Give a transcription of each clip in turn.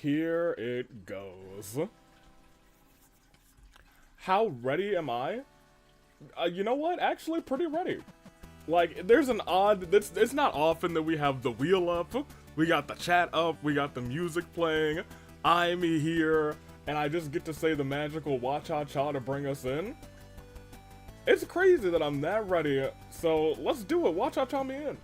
Here it goes. How ready am I? You know what? Actually, pretty ready. Like, there's an odd... It's not often that we have the wheel up, we got the chat up, we got the music playing, I'm here, and I just get to say the magical wa-cha-cha to bring us in. It's crazy that I'm that ready, so let's do it. Wa-cha-cha me in.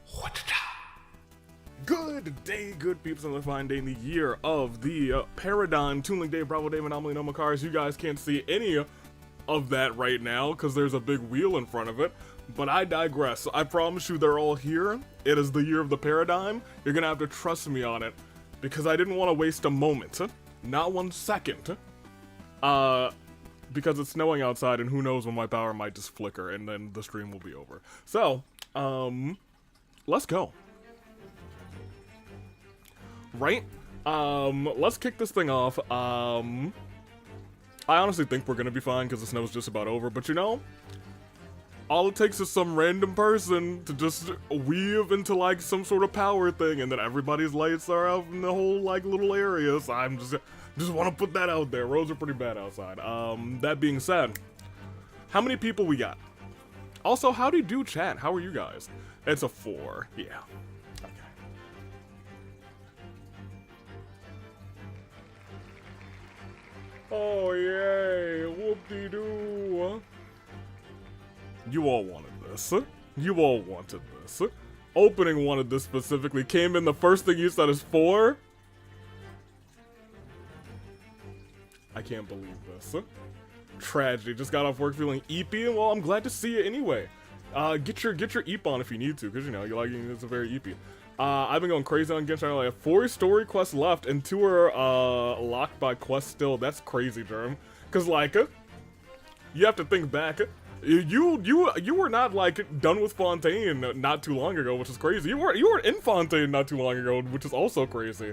Good day, good peeps, another fine day in the year of the Paradigm, Toon Link Day, Bravo Day, Anomaly, No Cars. You guys can't see any of that right now because there's a big wheel in front of it, but I digress. I promise you they're all here. It is the year of the Paradigm. You're gonna have to trust me on it because I didn't want to waste a moment, not 1 second, because it's snowing outside and who knows when my power might just flicker and then the stream will be over. So, let's go. Right? Let's kick this thing off. I honestly think we're gonna be fine because the snow's just about over, but you know, all it takes is some random person to just weave into like some sort of power thing and then everybody's lights are out in the whole like little area, so I'm just want to put that out there. Roads are pretty bad outside. That being said, how many people we got? Also, how do you do chat? How are you guys? It's a 4, yeah. Oh, yay. Whoop-de-doo. You all wanted this. You all wanted this. Opening wanted this specifically. Came in, the first thing you said is 4. I can't believe this. Tragedy. Just got off work feeling eepy. Well, I'm glad to see you anyway. Get your eep on if you need to, because, you know, it's a very eepy. I've been going crazy on Genshin. I have 4 story quests left, and 2 are locked by quests still. That's crazy, Germ. Cause like, you have to think back. You were not like done with Fontaine not too long ago, which is crazy. You were in Fontaine not too long ago, which is also crazy.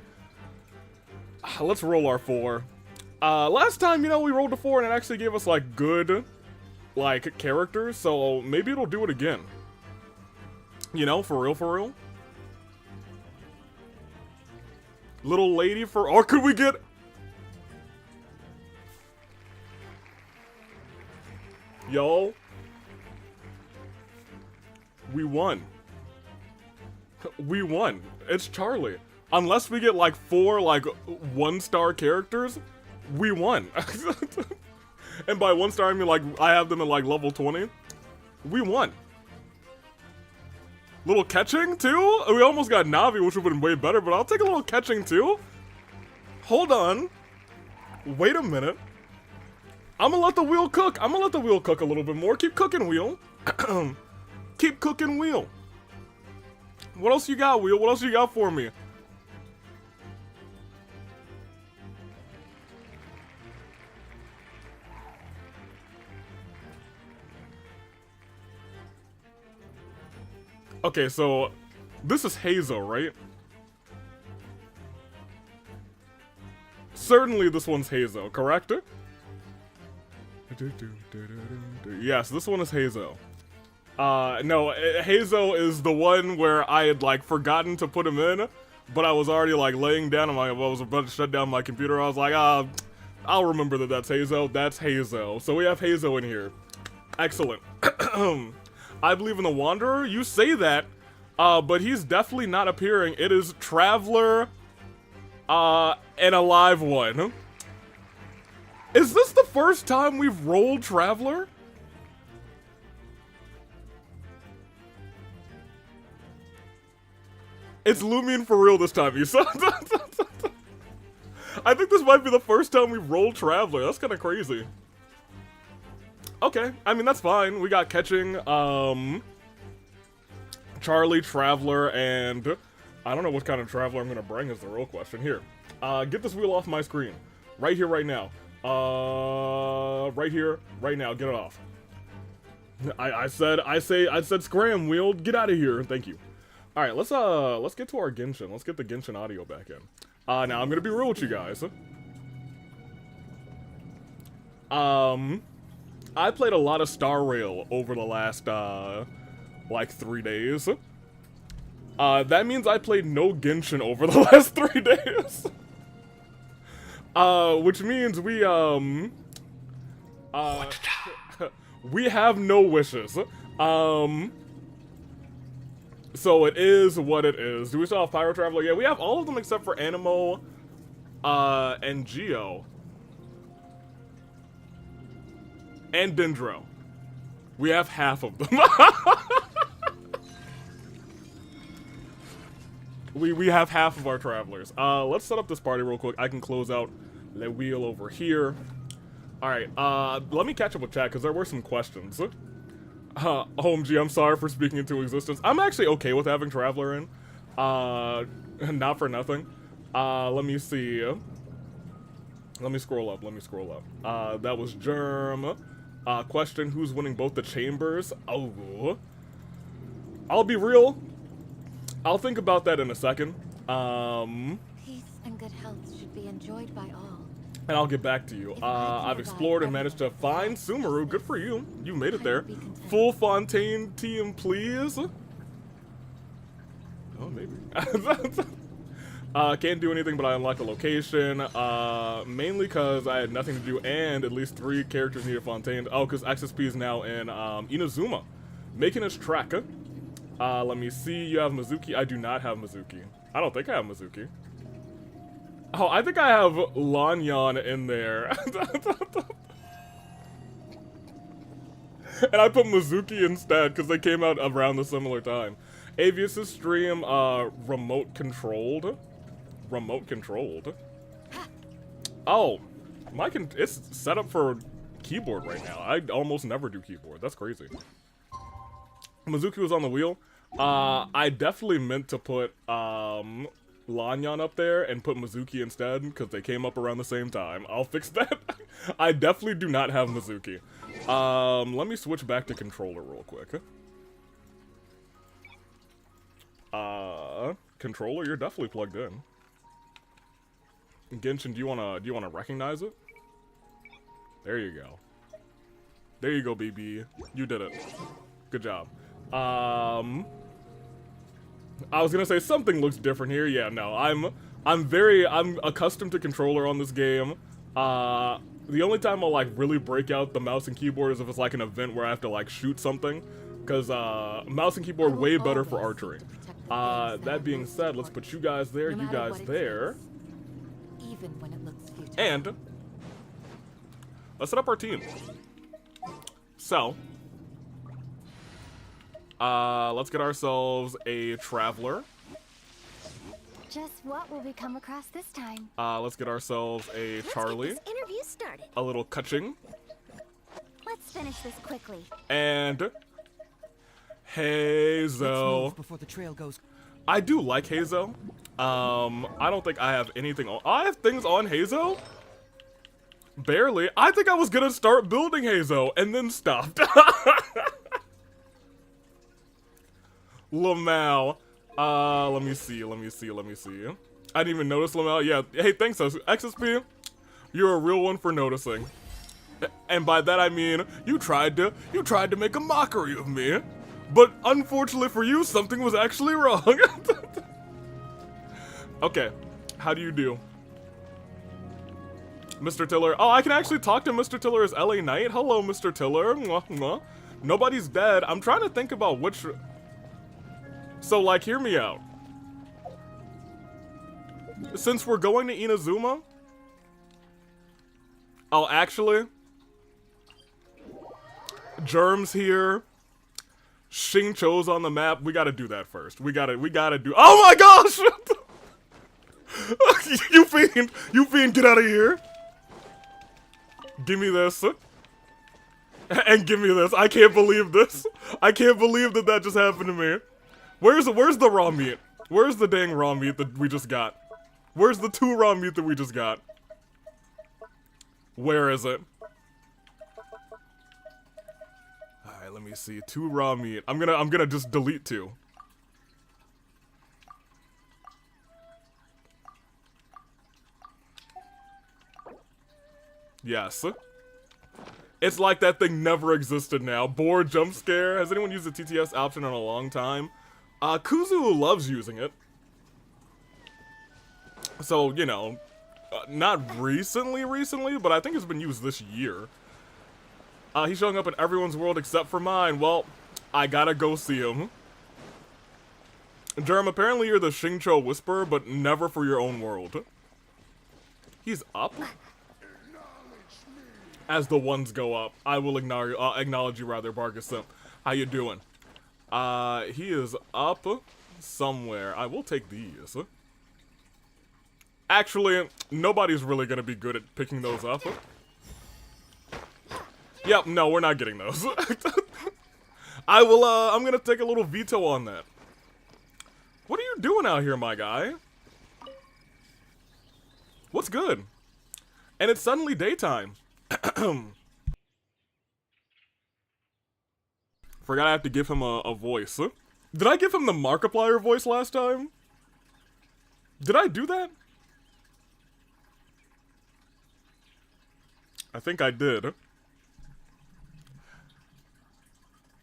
Let's roll our 4. Last time, you know, we rolled a 4 and it actually gave us like good, like characters. So maybe it'll do it again. You know, for real, for real. Little lady for, or could we get? Yo. We won. We won. It's Charlie. Unless we get like 4 like 1-star characters, we won. And by 1-star I mean like I have them in like level 20. We won. Little catching, too? We almost got Navi, which would have been way better, but I'll take a little catching, too. Hold on. Wait a minute. I'm gonna let the wheel cook. I'm gonna let the wheel cook a little bit more. Keep cooking, wheel. Keep cooking, wheel. What else you got, wheel? What else you got for me? Okay, so this is Hazo, right? Certainly this one's Hazo, correct? Yes, this one is Hazo. No, Hazo is the one where I had like forgotten to put him in, but I was already like laying down and I was about to shut down my computer. I was like, I'll remember that that's Hazo. That's Hazo. So we have Hazo in here. Excellent. I believe in the Wanderer. You say that, but he's definitely not appearing. It is Traveler, and a live one. Is this the first time we've rolled Traveler? It's Lumion for real this time, you saw. I think this might be the first time we've rolled Traveler. That's kind of crazy. Okay, I mean, that's fine. We got catching, Charlie, Traveler, and I don't know what kind of Traveler I'm gonna bring is the real question. Here, get this wheel off my screen. Right here, right now. Right here, right now. Get it off. I said scram, wheel. Get out of here. Thank you. All right, let's get to our Genshin. Let's get the Genshin audio back in. Now I'm gonna be real with you guys. I played a lot of Star Rail over the last, like 3 days. That means I played no Genshin over the last 3 days. Which means we have no wishes. So it is what it is. Do we still have Pyro Traveler? Yeah, we have all of them except for Animo and Geo. And Dendro. We have half of them. we have half of our travelers. Let's set up this party real quick. I can close out the wheel over here. Alright, let me catch up with chat, because there were some questions. OMG, I'm sorry for speaking into existence. I'm actually okay with having Traveler in. Not for nothing. Let me see. Let me scroll up, that was Germ. Question, who's winning both the chambers? Oh. I'll be real. I'll think about that in a second. Peace and good health should be enjoyed by all. And I'll get back to you. I've explored and managed to find Sumeru. Good for you. You made it there. Full Fontaine team, please. Oh, maybe. Can't do anything, but I unlocked the location. Mainly because I had nothing to do, and at least 3 characters needed Fontaine. Oh, because XSP is now in Inazuma, making his track. Let me see. You have Mizuki. I do not have Mizuki. I don't think I have Mizuki. Oh, I think I have Lanyan in there. And I put Mizuki instead because they came out around the similar time. Avius' stream, remote controlled. Remote controlled. Oh, it's set up for keyboard right now. I almost never do keyboard. That's crazy. Mizuki was on the wheel. I definitely meant to put, Lanyan up there and put Mizuki instead, because they came up around the same time. I'll fix that. I definitely do not have Mizuki. Let me switch back to controller real quick. Controller, you're definitely plugged in. Genshin, do you wanna recognize it? There you go. There you go, BB. You did it. Good job. I was gonna say something looks different here. Yeah, no, I'm accustomed to controller on this game. The only time I'll like really break out the mouse and keyboard is if it's like an event where I have to like shoot something, because mouse and keyboard way better for archery. That being said, let's put you guys there, you guys there, even when it looks futile. and let's set up our team. So. Let's get ourselves a Traveler. Just what will we come across this time? Let's get ourselves a Charlie. Let's get this interview started. A little Kuching. Let's finish this quickly. And Hazel. Before the trail goes. I do like Hazel. I don't think I have anything on. I have things on Hazel. Barely. I think I was gonna start building Hazel and then stopped. Lamau. Let me see. I didn't even notice Lamau. Yeah, hey, thanks, XSP. You're a real one for noticing. And by that I mean, you tried to make a mockery of me. But unfortunately for you, something was actually wrong. Okay, how do you do? Mr. Tiller. Oh, I can actually talk to Mr. Tiller as LA Knight. Hello, Mr. Tiller. Mwah, mwah. Nobody's dead. I'm trying to think about which... So, like, hear me out. Since we're going to Inazuma... Oh, actually... Germ's here. Xingqiu's on the map. We gotta do that first. We gotta do... Oh my gosh! You fiend, get out of here. Give me this. And give me this. I can't believe this. I can't believe that just happened to me. Where's the raw meat? Where's the dang raw meat that we just got? Where's the 2 raw meat that we just got? Where is it? Alright, let me see. 2 raw meat. I'm gonna just delete 2. Yes. It's like that thing never existed now. Bored jump scare. Has anyone used the TTS option in a long time? Kuzu loves using it. So, you know, not recently, but I think it's been used this year. He's showing up in everyone's world except for mine. Well, I gotta go see him. Jerem, apparently you're the Xingqiu Whisperer, but never for your own world. He's up? As the ones go up, I will acknowledge you rather, Bargasim. How you doing? He is up somewhere. I will take these. Actually, nobody's really gonna be good at picking those up. Yep, no, we're not getting those. I'm gonna take a little veto on that. What are you doing out here, my guy? What's good? And it's suddenly daytime. Forgot I have to give him a voice. Did I give him the Markiplier voice last time? Did I do that? I think I did.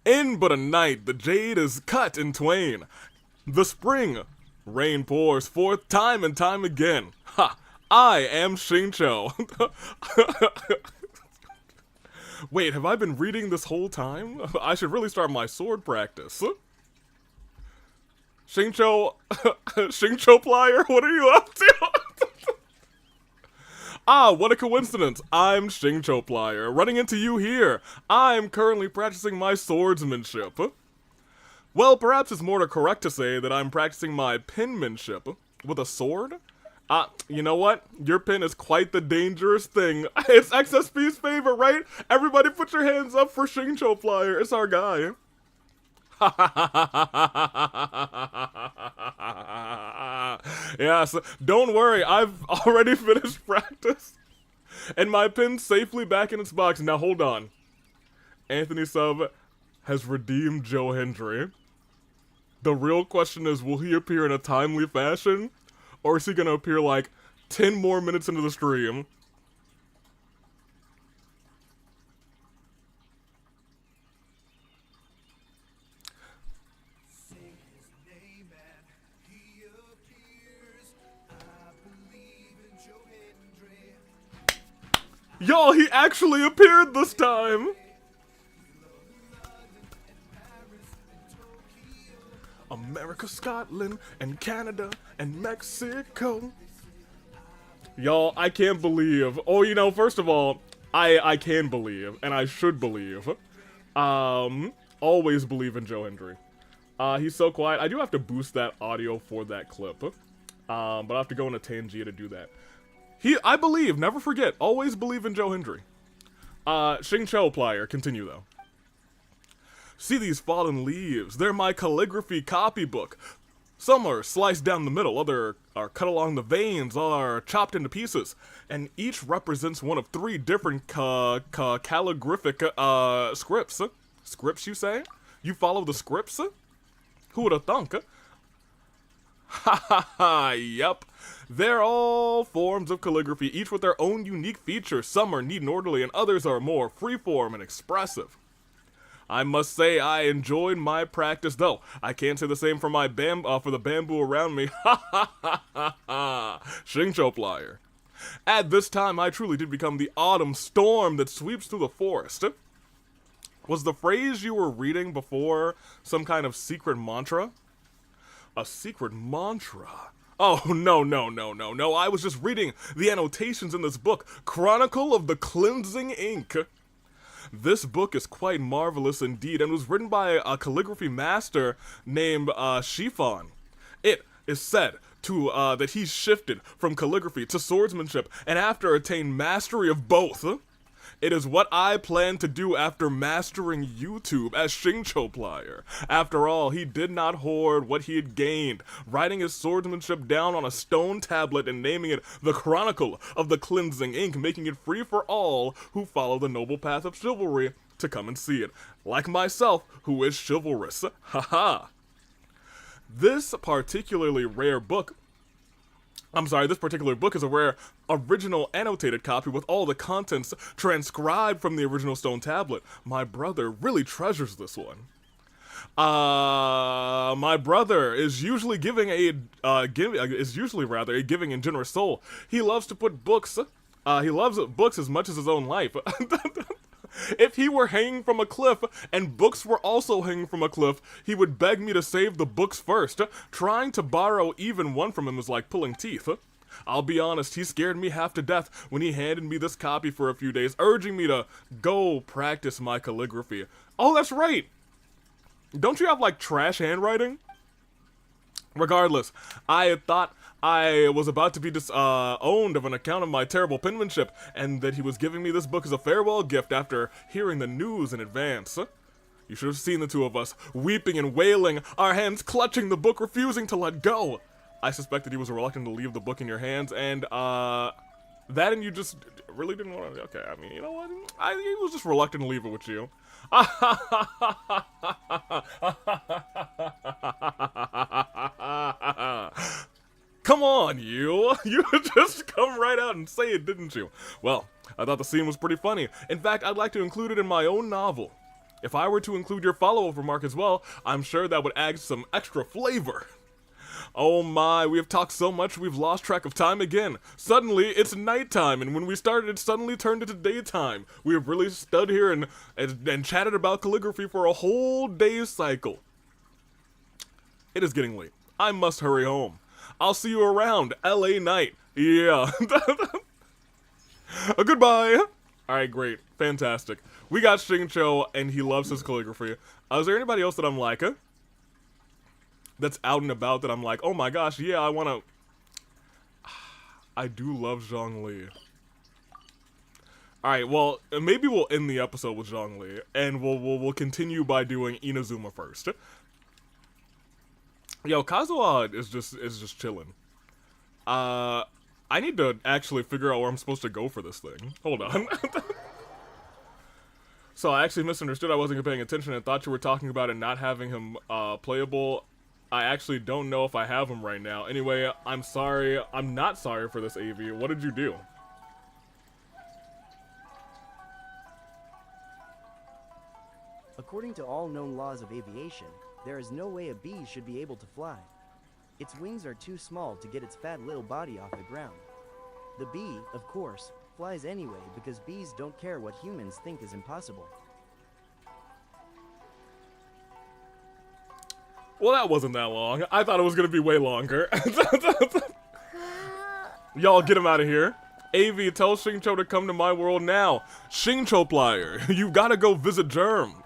In but a night, the jade is cut in twain. The spring rain pours forth time and time again. Ha! I am Xingqiu. Wait, have I been reading this whole time? I should really start my sword practice. Xingqiu... Xingqiu Plier, what are you up to? Ah, what a coincidence. I'm Xingqiu Plier, running into you here. I'm currently practicing my swordsmanship. Well, perhaps it's more correct to say that I'm practicing my penmanship. With a sword? You know what? Your pen is quite the dangerous thing. It's XSP's favorite, right? Everybody put your hands up for Xingqiu Plier. It's our guy. Yes, don't worry. I've already finished practice. And my pen's safely back in its box. Now, hold on. Anthony Sub has redeemed Joe Hendry. The real question is, will he appear in a timely fashion? Or is he gonna appear like 10 more minutes into the stream? Yo, he actually appeared this time! America, Scotland, and Canada, and Mexico. Y'all, I can't believe. Oh, you know, first of all, I can believe, and I should believe. Always believe in Joe Hendry. He's so quiet. I do have to boost that audio for that clip. But I have to go into Tangia to do that. I believe, never forget, always believe in Joe Hendry. Xingqiu Plier, continue though. See these fallen leaves, they're my calligraphy copybook. Some are sliced down the middle, other are cut along the veins, are chopped into pieces. And each represents one of 3 different calligraphic scripts. Scripts, you say? You follow the scripts? Who would have thunk? Ha ha ha, yup. They're all forms of calligraphy, each with their own unique features. Some are neat and orderly, and others are more freeform and expressive. I must say I enjoyed my practice, though. I can't say the same for my for the bamboo around me. Ha ha ha ha ha. Xingqiu Plier. At this time, I truly did become the autumn storm that sweeps through the forest. Was the phrase you were reading before some kind of secret mantra? A secret mantra? Oh, no. I was just reading the annotations in this book, Chronicle of the Cleansing Ink. This book is quite marvelous indeed, and was written by a calligraphy master named Shifan. It is said to that he shifted from calligraphy to swordsmanship, and after attained mastery of both. It is what I plan to do after mastering YouTube as Xingqiu Plier. After all, he did not hoard what he had gained, writing his swordsmanship down on a stone tablet and naming it the Chronicle of the Cleansing Ink, making it free for all who follow the noble path of chivalry to come and see it. Like myself, who is chivalrous. Haha. This particular book is a rare original annotated copy with all the contents transcribed from the original stone tablet. My brother really treasures this one. My brother is usually a giving and generous soul. He loves to put books. He loves books as much as his own life. If he were hanging from a cliff and books were also hanging from a cliff, he would beg me to save the books first. Trying to borrow even one from him is like pulling teeth. I'll be honest, he scared me half to death when he handed me this copy for a few days, urging me to go practice my calligraphy. Oh, that's right! Don't you have, like, trash handwriting? Regardless, I thought I was about to be disowned of an account of my terrible penmanship, and that he was giving me this book as a farewell gift after hearing the news in advance. You should have seen the two of us, weeping and wailing, our hands clutching the book, refusing to let go. I suspected he was reluctant to leave the book in your hands, and, that and you just really didn't want to, okay, I mean, you know what, he was just reluctant to leave it with you. Come on, you would just come right out and say it, didn't you? Well, I thought the scene was pretty funny. In fact, I'd like to include it in my own novel. If I were to include your follow-up remark as well, I'm sure that would add some extra flavor. Oh my, we have talked so much we've lost track of time again. Suddenly, it's nighttime, and when we started, it suddenly turned into daytime. We have really stood here and chatted about calligraphy for a whole day's cycle. It is getting late. I must hurry home. I'll see you around, LA night. Yeah. Goodbye. Alright, great. Fantastic. We got Xingqiu, and he loves his calligraphy. Is there anybody else that I'm like, that's out and about that I'm like, oh my gosh, yeah, I wanna... I do love Zhongli. Alright, well, maybe we'll end the episode with Zhongli, and we'll continue by doing Inazuma first. Yo, Kazuha is just chilling. I need to actually figure out where I'm supposed to go for this thing. Hold on. So I actually misunderstood. I wasn't paying attention and thought you were talking about it not having him playable. I actually don't know if I have him right now. Anyway, I'm sorry. I'm not sorry for this, AV. What did you do? According to all known laws of aviation, there is no way a bee should be able to fly. Its wings are too small to get its fat little body off the ground. The bee, of course, flies anyway because bees don't care what humans think is impossible. Well, that wasn't that long. I thought it was gonna be way longer. Y'all get him out of here. AV, tell Xingqiu to come to my world now. Xingqiu plier, you gotta go visit Germ.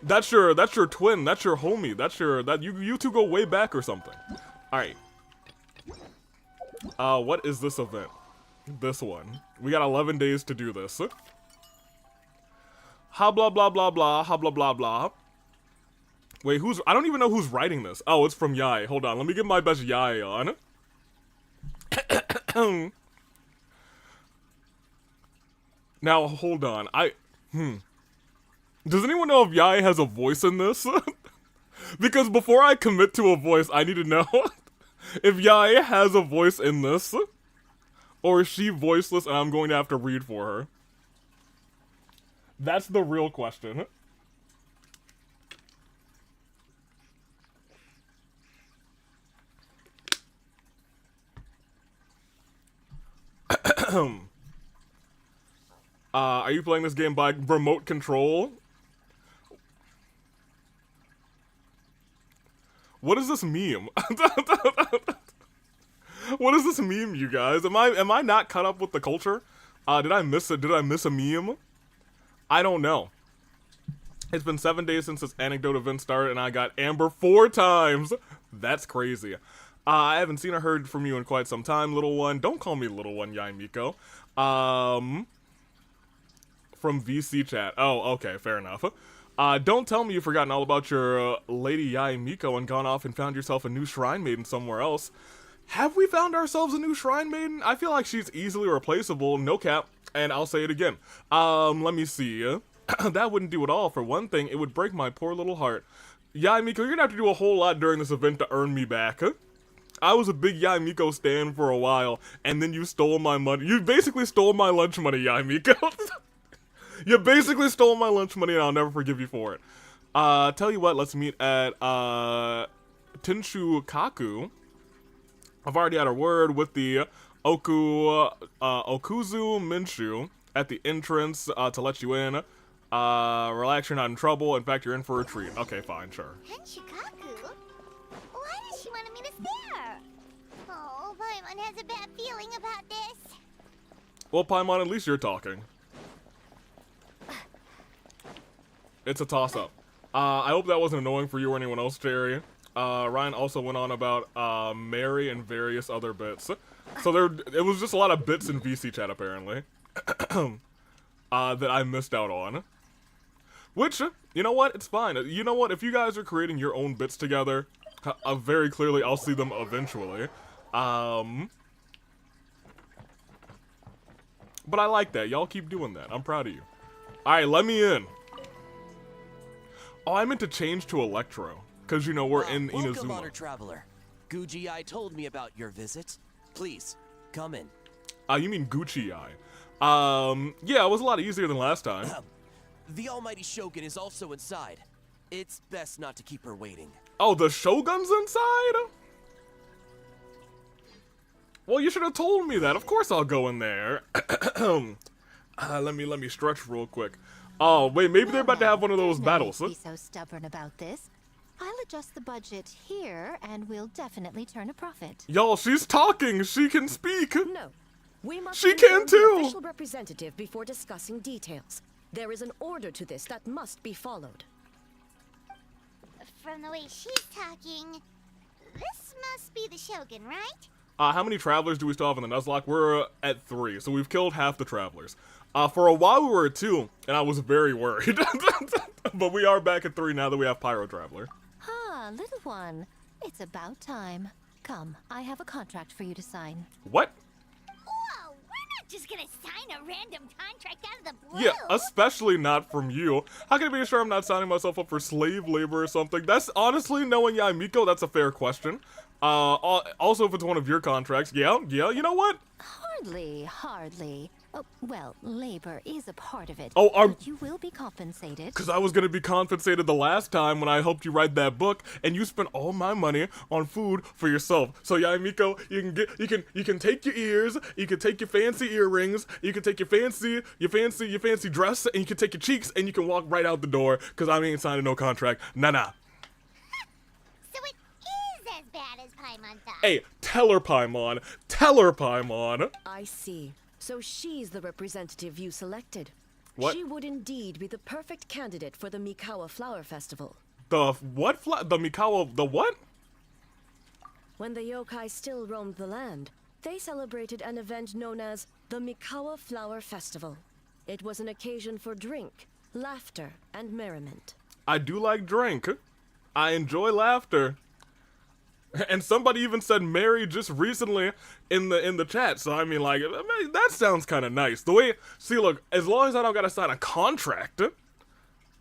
That's your twin. That's your homie. You two go way back or something. All right. What is this event? This one. We got 11 days to do this. Ha blah blah blah blah. Ha blah blah blah. Wait, I don't even know who's writing this. Oh, it's from Yai. Hold on, let me get my best Yai on. Now, hold on. Does anyone know if Yai has a voice in this? Because before I commit to a voice, I need to know if Yai has a voice in this. Or is she voiceless and I'm going to have to read for her? That's the real question. Are you playing this game by remote control? What is this meme? What is this meme, you guys? Am I not caught up with the culture? Did I miss a meme? I don't know. It's been 7 days since this anecdote event started and I got Amber 4 times. That's crazy. I haven't seen or heard from you in quite some time, little one. Don't call me little one, Yai Miko. From VC chat. Oh, okay, fair enough. Don't tell me you've forgotten all about your Lady Yai Miko and gone off and found yourself a new shrine maiden somewhere else. Have we found ourselves a new shrine maiden? I feel like she's easily replaceable, no cap, and I'll say it again. Let me see. That wouldn't do it all. For one thing, it would break my poor little heart. Yai Miko, you're gonna have to do a whole lot during this event to earn me back. I was a big Yai Miko stan for a while, and then you stole my money. You basically stole my lunch money, Yai Miko. You basically stole my lunch money, and I'll never forgive you for it. Tell you what, let's meet at, Tenshu Kaku. I've already had a word with the Okuzu Minshu at the entrance, to let you in. Relax, you're not in trouble. In fact, you're in for a treat. Okay, fine, sure. Shikaku? Why does she want me to stare? Oh, Paimon has a bad Well, Paimon, at least you're talking. It's a toss-up. I hope that wasn't annoying for you or anyone else, Jerry. Ryan also went on about Mary and various other bits. So it was just a lot of bits in VC chat, apparently. That I missed out on. Which, you know what? It's fine. You know what? If you guys are creating your own bits together, very clearly I'll see them eventually. But I like that. Y'all keep doing that. I'm proud of you. Alright, let me in. Oh, I meant to change to Electro. Because, you know, we're in Welcome, Inazuma. honored traveler. Gucci told me about your visit. Please, come in. You mean Gucci Eye. Yeah, it was a lot easier than last time. The almighty Shogun is also inside. It's best not to keep her waiting. Oh, the Shogun's inside? Well, you should have told me that. Of course I'll go in there. Let me stretch real quick. Oh, wait, maybe they're about to have one of those battles. Don't be so stubborn about this. I'll adjust the budget here, and we'll definitely turn a profit. Y'all, she's talking. She can speak. No. We must She can inform too. the official representative before discussing details. There is an order to this that must be followed. From the way she's talking, this must be the Shogun, right? How many travelers do we still have in the Nuzlocke? We're at 3, so we've killed half the travelers. For a while we were at 2, and I was very worried. But we are back at 3 now that we have Pyro Traveler. Ah, little one. It's about time. Come, I have a contract for you to sign. What? Whoa, we're not just gonna sign a random contract out of the blue. Yeah, especially not from you. How can I be sure I'm not signing myself up for slave labor or something? That's honestly, knowing Yaimiko, that's a fair question. Also, if it's one of your contracts, yeah, you know what? Hardly. Oh, well, labor is a part of it. Oh, but you will be compensated. Because I was going to be compensated the last time when I helped you write that book, and you spent all my money on food for yourself. So, Yaimiko, you can take your ears, you can take your fancy earrings, you can take your fancy dress, and you can take your cheeks, and you can walk right out the door, because I ain't signing no contract. Nah. So it is as bad as Paimon thought. Hey, tell her, Paimon. I see. So she's the representative you selected. What? She would indeed be the perfect candidate for the Mikawa Flower Festival. The what? The Mikawa, the what? When the yokai still roamed the land, they celebrated an event known as the Mikawa Flower Festival. It was an occasion for drink, laughter, and merriment. I do like drink. I enjoy laughter. And somebody even said Mary just recently in the chat. So I mean, like, that sounds kind of nice. The way, see, look, as long as I don't gotta sign a contract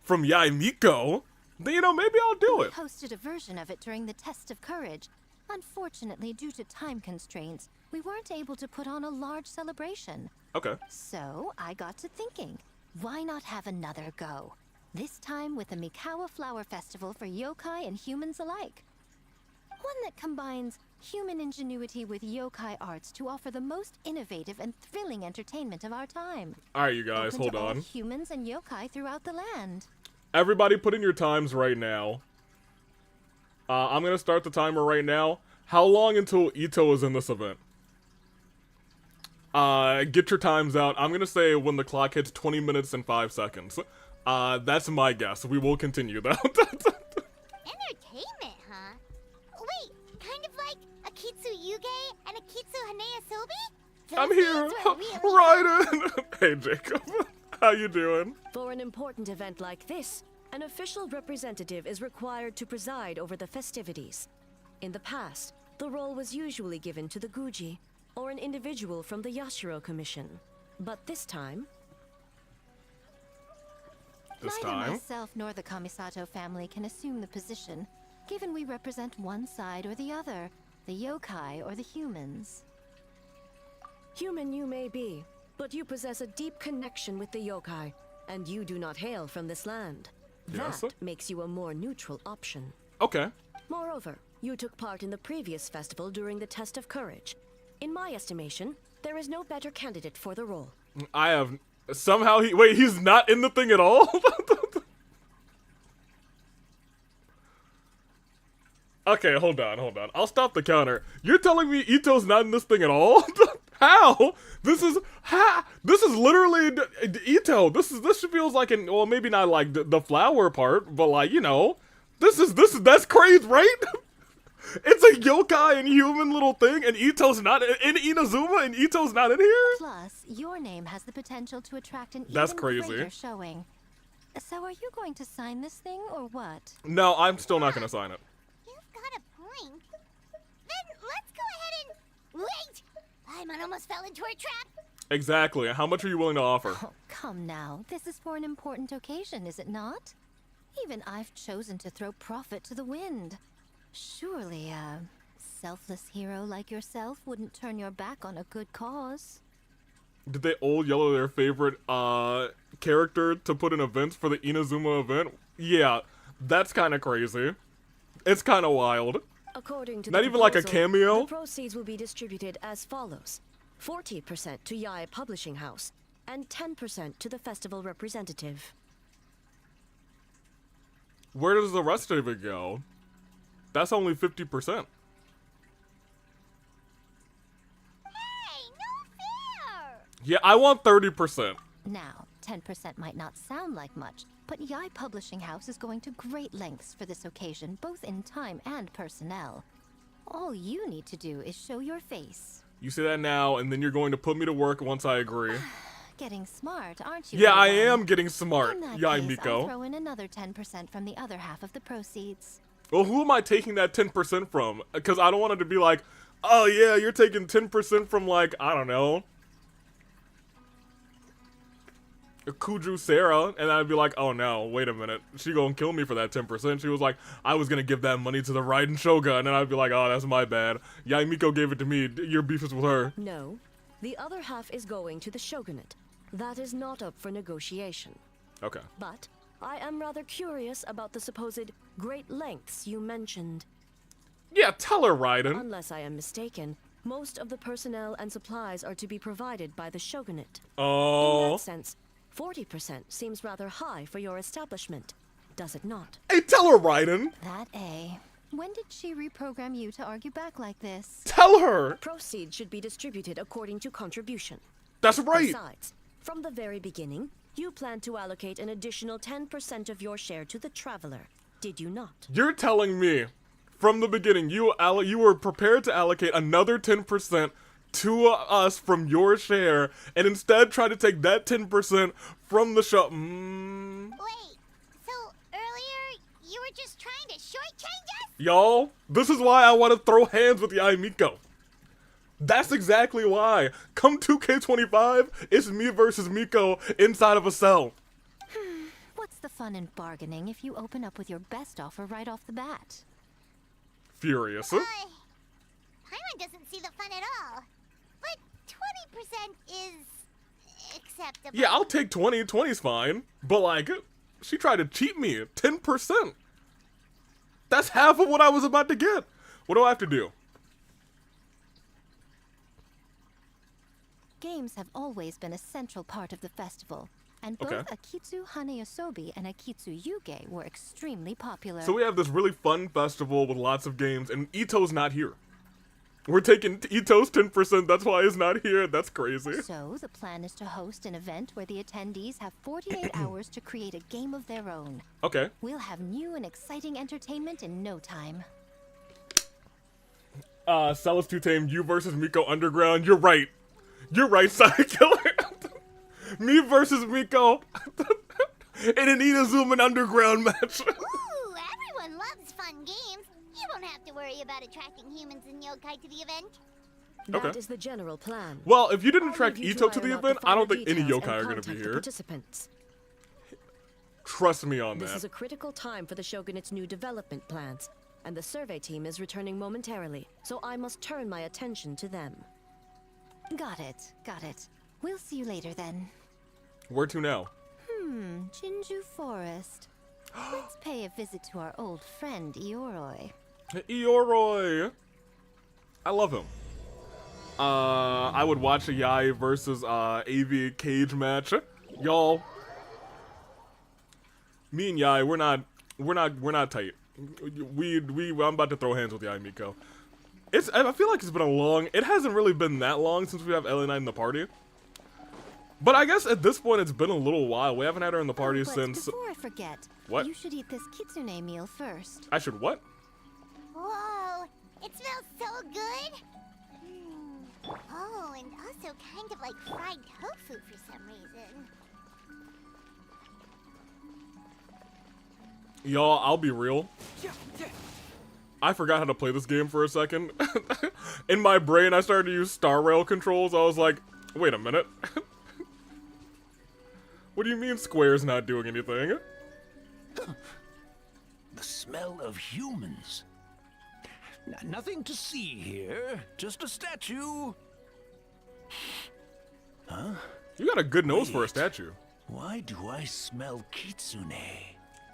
from Yaimiko, then, you know, maybe I'll do it. We hosted a version of it during the Test of Courage. Unfortunately, due to time constraints, we weren't able to put on a large celebration. Okay. So I got to thinking, why not have another go? This time with the Mikawa Flower Festival for yokai and humans alike. One that combines human ingenuity with yokai arts to offer the most innovative and thrilling entertainment of our time. Alright, you guys, Open hold to all on. humans and yokai throughout the land. Everybody put in your times right now. I'm gonna start the timer right now. How long until Itto is in this event? Get your times out. I'm gonna say when the clock hits 20 minutes and 5 seconds. That's my guess. We will continue though. Entertainment, huh? Wait, kind of like a Kitsu Yuge and a Kitsu Hanea Sobi? I'm Those here, names were really Ryden. Hey, Jacob. How you doing? For an important event like this, an official representative is required to preside over the festivities. In the past, the role was usually given to the Guji, or an individual from the Yashiro Commission. But this time... Neither myself nor the Kamisato family can assume the position, given we represent one side or the other, the yokai or the humans. Human you may be, but you possess a deep connection with the yokai, and you do not hail from this land. Yes. That makes you a more neutral option. Okay. Moreover, you took part in the previous festival during the Test of Courage. In my estimation, there is no better candidate for the role. I have... Somehow he... Wait, he's not in the thing at all? Okay, hold on. I'll stop the counter. You're telling me Itto's not in this thing at all? How? This is literally Itto. This feels like well, maybe not like the flower part, but like, you know, that's crazy, right? It's a yokai and human little thing, and Itto's not in Inazuma, and Itto's not in here. Plus, your name has the potential to attract an That's even crazy. greater showing. So are you going to sign this thing or what? No, I'm still not gonna sign it. You've got a point. Then let's go ahead and... Wait! I almost fell into a trap. Exactly. How much are you willing to offer? Oh, come now. This is for an important occasion, is it not? Even I've chosen to throw profit to the wind. Surely a selfless hero like yourself wouldn't turn your back on a good cause. Did they old yellow their favorite character to put in events for the Inazuma event? Yeah, that's kind of crazy. It's kind of wild. According to Not the even like a proposal, cameo? The proceeds will be distributed as follows: 40% to Yae Publishing House and 10% to the festival representative. Where does the rest of it go? That's only 50%. Hey, no fair! Yeah, I want 30%. Now, 10% might not sound like much, but Yae Publishing House is going to great lengths for this occasion, both in time and personnel. All you need to do is show your face. You say that now, and then you're going to put me to work once I agree. Getting smart, aren't you? Yeah, I little one? am getting smart, In that Yae case, Miko. I'll throw in another 10% from the other half of the proceeds. Well, who am I taking that 10% from? Because I don't want it to be like, oh yeah, you're taking 10% from like, I don't know, Kuju Sarah, and I'd be like, oh no, wait a minute, she gonna kill me for that 10%. She was like, I was gonna give that money to the Ryden Shogun, and I'd be like, oh, that's my bad. Yae Miko gave it to me, your beef is with her. No, the other half is going to the shogunate. That is not up for negotiation. Okay. But I am rather curious about the supposed great lengths you mentioned. Yeah, tell her, Ryden. Unless I am mistaken, most of the personnel and supplies are to be provided by the shogunate. In Oh. that sense, 40% seems rather high for your establishment, does it not? Hey, tell her, Ryden. That A. When did she reprogram you to argue back like this? Tell her. Proceeds should be distributed according to contribution. That's right. Besides, from the very beginning, you plan to allocate an additional 10% of your share to the traveler, did you not? You're telling me, from the beginning, you were prepared to allocate another 10% to us from your share, and instead try to take that 10% from the shop. Wait, so earlier you were just trying to shortchange us? Y'all, this is why I want to throw hands with Yae Miko. That's exactly why. Come 2K25, it's me versus Miko inside of a cell. What's the fun in bargaining if you open up with your best offer right off the bat? Furious. Paimon doesn't see the fun at all. But 20% is acceptable. Yeah, I'll take 20. 20's fine. But like, she tried to cheat me. 10%. That's half of what I was about to get. What do I have to do? Games have always been a central part of the festival, and both Okay. Akitsu Haneasobi and Akitsu Yuge were extremely popular. So we have this really fun festival with lots of games, and Itto's not here. We're taking Itto's 10%, that's why he's not here. That's crazy. So the plan is to host an event where the attendees have 48 hours to create a game of their own. Okay. We'll have new and exciting entertainment in no time. Celis 2 Tame, you versus Miko Underground. You're right. You're right, Side Killer. Me versus Miko in an Inazuma Underground match. Ooh, everyone loves fun games. You won't have to worry about attracting humans and yokai to the event. Okay. That is the general plan. Well, if you didn't I'll attract leave you Itto to the iron out event, I don't finer think any details yokai and are going to contact be the here. Participants. Trust me on This is that. a critical time for the Shogunate's new development plans, and the survey team is returning momentarily, so I must turn my attention to them. Got it, got it. We'll see you later then. Where to now? Xingqiu Forest. Let's pay a visit to our old friend Ioroi. Ioroi. I love him. I would watch a Yae versus AV cage match. Y'all. Me and Yae, we're not tight. I'm about to throw hands with Yae Miko. I feel like it's been a long, it hasn't really been that long since we have Ellie Knight in the party. But I guess at this point it's been a little while. We haven't had her in the party but since... before I forget, What? you should eat this kitsune meal first. I should what? Whoa, it smells so good. Oh, and also kind of like fried tofu for some reason. Y'all, I'll be real. I forgot how to play this game for a second. In my brain, I started to use Star Rail controls. I was like, wait a minute. What do you mean Square's not doing anything? The smell of humans. Nothing to see here, just a statue. Huh? You got a good nose for a Wait. statue. Why do I smell kitsune?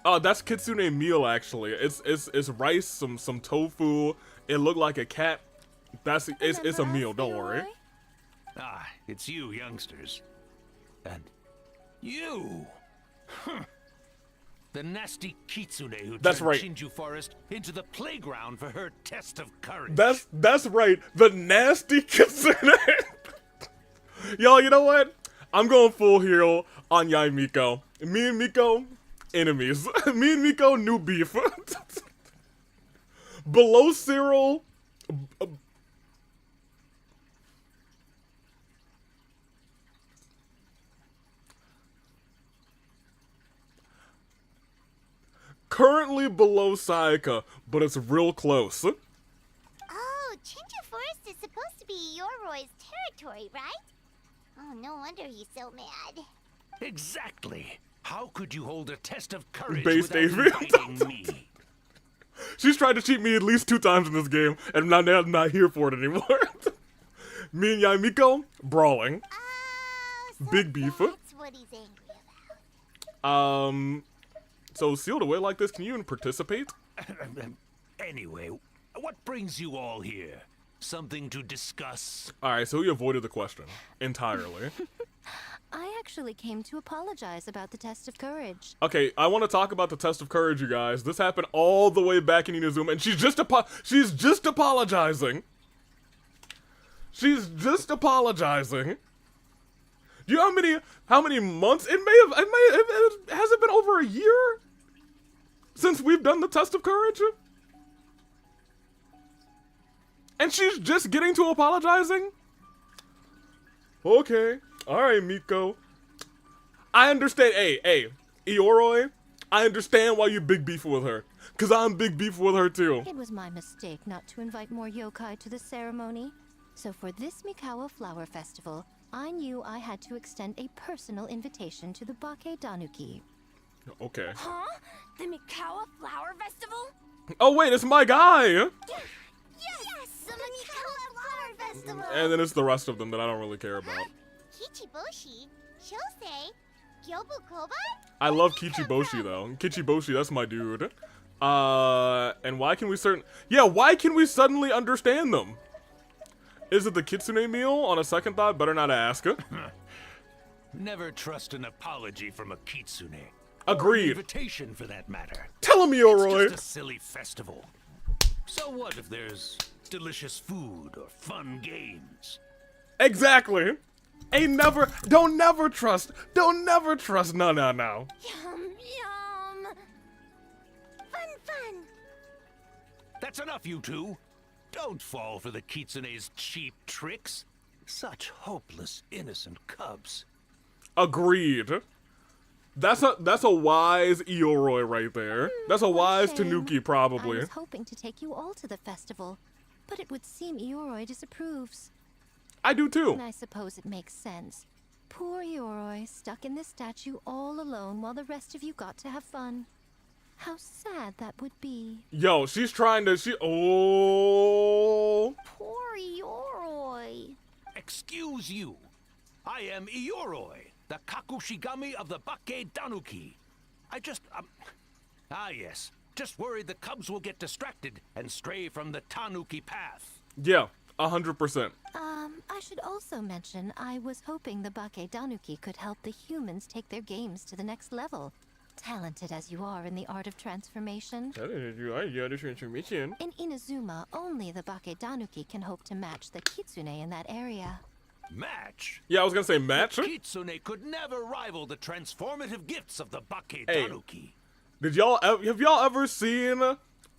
Oh, that's kitsune meal actually. It's rice, some tofu. It looked like a cat. It's a Remember meal. us, Don't worry. Leroy? Ah, it's you youngsters. And you. Huh. The nasty kitsune who That's turned right. Xingqiu Forest into the playground for her test of courage. That's right. The nasty kitsune. Y'all, you know what? I'm going full heel on Yai Miko. Me and Miko, enemies. Me and Miko, new beef. Below Cyril. Currently below Sayaka, but it's real close. Oh, Xingqiu Forest is supposed to be Yorroy's territory, right? Oh, no wonder he's so mad. Exactly. How could you hold a test of courage Base without David. inviting me? She's tried to cheat me at least 2 times in this game, and now I'm not here for it anymore. Me and Yai Miko, brawling. Oh, so Big beef. that's what he's angry about. So sealed away like this, can you even participate? Anyway, what brings you all here? Something to discuss? Alright, so he avoided the question entirely. I actually came to apologize about the test of courage. Okay, I want to talk about the test of courage, you guys. This happened all the way back in Inazuma, and she's just apologizing. She's just apologizing. Do you know how many months has it been over a year since we've done the test of courage? And she's just getting to apologizing? Okay. Alright, Miko. I understand. Hey, Ioroi, I understand why you big beef with her. Because I'm big beef with her too. It was my mistake not to invite more yokai to the ceremony. So for this Mikawa Flower Festival, I knew I had to extend a personal invitation to the Bake-danuki. Okay. Huh? The Mikawa Flower Festival? Oh wait, it's my guy! Yes, the Mikawa Flower Festival. And then it's the rest of them that I don't really care about. Kichiboshi, Shosei, Gyobu-koba? I love Kichiboshi though. Kichiboshi, that's my dude. And why can we why can we suddenly understand them? Is it the kitsune meal? On a second thought, better not ask. Never trust an apology from a kitsune. Agreed. Invitation, for that matter. Tell him, It's Ioroi. just a silly festival. So what if there's delicious food or fun games? Exactly. Don't never trust. No. Yum, yum. Fun. That's enough, you two. Don't fall for the kitsune's cheap tricks. Such hopeless, innocent cubs. Agreed. That's a wise Ioroi right there. That's a wise shame. Tanuki I probably. was hoping to take you all to the festival, but it would seem Ioroi disapproves. I do too. And I suppose it makes sense. Poor Ioroi, stuck in this statue all alone while the rest of you got to have fun. How sad that would be. Yo, she's trying to, oh. Poor Yoroi. Excuse you. I am Ioroi, the Kakushigami of the Bake-danuki. Yes. Just worried the cubs will get distracted and stray from the Tanuki path. Yeah, 100%. I should also mention I was hoping the Bake-danuki could help the humans take their games to the next level. talented as you are in the art of transformation, You are the transformation. in Inazuma, only the Bake-danuki can hope to match the kitsune in that area. Match? Yeah, I was gonna say match. Kitsune could never rival the transformative gifts of the Bake-danuki. Have y'all ever seen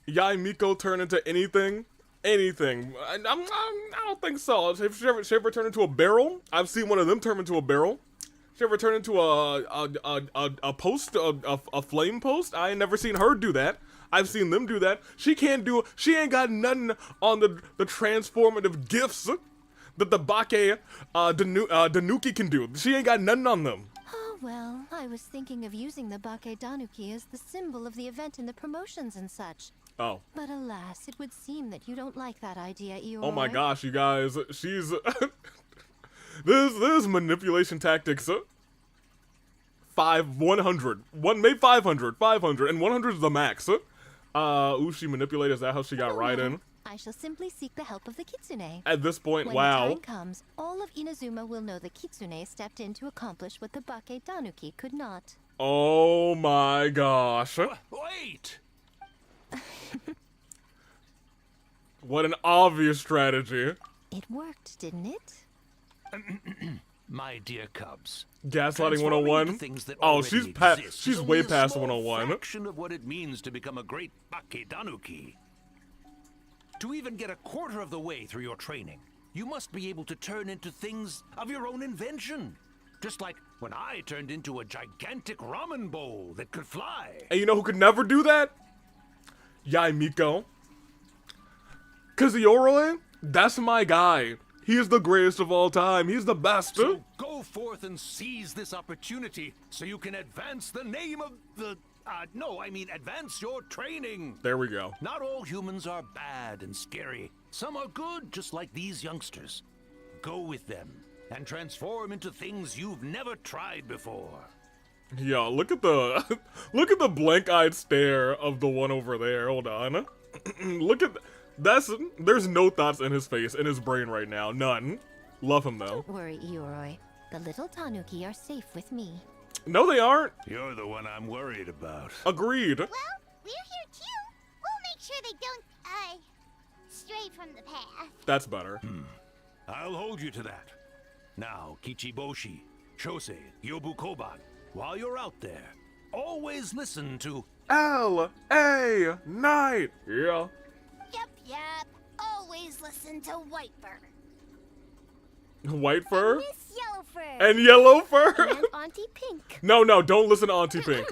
Yae Miko turn into anything? Anything? I don't think so. Have she ever turned into a barrel? I've seen one of them turn into a barrel. She ever turned into a post, a flame post? I ain't never seen her do that. I've seen them do that. She ain't got nothing on the transformative gifts that the Bake-danuki can do. She ain't got nothing on them. Oh, well, I was thinking of using the Bake-danuki as the symbol of the event in the promotions and such. Oh. But alas, it would seem that you don't like that idea, Ioroi. Oh my gosh, you guys. She's... This manipulation tactics. 100. Maybe 500. 500. And 100 is the max. Ooh, she manipulated. Is that how she got Ryden? I shall simply seek the help of the kitsune. At this point, When wow. the time comes, all of Inazuma will know the kitsune stepped in to accomplish what the Bake-danuki could not. Oh my gosh. Wait! What an obvious strategy. It worked, didn't it? My dear cubs. Gaslighting transforming 101. into things that Oh, already she's exist she's is way only a past small 101. fraction of what it means to become a great Bake-danuki. To even get a quarter of the way through your training, you must be able to turn into things of your own invention. Just like when I turned into a gigantic ramen bowl that could fly. And you know who could never do that? Yae Miko. Cause Ioroi, that's my guy. He is the greatest of all time. He's the best. So go forth and seize this opportunity so you can advance the name of the... advance your training. There we go. Not all humans are bad and scary. Some are good, just like these youngsters. Go with them and transform into things you've never tried before. Yo, look at the look at the blank-eyed stare of the one over there. Hold on. Look at there's no thoughts in his face, in his brain right now. None. Love him though. Don't worry, Ioroi. The little tanuki are safe with me. No, they aren't. You're the one I'm worried about. Agreed. Well, we're here too. We'll make sure they don't, stray from the path. That's better. I'll hold you to that. Now, Kichiboshi, Shosei, Yobukoban, while you're out there, always listen to... L.A. Night. Yeah. Yep. Always listen to Whitebird. White fur Miss Yellowfur. and yellow fur. And Auntie Pink. No, don't listen to Auntie Pink.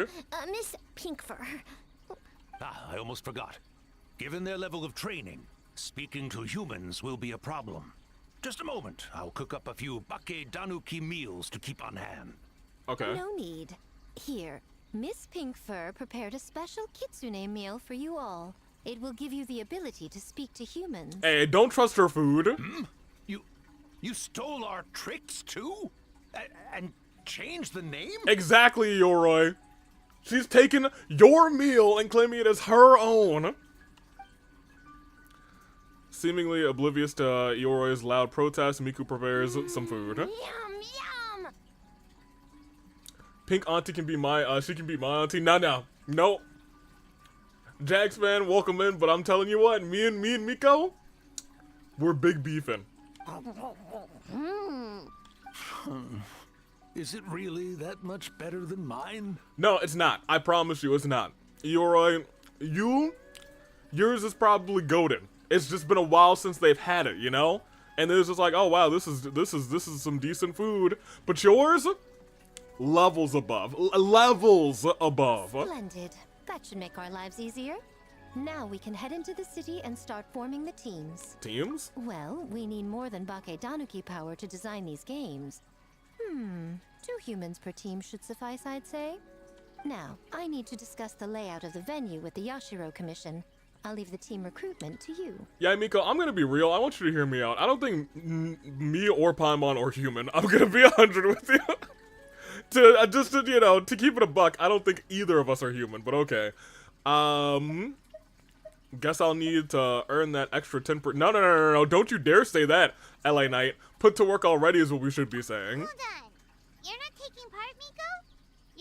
Miss Pinkfur. I almost forgot. Given their level of training, speaking to humans will be a problem. Just a moment. I'll cook up a few Bake-danuki meals to keep on hand. Okay. No need. Here, Miss Pinkfur prepared a special kitsune meal for you all. It will give you the ability to speak to humans. Hey, don't trust her food. You stole our tricks too? And changed the name? Exactly, Ioroi. She's taken your meal and claiming it as her own. Seemingly oblivious to Ioroi's loud protest, Miku prepares some food. Yum, yum. Pink Auntie can be my, she can be my auntie. No. Nope. Jax fan, welcome in, but I'm telling you what, me and Miko, we're big beefing. Is it really that much better than mine? No, it's not. I promise you, it's not. Ioroi, yours is probably golden. It's just been a while since they've had it, you know? And it's just like, oh wow, this is some decent food. But yours, levels above. Levels above. Splendid. That should make our lives easier. Now we can head into the city and start forming the teams. Teams? Well, we need more than Bake-danuki power to design these games. 2 humans per team should suffice, I'd say. Now, I need to discuss the layout of the venue with the Yashiro Commission. I'll leave the team recruitment to you. Yeah, Miko, I'm gonna be real. I want you to hear me out. I don't think me or Paimon or human, I'm gonna be 100 with you. To keep it a buck, I don't think either of us are human, but okay. Guess I'll need to earn that extra 10%. No, don't you dare say that, LA Knight. Put to work already is what we should be saying. Hold on. You're not taking part, Miko?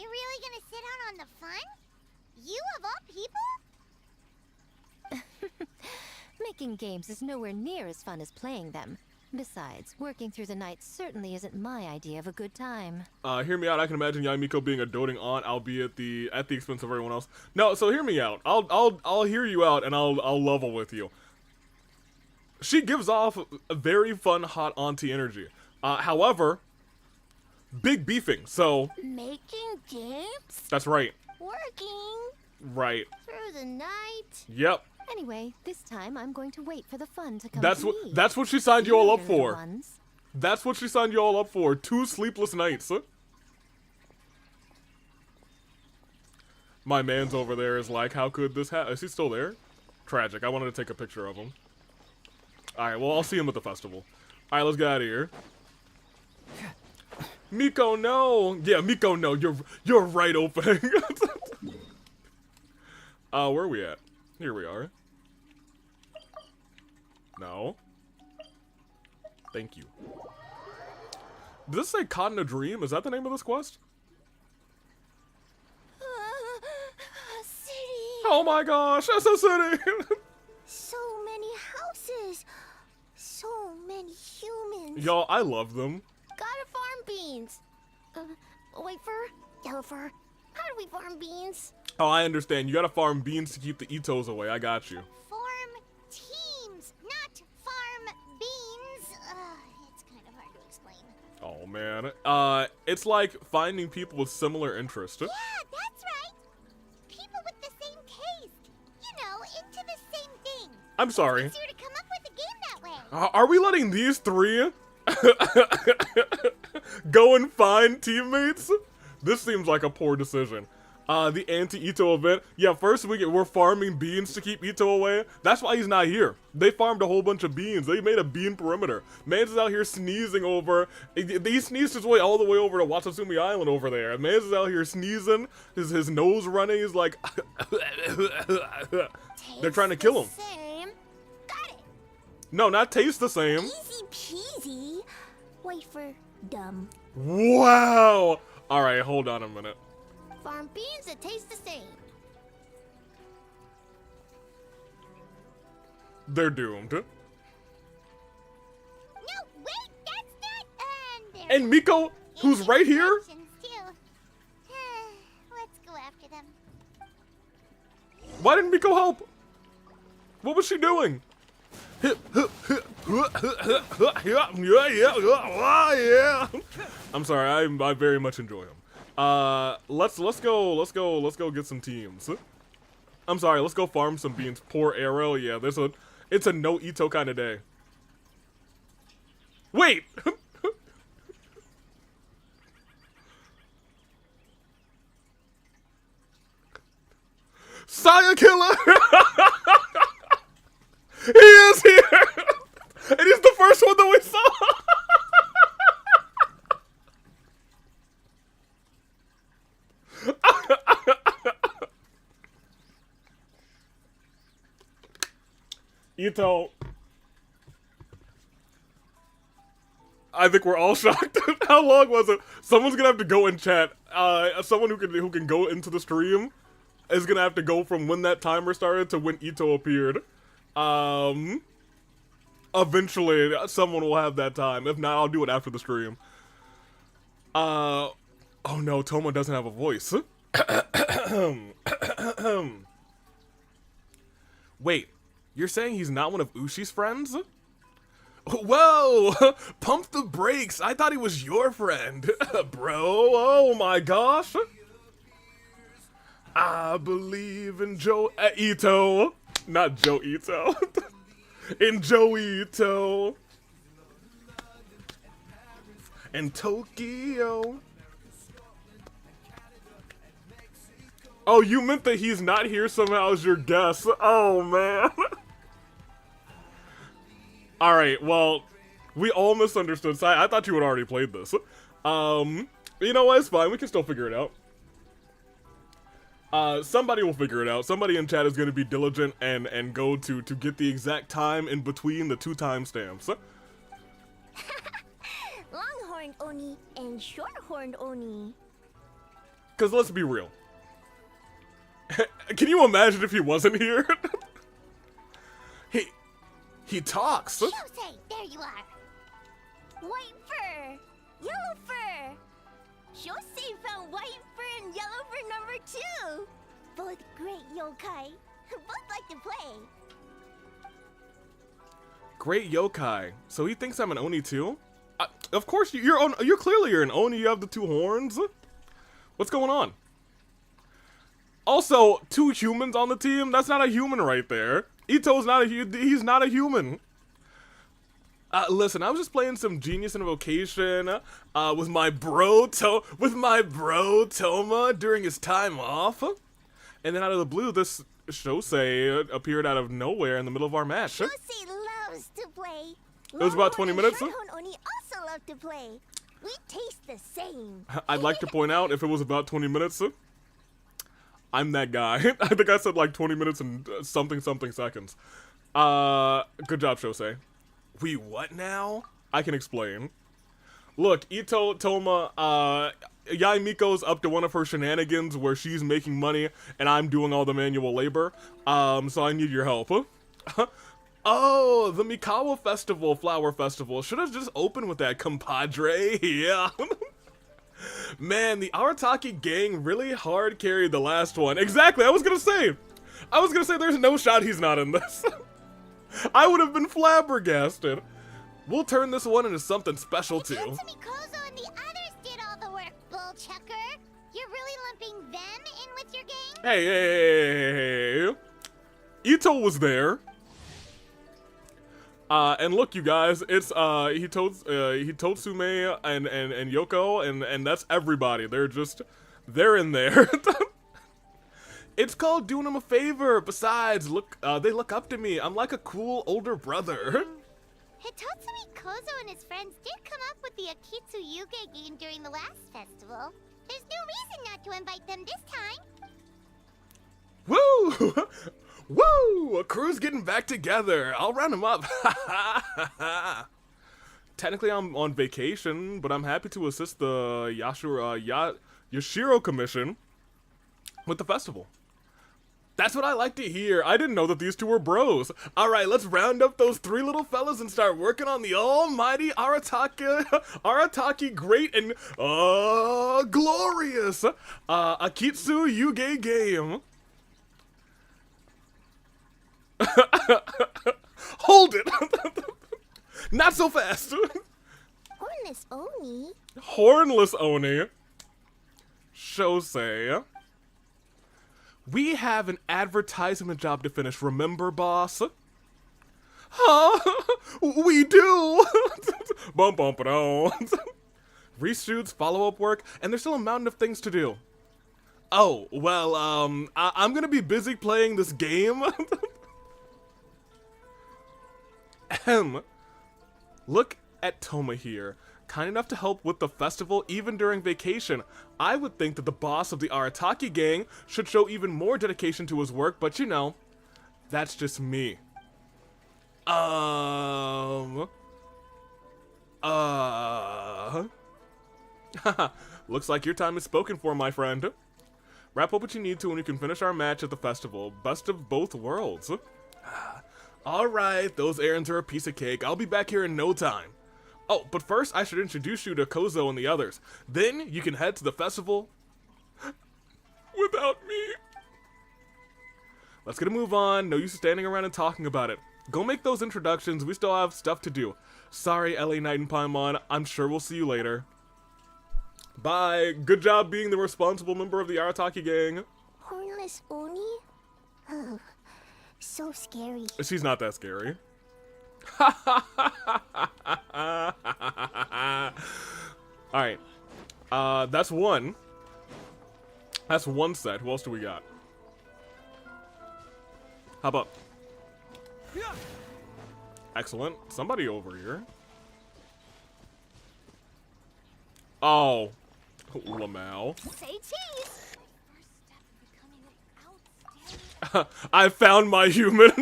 You're really gonna sit out on the fun? You of all people? Making games is nowhere near as fun as playing them. Besides, working through the night certainly isn't my idea of a good time. Hear me out. I can imagine Yamiko being a doting aunt, albeit at the expense of everyone else. No, so hear me out. I'll hear you out, and I'll level with you. She gives off a very fun, hot auntie energy. However, big beefing. So Making games? that's right. Working? Right. Through the night? Yep. Anyway, this time I'm going to wait for the fun to come That's to what me. that's what she signed you all up Later, little for. ones. That's what she signed you all up for. 2 sleepless nights. My man's over there is like, how could this happen? Is he still there? Tragic. I wanted to take a picture of him. Alright, well, I'll see him at the festival. Alright, let's get out of here. Miko, no! Yeah, Miko, no. You're right opening. Where are we at? Here we are. No. Thank you. Did this say Caught in a Dream? Is that the name of this quest? City. Oh my gosh, that's a city! So many houses. So many humans. Y'all, I love them. Gotta farm beans. White fur, yellow fur. How do we farm beans? Oh, I understand. You gotta farm beans to keep the Ittos away. I got you. Farm teams, not farm beans. It's kind of hard to explain. Oh man. It's like finding people with similar interests. Yeah, that's right. People with the same taste. You know, into the same thing. I'm sorry. It's easier to come up with a game that way. Are we letting these 3 go and find teammates? This seems like a poor decision. The anti-Itto event. Yeah, first we're farming beans to keep Itto away. That's why he's not here. They farmed a whole bunch of beans. They made a bean perimeter. Mans is out here sneezing over. He sneezed his way all the way over to Watatsumi Island over there. Mans is out here sneezing. His nose running. He's like, they're trying to kill him. Same. Got it. No, not taste the same. Easy peasy. Wait for dumb. Wow. All right, hold on a minute. Farm beans that taste the same. They're doomed. No, wait, that's not. There's And Miko, who's right here? instructions, too. Let's go after them. Why didn't Miko help? What was she doing? Yeah. I'm sorry. I very much enjoy him. Let's go get some teams. I'm sorry. Let's go farm some beans. Poor Arrow. Yeah, it's a no Itto kind of day. Wait. Saya Killer. He is here! And he's the first one that we saw! Itto. I think we're all shocked. How long was it? Someone's gonna have to go in chat. Someone who can go into the stream is gonna have to go from when that timer started to when Itto appeared. Eventually, someone will have that time. If not, I'll do it after the stream. Oh no, Toma doesn't have a voice. Wait, you're saying he's not one of Ushi's friends? Whoa! Pump the brakes! I thought he was your friend, bro. Oh my gosh! I believe in Itto. Not Joe Itto. In Joe Itto. And Tokyo. Oh, you meant that he's not here somehow as your guest. Oh, man. Alright, well, we all misunderstood. I thought you had already played this. You know what? It's fine. We can still figure it out. Somebody will figure it out. Somebody in chat is going to be diligent and go to get the exact time in between the 2 timestamps. Longhorned Oni and shorthorned Oni. Because let's be real. Can you imagine if he wasn't here? He talks. Shosei, there you are. White fur, yellow fur. Shosei found white fur and yellow fur number 2. Both great yokai. Both like to play. Great yokai. So he thinks I'm an Oni too? Of course, you're clearly an Oni. You have the 2 horns. What's going on? Also, 2 humans on the team? That's not a human right there. Itto's not he's not a human. Listen, I was just playing some Genius Invocation with my bro Toma during his time off. And then out of the blue, this Shosei appeared out of nowhere in the middle of our match. Shosei loves to play. It was about 20 minutes. Shorthorn Oni also love to play. We taste the same. I'd like to point out, if it was about 20 minutes, I'm that guy. I think I said like 20 minutes and something seconds. Good job, Shosei. We what now? I can explain. Look, Itto, Toma, Yai Miko's up to one of her shenanigans where she's making money and I'm doing all the manual labor. So I need your help. Oh, the Mikawa Festival, Flower Festival. Should have just opened with that, compadre. Yeah. Man, the Arataki gang really hard carried the last one. Exactly, I was gonna say there's no shot he's not in this. I would have been flabbergasted. We'll turn this one into something special too. Mikozo and the others did all the work, bullchucker. You're really lumping them in with your gang? Hey. Itto was there. And look, you guys, it's Hitotsume and Yoko, and that's everybody. They're in there. It's called doing them a favor. Besides, look, they look up to me. I'm like a cool older brother. Hitotsu Mikozo and his friends did come up with the Akitsu Yuge game during the last festival. There's no reason not to invite them this time. Woo! Woo! A crew's getting back together. I'll round them up. Technically, I'm on vacation, but I'm happy to assist the Yashiro Commission with the festival. That's what I like to hear. I didn't know that these 2 were bros. Alright, let's round up those 3 little fellas and start working on the almighty Arataki great and glorious Akitsu Yuge game. Hold it! Not so fast! Hornless Oni? Hornless Oni. Shosei. We have an advertisement job to finish, remember, boss? Huh? We do! Bum bum ba. Reshoots, follow-up work, and there's still a mountain of things to do. Oh, well, I'm gonna be busy playing this game. Look at Toma here. Kind enough to help with the festival even during vacation. I would think that the boss of the Arataki gang should show even more dedication to his work, but you know, that's just me. Looks like your time is spoken for, my friend. Wrap up what you need to and you can finish our match at the festival. Best of both worlds. Alright, those errands are a piece of cake. I'll be back here in no time. Oh, but first I should introduce you to Kozo and the others. Then you can head to the festival without me. Let's get a move on. No use standing around and talking about it. Go make those introductions. We still have stuff to do. Sorry, LA Knight and Paimon. I'm sure we'll see you later. Bye. Good job being the responsible member of the Arataki gang. Hornless Oni? Oh, so scary. She's not that scary. Alright. That's one. That's one set. Who else do we got? How about? Excellent. Somebody over here. Oh. Lamau. Say cheese. I found my human.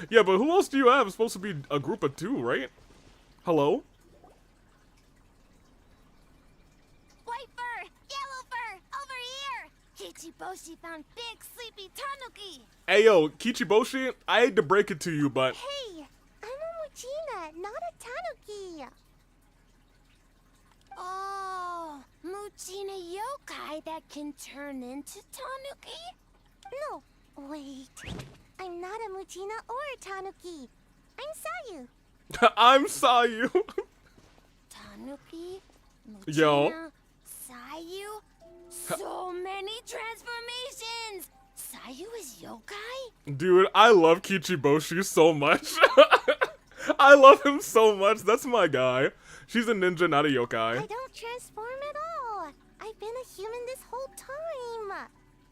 Yeah, but who else do you have? It's supposed to be a group of 2, right? Hello? White fur, Kichiboshi found big sleepy tanuki. Hey yo, Kichiboshi, I hate to break it to you, but Hey, I'm a Muchina, not a tanuki. Oh, Muchina yokai that can turn into tanuki? No, wait. I'm not a Muchina or a tanuki. I'm Sayu. I'm Sayu. Tanuki, Yo. Muchina, Sayu. So many transformations. Sayu is yokai? Dude, I love Kichiboshi so much. I love him so much. That's my guy. She's a ninja, not a yokai. I don't transform at all. I've been a human this whole time.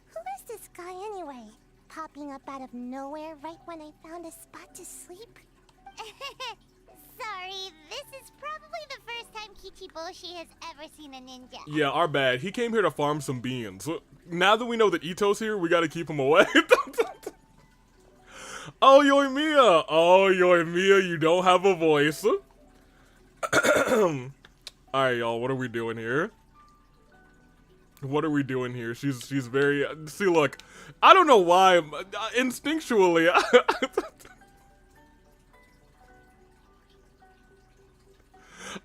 Who is this guy anyway? Popping up out of nowhere right when I found a spot to sleep? Sorry, this is probably the first time Kichiboshi has ever seen a ninja. Yeah, our bad. He came here to farm some beans. Now that we know that Itto's here, we gotta keep him away. Oh, Yoimiya! Oh, Yoimiya, you don't have a voice. Alright, y'all, what are we doing here? What are we doing here? She's very... See, look, I don't know why, instinctually...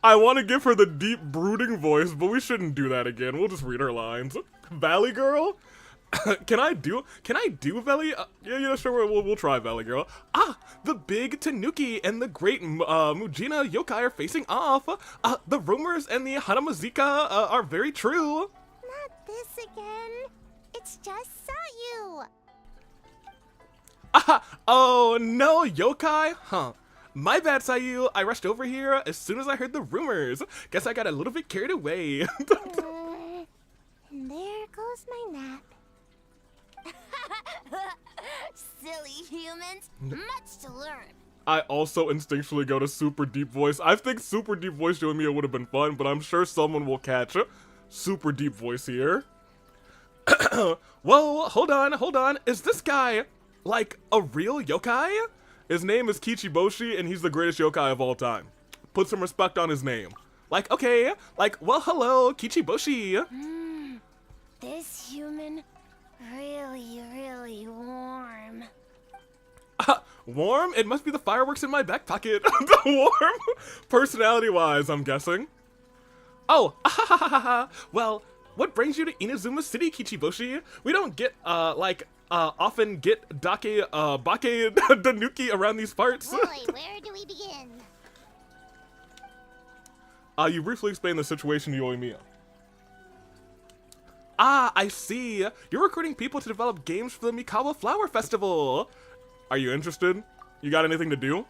I want to give her the deep, brooding voice, but we shouldn't do that again. We'll just read her lines. Valley Girl? Can I do Valley? Yeah, sure, we'll try Valley Girl. Ah, the big Tanuki and the great Mujina yokai are facing off. The rumors and the Hanamazika are very true. Not this again. It's just Sayu. Oh, no, yokai? Huh. My bad, Sayu. I rushed over here as soon as I heard the rumors. Guess I got a little bit carried away. And there goes my nap. Silly humans, much to learn. I also instinctually go to super deep voice. I think super deep voice Yoimiya would have been fun, but I'm sure someone will catch super deep voice here. Whoa, hold on. Is this guy, like, a real yokai? His name is Kichiboshi, and he's the greatest yokai of all time. Put some respect on his name. Like, okay, like, well, hello, Kichiboshi. This human, really warm. Warm? It must be the fireworks in my back pocket. Warm? Personality-wise, I'm guessing. Oh, well, what brings you to Inazuma City, Kichiboshi? We don't get, often get Bake-danuki around these parts. Boy, where do we begin? You briefly explained the situation to Yoimiya. Ah, I see. You're recruiting people to develop games for the Mikawa Flower Festival. Are you interested? You got anything to do?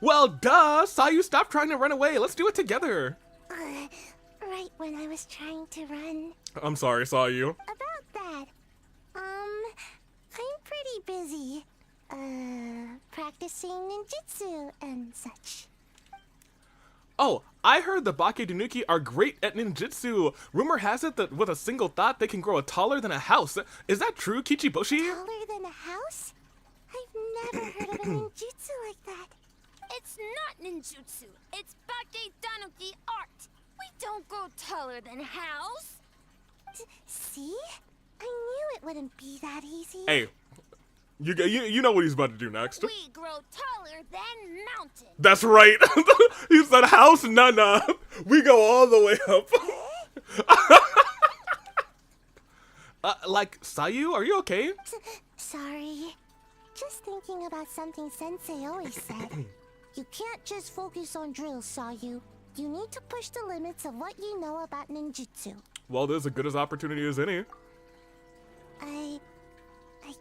Well, duh. Sayu, stop trying to run away. Let's do it together. Right when I was trying to run. I'm sorry, Sayu. About that, I'm pretty busy, practicing ninjutsu and such. Oh, I heard the Bake-danuki are great at ninjutsu. Rumor has it that with a single thought, they can grow taller than a house. Is that true, Kichiboshi? Taller than a house? I've never heard of a ninjutsu like that. It's not ninjutsu. It's Bake-danuki art. We don't grow taller than a house. See? I knew it wouldn't be that easy. Hey, you know what he's about to do next. We grow taller than mountains. That's right. He said house, nah. We go all the way up. Like, Sayu, are you okay? Sorry. Just thinking about something Sensei always said. You can't just focus on drills, Sayu. You need to push the limits of what you know about ninjutsu. Well, there's as good as opportunity as any. I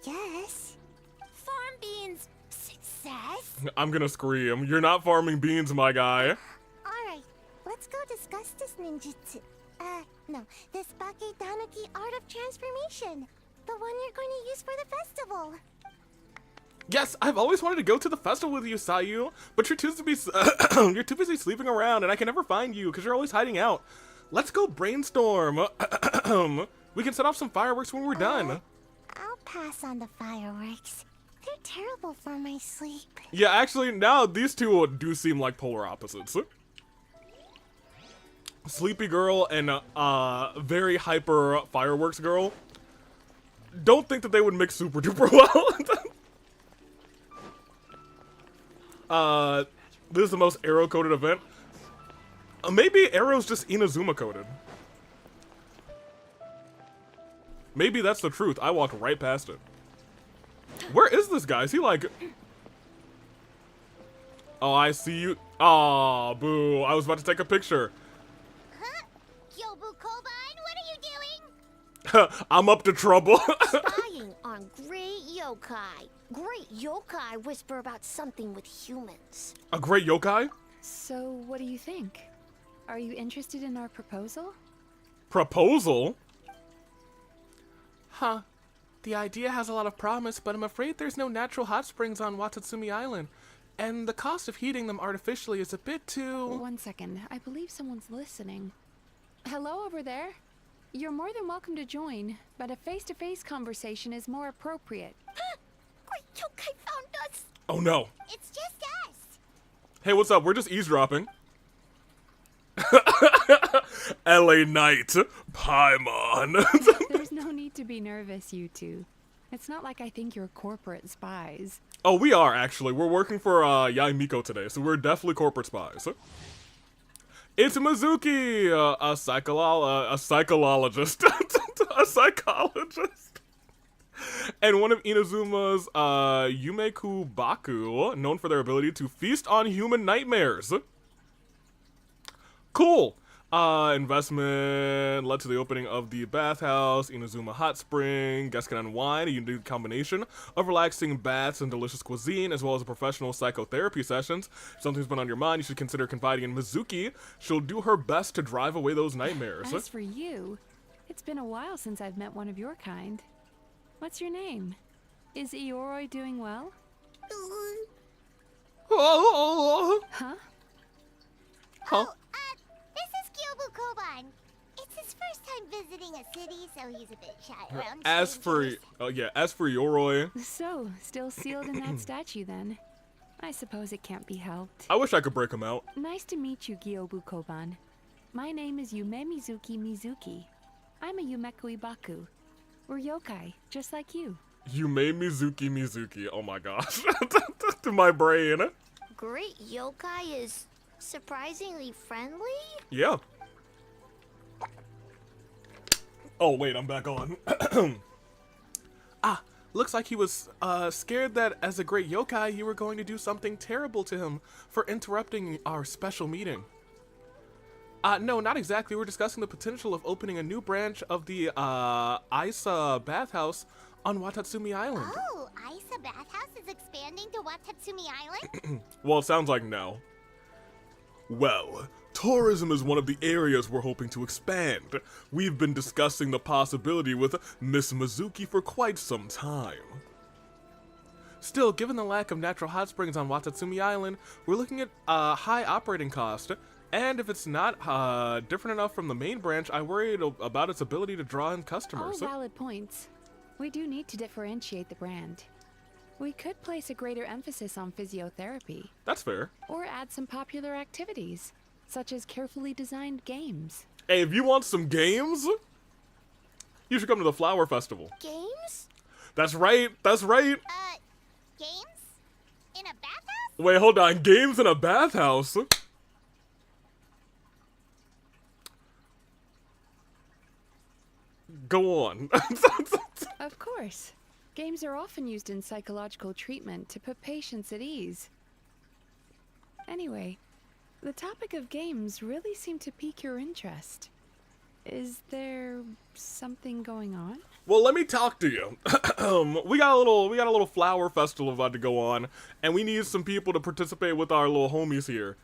guess. Farm beans, success. I'm gonna scream. You're not farming beans, my guy. Alright, let's go discuss this ninjutsu. No, this Bake-danuki art of transformation. The one you're going to use for the festival. Yes, I've always wanted to go to the festival with you, Sayu, but you're too busy sleeping around, and I can never find you because you're always hiding out. Let's go brainstorm. We can set off some fireworks when we're done. I'll pass on the fireworks. They're terrible for my sleep. Yeah, actually, now these two do seem like polar opposites. Sleepy girl and very hyper fireworks girl. Don't think that they would mix super duper well. This is the most arrow coded event. Maybe arrow's just Inazuma coded. Maybe that's the truth. I walked right past it. Where is this guy? Is he like... Oh, I see you. Aw, boo. I was about to take a picture. Huh? Kyobu Koban, what are you doing? I'm up to trouble. Spying on great yokai. Great yokai whisper about something with humans. A great yokai? So, what do you think? Are you interested in our proposal? Proposal? Huh. The idea has a lot of promise, but I'm afraid there's no natural hot springs on Watatsumi Island. And the cost of heating them artificially is a bit too... 1 second. I believe someone's listening. Hello over there? You're more than welcome to join, but a face-to-face conversation is more appropriate. Great yokai found us. Oh no. It's just us. Hey, what's up? We're just eavesdropping. LA Knight, Paimon. There's no need to be nervous, you two. It's not like I think you're corporate spies. Oh, we are actually. We're working for Yai Miko today, so we're definitely corporate spies. It's Mizuki, a psychologist, a psychologist, and one of Inazuma's Yumeku Baku, known for their ability to feast on human nightmares. Cool. Investment led to the opening of the bathhouse, Inazuma Hot Spring, Geskan Wine, a unique combination of relaxing baths and delicious cuisine, as well as professional psychotherapy sessions. If something's been on your mind, you should consider confiding in Mizuki. She'll do her best to drive away those nightmares. As for you, it's been a while since I've met one of your kind. What's your name? Is Ioroi doing well? Huh? Huh? This is Kyobu Koban. It's his first time visiting a city, so he's a bit shy around As for Yoroi, So, still sealed in that statue then. I suppose it can't be helped. I wish I could break him out. Nice to meet you, Kyobu Koban. My name is Yume Mizuki. I'm a Yumeku Ibaku. We're yokai, just like you. Yume Mizuki. Oh my gosh. To my brain. Great yokai is surprisingly friendly? Yeah. Oh, wait, I'm back on. Looks like he was scared that as a great yokai, you were going to do something terrible to him for interrupting our special meeting. No, not exactly. We're discussing the potential of opening a new branch of the Isa bathhouse on Watatsumi Island. Oh, Isa Bathhouse is expanding to Watatsumi Island? Well, it sounds like no. Well, tourism is one of the areas we're hoping to expand. We've been discussing the possibility with Miss Mizuki for quite some time. Still, given the lack of natural hot springs on Watatsumi Island, we're looking at a high operating cost. And if it's not different enough from the main branch, I worry about its ability to draw in customers. All valid points. We do need to differentiate the brand. We could place a greater emphasis on physiotherapy. That's fair. Or add some popular activities, such as carefully designed games. Hey, if you want some games, you should come to the Flower Festival. Games? That's right. Games? In a bathhouse? Wait, hold on. Games in a bathhouse? Go on. Of course. Games are often used in psychological treatment to put patients at ease. Anyway, the topic of games really seemed to pique your interest. Is there something going on? Well, let me talk to you. we got a little flower festival about to go on, and we need some people to participate with our little homies here.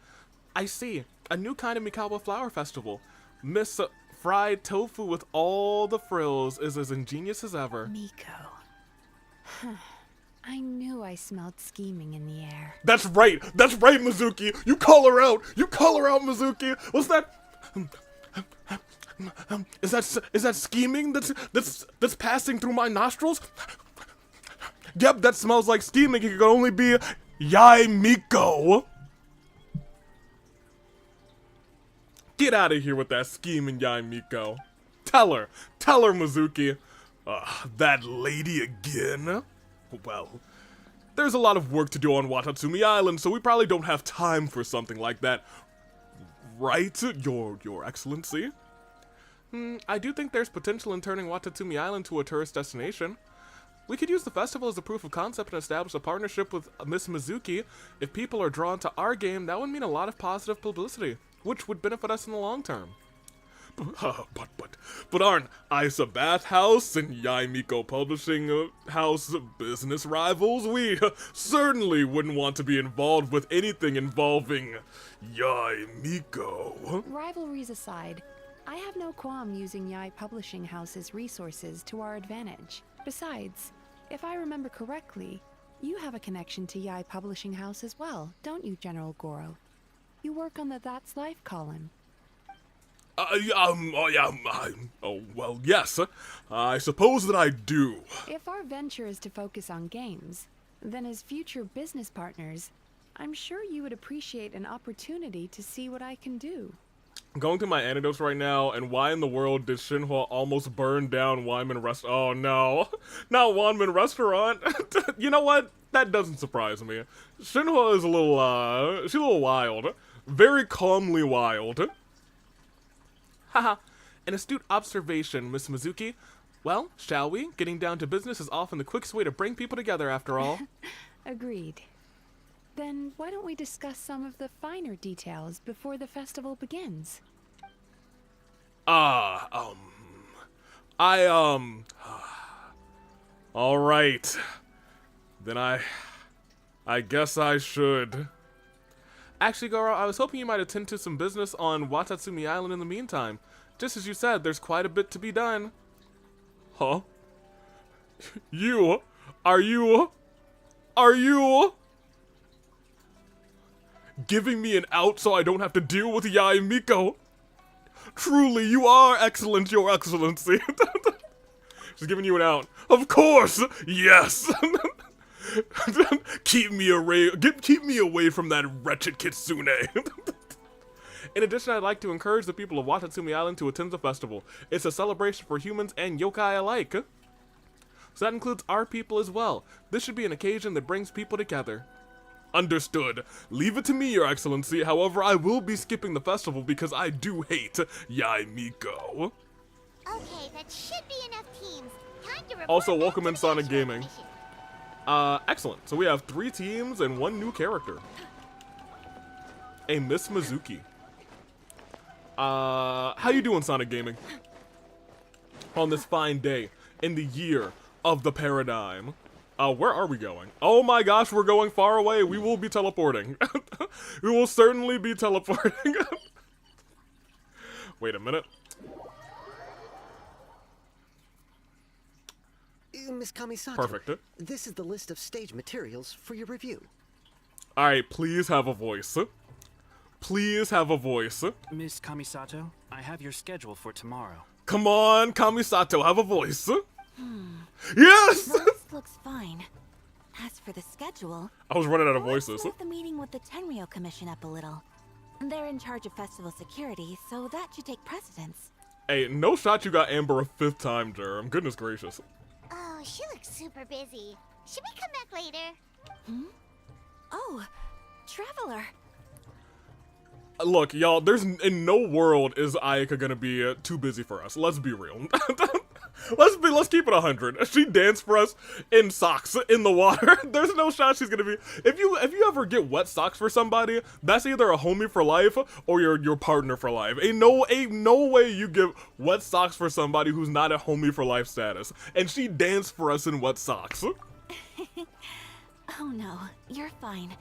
I see. A new kind of Mikawa flower festival. Miss Fried Tofu with all the frills is as ingenious as ever. Miko. I knew I smelled scheming in the air. That's right, Mizuki. You call her out, Mizuki. What's that? Is that scheming that's passing through my nostrils? Yep, that smells like scheming. It could only be Yai Miko. Get out of here with that scheming Yae Miko. Tell her, Mizuki. That lady again? Well, there's a lot of work to do on Watatsumi Island, so we probably don't have time for something like that. Right, Your Excellency? I do think there's potential in turning Watatsumi Island to a tourist destination. We could use the festival as a proof of concept and establish a partnership with Miss Mizuki. If people are drawn to our game, that would mean a lot of positive publicity, which would benefit us in the long term. But aren't Isa Bathhouse and Yae Miko Publishing House business rivals? We certainly wouldn't want to be involved with anything involving Yae Miko. Rivalries aside, I have no qualm using Yae Publishing House's resources to our advantage. Besides, if I remember correctly, you have a connection to Yae Publishing House as well, don't you, General Goro? You work on the That's Life column. Well, yes. I suppose that I do. If our venture is to focus on games, then as future business partners, I'm sure you would appreciate an opportunity to see what I can do. I'm going through my anecdotes right now, and why in the world did Shinhwa almost burn down Weinman Restaurant? Oh no, not Weinman Restaurant. You know what? That doesn't surprise me. Shinhwa is she's a little wild. Very calmly wild. Haha, an astute observation, Miss Mizuki. Well, shall we? Getting down to business is often the quickest way to bring people together, after all. Agreed. Then why don't we discuss some of the finer details before the festival begins? Alright. Then I guess I should. Actually, Goro, I was hoping you might attend to some business on Watatsumi Island in the meantime. Just as you said, there's quite a bit to be done. Huh? Are you giving me an out so I don't have to deal with Yae Miko? Truly, you are excellent, Your Excellency. She's giving you an out. Of course, yes. Keep me away from that wretched Kitsune. In addition, I'd like to encourage the people of Watatsumi Island to attend the festival. It's a celebration for humans and yokai alike. So that includes our people as well. This should be an occasion that brings people together. Understood. Leave it to me, Your Excellency. However, I will be skipping the festival because I do hate Yae Miko. Okay, that should be enough teams. Time to report Also, back welcome to in the Sonic actual Gaming. mission. Excellent. So we have 3 teams and 1 new character. A Miss Mizuki. How you doing, Sonic Gaming? On this fine day, in the year of the paradigm. Where are we going? Oh my gosh, we're going far away. We will be teleporting. We will certainly be teleporting. Wait a minute. Miss Kamisato, Perfect. this is the list of stage materials for your review. Alright, please have a voice. Please have a voice. Miss Kamisato, I have your schedule for tomorrow. Come on, Kamisato, have a voice. Yes! This looks fine. As for the schedule, I was running out of voices. let's move the meeting with the Tenryou Commission up a little. They're in charge of festival security, so that should take precedence. Hey, no shot you got Amber a 5th time, Jerem. Goodness gracious. Oh, she looks super busy. Should we come back later? Oh, Traveler. Look, y'all, there's in no world is Ayaka gonna be too busy for us. Let's be real. Let's keep it 100. She danced for us in socks in the water. There's no shot she's gonna be. If you ever get wet socks for somebody, that's either a homie for life or your partner for life. Ain't no way you give wet socks for somebody who's not a homie for life status. And she danced for us in wet socks. Oh no, you're fine.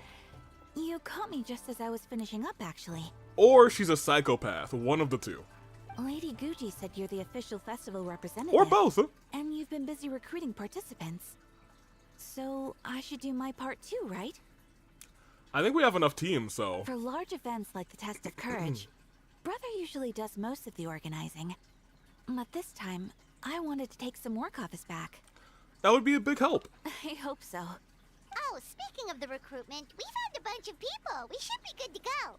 You caught me just as I was finishing up, actually. Or she's a psychopath. One of the two. Lady Gucci said you're the official festival representative. Or both. And you've been busy recruiting participants. So I should do my part too, right? I think we have enough teams, so. For large events like the Test of Courage, Brother usually does most of the organizing. But this time, I wanted to take some work off his back. That would be a big help. I hope so. Oh, speaking of the recruitment, we found a bunch of people. We should be good to go.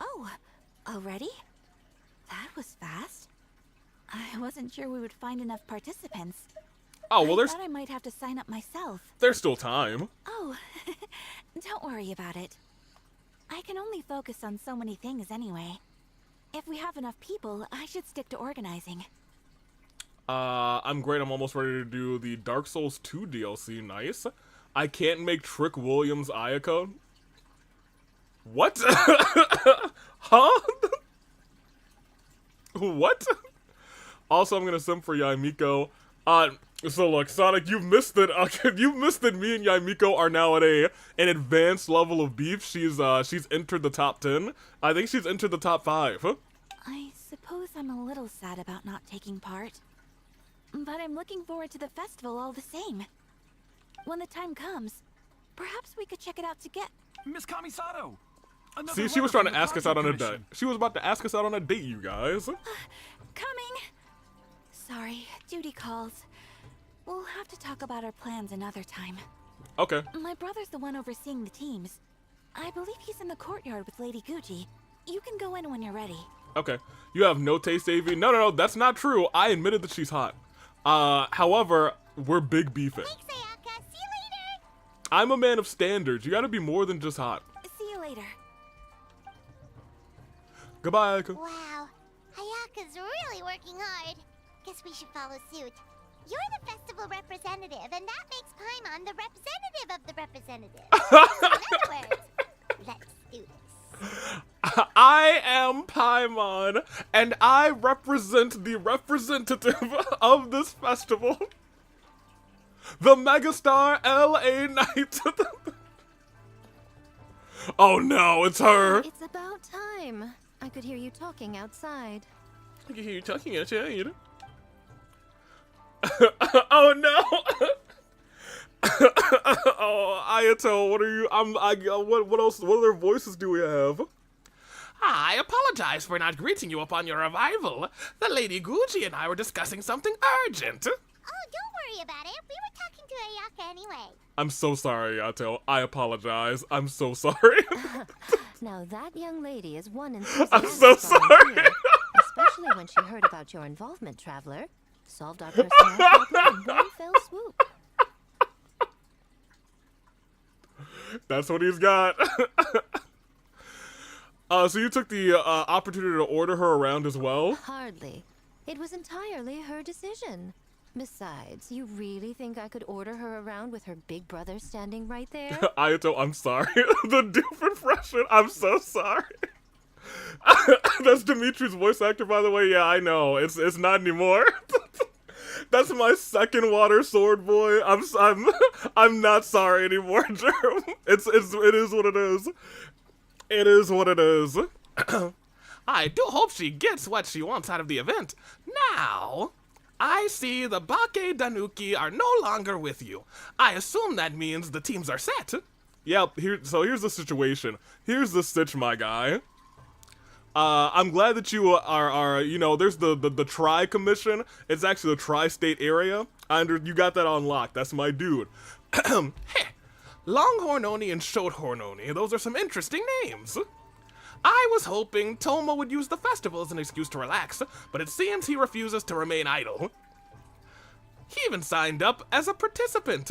Oh, already? That was fast. I wasn't sure we would find enough participants. Oh, well, I thought I might have to sign up myself. there's still time. Oh, don't worry about it. I can only focus on so many things anyway. If we have enough people, I should stick to organizing. I'm great. I'm almost ready to do the Dark Souls 2 DLC. Nice. I can't make Trick Williams Ayaka. What? Huh? What? Also, I'm gonna simp for Yaimiko. So look, Sonic, you've missed it. You've missed it. Me and Yaimiko are now at an advanced level of beef. She's entered the top 10. I think she's entered the top 5. Huh? I suppose I'm a little sad about not taking part. But I'm looking forward to the festival all the same. When the time comes, perhaps we could check it out together. Miss Kamisato! See, she was trying to ask us out on a date. She was about to ask us out on a date, you guys. Coming! Sorry, duty calls. We'll have to talk about our plans another time. Okay. My brother's the one overseeing the teams. I believe he's in the courtyard with Lady Gucci. You can go in when you're ready. Okay. You have no taste, AV. No, that's not true. I admitted that she's hot. However, we're big beefing. Thanks, Ayaka. See you later. I'm a man of standards. You gotta be more than just hot. See you later. Goodbye, Ayaka. Wow, Ayaka's really working hard. Guess we should follow suit. You're the festival representative, and that makes Paimon the representative of the representative. So in other words, let's do this. I am Paimon, and I represent the representative of this festival. The megastar LA Knight. Oh no, it's her. It's about time. I could hear you talking outside. I can hear you talking outside. Oh no. Oh, Ayato, what are you? What else? What other voices do we have? I apologize for not greeting you upon your arrival. The Lady Gucci and I were discussing something urgent. Oh, don't worry about it. We were talking to Ayaka anyway. I'm so sorry, Ayato. I apologize. I'm so sorry. Now that young lady is one enthusiastic I'm so sorry. volunteer, especially when she heard about your involvement, Traveler. Solved our personnel problem in one fell swoop. That's what he's got. So you took the opportunity to order her around as well? Hardly. It was entirely her decision. Besides, you really think I could order her around with her big brother standing right there? Ayato, I'm sorry. The deep impression. I'm so sorry. That's Dimitri's voice actor, by the way. Yeah, I know. It's not anymore. That's my second water sword boy. I'm not sorry anymore, Jerm. It is what it is. It is what it is. I do hope she gets what she wants out of the event. Now, I see the Bake-danuki are no longer with you. I assume that means the teams are set. Yep, so here's the situation. Here's the stitch, my guy. I'm glad that you are you know, there's the Tri-Commission. It's actually the Tri-State area. You got that unlocked. That's my dude. Heh. Longhorn Oni and Shorthorn Oni, those are some interesting names. I was hoping Tomo would use the festival as an excuse to relax, but it seems he refuses to remain idle. He even signed up as a participant.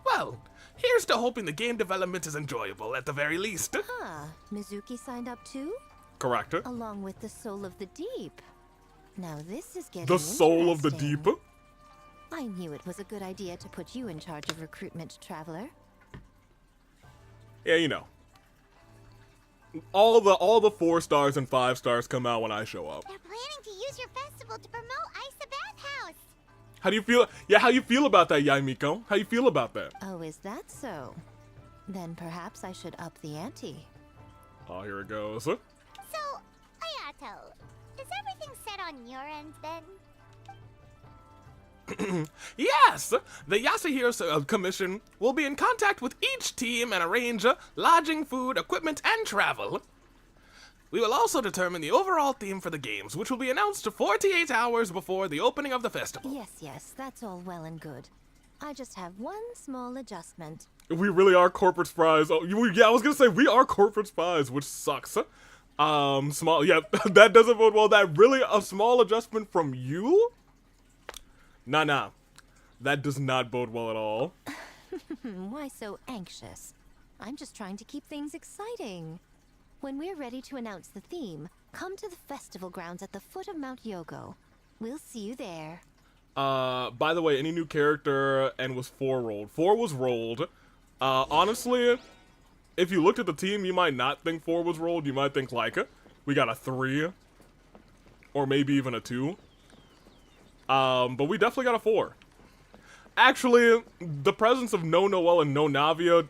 Well, here's to hoping the game development is enjoyable at the very least. Ah, Mizuki signed up too? Correct. Along with the Soul of the Deep. Now this is getting The Soul of the Deep? I knew it was a good idea to put you in charge of recruitment, Traveler. Yeah, you know. All the 4 stars and 5 stars come out when I show up. They're planning to use your festival to promote Isa Bathhouse. How do you feel? Yeah, how you feel about that, Yaimiko? How you feel about that? Oh, is that so? Then perhaps I should up the ante. Oh, here it goes. So, Ayato, is everything set on your end then? Yes! The Yasuhiro Commission will be in contact with each team and arrange lodging, food, equipment, and travel. We will also determine the overall theme for the games, which will be announced 48 hours before the opening of the festival. Yes, that's all well and good. I just have one small adjustment. We really are corporate spies. Oh, yeah, I was gonna say we are corporate spies, which sucks. Small, yeah, that doesn't bode well. That really a small adjustment from you? Nah. That does not bode well at all. Why so anxious? I'm just trying to keep things exciting. When we're ready to announce the theme, come to the festival grounds at the foot of Mount Yogo. We'll see you there. By the way, any new character and was 4 rolled. 4 was rolled. Honestly, if you looked at the team, you might not think 4 was rolled. You might think, like, we got a 3. Or maybe even a 2. But we definitely got a 4. Actually, the presence of no Noel and no Navia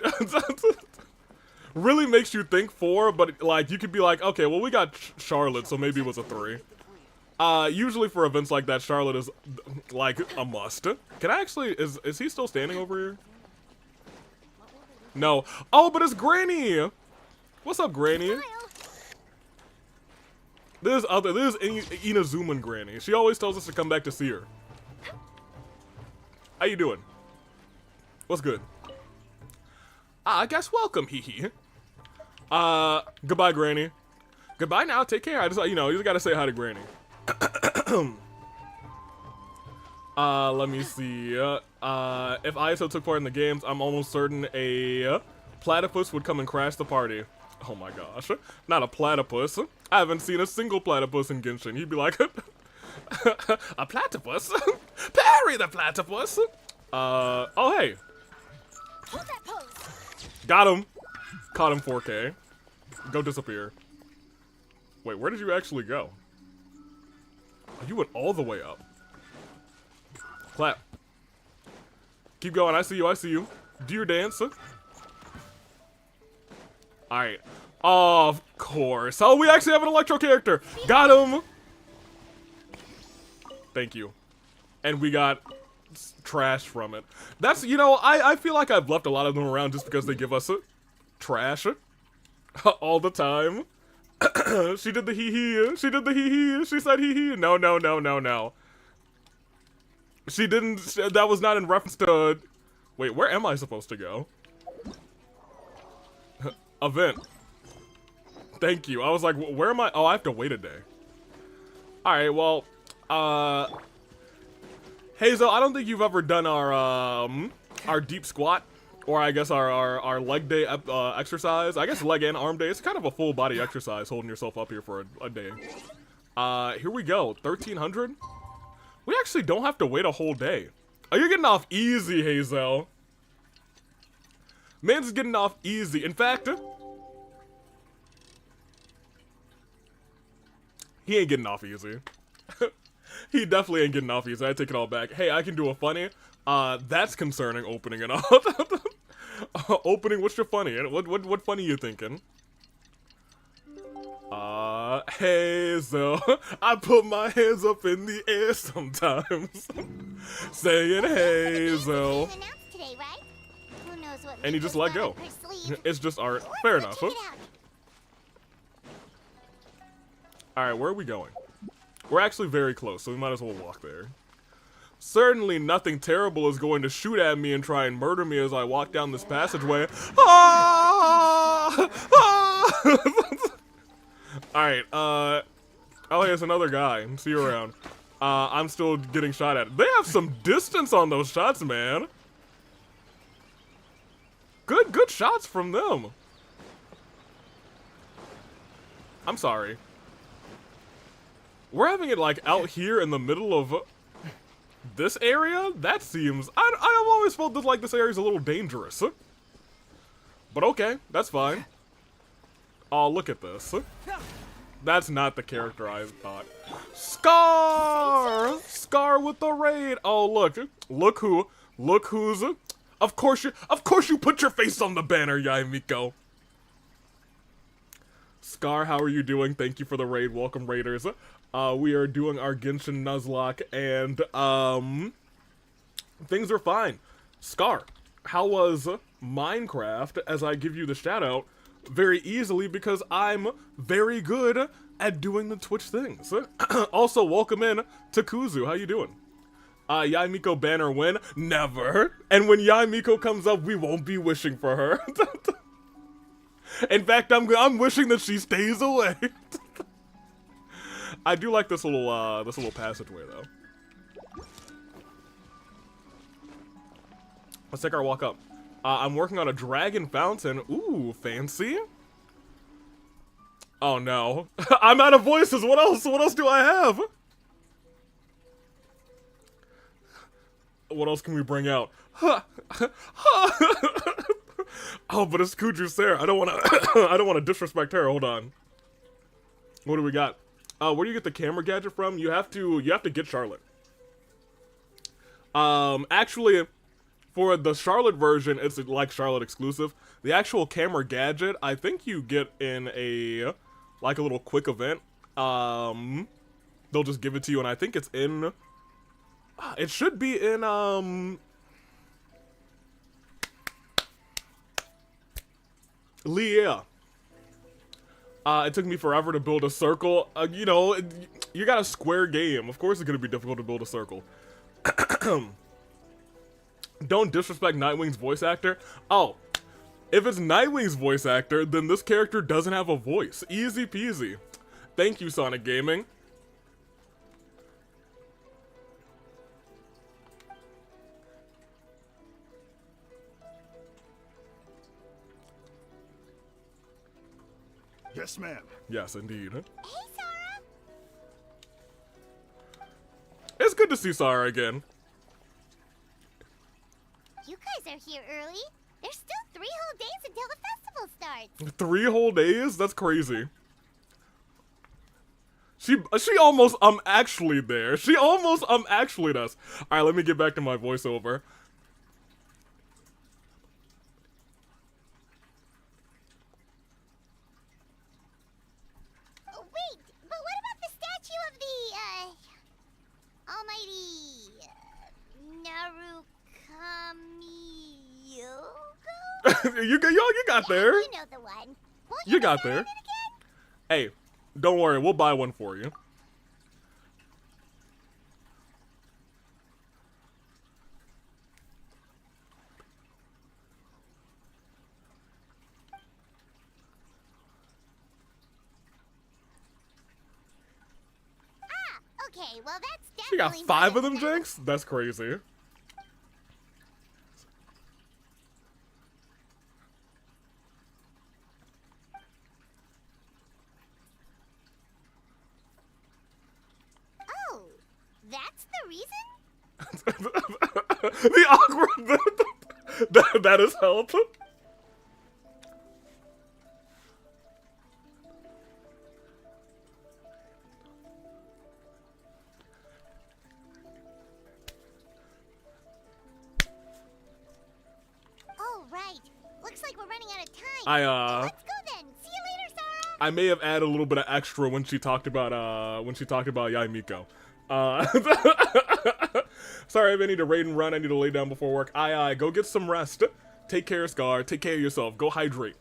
really makes you think 4, but, like, you could be like, okay, well, we got Charlotte, so maybe it was a 3. Usually for events like that, Charlotte is, like, a must. Can I actually, is he still standing over here? No. Oh, but it's Granny! What's up, Granny? This is Inazuman Granny. She always tells us to come back to see her. How you doing? What's good? I guess welcome, hee hee. Goodbye, Granny. Goodbye now, take care. I just, you know, you just gotta say hi to Granny. Let me see. If ISO took part in the games, I'm almost certain a platypus would come and crash the party. Oh my gosh. Not a platypus. I haven't seen a single platypus in Genshin. He'd be like, a platypus? Parry the platypus! Oh hey. Hold that pose. Got him. Caught him 4K. Go disappear. Wait, where did you actually go? Oh, you went all the way up. Clap. Keep going, I see you. Do your dance. Alright. Of course. Oh, we actually have an Electro character. Got him. Thank you. And we got trash from it. That's, you know, I feel like I've left a lot of them around just because they give us trash all the time. She did the hee-hee. She did the hee-hee. She said hee-hee. No. She didn't. That was not in reference to... Wait, where am I supposed to go? Event. Thank you. I was like, where am I? Oh, I have to wait a day. Alright, well... Hazel, I don't think you've ever done our deep squat, or I guess our leg day exercise. I guess leg and arm day. It's kind of a full body exercise, holding yourself up here for a day. Here we go, 1300. We actually don't have to wait a whole day. Oh, you're getting off easy, Hazel. Man's getting off easy. In fact, he ain't getting off easy. He definitely ain't getting off easy. I take it all back. Hey, I can do a funny. That's concerning, opening it up. Opening, what's your funny? What funny you thinking? Hazel. I put my hands up in the air sometimes. Saying Hazel. Today, right? Who knows what And you just let go. It's just art. Fair enough. Alright, where are we going? We're actually very close, so we might as well walk there. Certainly nothing terrible is going to shoot at me and try and murder me as I walk down this passageway. Ah! Ah! Alright, oh, here's another guy. See you around. I'm still getting shot at. They have some distance on those shots, man. Good shots from them. I'm sorry. We're having it, like, out here in the middle of this area? That seems... I've always felt that, like, this area's a little dangerous. But okay, that's fine. Oh, look at this. That's not the character I thought. Scar! Scar with the raid! Oh, look who's... Of course you put your face on the banner, Yaimiko. Scar, how are you doing? Thank you for the raid. Welcome, raiders. We are doing our Genshin Nuzlocke, and, things are fine. Scar, how was Minecraft, as I give you the shout-out, very easily, because I'm very good at doing the Twitch things. Also, welcome in to Kuzu. How you doing? Yaimiko banner win? Never. And when Yaimiko comes up, we won't be wishing for her. In fact, I'm wishing that she stays away. I do like this little passageway though. Let's take our walk up. I'm working on a dragon fountain. Ooh, fancy. Oh no. I'm out of voices. What else? What else do I have? What else can we bring out? Oh, but it's Kuju-Sera. I don't wanna disrespect her. Hold on. What do we got? Where do you get the camera gadget from? You have to get Charlotte. Actually, for the Charlotte version, it's like Charlotte exclusive. The actual camera gadget, I think you get in a little quick event. They'll just give it to you, and I think it's in. It should be in Leah. It took me forever to build a circle. You know, you got a square game. Of course, it's gonna be difficult to build a circle. Don't disrespect Nightwing's voice actor. Oh, if it's Nightwing's voice actor, then this character doesn't have a voice. Easy peasy. Thank you, Sonic Gaming. Yes, ma'am. Yes, indeed. Hey, Sarah. It's good to see Sarah again. You guys are here early. There's still 3 whole days until the festival starts. 3 whole days? That's crazy. She almost actually there. She almost actually does. Alright, let me get back to my voiceover. Oh, wait, but what about the statue of the, almighty, You got there. You know the one. You got there. Hey, don't worry, we'll buy one for you. Okay, well that's She got definitely 5 more of them, than Jinx? That's crazy. Oh, that's the reason? The awkward that is help. Oh, right. Looks like we're running out of time. Let's go then. See you later, Sarah. I may have added a little bit of extra when she talked about Yai Miko. Sorry, I need to raid and run. I need to lay down before work. Go get some rest. Take care, Scar. Take care of yourself. Go hydrate.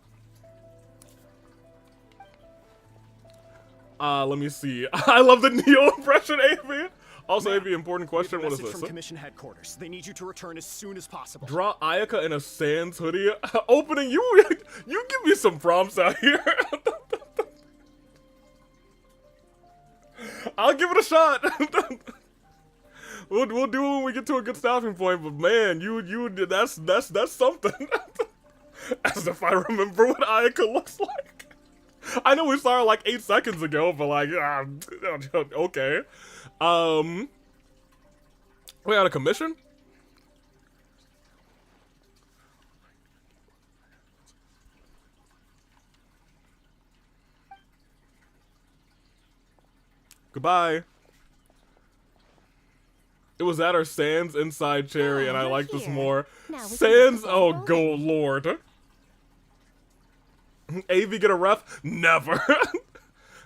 Let me see. I love the Neo impression, Avi. Also, Avi, important question. What is this? From Commission headquarters. They need you to return as soon as possible. Draw Ayaka in a Sans hoodie. Opening, you give me some prompts out here. I'll give it a shot. We'll do it when we get to a good stopping point. But man, that's something. As if I remember what Ayaka looks like. I know we saw her like 8 seconds ago, but like, okay. We got a commission? Goodbye. It was at our Sans inside Cherry, and I like this more. Sans, oh, go lord. AV get a ref? Never.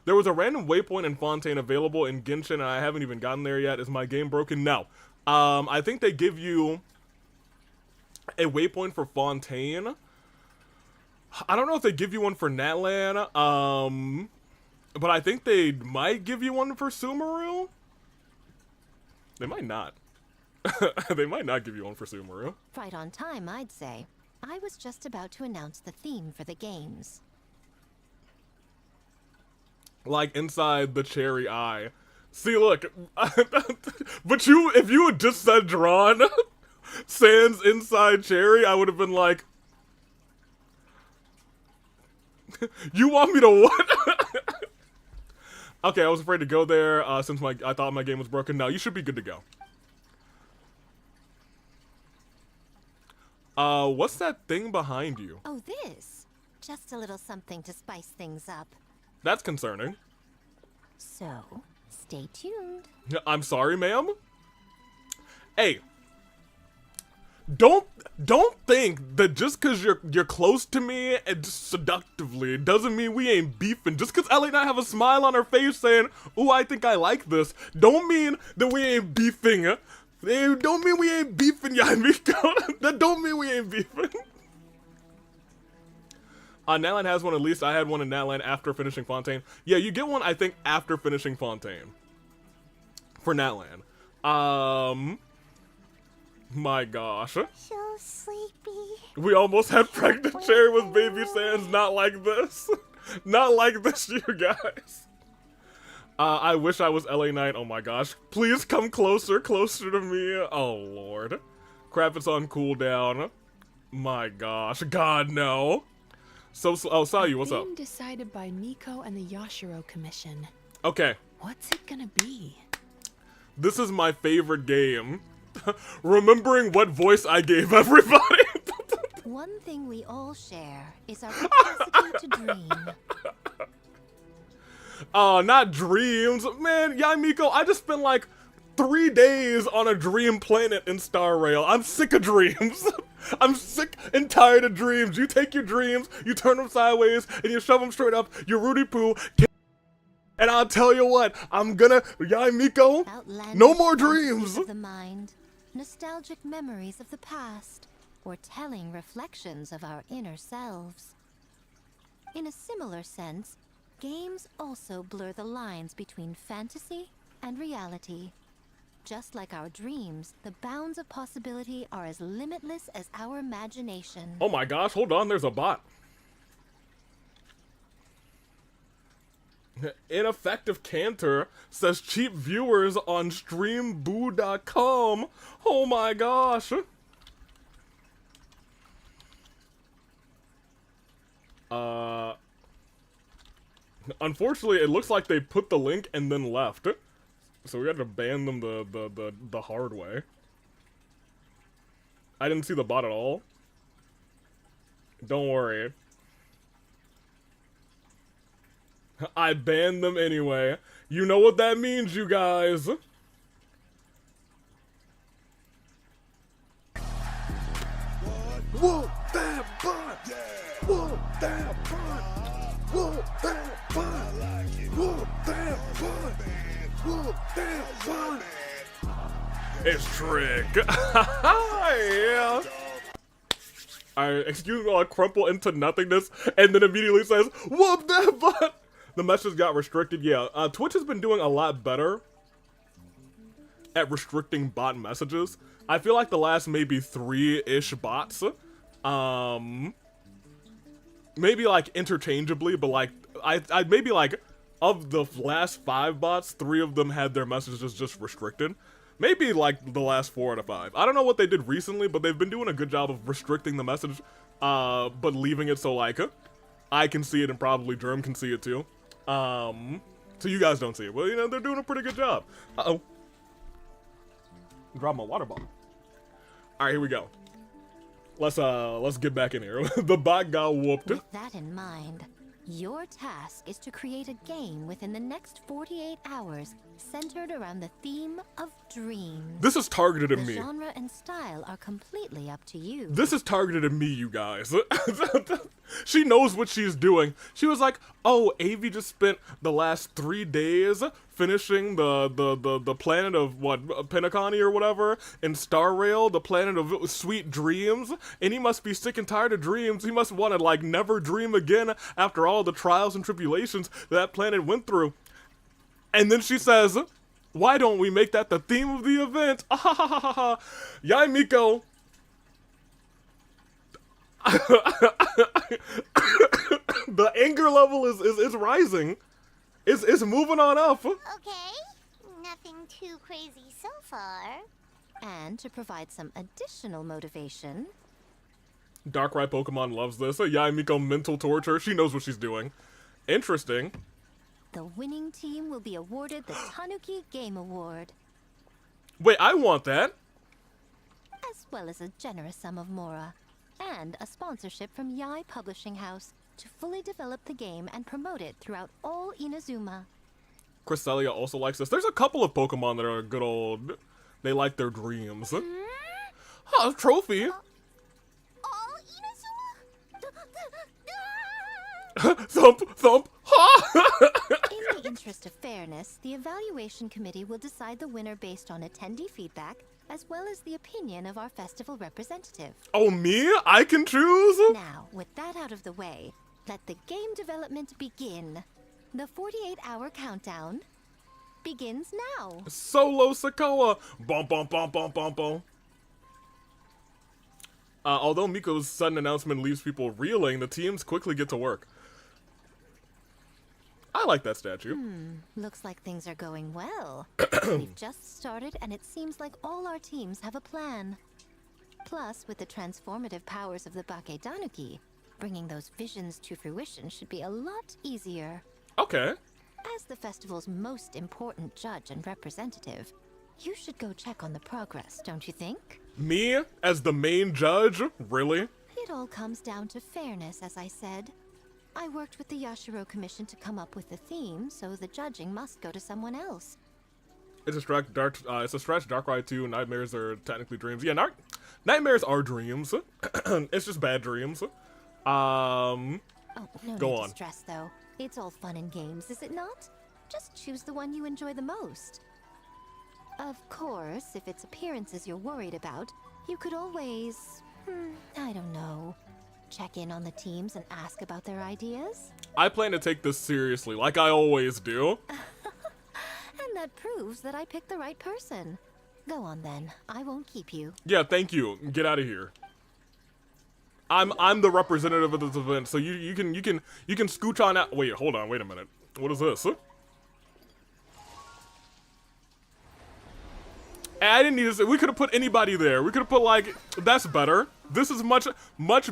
There was a random waypoint in Fontaine available in Genshin, and I haven't even gotten there yet. Is my game broken? No. I think they give you a waypoint for Fontaine. I don't know if they give you one for Natlan. But I think they might give you one for Sumeru. They might not. They might not give you one for Sumeru. Right on time, I'd say. I was just about to announce the theme for the games. Like inside the cherry eye. See, look, but if you had just said drawn sans inside cherry, I would have been like, you want me to what? Okay, I was afraid to go there since I thought my game was broken. No, you should be good to go. What's that thing behind you? Oh, this. Just a little something to spice things up. That's concerning. So, stay tuned. I'm sorry, ma'am. Hey, don't think that just because you're close to me and just seductively doesn't mean we ain't beefing. Just because Ellie and I have a smile on her face saying, "Ooh, I think I like this," don't mean that we ain't beefing. Don't mean we ain't beefing, Yamiko. That don't mean we ain't beefing. Natlan has one at least. I had one in Natlan after finishing Fontaine. Yeah, you get one, I think, after finishing Fontaine. For Natlan. My gosh. So sleepy. We almost had pregnant Cherry with baby Sans. Not like this. Not like this, you guys. I wish I was LA Knight. Oh my gosh. Please come closer to me. Oh lord. Crap, it's on cooldown. My gosh. God, no. So, oh, Sayu, what's up? Theme decided by Miko and the Yashiro Commission. Okay. What's it gonna be? This is my favorite game. Remembering what voice I gave everybody. One thing we all share is our capacity to dream. Not dreams. Man, Yamiko, I just spent like 3 days on a dream planet in Star Rail. I'm sick of dreams. I'm sick and tired of dreams. You take your dreams, you turn them sideways, and you shove them straight up your Rudy Poo. And I'll tell you what, I'm gonna, Yamiko, no more dreams. Of the mind, nostalgic memories of the past, or telling reflections of our inner selves. In a similar sense, games also blur the lines between fantasy and reality. Just like our dreams, the bounds of possibility are as limitless as our imagination. Oh my gosh, hold on, there's a bot. Ineffective Cantor says cheap viewers on streamboo.com. Oh my gosh. Unfortunately, it looks like they put the link and then left. So we had to ban them the hard way. I didn't see the bot at all. Don't worry. I banned them anyway. You know what that means, you guys. Whoa, that butt! Whoa, that butt! Whoa, that butt! Whoa, that butt! Whoa, that butt! It's Trick. Yeah. Alright, excuse me while I crumple into nothingness and then immediately says, whoop that butt! The message got restricted. Yeah, Twitch has been doing a lot better at restricting bot messages. I feel like the last maybe 3-ish bots, maybe like interchangeably, but like, I maybe like, of the last 5 bots, 3 of them had their messages just restricted. Maybe like the last 4 out of 5. I don't know what they did recently, but they've been doing a good job of restricting the message, but leaving it so like, I can see it and probably Germ can see it too. So you guys don't see it. Well, you know, they're doing a pretty good job. Uh-oh. Drop my water bottle. Alright, here we go. Let's get back in here. The bot got whooped. With that in mind, your task is to create a game within the next 48 hours centered around the theme of dreams. This is targeted at me. The genre and style are completely up to you. This is targeted at me, you guys. She knows what she's doing. She was like, oh, Avi just spent the last 3 days finishing the planet of, what, Penacony or whatever, in Star Rail, the planet of sweet dreams, and he must be sick and tired of dreams. He must want to, like, never dream again after all the trials and tribulations that planet went through. And then she says, why don't we make that the theme of the event? Yai Miko. The anger level is rising. It's moving on up. Okay, nothing too crazy so far. And to provide some additional motivation, Darkrai Pokemon loves this. Yae Miko mental torture. She knows what she's doing. Interesting. the winning team will be awarded the Tanuki Game Award, Wait, I want that. as well as a generous sum of mora, and a sponsorship from Yae Publishing House to fully develop the game and promote it throughout all Inazuma. Cresselia also likes this. There's a couple of Pokemon that are good old. They like their dreams. Huh, trophy. Thump, thump, ha! In the interest of fairness, the evaluation committee will decide the winner based on attendee feedback, as well as the opinion of our festival representative. Oh, me? I can choose? Now, with that out of the way, let the game development begin. The 48-hour countdown begins now. Solo Sakoa. Bum, bum, bum, bum, bum, bum. Although Miko's sudden announcement leaves people reeling, the teams quickly get to work. I like that statue. Looks like things are going well. We've just started, and it seems like all our teams have a plan. Plus, with the transformative powers of the Bake-danuki, bringing those visions to fruition should be a lot easier. Okay. As the festival's most important judge and representative, you should go check on the progress, don't you think? Me, as the main judge? Really? It all comes down to fairness, as I said. I worked with the Yashiro Commission to come up with the theme, so the judging must go to someone else. It's a stretch. Darkrai 2. Nightmares are technically dreams. Yeah, nightmares are dreams. It's just bad dreams. Oh, no Go need on. to stress, though. It's all fun and games, is it not? Just choose the one you enjoy the most. Of course, if it's appearances you're worried about, you could always, I don't know, check in on the teams and ask about their ideas. I plan to take this seriously, like I always do. And that proves that I picked the right person. Go on then. I won't keep you. Yeah, thank you. Get out of here. I'm the representative of this event, so you can scooch on out. Wait, hold on. Wait a minute. What is this? I didn't need to. We could have put anybody there. We could have put like. That's better. This is much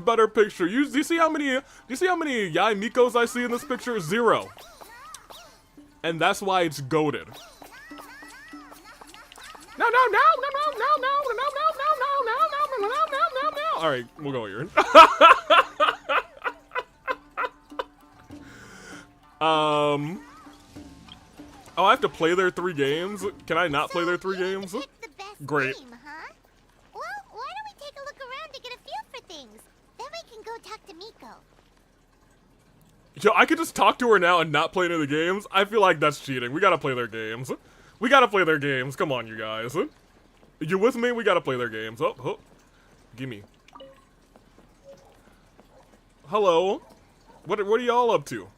better picture. Do you see how many Yae Mikos I see in this picture? 0. And that's why it's goated. No. All right, we'll go here. Oh, I have to play their 3 games. Can I not play their 3 games? Great. Game, huh? Well, why don't we take a look around to get a feel for things? Then we can go talk to Miko. Yo, I could just talk to her now and not play any of the games. I feel like that's cheating. We gotta play their games. We gotta play their games. Come on, you guys. You with me? We gotta play their games. Oh. Gimme. Hello. What are y'all up to?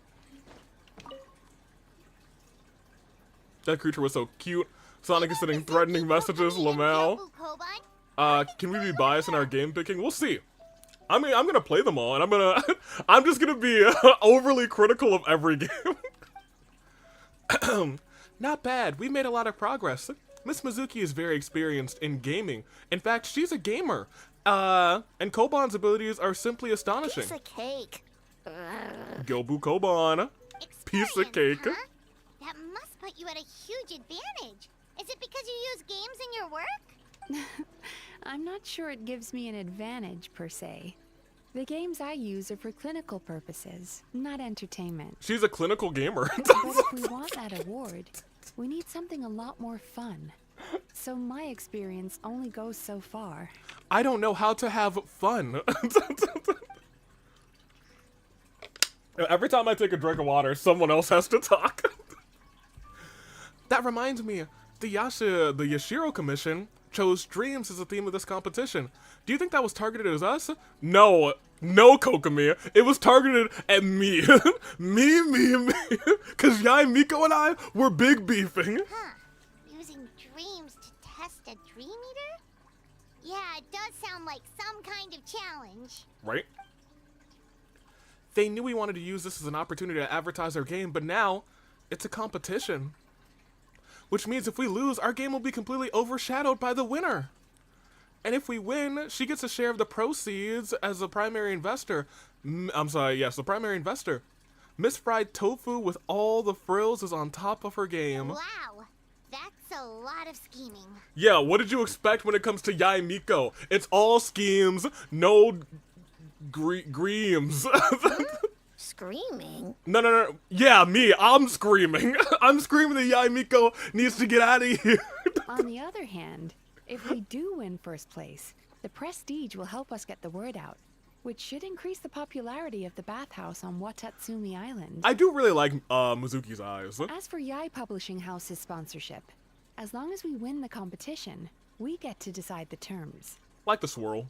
That creature was so cute. Sonic is sending threatening messages. Lamau. Can we be biased in our game picking? We'll see. I mean, I'm gonna play them all, and I'm just gonna be overly critical of every game. Not bad. We made a lot of progress. Miss Mizuki is very experienced in gaming. In fact, she's a gamer. And Koban's abilities are simply astonishing. Piece of cake. Gilbu Koban. Piece of cake. Huh? That must put you at a huge advantage. Is it because you use games in your work? I'm not sure it gives me an advantage, per se. The games I use are for clinical purposes, not entertainment. She's a clinical gamer. But if we want that award, we need something a lot more fun. So my experience only goes so far. I don't know how to have fun. Every time I take a drink of water, someone else has to talk. That reminds me, the Yashiro Commission chose dreams as the theme of this competition. Do you think that was targeted at us? No, Kokomi. It was targeted at me. me. Because Yae Miko and I were big beefing. Huh. Using dreams to test a dream eater? Yeah, it does sound like some kind of challenge. Right? They knew we wanted to use this as an opportunity to advertise our game, but now It's a competition. Which means if we lose, our game will be completely overshadowed by the winner. And if we win, she gets a share of the proceeds as the primary investor. The primary investor. Miss Fried Tofu with all the frills is on top of her game. Wow, that's a lot of scheming. Yeah, what did you expect when it comes to Yae Miko? It's all schemes, no greams. Screaming? No. Yeah, me. I'm screaming. I'm screaming that Yae Miko needs to get out of here. On the other hand, if we do win first place, the prestige will help us get the word out, which should increase the popularity of the bathhouse on Watatsumi Island. I do really like Mizuki's eyes. As for Yae Publishing House's sponsorship, as long as we win the competition, we get to decide the terms. Like the swirl.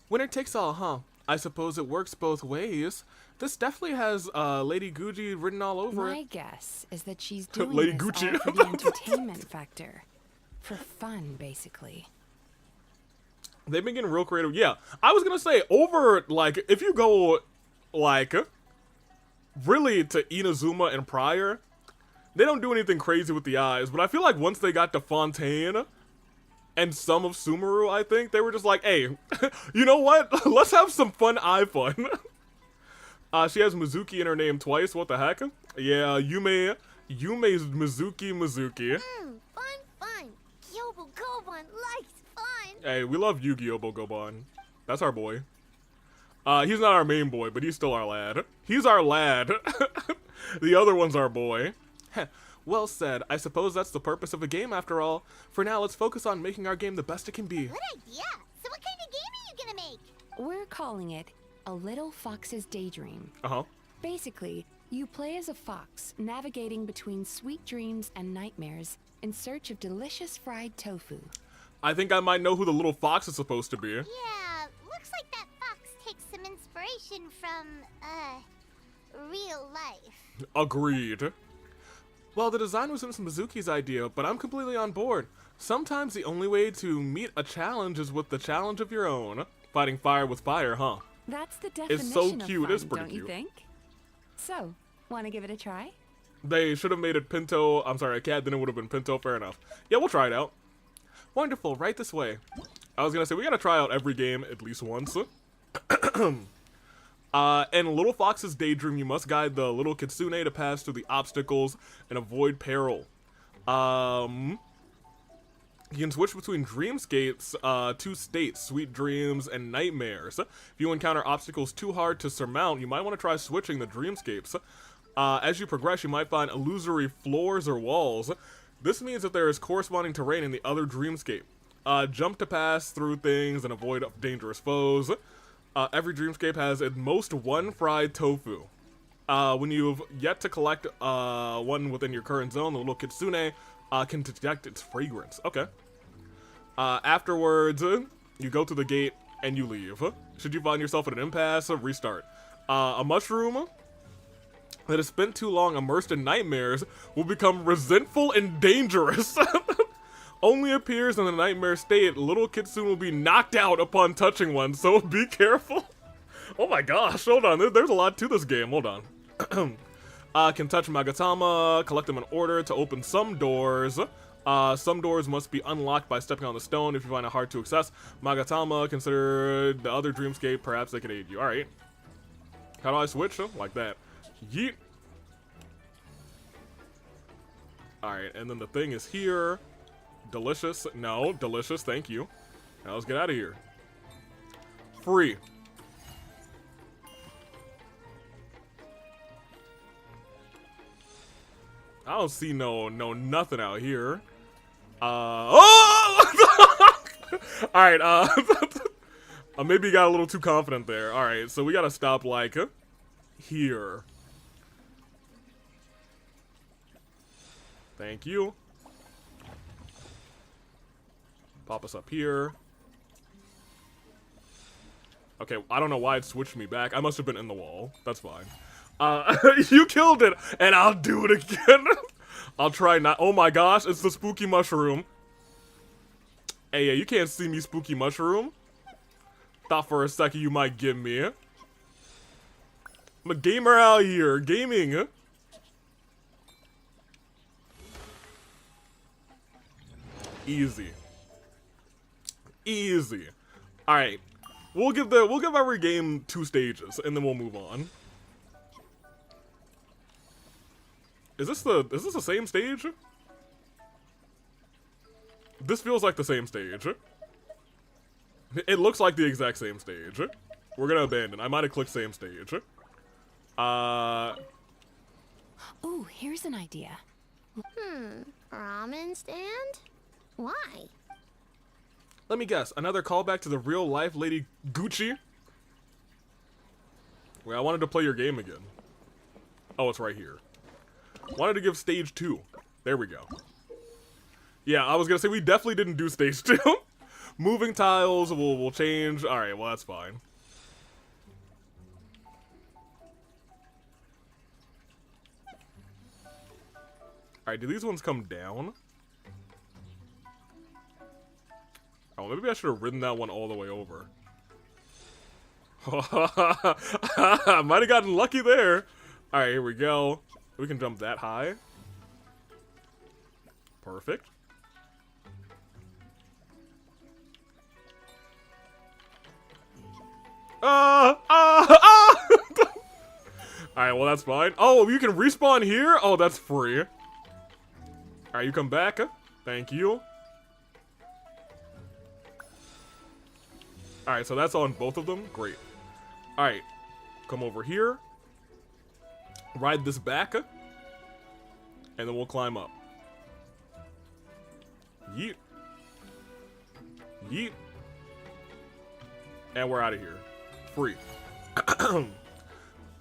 Winner takes all, huh? I suppose it works both ways. This definitely has Lady Gucci written all over it. My guess is that she's doing Lady this Gucci. all for the entertainment factor. For fun, basically. They've been getting real creative. Yeah, I was gonna say, over, like, if you go, like, really to Inazuma and prior, they don't do anything crazy with the eyes, but I feel like once they got to Fontaine and some of Sumeru, I think, they were just like, hey, you know what? Let's have some fun eye fun. She has Mizuki in her name twice, what the heck? Yeah, Yume's Mizuki. Fun. Kyobo Goban likes fun. Hey, we love Yu-Gi-Oh! Bogoban. That's our boy. He's not our main boy, but he's still our lad. He's our lad. The other one's our boy. Well said. I suppose that's the purpose of a game after all. For now, let's focus on making our game the best it can be. Good idea. So what kind of game are you gonna make? We're calling it A Little Fox's Daydream. Uh-huh. Basically, you play as a fox, navigating between sweet dreams and nightmares in search of delicious fried tofu. I think I might know who the little fox is supposed to be. Yeah, looks like that fox takes some inspiration from, real life. Agreed. Well, the design was Miss Mizuki's idea, but I'm completely on board. Sometimes the only way to meet a challenge is with the challenge of your own. Fighting fire with fire, huh? That's the definition It's so of cute. fun, It's pretty don't cute. you think? So, want to give it a try? They should have made it Pinto. I'm sorry, a cat, then it would have been Pinto. Fair enough. Yeah, we'll try it out. Wonderful, right this way. I was gonna say, we gotta try out every game at least once. In Little Fox's Daydream, you must guide the little kitsune to pass through the obstacles and avoid peril. You can switch between dreamscapes, two states, sweet dreams and nightmares. If you encounter obstacles too hard to surmount, you might want to try switching the dreamscapes. As you progress, you might find illusory floors or walls. This means that there is corresponding terrain in the other dreamscape. Jump to pass through things and avoid dangerous foes. Every dreamscape has at most one fried tofu. When you've yet to collect one within your current zone, the little kitsune can detect its fragrance. Okay. Afterwards, you go to the gate and you leave. Should you find yourself at an impasse, restart. A mushroom that has spent too long immersed in nightmares will become resentful and dangerous. Only appears in the nightmare state. Little kitsune will be knocked out upon touching one, so be careful. Oh my gosh, hold on. There's a lot to this game. Hold on. Can touch Magatama, collect them in order to open some doors. Some doors must be unlocked by stepping on the stone. If you find it hard to access Magatama, consider the other dreamscape. Perhaps they can aid you. Alright. How do I switch? Like that. Yeet. Alright, and then the thing is here. Delicious. No, delicious. Thank you. Now let's get out of here. Free. I don't see no nothing out here. Oh! Alright, maybe you got a little too confident there. Alright, so we gotta stop, like, here. Thank you. Pop us up here. Okay, I don't know why it switched me back. I must have been in the wall. That's fine. You killed it, and I'll do it again. I'll try not. Oh my gosh, it's the spooky mushroom. Hey, yeah, you can't see me, spooky mushroom. Thought for a second you might get me. I'm a gamer out here, gaming. Easy. Easy. Alright. We'll give every game 2 stages, and then we'll move on. Is this the same stage? This feels like the same stage. It looks like the exact same stage. We're gonna abandon. I might have clicked same stage. Ooh, here's an idea. Ramen stand? Why? Let me guess. Another callback to the real life Lady Gucci? Wait, I wanted to play your game again. Oh, it's right here. Wanted to give stage 2. There we go. Yeah, I was gonna say we definitely didn't do stage 2. Moving tiles will change. Alright, well that's fine. Alright, do these ones come down? Oh, maybe I should have ridden that one all the way over. Might have gotten lucky there. Alright, here we go. We can jump that high. Perfect. Alright, well that's fine. Oh, you can respawn here? Oh, that's free. Alright, you come back. Thank you. Alright, so that's on both of them. Great. Alright, come over here. Ride this back. And then we'll climb up. Yeet. Yeet. And we're out of here. Free.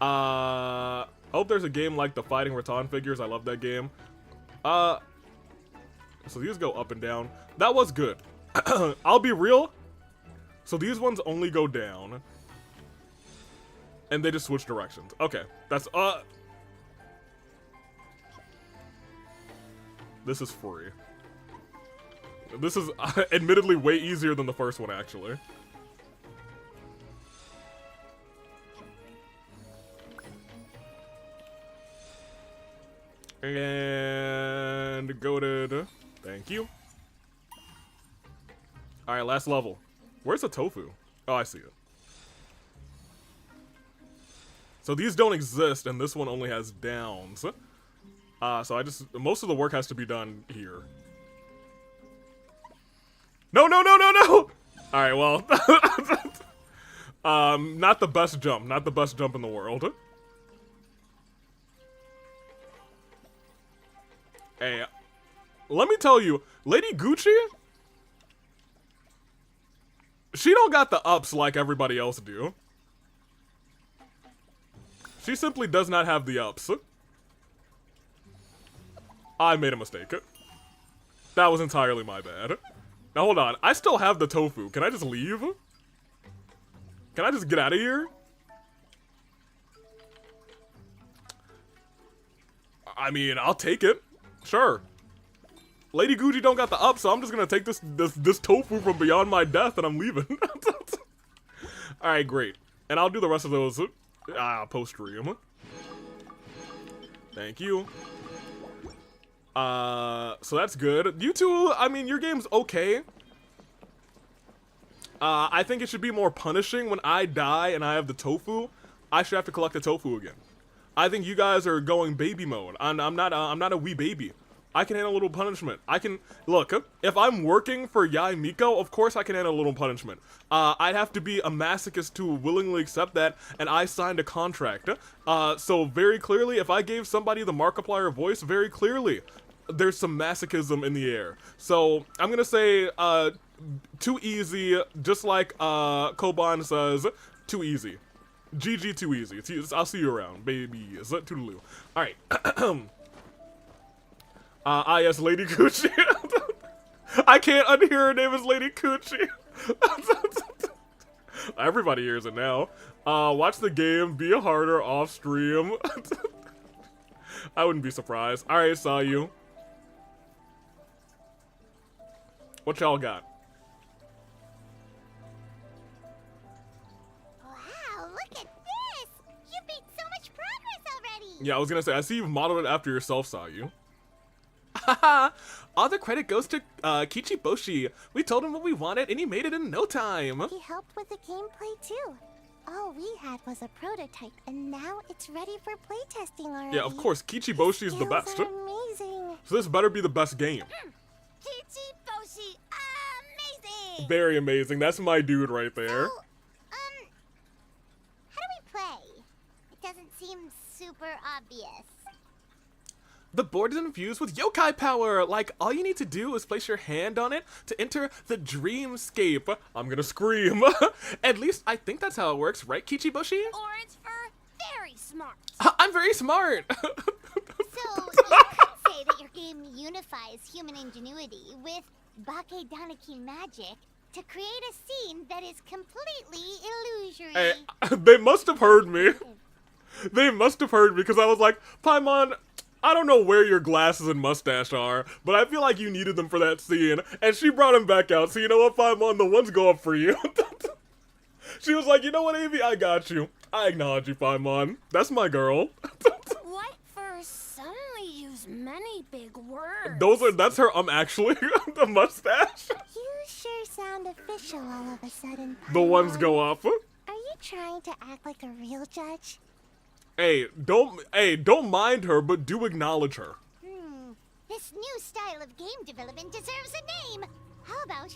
I hope there's a game like the Fighting Rattan figures. I love that game. So these go up and down. That was good. I'll be real. So these ones only go down. And they just switch directions. Okay. That's, this is free. This is admittedly way easier than the first one, actually. And goated. Thank you. Alright, last level. Where's the tofu? Oh, I see it. So these don't exist, and this one only has downs. So most of the work has to be done here. No, no, no, no, no! Alright, well. Not the best jump. Not the best jump in the world. Hey, let me tell you, Lady Gucci, she don't got the ups like everybody else do. She simply does not have the ups. I made a mistake. That was entirely my bad. Now hold on, I still have the tofu. Can I just leave? Can I just get out of here? I mean, I'll take it. Sure. Lady Gucci don't got the up, so I'm just gonna take this tofu from beyond my death and I'm leaving. Alright, great. And I'll do the rest of those post-stream. Thank you. So that's good. You two, I mean, your game's okay. I think it should be more punishing when I die and I have the tofu. I should have to collect the tofu again. I think you guys are going baby mode. I'm not a wee baby. I can handle a little punishment. I can, look, if I'm working for Yae Miko, of course I can handle a little punishment. I'd have to be a masochist to willingly accept that, and I signed a contract. So very clearly, if I gave somebody the Markiplier voice, very clearly, there's some masochism in the air. So I'm gonna say, too easy, just like Koban says, too easy. GG too easy. I'll see you around, baby. Toodaloo. Alright. Yes, Lady Gucci. I can't unhear her name as Lady Gucci. Everybody hears it now. Watch the game, be a harder off stream. I wouldn't be surprised. Alright, saw you. What y'all got? Wow, look at this! You've made so much progress already! Yeah, I was gonna say, I see you've modeled it after yourself, saw you. All the credit goes to Kichiboshi. We told him what we wanted and he made it in no time. He helped with the gameplay too. All we had was a prototype, and now it's ready for playtesting already. Yeah, of course, Kichiboshi is the best. Are amazing. So this better be the best game. Kichiboshi, amazing! Very amazing. That's my dude right there. So, how do we play? It doesn't seem super obvious. The board is infused with yokai power. Like, all you need to do is place your hand on it to enter the dreamscape. I'm gonna scream. At least I think that's how it works, right, Kichiboshi? Or it's for very smart. I'm very smart. So, you could say that your game unifies human ingenuity with Bake-danuki magic to create a scene that is completely illusory. Hey, they must have heard me. They must have heard me because I was like, Paimon, I don't know where your glasses and mustache are, but I feel like you needed them for that scene. And she brought him back out. So you know what, Paimon? The ones go up for you. She was like, you know what, Avi? I got you. I acknowledge you, Paimon. That's my girl. White fur suddenly use many big words. That's her, actually, the mustache. You sure sound official all of a sudden, The ones Paimon. go up. Are you trying to act like a real judge? Hey, don't mind her, but do acknowledge her. This new style of game development deserves a name. How about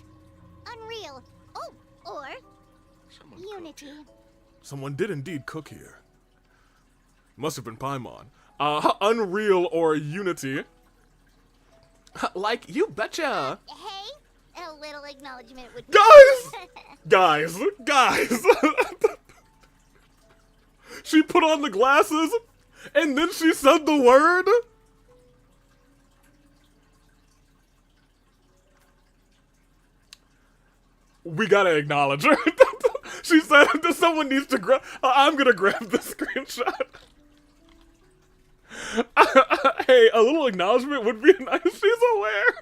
Unreal? Oh, or Unity. Someone did indeed cook here. Must have been Paimon. Unreal or Unity. Like, you betcha. Hey, a little acknowledgement would be Guys! Guys! She put on the glasses, and then she said the word? We gotta acknowledge her. She said that someone needs to grab. I'm gonna grab the screenshot. Hey, a little acknowledgement would be nice. She's aware.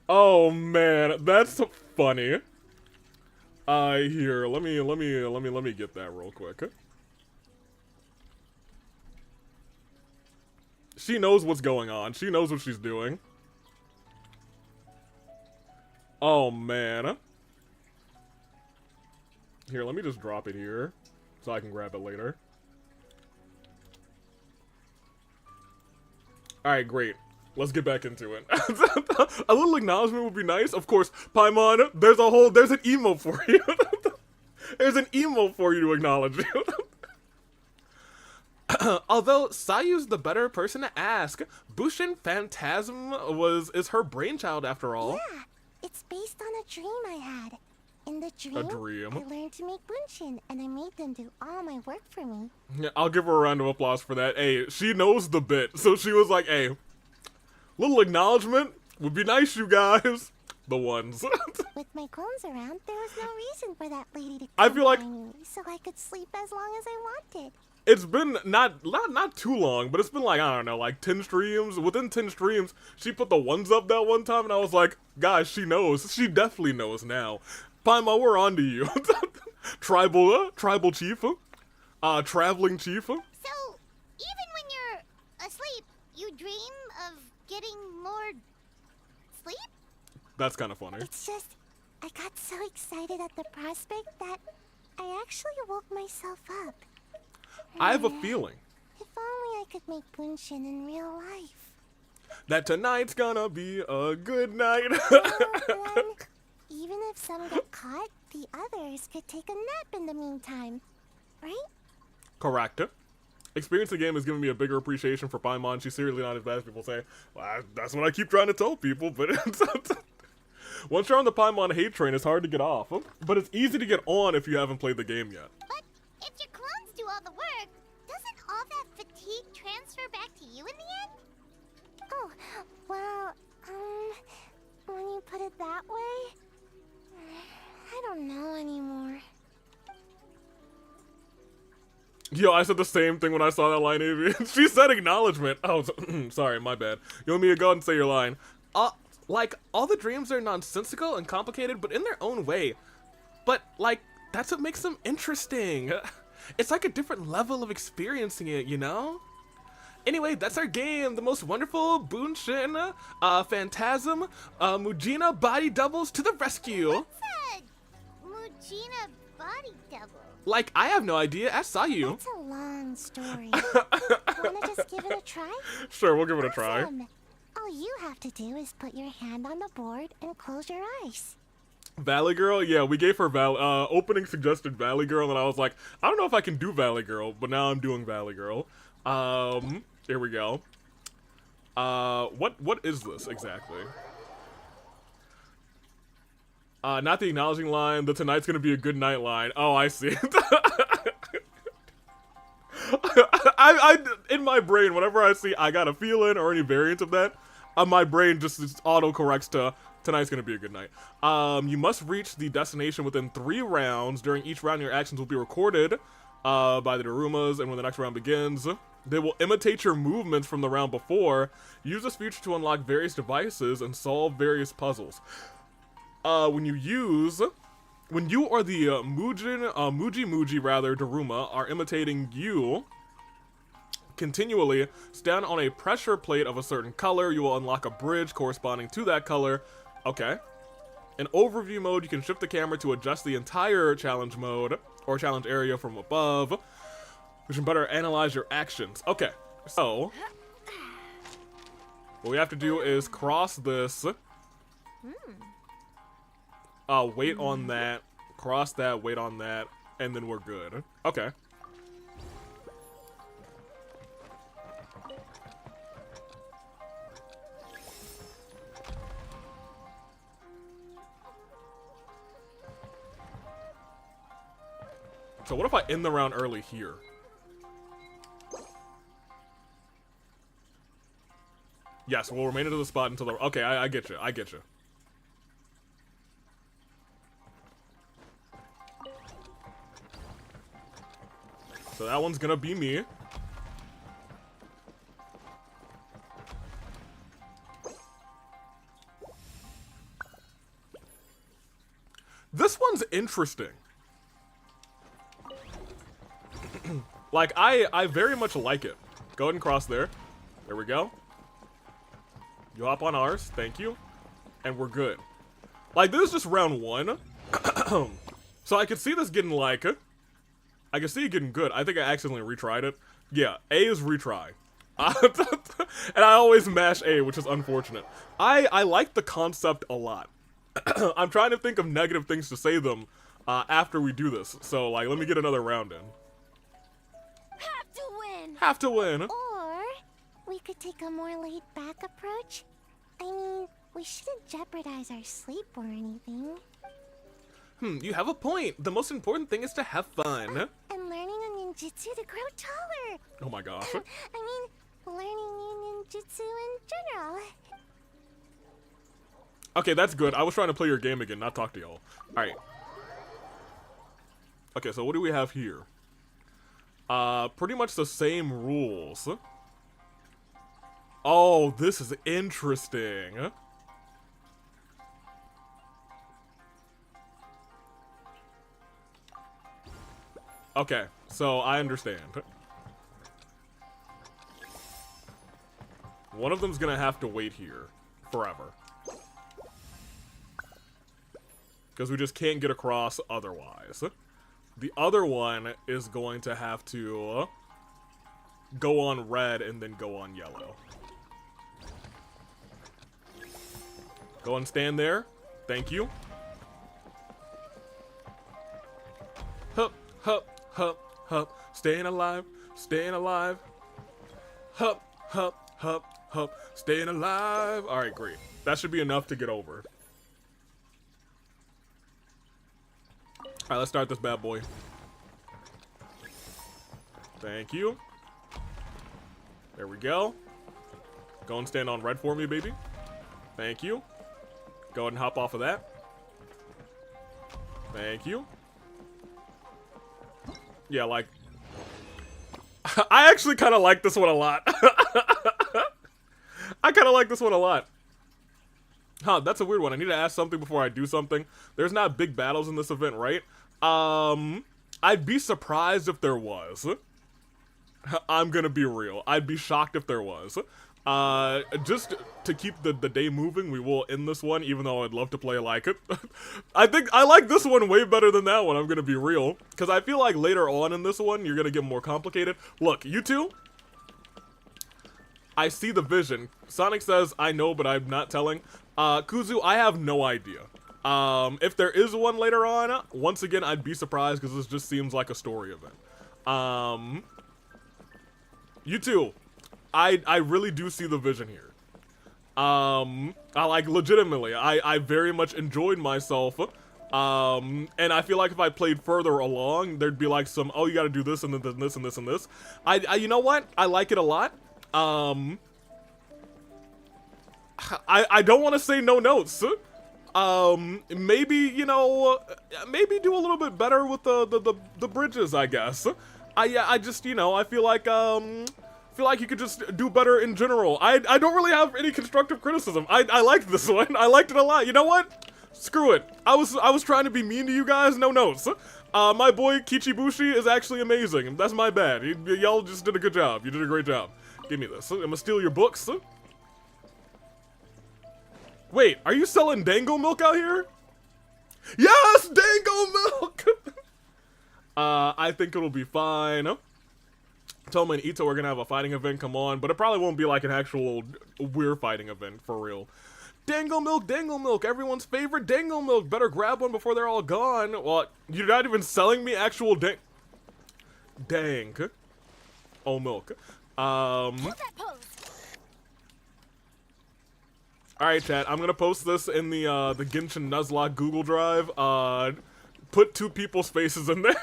Oh man, that's funny. Here, let me get that real quick. She knows what's going on. She knows what she's doing. Oh man. Here, let me just drop it here so I can grab it later. Alright, great. Let's get back into it. A little acknowledgement would be nice. Of course, Paimon, there's an emote for you. There's an emote for you to acknowledge you. Although Sayu's the better person to ask, Bushin Phantasm is her brainchild after all. Yeah, it's based on a dream I had. In the dream, I learned to make bunshin, and I made them do all my work for me. Yeah, I'll give her a round of applause for that. Hey, she knows the bit, so she was like, hey, little acknowledgement would be nice, you guys. The ones. With my clones around, there was no reason for that lady to I feel like me, so I could sleep as long as I wanted. it's been not too long, but it's been like, I don't know, like 10 streams. Within 10 streams, she put the ones up that one time, and I was like, guys, she knows. She definitely knows now. Paimon, we're on to you. Tribal chief. Traveling chief. So, even when you're asleep, you dream of getting more sleep? That's kind of funny. It's just, I got so excited at the prospect that I actually woke myself up. I have a feeling If only I could make bunshin in real life. that tonight's gonna be a good night. Then, even if some get caught, the others could take a nap in the meantime. Right? Correct. Experience the game has given me a bigger appreciation for Paimon. She's seriously not as bad as people say. Well, that's what I keep trying to tell people, but once you're on the Paimon hate train, it's hard to get off. But it's easy to get on if you haven't played the game yet. But if your clones do all the work, doesn't all that fatigue transfer back to you in the end? Oh, well, when you put it that way, I don't know anymore. Yo, I said the same thing when I saw that line, Avi. She said acknowledgement. Oh, sorry, my bad. You want me to go ahead and say your line? Like, all the dreams are nonsensical and complicated, but in their own way. But, like, that's what makes them interesting. It's like a different level of experiencing it, you know? Anyway, that's our game. The most wonderful Bunshin, Phantasm, Mujina body doubles to the rescue. What's a Mujina body double? Like, I have no idea. Ask Sayu. It's a long story. Wanna just give it a try? Sure, we'll give it a try. Awesome. All you have to do is put your hand on the board and close your eyes. Valley Girl? Yeah, we gave her opening suggested Valley Girl, and I was like, I don't know if I can do Valley Girl, but now I'm doing Valley Girl. Here we go. What is this exactly? Not the acknowledging line, the tonight's gonna be a good night line. Oh, I see. I in my brain, whenever I see I got a feeling or any variant of that, my brain just auto-corrects to tonight's gonna be a good night. You must reach the destination within 3 rounds. During each round, your actions will be recorded by the Darumas, and when the next round begins, they will imitate your movements from the round before. Use this feature to unlock various devices and solve various puzzles. When you or the Muji Daruma are imitating you continually, stand on a pressure plate of a certain color. You will unlock a bridge corresponding to that color. Okay. In overview mode, you can shift the camera to adjust the entire challenge mode or challenge area from above, which can better analyze your actions. Okay, so what we have to do is cross this. Wait on that, cross that, wait on that, and then we're good. Okay. So what if I end the round early here? Yes, we'll remain at the spot until the... Okay, I get you, I get you. So that one's gonna be me. This one's interesting. Like, I very much like it. Go ahead and cross there. There we go. You hop on ours. Thank you. And we're good. Like, this is just round 1. So I could see this getting, like... I can see it getting good. I think I accidentally retried it. Yeah, A is retry. And I always mash A, which is unfortunate. I like the concept a lot. I'm trying to think of negative things to say them after we do this. So, like, let me get another round in. Have to win. Have to win. Or we could take a more laid-back approach. I mean, we shouldn't jeopardize our sleep or anything. You have a point. The most important thing is to have fun. And learning a ninjutsu to grow taller. Oh my gosh. I mean, learning new ninjutsu in general. Okay, that's good. I was trying to play your game again, not talk to y'all. Alright. Okay, so what do we have here? Pretty much the same rules. Oh, this is interesting. Okay, so I understand. One of them's gonna have to wait here forever. Because we just can't get across otherwise. The other one is going to have to go on red and then go on yellow. Go and stand there. Thank you. Hup, hup, hup, hup. Staying alive, staying alive. Hup, hup, hup, hup. Staying alive. Alright, great. That should be enough to get over. Alright, let's start this bad boy. Thank you. There we go. Go and stand on red for me, baby. Thank you. Go ahead and hop off of that. Thank you. Yeah, like... I actually kind of like this one a lot. I kind of like this one a lot. Huh, that's a weird one. I need to ask something before I do something. There's not big battles in this event, right? I'd be surprised if there was. I'm gonna be real. I'd be shocked if there was. Just to keep the day moving, we will end this one, even though I'd love to play like it. I think I like this one way better than that one, I'm gonna be real. Because I feel like later on in this one, you're gonna get more complicated. Look, you two, I see the vision. Sonic says, I know, but I'm not telling. Kuzu, I have no idea. If there is one later on, once again, I'd be surprised because this just seems like a story event. You two, I really do see the vision here. I like legitimately, I very much enjoyed myself. And I feel like if I played further along, there'd be like some, oh, you gotta do this and then this and this and this. You know what? I like it a lot. I don't want to say no notes. Maybe, you know, maybe do a little bit better with the bridges, I guess. I just, you know, I feel like you could just do better in general. I don't really have any constructive criticism. I liked this one. I liked it a lot. You know what? Screw it. I was trying to be mean to you guys. No notes. My boy Kichibushi is actually amazing. That's my bad. Y'all just did a good job. You did a great job. Give me this. I'm gonna steal your books. Wait, are you selling dango milk out here? Yes, dango milk! I think it'll be fine. Toma and Itto are gonna have a fighting event, come on, but it probably won't be like an actual weird fighting event, for real. Dango milk, everyone's favorite dango milk. Better grab one before they're all gone. Well, you're not even selling me actual dang. Oh, milk. Alright, chat, I'm gonna post this in the Genshin Nuzlocke Google Drive. Put two people's faces in there.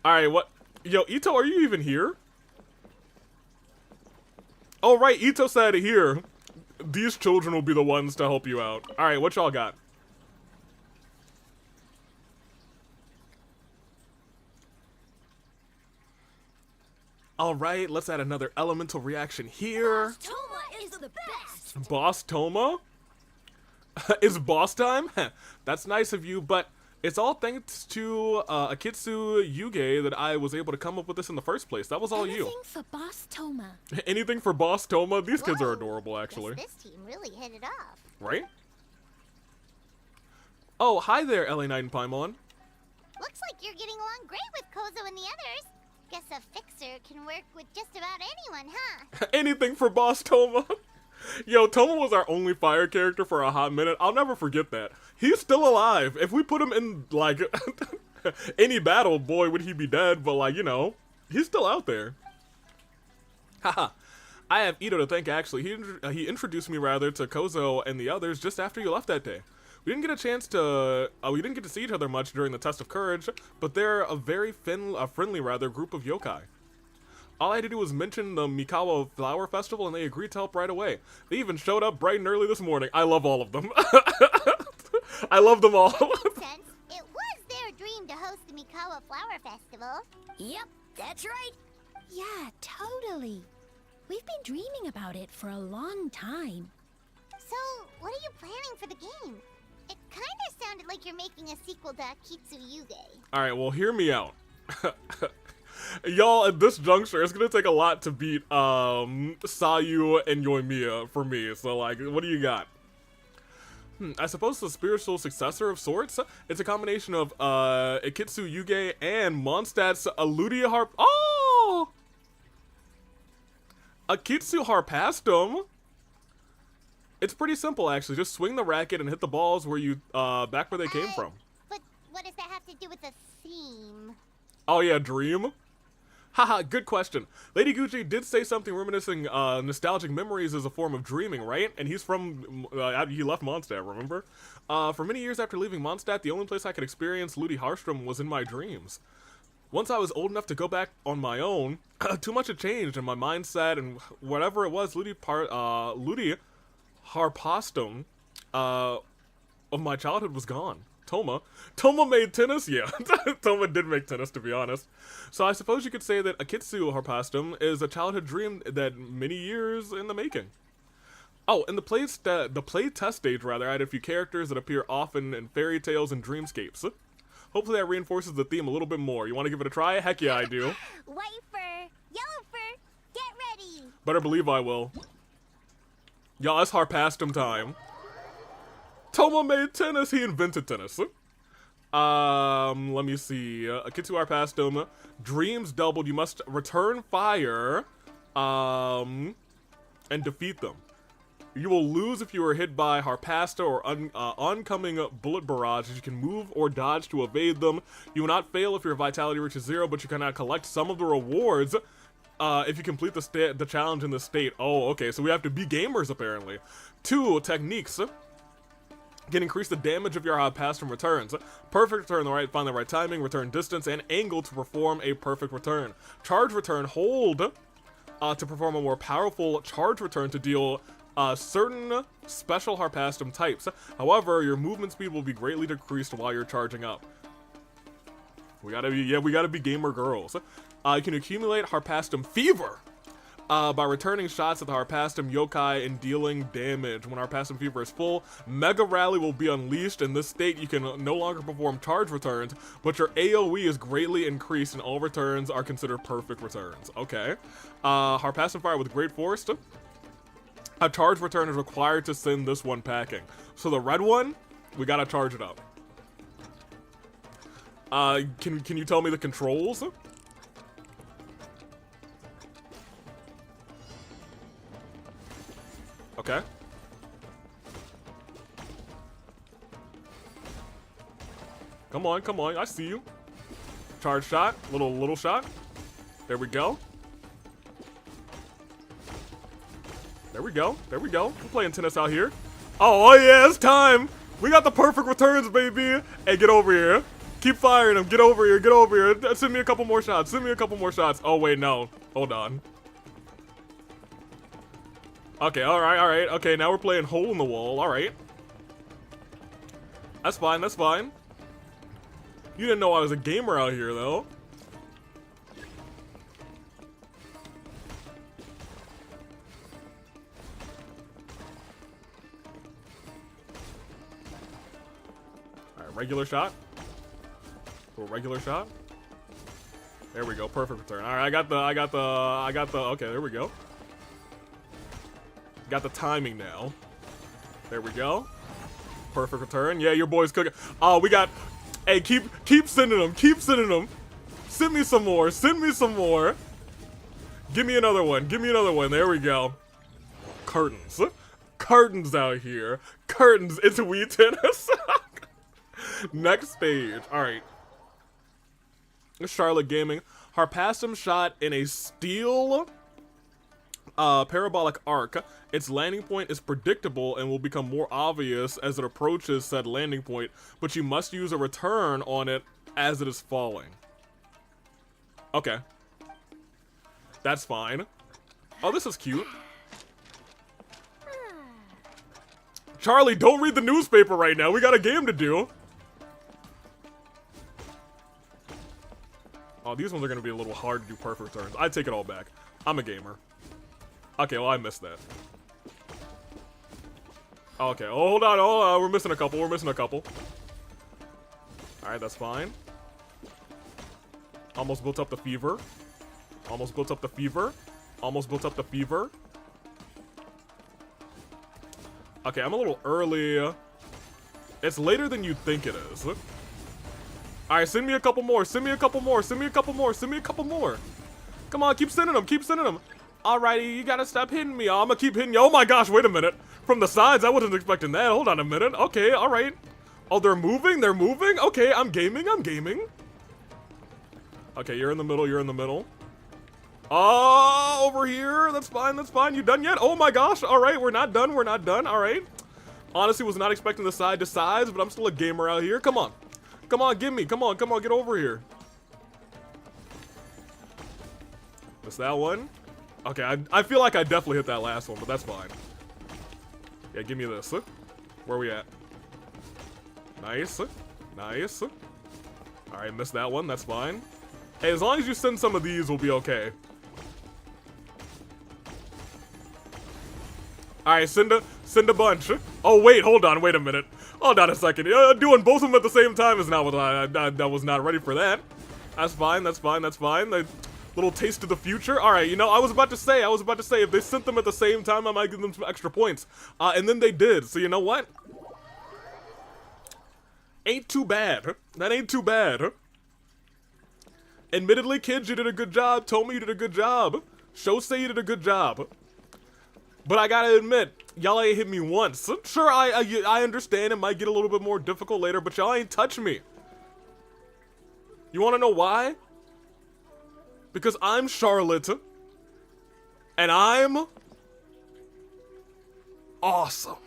Alright, what? Yo, Itto, are you even here? Oh, right, Itto said here. These children will be the ones to help you out. Alright, what y'all got? Alright, let's add another elemental reaction here. Boss Toma is the best! Boss Toma? It's boss time? That's nice of you, but it's all thanks to Akitsu Yuge that I was able to come up with this in the first place. That was all you. Anything for Boss Toma. Anything for Boss Toma? These kids are adorable, actually. Guess this team really hit it off. Right? Oh, hi there, LA Knight and Paimon. Looks like you're getting along great with Kozo and the others. Guess a fixer can work with just about anyone, huh? Anything for Boss Toma. Yo, Toma was our only fire character for a hot minute. I'll never forget that. He's still alive. If we put him in, like, any battle, boy, would he be dead. But, like, you know, he's still out there. Haha. I have Itto to thank, actually. He introduced me, rather, to Kozo and the others just after you left that day. We didn't get a chance to, we didn't get to see each other much during the test of courage, but they're a very friendly, group of yokai. All I had to do was mention the Mikawa Flower Festival and they agreed to help right away. They even showed up bright and early this morning. I love all of them. I love them all. Sense. It was their dream to host the Mikawa Flower Festival. Yep, that's right. Yeah, totally. We've been dreaming about it for a long time. So, what are you planning for the game? It kind of sounded like you're making a sequel to Akitsu Yuge. Alright, well, hear me out. Y'all, at this juncture, it's gonna take a lot to beat, Sayu and Yoimiya for me. So, like, what do you got? I suppose it's a spiritual successor of sorts. It's a combination of, Akitsu Yuge and Mondstadt's Ludia Harp. Oh! Akitsu Harpastum? It's pretty simple, actually. Just swing the racket and hit the balls where you, back where they came from. But what does that have to do with the theme? Oh yeah, dream? Haha, good question. Lady Gucci did say something reminiscing, nostalgic memories as a form of dreaming, right? And he's from, he left Mondstadt, remember? For many years after leaving Mondstadt, the only place I could experience Ludi Harstrom was in my dreams. Once I was old enough to go back on my own, too much had changed in my mindset and whatever it was, Ludi Harpastum of my childhood was gone. Toma made tennis? Yeah, Toma did make tennis, to be honest. So I suppose you could say that Akitsu Harpastum is a childhood dream that many years in the making. Oh, in the play test stage, rather, I had a few characters that appear often in fairy tales and dreamscapes. Hopefully that reinforces the theme a little bit more. You want to give it a try? Heck yeah, I do. White fur, yellow fur, get ready. Better believe I will. Y'all, it's Harpastum time. Tomo made tennis. He invented tennis. Let me see. Kitsu Harpastum. Dreams doubled. You must return fire, and defeat them. You will lose if you are hit by Harpasta or oncoming bullet barrages. You can move or dodge to evade them. You will not fail if your vitality reaches 0, but you cannot collect some of the rewards if you complete the challenge in the state. Oh, okay, so we have to be gamers, apparently. 2 techniques can increase the damage of your Harpastum returns. Perfect return, find the right timing, return distance, and angle to perform a perfect return. Charge return, hold to perform a more powerful charge return to deal certain special Harpastum types. However, your movement speed will be greatly decreased while you're charging up. We gotta be gamer girls. You can accumulate Harpastum Fever by returning shots at the Harpastum yokai and dealing damage. When Harpastum Fever is full, Mega Rally will be unleashed. In this state, you can no longer perform charge returns, but your AoE is greatly increased and all returns are considered perfect returns. Okay. Harpastum Fire with Great Force. A charge return is required to send this one packing. So the red one, we gotta charge it up. Can you tell me the controls? Okay. Come on, I see you. Charge shot, little shot. There we go. There we go. We're playing tennis out here. Oh yeah, it's time. We got the perfect returns, baby. Hey, get over here. Keep firing them. Get over here. Send me a couple more shots. Oh wait, no. Hold on. Okay, all right. Okay, now we're playing hole in the wall. All right. That's fine. You didn't know I was a gamer out here, though. Regular shot. Regular shot. There we go. Perfect return. All right, I got the. Okay, there we go. Got the timing now. There we go. Perfect return. Yeah, your boy's cooking. Oh, we got. Hey, keep sending them. Send me some more. Give me another one. There we go. Curtains out here. It's Wii tennis. Next stage. Alright. Charlotte Gaming. Harpastum shot in a steel parabolic arc. Its landing point is predictable and will become more obvious as it approaches said landing point, but you must use a return on it as it is falling. Okay. That's fine. Oh, this is cute. Charlie, don't read the newspaper right now. We got a game to do. Oh, these ones are going to be a little hard to do perfect returns. I take it all back. I'm a gamer. Okay, well, I missed that. Okay, oh, hold on. We're missing a couple. Alright, that's fine. Almost built up the fever. Okay, I'm a little early. It's later than you think it is. Alright, send me a couple more. Come on, keep sending them. Alrighty, you gotta stop hitting me. I'm gonna keep hitting you. Oh my gosh, wait a minute. From the sides, I wasn't expecting that. Hold on a minute. Okay, alright. Oh, they're moving? Okay, I'm gaming. Okay, you're in the middle. Oh, over here. That's fine. You done yet? Oh my gosh. Alright, we're not done. Alright. Honestly, was not expecting the side to sides, but I'm still a gamer out here. Come on, give me. Come on, get over here. Missed that one. Okay, I feel like I definitely hit that last one, but that's fine. Yeah, give me this. Where are we at? Nice. Alright, missed that one. That's fine. Hey, as long as you send some of these, we'll be okay. Alright, send a bunch. Oh, wait, hold on. Wait a minute. Hold on a second. Doing both of them at the same time is not what I was not ready for that. That's fine, that's fine, that's fine. A little taste of the future. Alright, you know, I was about to say, if they sent them at the same time, I might give them some extra points. And then they did, so you know what? Ain't too bad. That ain't too bad. Admittedly, kids, you did a good job. Tomo, you did a good job. Shosei, you did a good job. But I gotta admit, y'all ain't hit me once. Sure, I understand it might get a little bit more difficult later, but y'all ain't touch me. You wanna know why? Because I'm Charlotte. And I'm awesome.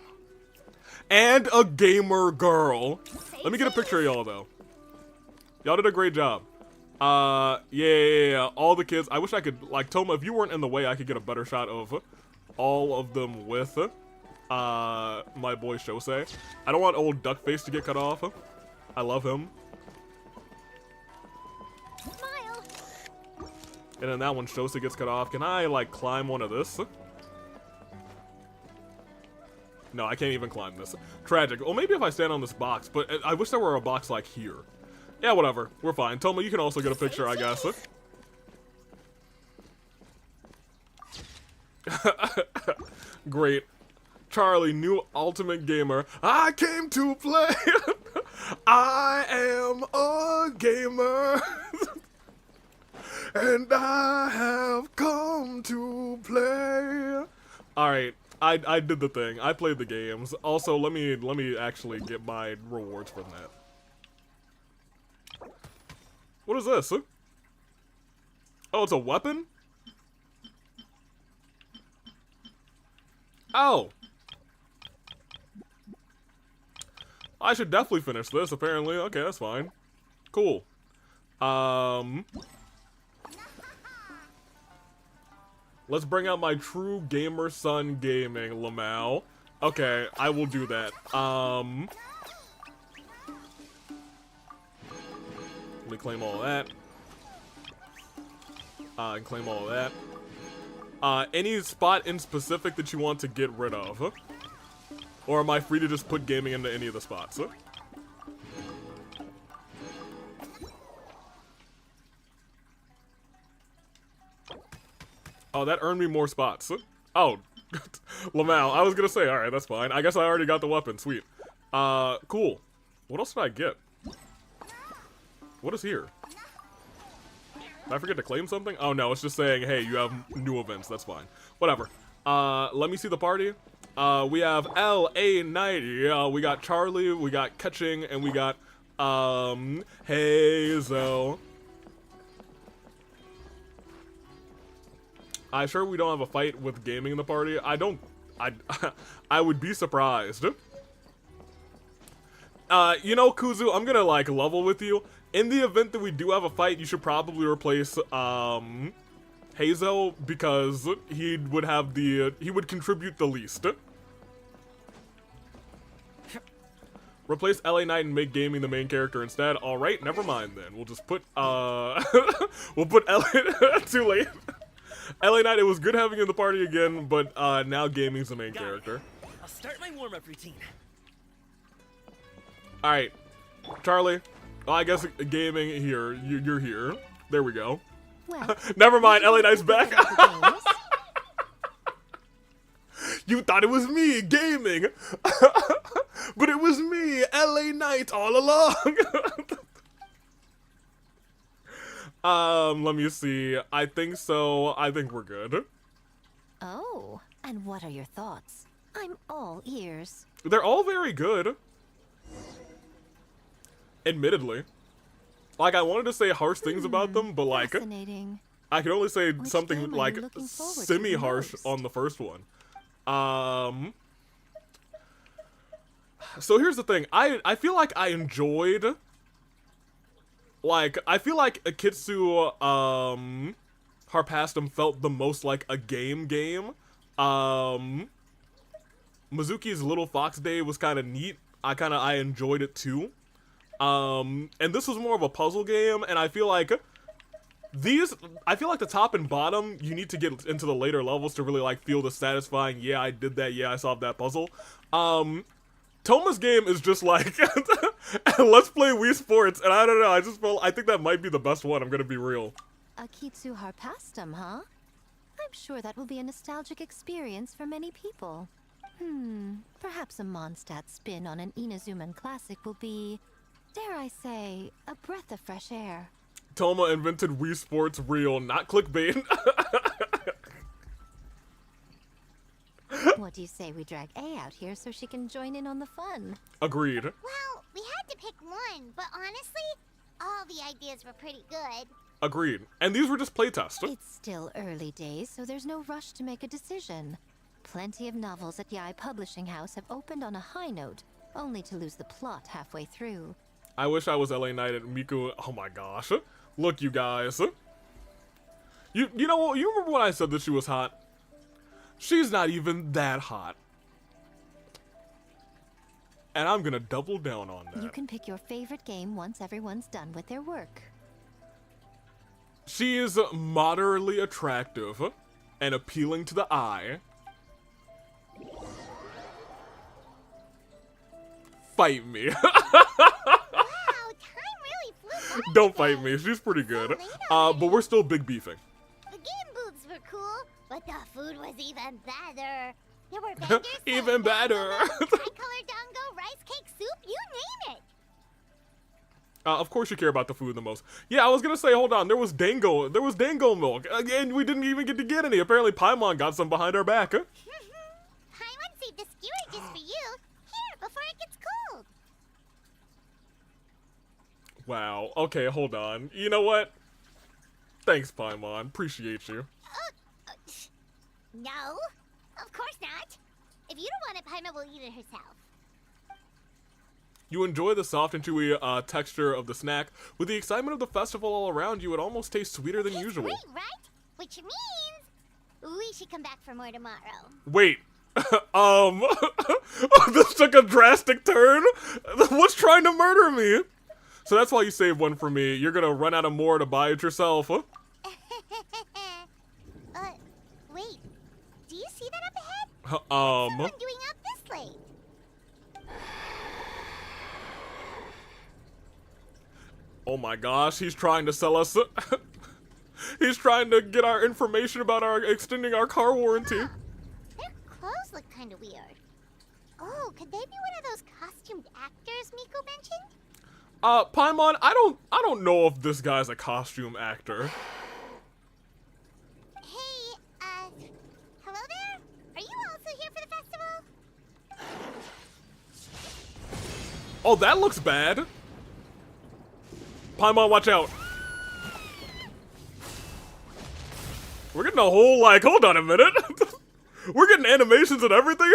And a gamer girl. Let me get a picture of y'all, though. Y'all did a great job. Yeah. All the kids. I wish I could, like, Toma, if you weren't in the way, I could get a better shot of all of them with my boy Shosei. I don't want old Duckface to get cut off. I love him. Smile. And then that one, Shosei gets cut off. Can I, like, climb one of this? No, I can't even climb this. Tragic. Well, maybe if I stand on this box, but I wish there were a box like here. Yeah, whatever. We're fine. Toma, you can also get a picture, I guess. Great. Charlie, new ultimate gamer. I came to play. I am a gamer. And I have come to play. Alright. I did the thing. I played the games. Also, let me actually get my rewards from that. What is this? Oh, it's a weapon? Oh. I should definitely finish this, apparently. Okay, that's fine. Cool. Let's bring out my true gamer son gaming, Lamau. Okay, I will do that. Let me claim all of that. And claim all of that. Any spot in specific that you want to get rid of? Or am I free to just put gaming into any of the spots? Oh, that earned me more spots. Oh, Lamau. I was gonna say, alright, that's fine. I guess I already got the weapon. Sweet. Cool. What else did I get? What is here? Did I forget to claim something? Oh, no, it's just saying, hey, you have new events. That's fine. Whatever. Let me see the party. We have L.A. Knight. Yeah, we got Charlie, we got Ketching, and we got, Hazel. I sure we don't have a fight with gaming in the party. I would be surprised. You know, Kuzu, I'm gonna, like, level with you. In the event that we do have a fight, you should probably replace, Hazel, because he would have the, he would contribute the least. Replace LA Knight and make gaming the main character instead. Alright, never mind then. We'll just put, we'll put LA, too late. LA Knight, it was good having you in the party again, but now gaming's the main character. I'll start my warm-up routine. Alright, Charlie. Well, I guess gaming here. You're here. There we go. Well, never mind, LA Knight's back. You thought it was me, gaming. But it was me, LA Knight, all along. Let me see. I think so. I think we're good. Oh, and what are your thoughts? I'm all ears. They're all very good. Admittedly. Like, I wanted to say harsh things about them, but, like, I could only say something, like, semi-harsh on the first one. So here's the thing. I feel like I enjoyed... Like, I feel like Akitsu, Harpastum felt the most like a game. Mizuki's Little Fox Day was kind of neat. I enjoyed it too. And this was more of a puzzle game, and I feel like the top and bottom, you need to get into the later levels to really, like, feel the satisfying, yeah, I did that, yeah, I solved that puzzle. Toma's game is just like, let's play Wii Sports, and I don't know, I think that might be the best one, I'm gonna be real. A Kitsu Harpastum, huh? I'm sure that will be a nostalgic experience for many people. Perhaps a Mondstadt spin on an Inazuman classic will be, dare I say, a breath of fresh air. Toma invented Wii Sports real, not clickbait. What do you say we drag A out here so she can join in on the fun? Agreed. Well, we had to pick one, but honestly, all the ideas were pretty good. Agreed. And these were just playtests. It's still early days, so there's no rush to make a decision. Plenty of novels at Yai Publishing House have opened on a high note, only to lose the plot halfway through. I wish I was LA Knight and Miku. Oh my gosh. Look, you guys. You know what? You remember when I said that she was hot? She's not even that hot. And I'm gonna double down on that. You can pick your favorite game once everyone's done with their work. She is moderately attractive and appealing to the eye. Fight me. Wow, time really flew by. Don't fight me. She's pretty good. But we're still big beefing. The game booths were cool, but the food was even better. There were vendors Even better. tricolor dango, rice cake, soup, you name it. Of course you care about the food the most. Yeah, I was gonna say, hold on, there was dango milk. Again, we didn't even get to get any. Apparently Paimon got some behind our back. Paimon saved the skewer just for you. Here, before it gets cold. Wow, okay, hold on. You know what? Thanks, Paimon. Appreciate you. No, of course not. If you don't want it, Paimon will eat it herself. You enjoy the soft and chewy texture of the snack. With the excitement of the festival all around you, it almost tastes sweeter than usual. Great, right? Which means we should come back for more tomorrow. Wait. This took a drastic turn? What's trying to murder me? So that's why you saved one for me. You're gonna run out of more to buy it yourself, huh? Wait. Do you see that up ahead? Someone doing up this late? Oh my gosh, he's trying to sell us. He's trying to get our information about extending our car warranty. Their clothes look kind of weird. Oh, could they be one of those costumed actors Miko mentioned? Paimon, I don't know if this guy's a costume actor. Hey, hello there? Are you also here for the festival? Oh, that looks bad. Paimon, watch out. We're getting a whole, like, hold on a minute. We're getting animations and everything.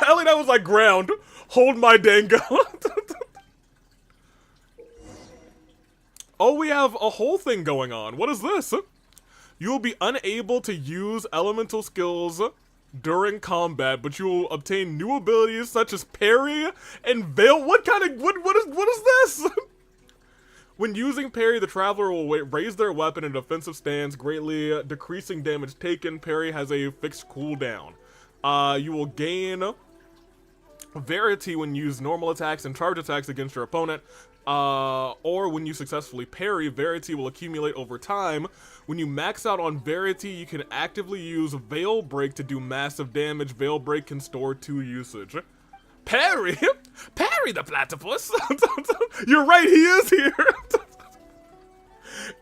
Ellie, that was like ground. Hold my dango. Oh, we have a whole thing going on. What is this? You will be unable to use elemental skills during combat, but you will obtain new abilities such as parry and veil. What is this? When using parry, the traveler will raise their weapon in defensive stance, greatly decreasing damage taken. Parry has a fixed cooldown. You will gain Verity when you use normal attacks and charge attacks against your opponent. Or when you successfully parry, Verity will accumulate over time. When you max out on Verity, you can actively use Veil Break to do massive damage. Veil Break can store 2 usage. Parry? Parry the platypus! You're right, he is here!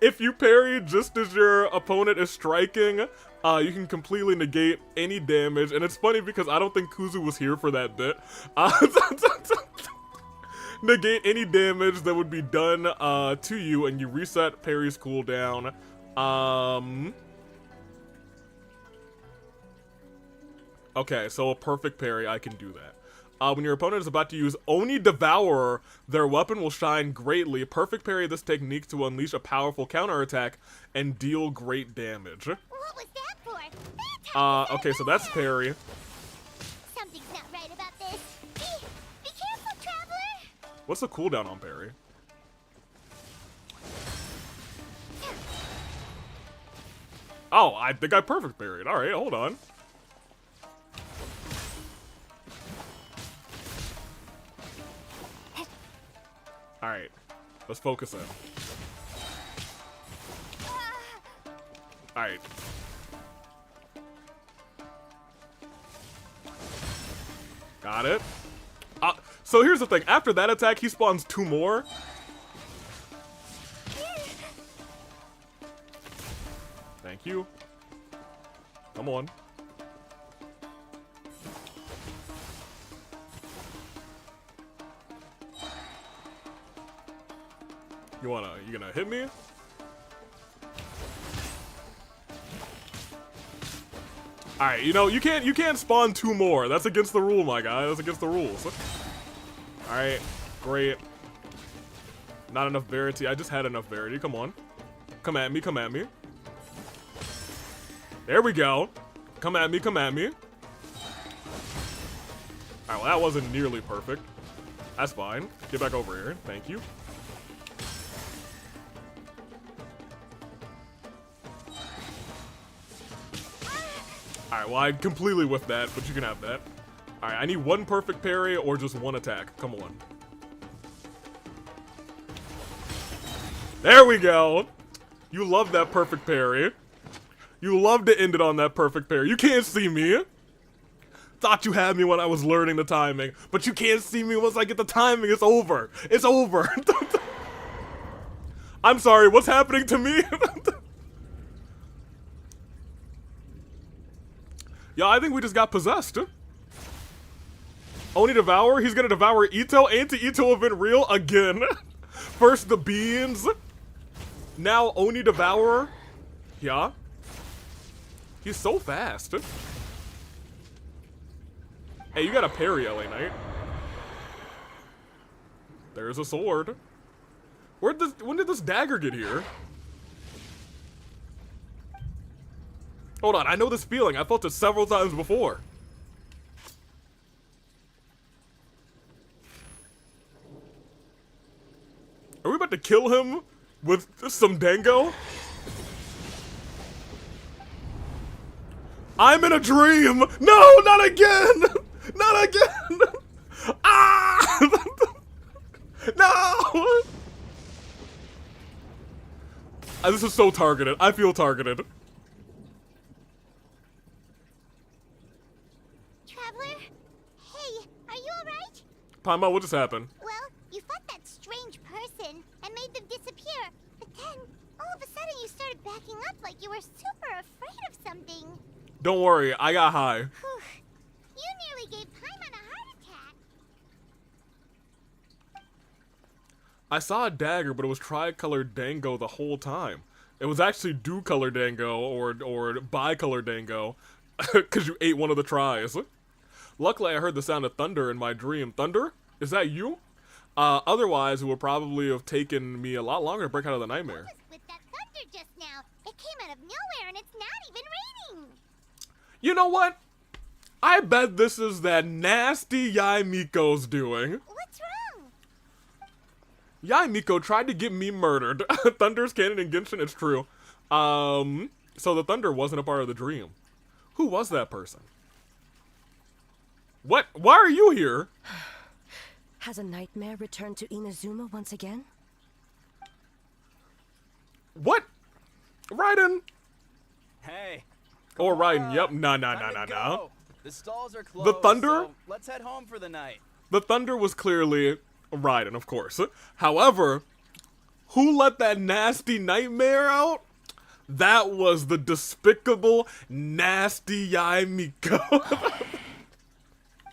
If you parry just as your opponent is striking, you can completely negate any damage. And it's funny because I don't think Kuzu was here for that bit. Negate any damage that would be done to you, and you reset parry's cooldown. Okay, so a perfect parry, I can do that. When your opponent is about to use Oni Devourer, their weapon will shine greatly. Perfect parry this technique to unleash a powerful counterattack and deal great damage. What was that for? Okay, so that's parry. Something's not right about this. Be careful, traveler! What's the cooldown on parry? Oh, I think I perfect parried. Alright, hold on. Alright. Let's focus in. Alright. Got it. So here's the thing. After that attack, he spawns 2 more. Thank you. Come on. You gonna hit me? Alright, you know, you can't spawn 2 more. That's against the rule, my guy. That's against the rules. Alright, great. Not enough Verity. I just had enough Verity. Come on. Come at me, come at me. There we go. Come at me, come at me. Alright, well, that wasn't nearly perfect. That's fine. Get back over here. Thank you. Alright, well, I completely whiffed that, but you can have that. Alright, I need 1 perfect parry or just 1 attack. Come on. There we go! You love that perfect parry. You love to end it on that perfect parry. You can't see me. Thought you had me when I was learning the timing, but you can't see me once I get the timing. It's over. It's over. I'm sorry, what's happening to me? Yeah, I think we just got possessed. Oni Devour, he's gonna devour Itto. Anti-Itto event real again. First the beans. Now Oni Devourer. Yeah. He's so fast. Hey, you got a parry, LA Knight. There's a sword. When did this dagger get here? Hold on, I know this feeling. I felt it several times before. Are we about to kill him with some dango? I'm in a dream! No, not again! Not again! Ah! No! This is so targeted. I feel targeted. Pama, what just happened? Well, you fought that strange person and made them disappear. But then, all of a sudden you started backing up like you were super afraid of something. Don't worry, I got high. You nearly gave Paimon a heart attack. I saw a dagger, but it was tri-color dango the whole time. It was actually do-color dango or bi-color dango, because you ate one of the tries. Luckily, I heard the sound of thunder in my dream. Thunder? Is that you? Otherwise, it would probably have taken me a lot longer to break out of the nightmare. What was with that thunder just now? It came out of nowhere and it's not even raining. You know what? I bet this is that nasty Yai Miko's doing. What's wrong? Yai Miko tried to get me murdered. Thunder's canon in Genshin, it's true. So the thunder wasn't a part of the dream. Who was that person? What? Why are you here? Has a nightmare returned to Inazuma once again? What? Ryden? Hey. Or Ryden, yep. No. The stalls are closed. The thunder? So let's head home for the night. The thunder was clearly Ryden, of course. However, who let that nasty nightmare out? That was the despicable, nasty Yai Miko.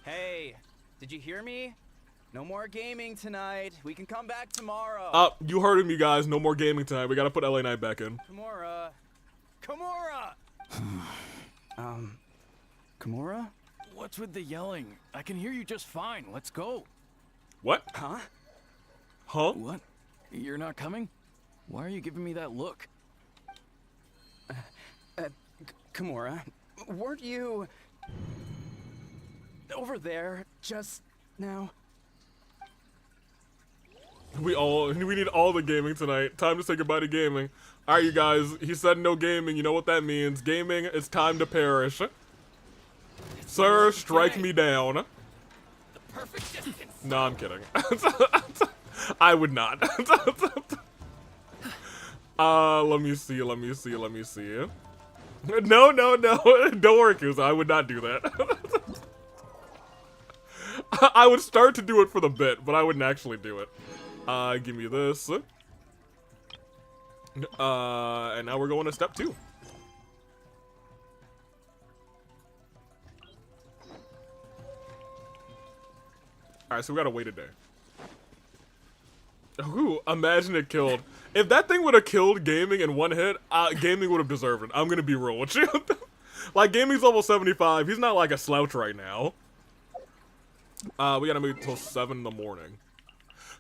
Hey, did you hear me? No more gaming tonight. We can come back tomorrow. You heard him, you guys. No more gaming tonight. We gotta put LA Knight back in. Kimura! Kimura? What's with the yelling? I can hear you just fine. Let's go. What? Huh? Huh? What? You're not coming? Why are you giving me that look? Kimura, weren't you over there just now? We need all the gaming tonight. Time to say goodbye to gaming. Alright, you guys. He said no gaming. You know what that means. Gaming, it's time to perish. Sir, strike me down. Perfect distance. No, I'm kidding. I would not. Let me see. No. Don't worry, Kusa. I would not do that. I would start to do it for the bit, but I wouldn't actually do it. Give me this. And now we're going to step 2. Alright, so we gotta wait a day. Ooh, imagine it killed. If that thing would have killed Gaming in one hit, Gaming would have deserved it. I'm gonna be real with you. Like, Gaming's level 75. He's not like a slouch right now. We gotta wait till 7 in the morning.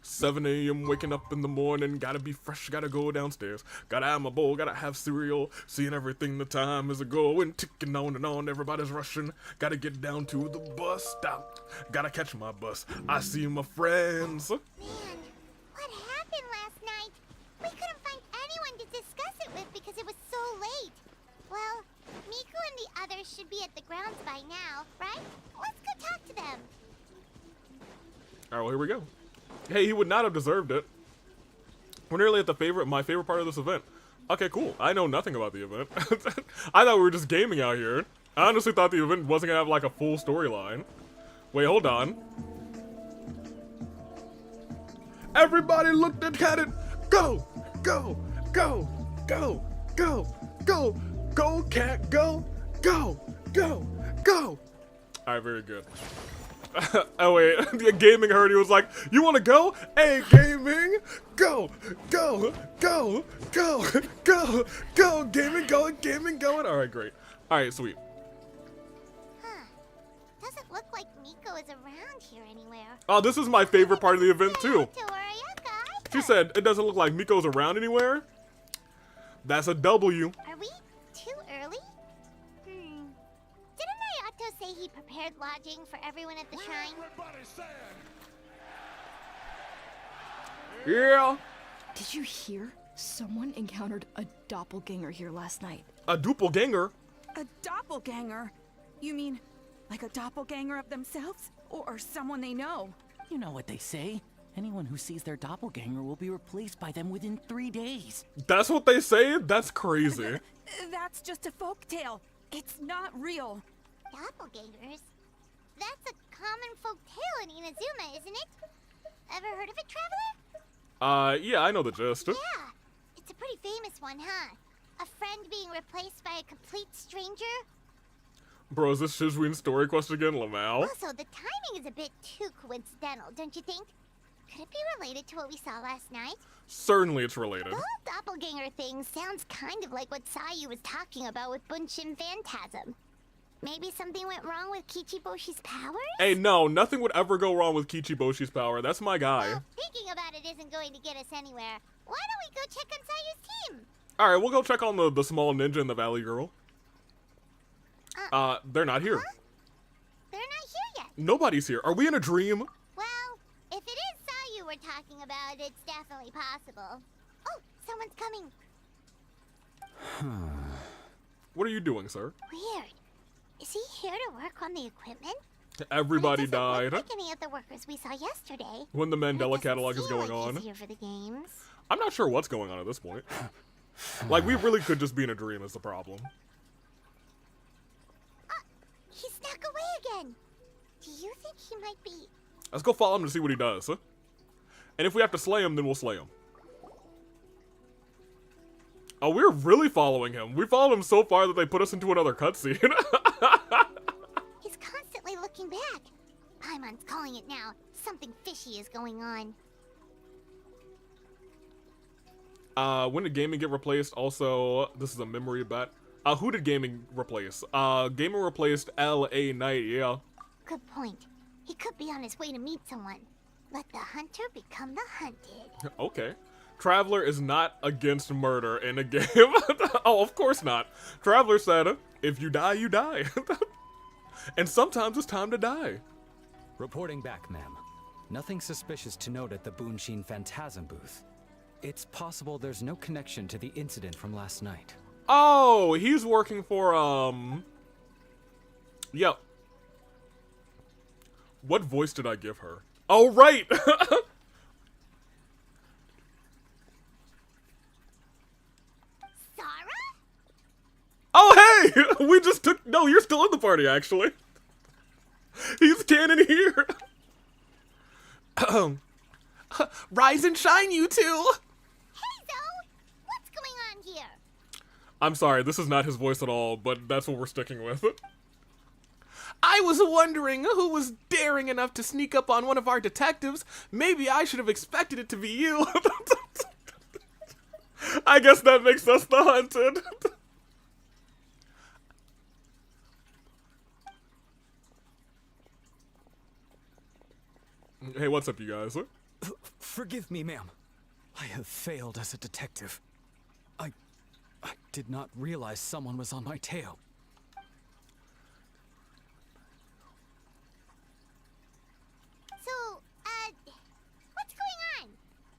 7 a.m. waking up in the morning, gotta be fresh, gotta go downstairs. Gotta have my bowl, gotta have cereal, seeing everything, the time is a-going, ticking on and on, everybody's rushing. Gotta get down to the bus stop, gotta catch my bus, I see my friends. Man, what happened last night? We couldn't find anyone to discuss it with because it was so late. Well, Miku and the others should be at the grounds by now, right? Let's go talk to them. Alright, well, here we go. Hey, he would not have deserved it. We're nearly at my favorite part of this event. Okay, cool. I know nothing about the event. I thought we were just gaming out here. I honestly thought the event wasn't gonna have like a full storyline. Wait, hold on. Everybody looked at it. Go, go, go, go, go, go, go, cat, go, go, go, go. Alright, very good. Oh wait, the Gaming heard, he was like, you wanna go? Hey, Gaming, go, go, go, go, go, go, Gaming going. Alright, great. Alright, sweet. Huh. Doesn't look like Miko is around here anywhere. Oh, this is my favorite part of the event too. She said, it doesn't look like Miko's around anywhere. That's a W. Are we too early? Didn't Ayato say he prepared lodging for everyone at the shrine? Yeah. Did you hear? Someone encountered a doppelganger here last night. A doppelganger? A doppelganger? You mean like a doppelganger of themselves? Or someone they know? You know what they say. Anyone who sees their doppelganger will be replaced by them within 3 days. That's what they say? That's crazy. That's just a folktale. It's not real. Doppelgangers? That's a common folk tale in Inazuma, isn't it? Ever heard of it, Traveler? Yeah, I know the gist. Yeah, it's a pretty famous one, huh? A friend being replaced by a complete stranger? Bro, is this Shizuine's story quest again, Lamau? Also, the timing is a bit too coincidental, don't you think? Could it be related to what we saw last night? Certainly it's related. The whole doppelganger thing sounds kind of like what Sayu was talking about with Bunshin Phantasm. Maybe something went wrong with Kichiboshi's powers? Hey, no, nothing would ever go wrong with Kichiboshi's power. That's my guy. Well, thinking about it isn't going to get us anywhere. Why don't we go check on Sayu's team? Alright, we'll go check on the small ninja and the valley girl. They're not here. Huh? They're not here yet. Nobody's here. Are we in a dream? Well, if it is Sayu we're talking about, it's definitely possible. Oh, someone's coming. What are you doing, sir? Weird. Is he here to work on the equipment? Everybody died. Like any of the workers we saw yesterday. When the Mandela catalog is going on. He's here for the games. I'm not sure what's going on at this point. Like, we really could just be in a dream is the problem. He snuck away again. Do you think he might be... Let's go follow him to see what he does. And if we have to slay him, then we'll slay him. Oh, we're really following him. We followed him so far that they put us into another cutscene. He's constantly looking back. Paimon's calling it now. Something fishy is going on. When did Gaming get replaced? Also, this is a memory bet. Who did Gaming replace? Gaming replaced L.A. Knight, yeah. Good point. He could be on his way to meet someone. Let the hunter become the hunted. Okay. Traveler is not against murder in a game. Oh, of course not. Traveler said, if you die, you die. And sometimes it's time to die. Reporting back, ma'am. Nothing suspicious to note at the Bunshin Phantasm booth. It's possible there's no connection to the incident from last night. Oh, he's working for, Yep. What voice did I give her? Oh, right! we just took... No, you're still in the party, actually. He's canon here. Rise and shine, you two! Hazel! What's going on here? I'm sorry, this is not his voice at all, but that's what we're sticking with. I was wondering who was daring enough to sneak up on one of our detectives. Maybe I should have expected it to be you. I guess that makes us the hunted. Hey, what's up, you guys? Forgive me, ma'am. I have failed as a detective. I did not realize someone was on my tail. So, what's going on?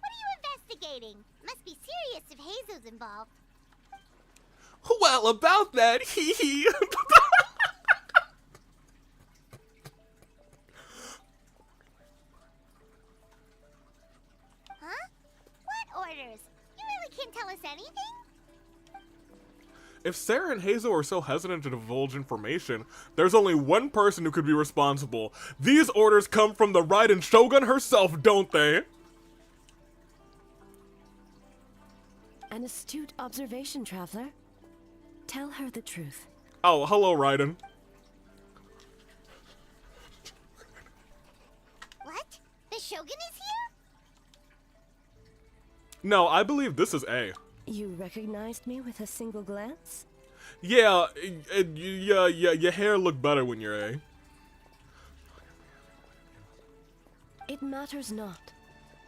What are you investigating? Must be serious if Hazel's involved. Well, about that, hee hee. Huh? What orders? You really can't tell us anything? If Sarah and Hazel are so hesitant to divulge information, there's only one person who could be responsible. These orders come from the Ryden Shogun herself, don't they? An astute observation, traveler. Tell her the truth. Oh, hello, Ryden. What? The Shogun is here? No, I believe this is A. You recognized me with a single glance? Yeah, your hair looked better when you're A. It matters not.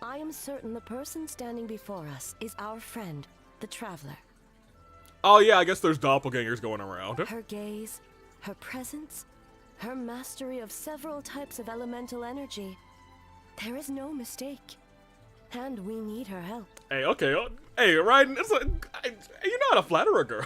I am certain the person standing before us is our friend, the traveler. Oh yeah, I guess there's doppelgangers going around. Her gaze, her presence, her mastery of several types of elemental energy. There is no mistake. And we need her help. Hey, okay. Hey, Ryden, it's like, you're not a flatterer, girl.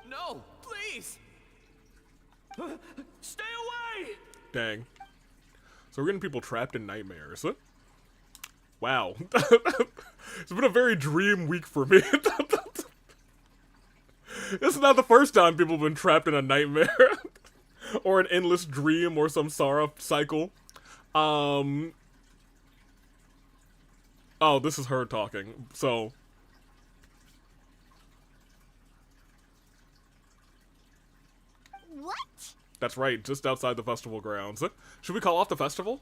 No, please! Stay away! Dang. So we're getting people trapped in nightmares. Wow. It's been a very dream week for me. This is not the first time people have been trapped in a nightmare. Or an endless dream or some Sarah cycle. Oh, this is her talking. So... What? That's right, just outside the festival grounds. Should we call off the festival?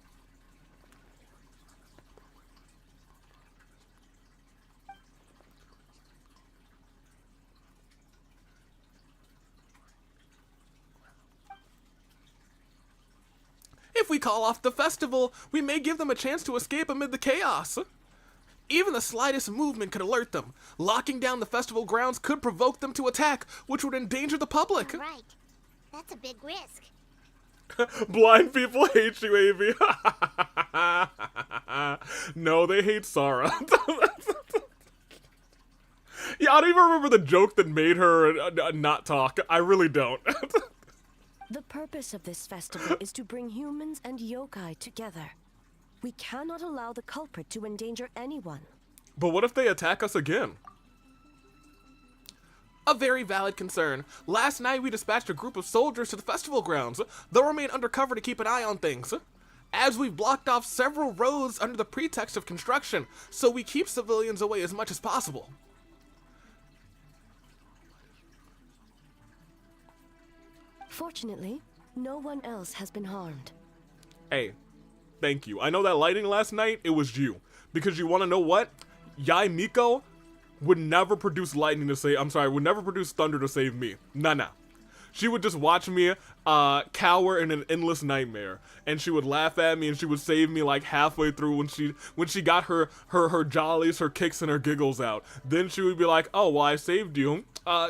If we call off the festival, we may give them a chance to escape amid the chaos. Even the slightest movement could alert them. Locking down the festival grounds could provoke them to attack, which would endanger the public. Right. That's a big risk. Blind people hate you, Avy. No, they hate Sarah. Yeah, I don't even remember the joke that made her not talk. I really don't. The purpose of this festival is to bring humans and yokai together. We cannot allow the culprit to endanger anyone. But what if they attack us again? A very valid concern. Last night we dispatched a group of soldiers to the festival grounds. They'll remain undercover to keep an eye on things. As we've blocked off several roads under the pretext of construction, so we keep civilians away as much as possible. Fortunately, no one else has been harmed. Hey, thank you. I know that lighting last night, it was you. Because you want to know what? Yai Miko would never produce lightning to save... I'm sorry, would never produce thunder to save me. Nah. She would just watch me cower in an endless nightmare. And she would laugh at me and she would save me like halfway through when she got her jollies, her kicks, and her giggles out. Then she would be like, oh, well, I saved you.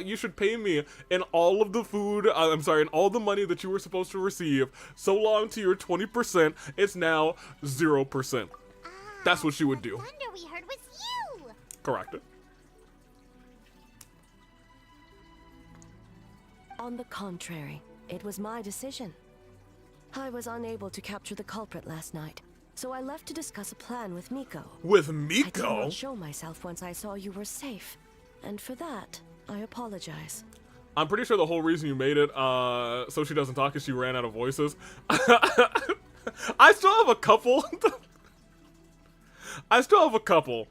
You should pay me in all of the food, in all the money that you were supposed to receive. So long to your 20%, it's now 0%. That's what she would do. Thunder we heard was you. Correct. On the contrary, it was my decision. I was unable to capture the culprit last night, so I left to discuss a plan with Miko. With I did Miko? not show myself once I saw you were safe, and for that, I apologize. I'm pretty sure the whole reason you made it so she doesn't talk is she ran out of voices. I still have a couple.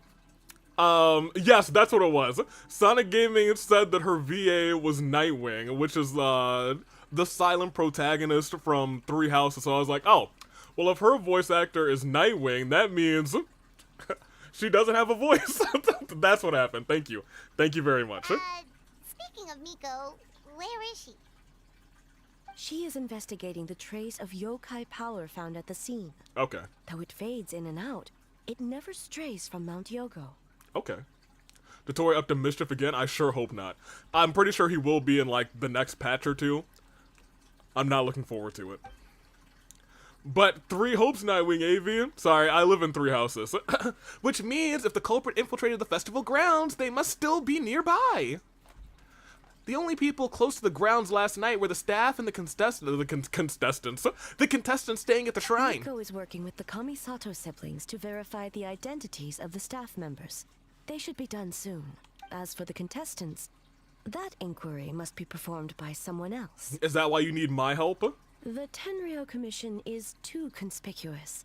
Yes, that's what it was. Sonic Gaming said that her VA was Nightwing, which is the silent protagonist from Three Houses. So I was like, oh, well, if her voice actor is Nightwing, that means she doesn't have a voice. That's what happened. Thank you. Thank you very much. Speaking of Miko, where is she? She is investigating the trace of yokai power found at the scene. Okay. Though it fades in and out, it never strays from Mount Yogo. Okay. Dottore up to mischief again? I sure hope not. I'm pretty sure he will be in, like, the next patch or two. I'm not looking forward to it. But Three Hopes Nightwing AV? Sorry, I live in Three Houses. Which means if the culprit infiltrated the festival grounds, they must still be nearby. The only people close to the grounds last night were the staff and the contestants staying at the shrine. Miko is working with the Kamisato siblings to verify the identities of the staff members. They should be done soon. As for the contestants, that inquiry must be performed by someone else. Is that why you need my help? The Tenryou Commission is too conspicuous.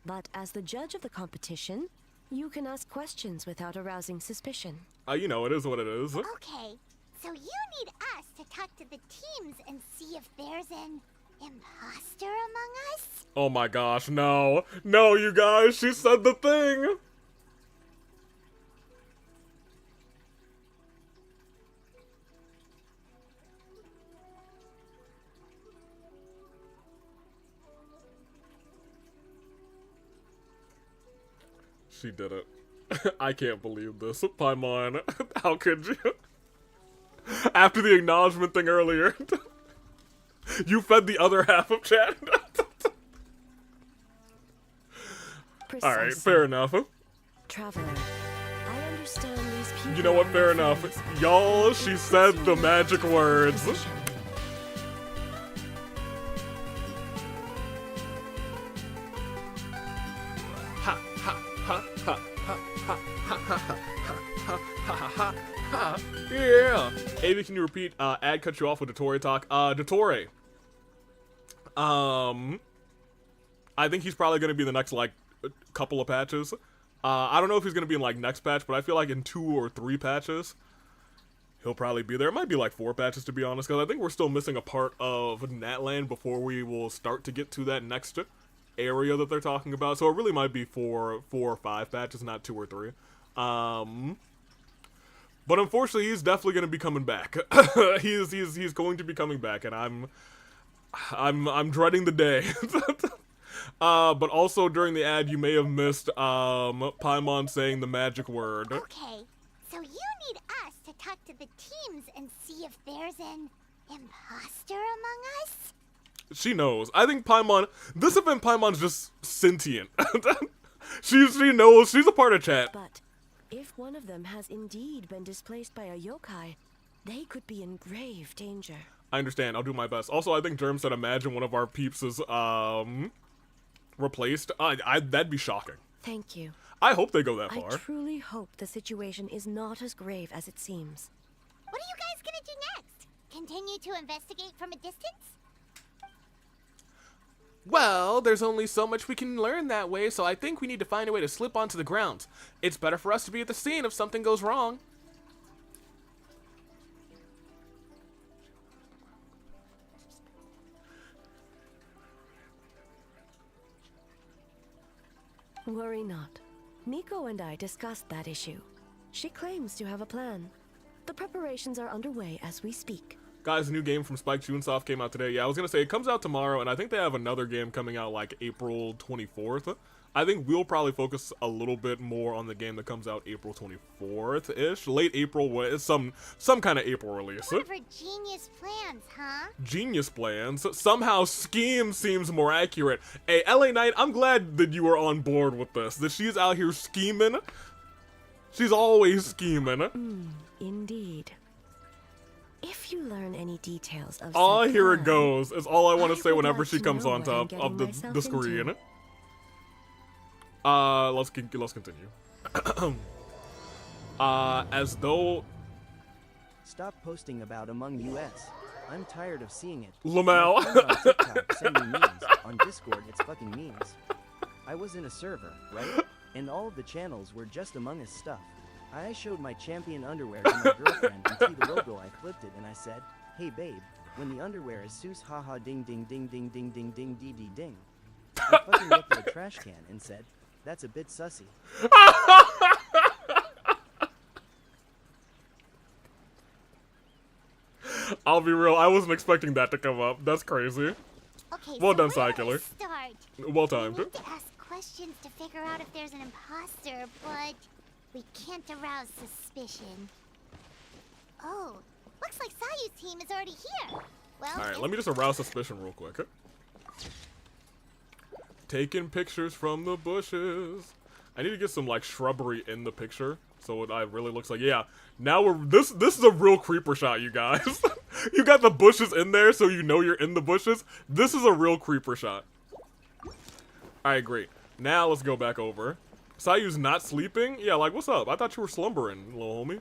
But as the judge of the competition, you can ask questions without arousing suspicion. You know, it is what it is. Okay, so you need us to talk to the teams and see if there's an imposter among us? Oh my gosh, no. No, you guys, she said the thing. She did it. I can't believe this. Paimon, how could you? After the acknowledgement thing earlier, you fed the other half of chat. Alright, fair enough. Traveler, I understand these people. You know what, fair enough. Y'all, she said the magic words. Yeah. Avi, can you repeat? Ad cut you off with Dottore talk. Dottore. I think he's probably gonna be the next like couple of patches. I don't know if he's gonna be in like next patch, but I feel like in 2 or 3 patches he'll probably be there. It might be like 4 patches to be honest, because I think we're still missing a part of Natland before we will start to get to that next area that they're talking about. So it really might be 4 or 5 patches, not 2 or 3. But unfortunately, he's definitely going to be coming back. he's going to be coming back, and I'm dreading the day. But also during the ad, you may have missed Paimon saying the magic word. Okay, so you need us to talk to the teams and see if there's an imposter among us? She knows. I think Paimon, this event Paimon's just sentient. she knows, she's a part of chat. But if one of them has indeed been displaced by a yokai, they could be in grave danger. I understand, I'll do my best. Also, I think Germ said imagine one of our peeps is, replaced. That'd be shocking. Thank you. I hope they go that far. I truly hope the situation is not as grave as it seems. What are you guys gonna do next? Continue to investigate from a distance? Well, there's only so much we can learn that way, so I think we need to find a way to slip onto the grounds. It's better for us to be at the scene if something goes wrong. Worry not. Miko and I discussed that issue. She claims to have a plan. The preparations are underway as we speak. Guys, a new game from Spike Chunsoft came out today. Yeah, I was gonna say, it comes out tomorrow, and I think they have another game coming out, like, April 24th. I think we'll probably focus a little bit more on the game that comes out April 24th-ish. Late April, some kind of April release. One of her genius plans, huh? Genius plans? Somehow Scheme seems more accurate. Hey, LA Knight, I'm glad that you are on board with this. That she's out here scheming. She's always scheming. Indeed. If you learn any details of Oh, said here it crime, goes. Is all I want to say would whenever like she to comes know on what I'm top of getting myself the screen. into. Let's continue. As though Stop posting about Among Us. I'm tired of seeing it. Lamau. My friends on TikTok send me memes. On Discord, it's fucking memes. I was in a server, right? And all of the channels were just Among Us stuff. I showed my champion underwear to my girlfriend and see the logo. I flipped it and I said, "Hey babe, when the underwear is Seuss, haha, ding ding ding ding ding ding ding dee dee ding." I fucking looked at a trash can and said, "That's a bit sussy." I'll be real, I wasn't expecting that to come up. That's crazy. Okay, Well so done, where Side do I Killer. start? Well timed. We need to ask questions to figure out if there's an imposter, but we can't arouse suspicion. Oh, looks like Sayu's team is already here. Well, Alright, let me just arouse suspicion real quick. Taking pictures from the bushes. I need to get some like shrubbery in the picture so it really looks like, yeah. Now we're this is a real creeper shot, you guys. You got the bushes in there so you know you're in the bushes. This is a real creeper shot. Alright, great. Now let's go back over. Sayu's not sleeping? Yeah, like what's up? I thought you were slumbering, little homie.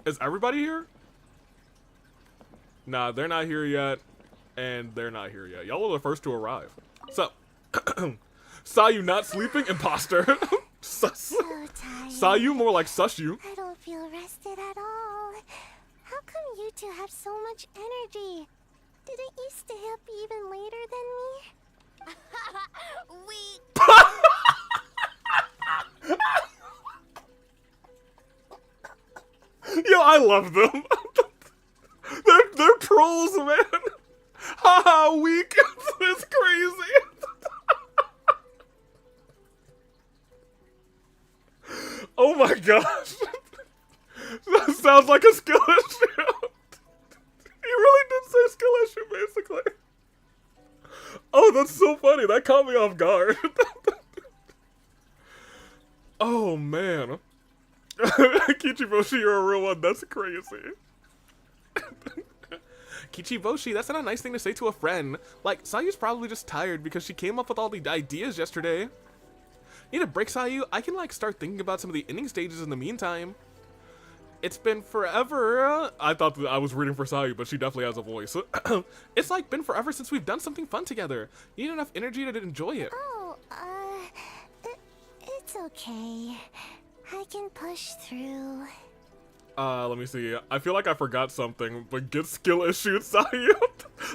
Is everybody here? Nah, they're not here yet. And they're not here yet. Y'all are the first to arrive. So, Sayu not sleeping? Imposter. Sus. Sayu more like sus you. I don't feel rested at all. How come you two have so much energy? Didn't you stay up even later than me? Yo, I love them. they're trolls, man. Haha, weak. It's crazy. Oh my gosh. That sounds like a skill issue. He really did say skill issue, basically. Oh, that's so funny. That caught me off guard. Oh, man. Kichiboshi, you're a real one. That's crazy. Kichiboshi, that's not a nice thing to say to a friend. Like, Sayu's probably just tired because she came up with all the ideas yesterday. Need a break, Sayu? I can, like, start thinking about some of the ending stages in the meantime. It's been forever. I thought that I was reading for Sayu, but she definitely has a voice. It's, like, been forever since we've done something fun together. You need enough energy to enjoy it. Oh, it's okay. I can push through. Let me see. I feel like I forgot something, but get skill issued, Sayu.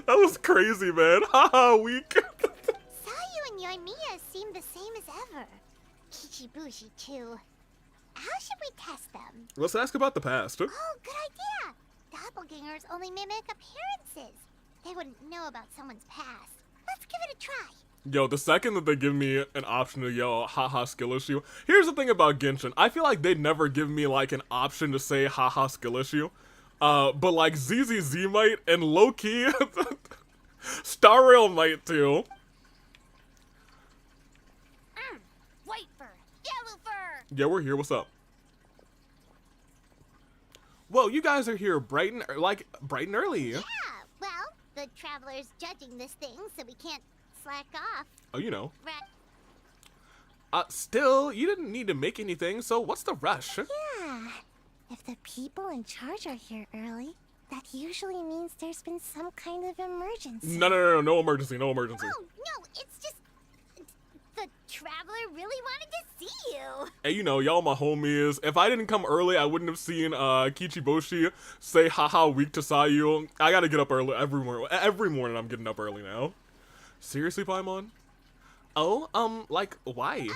That was crazy, man. Haha, weak. Sayu and Yoimiya seem the same as ever. Kichibushi, too. How should we test them? Let's ask about the past. Oh, good idea. Doppelgangers only mimic appearances. They wouldn't know about someone's past. Let's give it a try. Yo, the second that they give me an option to yell haha skill issue. Here's the thing about Genshin. I feel like they never give me like an option to say haha skill issue. But like ZZZ might and low-key Star Rail might too. White fur, yellow fur. Yeah, we're here. What's up? Whoa, you guys are here bright and early. Yeah, well, the traveler's judging this thing, so we can't slack off. Oh, you know. Right. Still, you didn't need to make anything, so what's the rush? Yeah. If the people in charge are here early, that usually means there's been some kind of emergency. No emergency, no emergency. Oh, no, it's just... The traveler really wanted to see you. Hey, you know, y'all my homies. If I didn't come early, I wouldn't have seen Kichiboshi say haha weak to Sayu. I gotta get up early every morning. Every morning I'm getting up early now. Seriously, Paimon? Oh, like, why?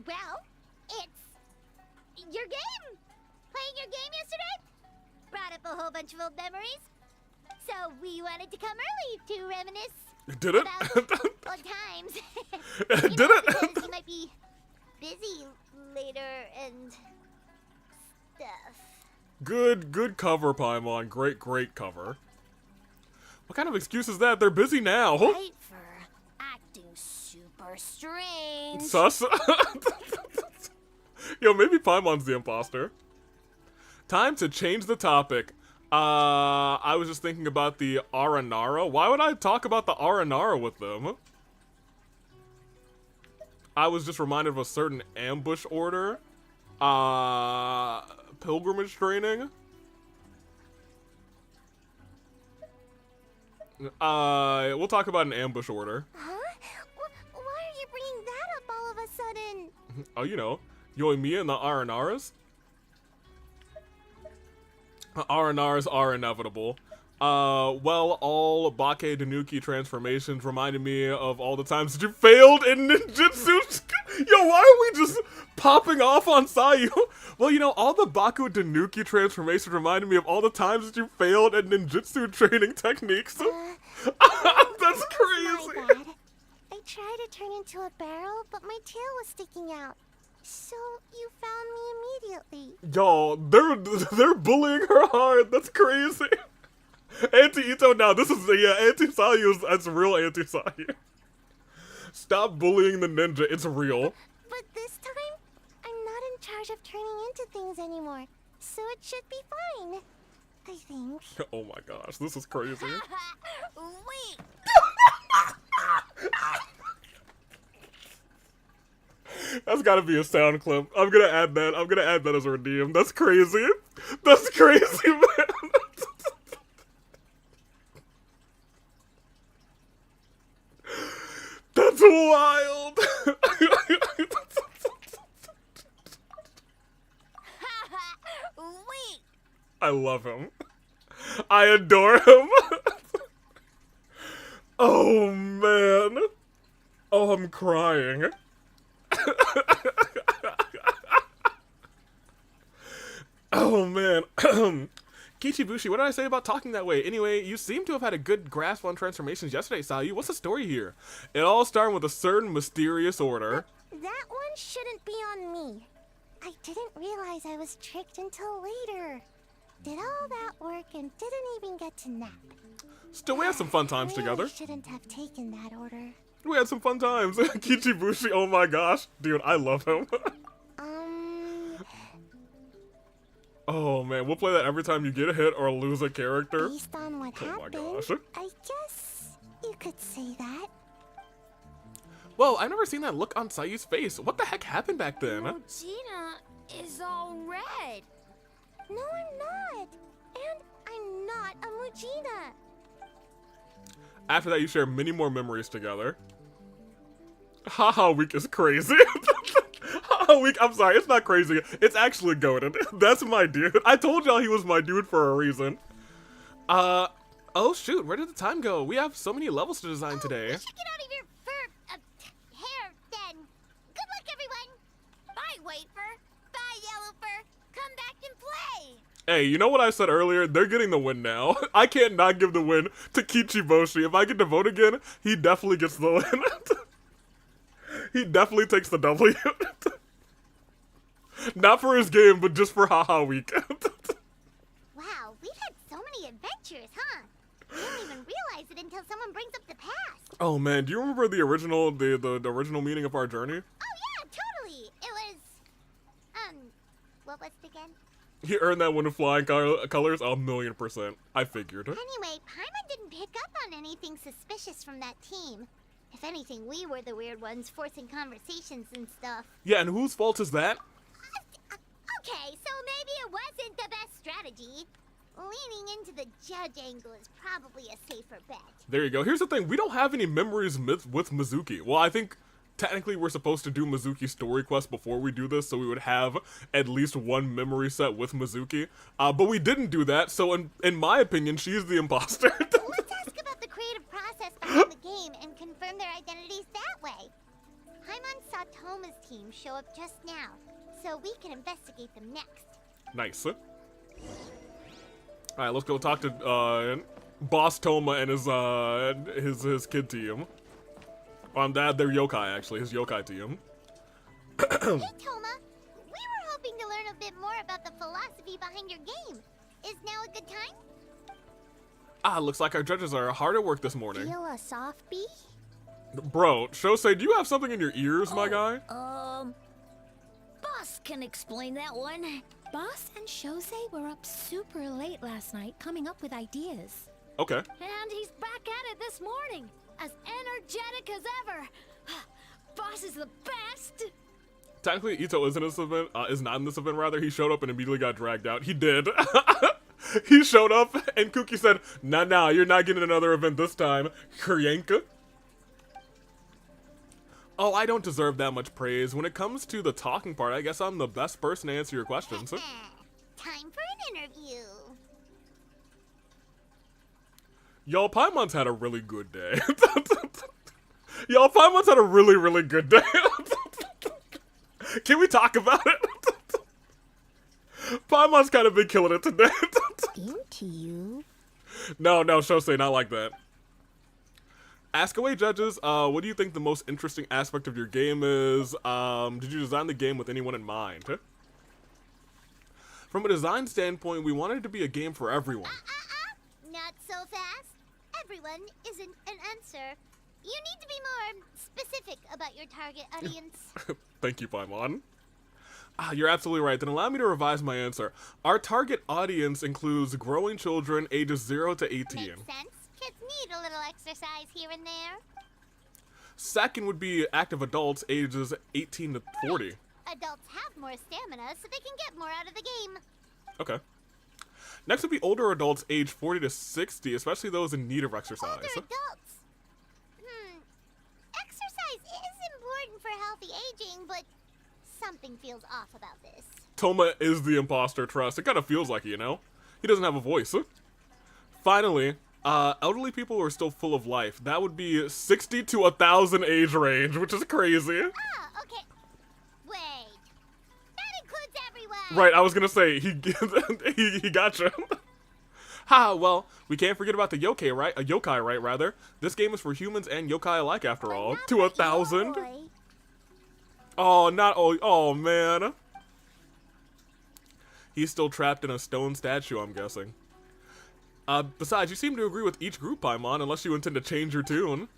Well, it's your game. Playing your game yesterday brought up a whole bunch of old memories. So we wanted to come early to reminisce. Did it? About old times. Did it? Because you might be busy later and stuff. Good cover, Paimon. Great cover. What kind of excuse is that? They're busy now. Right for acting super strange. Sus. Yo, maybe Paimon's the imposter. Time to change the topic. I was just thinking about the Aranara. Why would I talk about the Aranara with them? I was just reminded of a certain ambush order. Pilgrimage training. We'll talk about an ambush order. Huh? Why are you bringing that up all of a sudden? Oh, you know, Yoimiya and the Aranaras. Aranaras are inevitable. Well, all Bake-danuki transformations reminded me of all the times that you failed in ninjutsu. Yo, why are we just popping off on Sayu? Well, you know, all the Bake-danuki transformations reminded me of all the times that you failed at ninjutsu training techniques. That's crazy. My bad. I tried to turn into a barrel, but my tail was sticking out. So you found me immediately. Yo, they're bullying her hard. That's crazy. Anti-Itto now. This is, yeah, anti-Sayu. That's real anti-Sayu. Stop bullying the ninja. It's real. But this time, I'm not in charge of turning into things anymore. So it should be fine. I think. Oh my gosh, this is crazy. Wait. That's gotta be a sound clip. I'm gonna add that. I'm gonna add that as a redeem. That's crazy. That's crazy, man. That's wild. Wait. I love him. I adore him. Oh man. Oh, I'm crying. Oh man. Kichibushi, what did I say about talking that way? Anyway, you seem to have had a good grasp on transformations yesterday, Sayu. What's the story here? It all started with a certain mysterious order. That one shouldn't be on me. I didn't realize I was tricked until later. Did all that work and didn't even get to nap. Still, we had some fun times Really together. Shouldn't have taken that order. We had some fun times. Kichibushi, oh my gosh. Dude, I love him. Oh man, we'll play that every time you get a hit or lose a character. Based on what Oh my happened, gosh. I guess you could say that. Whoa, I've never seen that look on Sayu's face. What the heck happened back then? Gina is all red. No, I'm not. And I'm not a Mujina. After that, you share many more memories together. Haha Week is crazy. Haha Week, I'm sorry, it's not crazy. It's actually goated. That's my dude. I told y'all he was my dude for a reason. Oh shoot, where did the time go? We have so many levels to design today. You should get out of your fur hair then. Good luck, everyone. Bye, White Fur. Bye, Yellow Fur. Come back and play. Hey, you know what I said earlier? They're getting the win now. I can't not give the win to Kichiboshi. If I get to vote again, he definitely gets the win. He definitely takes the W. Not for his game, but just for Haha Week. Wow, we've had so many adventures, huh? We don't even realize it until someone brings up the past. Oh man, do you remember the original the original meaning of our journey? Oh yeah, totally. It was, what was it again? He earned that one in flying colors 1,000,000%. I figured. Anyway, Paimon didn't pick up on anything suspicious from that team. If anything, we were the weird ones forcing conversations and stuff. Yeah, and whose fault is that? Okay, so maybe it wasn't the best strategy. Leaning into the judge angle is probably a safer bet. There you go. Here's the thing. We don't have any memories with Mizuki. Well, I think technically we're supposed to do Mizuki's story quest before we do this, so we would have at least one memory set with Mizuki. But we didn't do that, so in my opinion, she's the imposter. Let's ask about the creative process behind the game and confirm their identities that way. Paimon saw Toma's team show up just now, so we can investigate them next. Nice. Alright, let's go talk to Boss Toma and his kid team. They're yokai, actually, his yokai team. Hey, Toma. We were hoping to learn a bit more about the philosophy behind your game. Is now a good time? Looks like our judges are hard at work this morning. Feel a soft bee? Bro, Shosei, do you have something in your ears, my guy? Boss can explain that one. Boss and Shosei were up super late last night coming up with ideas. Okay. And he's back at it this morning, as energetic as ever. Boss is the best. Technically, Itto is in this event. Is not in this event. Rather, he showed up and immediately got dragged out. He did. He showed up and Kuki said, "Nah, you're not getting another event this time, Kuryanka." Oh, I don't deserve that much praise. When it comes to the talking part, I guess I'm the best person to answer your questions. Time for an interview. Y'all, Paimon's had a really good day. Y'all, Paimon's had a really, really good day. Can we talk about it? Paimon's kind of been killing it today. Into you. No, Shosei, not like that. Ask away, judges. What do you think the most interesting aspect of your game is? Did you design the game with anyone in mind? From a design standpoint, we wanted it to be a game for everyone. Not so fast. Everyone isn't an answer. You need to be more specific about your target audience. Thank you, Paimon. You're absolutely right. Then allow me to revise my answer. Our target audience includes growing children ages 0 to 18. Makes sense. Kids need a little exercise here and there. Second would be active adults ages 18 to 40. Adults have more stamina, so they can get more out of the game. Okay. Next would be older adults age 40 to 60, especially those in need of exercise. Older adults. Exercise is important for healthy aging, but something feels off about this. Toma is the imposter, trust. It kind of feels like it, you know? He doesn't have a voice. Finally, elderly people who are still full of life. That would be 60 to 1,000 age range, which is crazy. Okay. Wait. That includes everyone. Right, I was gonna say, he gotcha. Ha, well, we can't forget about the yokai, right? Yokai, right, rather. This game is for humans and yokai alike, after all. To 1,000. Oh, not all. Oh, man. He's still trapped in a stone statue, I'm guessing. Besides, you seem to agree with each group, Paimon, unless you intend to change your tune.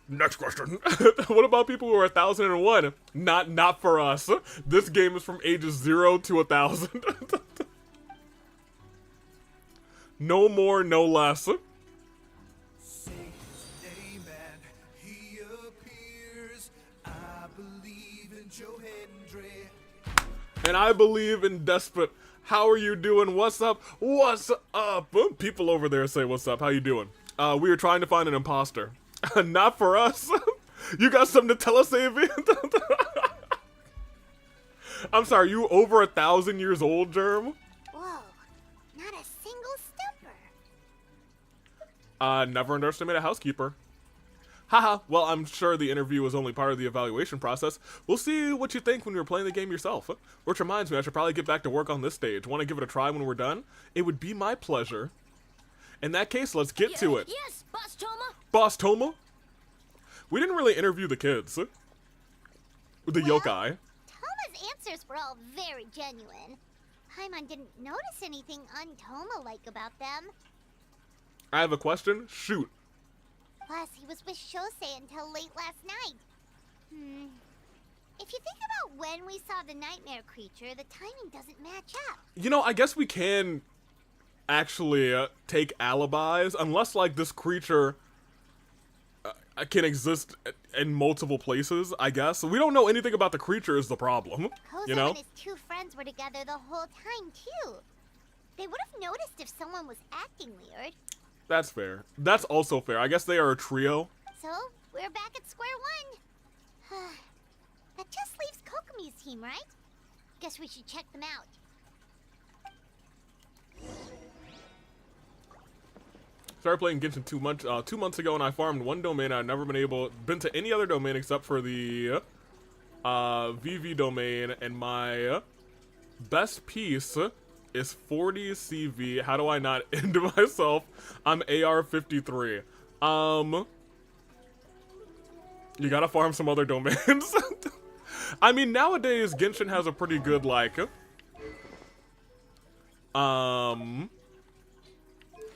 Next question. What about people who are 1,001? Not for us. This game is from ages 0 to 1,000. No more, no less. And I believe in Despot. How are you doing? What's up? What's up? People over there say what's up. How you doing? We are trying to find an imposter. Not for us. You got something to tell us, Avi? I'm sorry, you over 1,000 years old, Germ? Whoa, not a single stumper. Never underestimate a housekeeper. Haha, well, I'm sure the interview was only part of the evaluation process. We'll see what you think when you're playing the game yourself. Which reminds me, I should probably get back to work on this stage. Want to give it a try when we're done? It would be my pleasure. In that case, let's get to it. Yes, Boss Toma. Boss Toma? We didn't really interview the kids. The yokai. Toma's answers were all very genuine. Paimon didn't notice anything un-Toma-like about them. I have a question. Shoot. Plus, he was with Shosei until late last night. If you think about when we saw the nightmare creature, the timing doesn't match up. You know, I guess we can actually take alibis, unless, like, this creature can exist in multiple places, I guess. We don't know anything about the creature is the problem, you know? and his two friends were together the whole time, too. They would have noticed if someone was acting weird. That's fair. That's also fair. I guess they are a trio. So, we're back at square one. That just leaves Kokomi's team, right? Guess we should check them out. Started playing Genshin 2 months ago, and I farmed one domain. I've never been to any other domain except for the VV domain, and my best piece is 40 CV. How do I not end myself? I'm AR-53. You gotta farm some other domains. I mean, nowadays, Genshin has a pretty good, like, a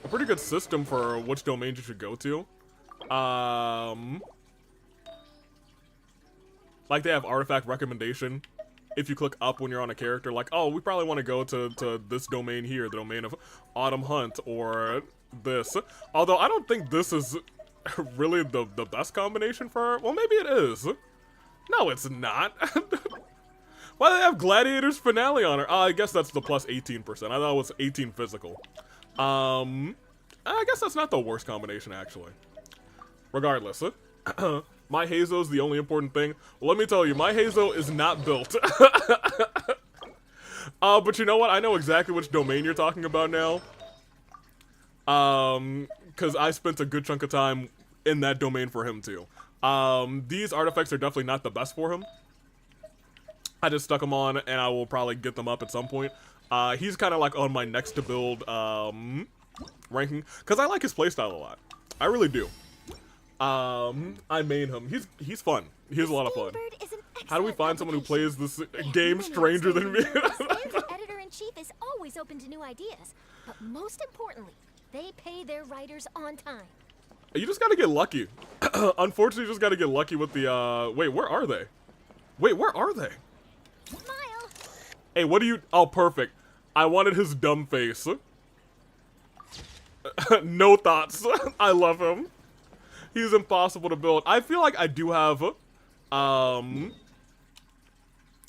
pretty good system for which domains you should go to. Like, they have artifact recommendation if you click up when you're on a character, like, oh, we probably want to go to this domain here, the domain of Autumn Hunt, or this. Although I don't think this is really the best combination for her. Well, maybe it is. No, it's not. Why do they have Gladiator's Finale on her? I guess that's the plus 18%. I thought it was 18 physical. I guess that's not the worst combination, actually. Regardless, my Hazo is the only important thing. Well, let me tell you, my Hazo is not built. But you know what? I know exactly which domain you're talking about now. Because I spent a good chunk of time in that domain for him, too. These artifacts are definitely not the best for him. I just stuck them on, and I will probably get them up at some point. He's kind of like on my next to build, ranking, because I like his playstyle a lot. I really do. I main him. He's fun. He's a lot of fun. How do we find someone who plays this game stranger than me? Editor-in-Chief is always open to new ideas, but most importantly, they pay their writers on time. You just gotta get lucky. Unfortunately, you just gotta get lucky with the, wait, where are they? Wait, where are they? Smile. Hey, what do you, oh, perfect. I wanted his dumb face. No thoughts. I love him. He's impossible to build. I feel like I do have,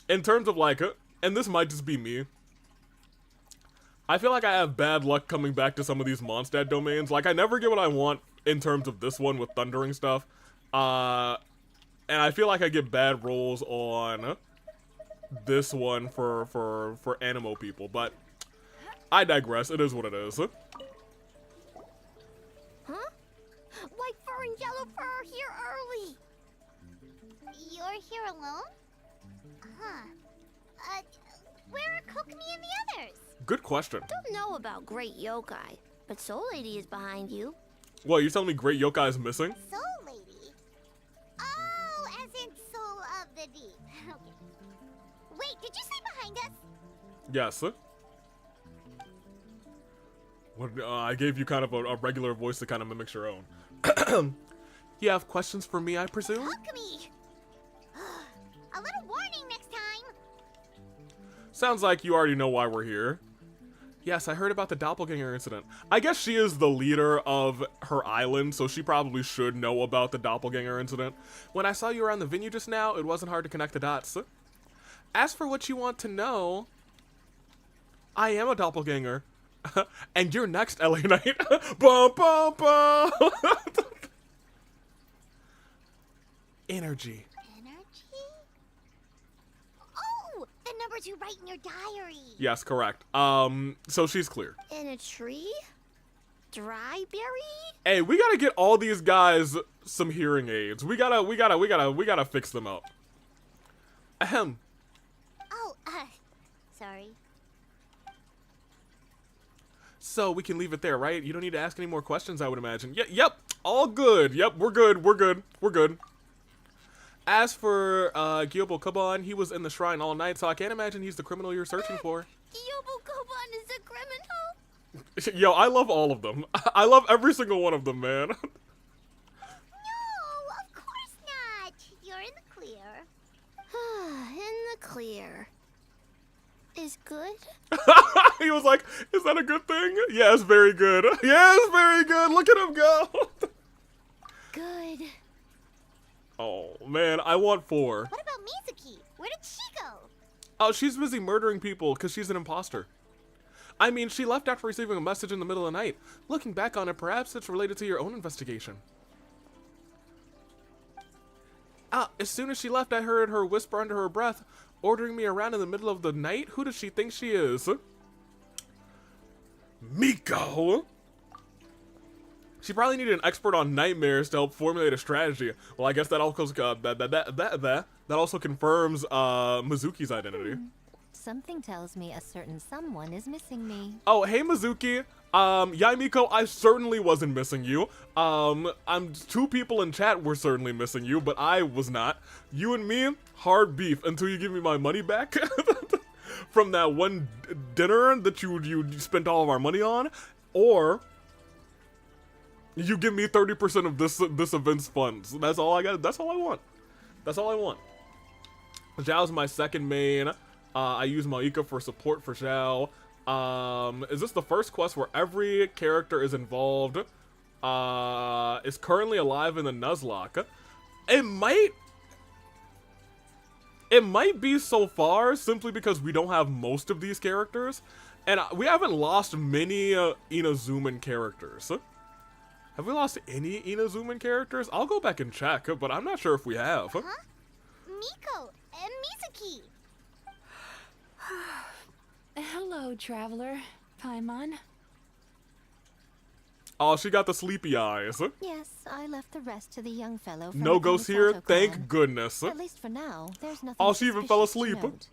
in terms of like, and this might just be me, I feel like I have bad luck coming back to some of these Mondstadt domains. Like, I never get what I want in terms of this one with thundering stuff. And I feel like I get bad rolls on this one for Animo people. But I digress. It is what it is. Huh? White fur and yellow fur are here early. You're here alone? Huh. Where are Kokomi and the others? Good question. Don't know about Great Yokai, but Soul Lady is behind you. What, you're telling me Great Yokai is missing? Soul Lady? Oh, as in Soul of the Deep. Okay. Wait, did you say behind us? Yes. What, I gave you kind of a regular voice that kind of mimics your own. You have questions for me, I presume? Kokomi! A little warning next time. Sounds like you already know why we're here. Yes, I heard about the doppelganger incident. I guess she is the leader of her island, so she probably should know about the doppelganger incident. When I saw you around the venue just now, it wasn't hard to connect the dots. As for what you want to know, I am a doppelganger. And you're next, LA Knight. Bum, bum, bum. Energy. The numbers you write in your diary. Yes, correct. So she's clear. In a tree? Dry berry? Hey, we gotta get all these guys some hearing aids. We gotta fix them up. Ahem. Oh, sorry. So we can leave it there, right? You don't need to ask any more questions, I would imagine. Yep, all good. Yep, we're good. As for Gyobo Koban, he was in the shrine all night, so I can't imagine he's the criminal you're searching for. Gyobo Koban is a criminal? Yo, I love all of them. I love every single one of them, man. No, of course not. You're in the clear. In the clear. Is good? He was like, is that a good thing? Yes, very good. Yes, very good. Look at him go. Good. Oh, man, I want 4. What about Mizuki? Where did she go? Oh, she's busy murdering people because she's an imposter. I mean, she left after receiving a message in the middle of the night. Looking back on it, perhaps it's related to your own investigation. As soon as she left, I heard her whisper under her breath, ordering me around in the middle of the night? Who does she think she is? Miko! She probably needed an expert on nightmares to help formulate a strategy. Well, I guess that also that also confirms Mizuki's identity. Something tells me a certain someone is missing me. Oh, hey Mizuki. Miko, I certainly wasn't missing you. 2 people in chat were certainly missing you, but I was not. You and me, hard beef until you give me my money back from that one dinner that you spent all of our money on, or you give me 30% of this event's funds. That's all I got. That's all I want. That's all I want. Zhao's my second main. I use Maika for support for Zhao. Is this the first quest where every character is involved? Is currently alive in the Nuzlocke. It might be so far, simply because we don't have most of these characters. And we haven't lost many Inazuman characters. Have we lost any Inazuman characters? I'll go back and check, but I'm not sure if we have. Huh? Miko and Mizuki. Hello, traveler. Paimon. Oh, she got the sleepy eyes. Yes, I left the rest to the young fellow from No the ghosts here, Kamisato thank clan. goodness. At least for now, there's nothing Oh, she even fell suspicious to asleep. note.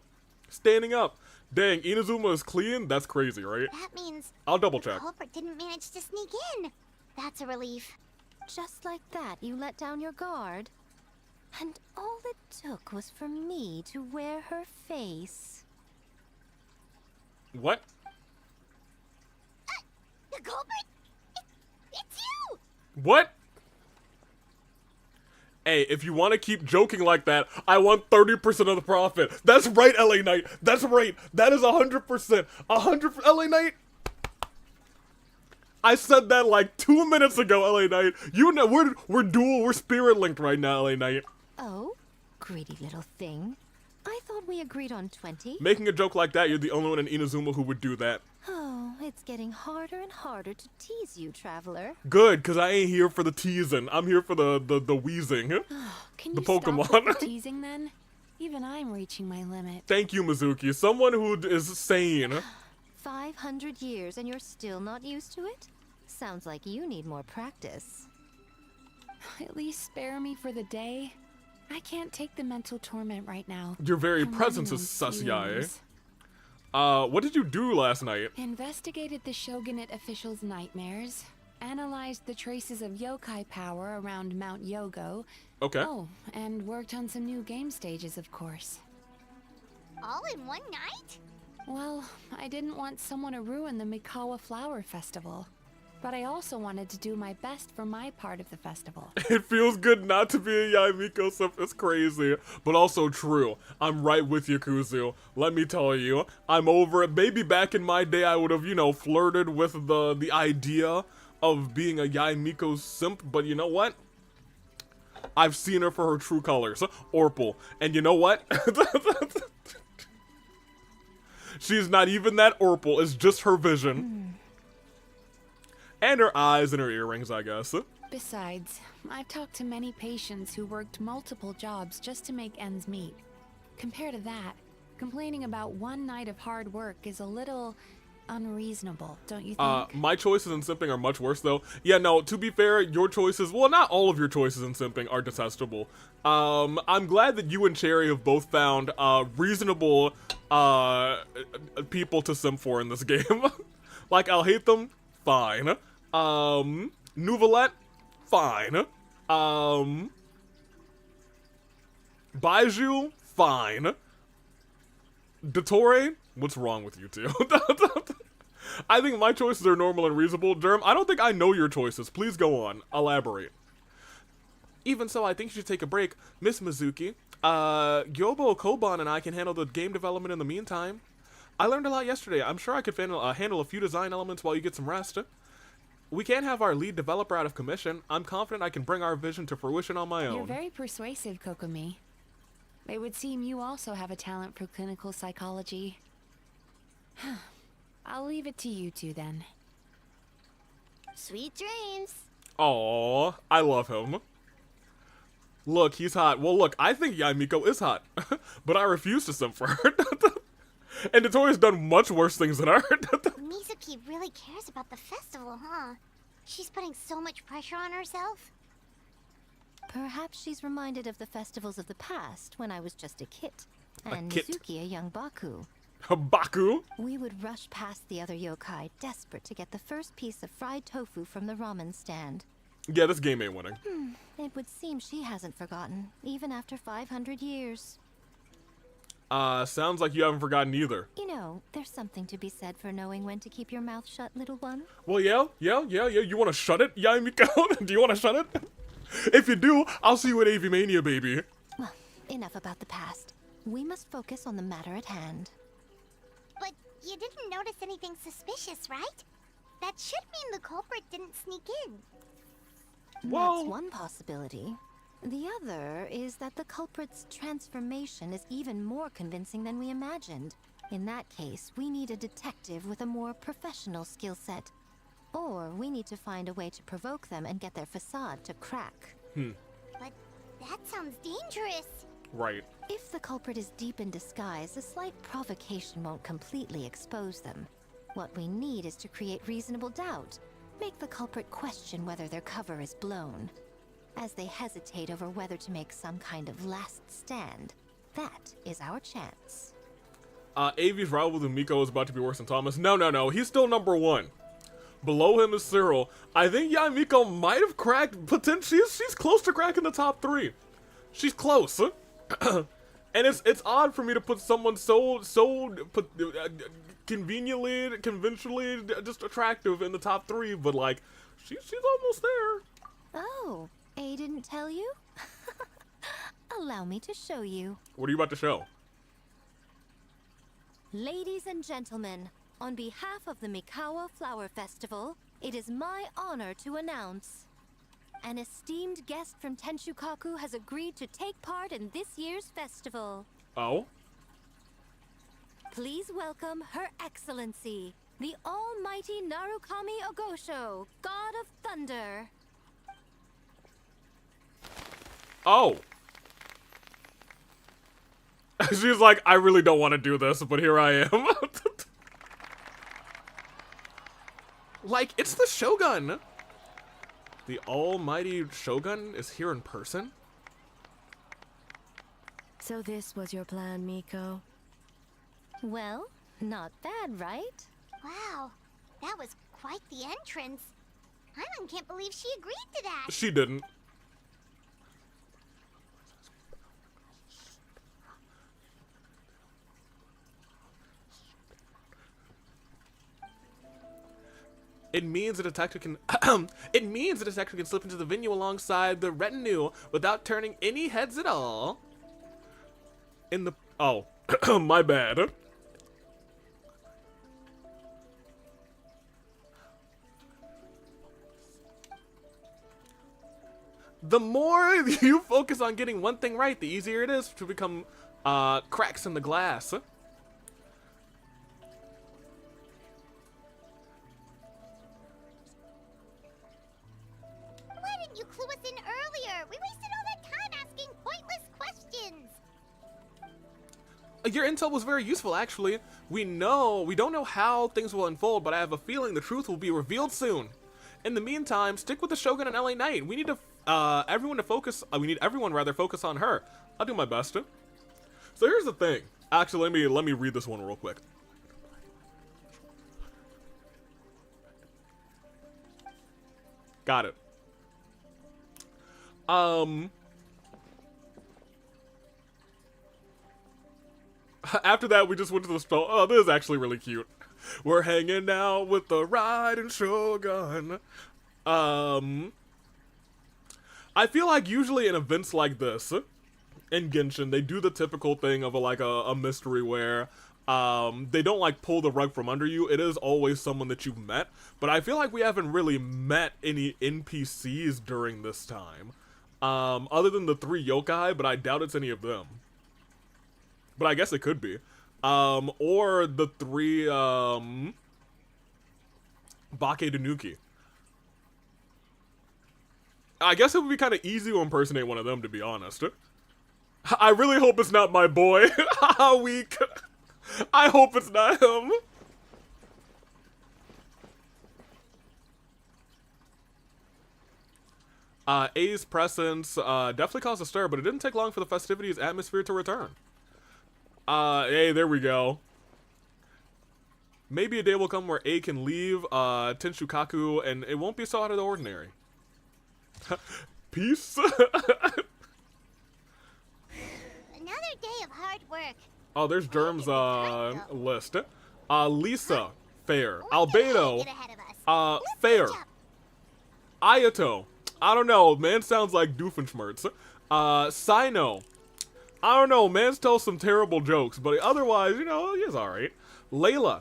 Standing up. Dang, Inazuma is clean? That's crazy, right? That means I'll double the check. culprit didn't manage to sneak in. That's a relief. Just like that, you let down your guard. And all it took was for me to wear her face. What? The culprit? It's you! What? Hey, if you want to keep joking like that, I want 30% of the profit. That's right, LA Knight. That's right. That is 100%. 100 LA Knight. I said that like 2 minutes ago, LA Knight. You know, we're spirit linked right now, LA Knight. Oh, greedy little thing. I thought we agreed on 20. Making a joke like that, you're the only one in Inazuma who would do that. Oh, it's getting harder and harder to tease you, traveler. Good, because I ain't here for the teasing. I'm here for the wheezing. Can the you stop with Pokemon. the teasing then? Even I'm reaching my limit. Thank you, Mizuki. Someone who is sane. 500 years and you're still not used to it? Sounds like you need more practice. At least spare me for the day. I can't take the mental torment right now. Your very I'm presence running is on sus, Yae. fumes. What did you do last night? Investigated the Shogunate officials' nightmares. Analyzed the traces of yokai power around Mount Yogo. Okay. Oh, and worked on some new game stages, of course. All in one night? Well, I didn't want someone to ruin the Mikawa Flower Festival. But I also wanted to do my best for my part of the festival. It feels good not to be a Yaimiko simp. It's crazy, but also true. I'm right with you, Kuzu. Let me tell you, I'm over it. Maybe back in my day, I would have, you know, flirted with the idea of being a Yaimiko simp, but you know what? I've seen her for her true colors, Orpal. And you know what? She's not even that Orpal. It's just her vision. And her eyes and her earrings, I guess. Besides, I've talked to many patients who worked multiple jobs just to make ends meet. Compared to that, complaining about one night of hard work is a little unreasonable, don't you think? My choices in simping are much worse, though. Yeah, no, to be fair, your choices, well, not all of your choices in simping are detestable. I'm glad that you and Cherry have both found, reasonable, people to simp for in this game. Like, I'll hate them, fine. Nouvelette, fine. Baiju, fine. Dottore, what's wrong with you two? I think my choices are normal and reasonable. Derm, I don't think I know your choices. Please go on. Elaborate. Even so, I think you should take a break. Miss Mizuki, Gyobo, Koban, and I can handle the game development in the meantime. I learned a lot yesterday. I'm sure I could handle a few design elements while you get some rest. We can't have our lead developer out of commission. I'm confident I can bring our vision to fruition on my own. You're very persuasive, Kokomi. It would seem you also have a talent for clinical psychology. I'll leave it to you two then. Sweet dreams. Aww, I love him. Look, he's hot. Well, look, I think Yaimiko is hot, but I refuse to simp for her. And Dottori's done much worse things than her. Mizuki really cares about the festival, huh? She's putting so much pressure on herself. Perhaps she's reminded of the festivals of the past when I was just a kit. And kit. Mizuki a young Baku. Baku? We would rush past the other yokai, desperate to get the first piece of fried tofu from the ramen stand. Yeah, this game ain't winning. It would seem she hasn't forgotten, even after 500 years. Sounds like you haven't forgotten either. You know, there's something to be said for knowing when to keep your mouth shut, little one. Well, yeah. You want to shut it, Yaimiko? Do you want to shut it? If you do, I'll see you at AV Mania, baby. Well, enough about the past. We must focus on the matter at hand. But you didn't notice anything suspicious, right? That should mean the culprit didn't sneak in. That's one possibility. The other is that the culprit's transformation is even more convincing than we imagined. In that case, we need a detective with a more professional skill set. Or we need to find a way to provoke them and get their facade to crack. But that sounds dangerous. Right. If the culprit is deep in disguise, a slight provocation won't completely expose them. What we need is to create reasonable doubt. Make the culprit question whether their cover is blown. As they hesitate over whether to make some kind of last stand, that is our chance. Avi's rival with Miko is about to be worse than Thomas. No. He's still number 1. Below him is Cyril. I think Miko might have cracked. Potentially, she's close to cracking the top 3. She's close. And it's odd for me to put someone so conventionally just attractive in the top 3, but like she's almost there. Oh, A didn't tell you? Allow me to show you. What are you about to show? Ladies and gentlemen, on behalf of the Mikawa Flower Festival, it is my honor to announce an esteemed guest from Tenshukaku has agreed to take part in this year's festival. Oh? Please welcome Her Excellency, the Almighty Narukami Ogosho, God of Thunder. Oh. She's like, I really don't want to do this, but here I am. Like, it's the Shogun. The Almighty Shogun is here in person? So this was your plan, Miko? Well, not bad, right? Wow, that was quite the entrance. Paimon can't believe she agreed to that. She didn't. It means the detective can slip into the venue alongside the retinue without turning any heads at all. Oh, my bad. The more you focus on getting one thing right, the easier it is to become cracks in the glass. Why didn't you clue us in earlier? We wasted all that time asking pointless questions. Your intel was very useful, actually. We don't know how things will unfold, but I have a feeling the truth will be revealed soon. In the meantime, stick with the Shogun and LA Knight. We need to we need everyone rather focus on her. I'll do my best. So here's the thing. Actually, let me read this one real quick. Got it. After that, we just went to the spell. Oh, this is actually really cute. We're hanging out with the Ryden Shogun. I feel like usually in events like this, in Genshin, they do the typical thing of a mystery where they don't like pull the rug from under you. It is always someone that you've met, but I feel like we haven't really met any NPCs during this time, other than the 3 yokai, but I doubt it's any of them. But I guess it could be, or the 3 Bake-danuki. I guess it would be kind of easy to impersonate one of them, to be honest. I really hope it's not my boy. Haha, weak. I hope it's not him. A's presence definitely caused a stir, but it didn't take long for the festivities atmosphere to return. Hey, there we go. Maybe a day will come where A can leave Tenshukaku, and it won't be so out of the ordinary. Peace. Another day of hard work. Oh, there's Derm's list. Lisa, fair. Albedo, fair. Ayato, I don't know, man sounds like Doofenshmirtz. Sino, I don't know, man tells some terrible jokes, but otherwise, you know, he's alright. Layla.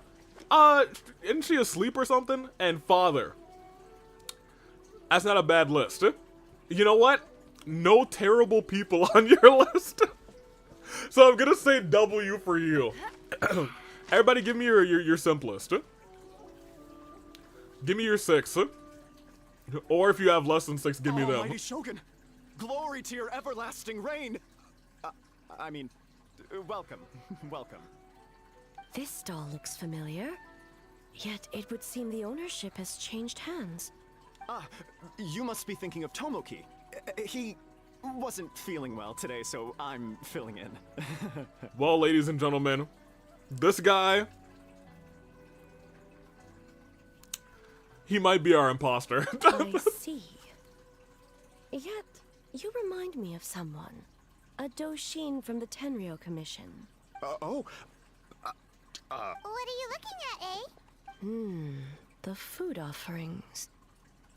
Isn't she asleep or something? And father. That's not a bad list. You know what? No terrible people on your list. So I'm gonna say W for you. Everybody give me your simplest. Give me your 6. Or if you have less than 6, give me them. Almighty Shogun, glory to your everlasting reign. Welcome, welcome. This stall looks familiar, yet it would seem the ownership has changed hands. You must be thinking of Tomoki. He wasn't feeling well today, so I'm filling in. Well, ladies and gentlemen, this guy, he might be our imposter. I see. Yet, you remind me of someone. A Doshin from the Tenryo Commission. Oh. What are you looking at, eh? The food offerings.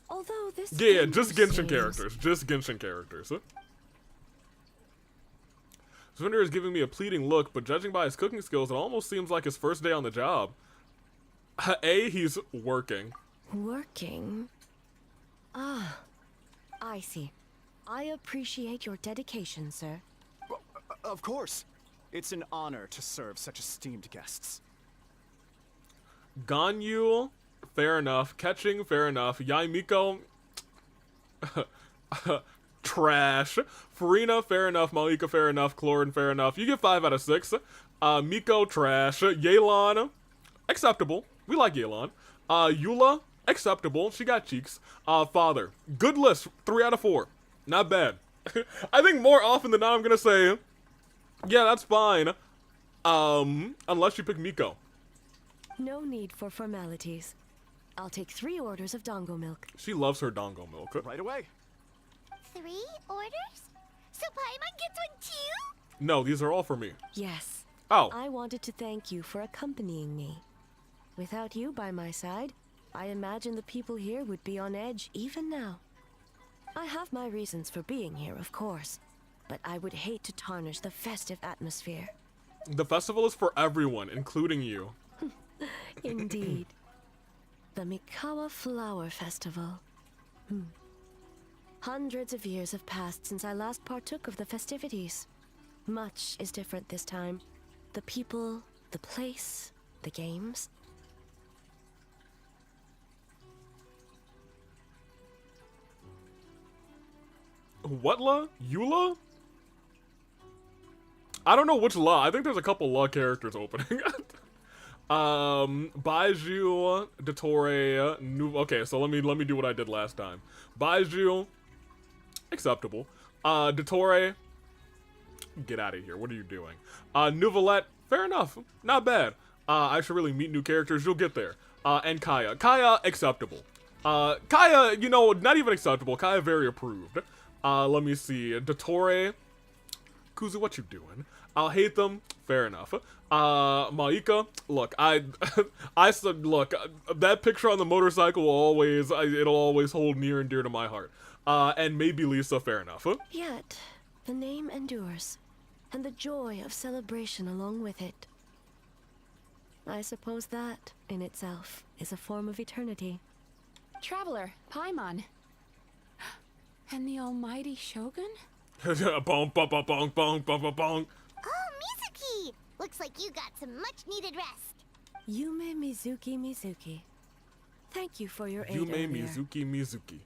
Although this Yeah, game just Genshin seems- characters. Just Genshin characters. This vendor is giving me a pleading look, but judging by his cooking skills, it almost seems like his first day on the job. A, he's working. Working? Ah, I see. I appreciate your dedication, sir. Of course. It's an honor to serve such esteemed guests. Ganyu, fair enough. Catching, fair enough. Yaimiko, trash. Farina, fair enough. Malika, fair enough. Clorin, fair enough. You get 5 out of 6. Miko, trash. Yelan, acceptable. We like Yelan. Eula, acceptable. She got cheeks. Father, good list. 3 out of 4. Not bad. I think more often than not I'm gonna say, yeah, that's fine. Unless you pick Miko. No need for formalities. I'll take 3 orders of dongo milk. She loves her dongo milk. Right away. 3 orders? So Paimon gets one too? No, these are all for me. Yes. Oh. I wanted to thank you for accompanying me. Without you by my side, I imagine the people here would be on edge even now. I have my reasons for being here, of course, but I would hate to tarnish the festive atmosphere. The festival is for everyone, including you. Indeed. The Mikawa Flower Festival. Hundreds of years have passed since I last partook of the festivities. Much is different this time. The people, the place, the games. What La? Eula? I don't know which La. I think there's a couple La characters opening. Baiju, Dottore, okay, so let me do what I did last time. Baiju, acceptable. Dottore, get out of here. What are you doing? Nouvelette, fair enough. Not bad. I should really meet new characters. You'll get there. And Kaya. Kaya, acceptable. Kaya, you know, not even acceptable. Kaya, very approved. Let me see. Dottore. Kuzu, what you doing? I'll hate them. Fair enough. Maika, look, I said, look, that picture on the motorcycle will always, it'll always hold near and dear to my heart. And maybe Lisa, fair enough. Yet, the name endures, and the joy of celebration along with it. I suppose that, in itself, is a form of eternity. Traveler, Paimon. And the almighty Shogun? Bong, bong, bong, bong, bong, bong, bong. Oh, Mizuki! Looks like you got some much-needed rest. Yume Mizuki. Thank you for your aid Yume earlier. Mizuki.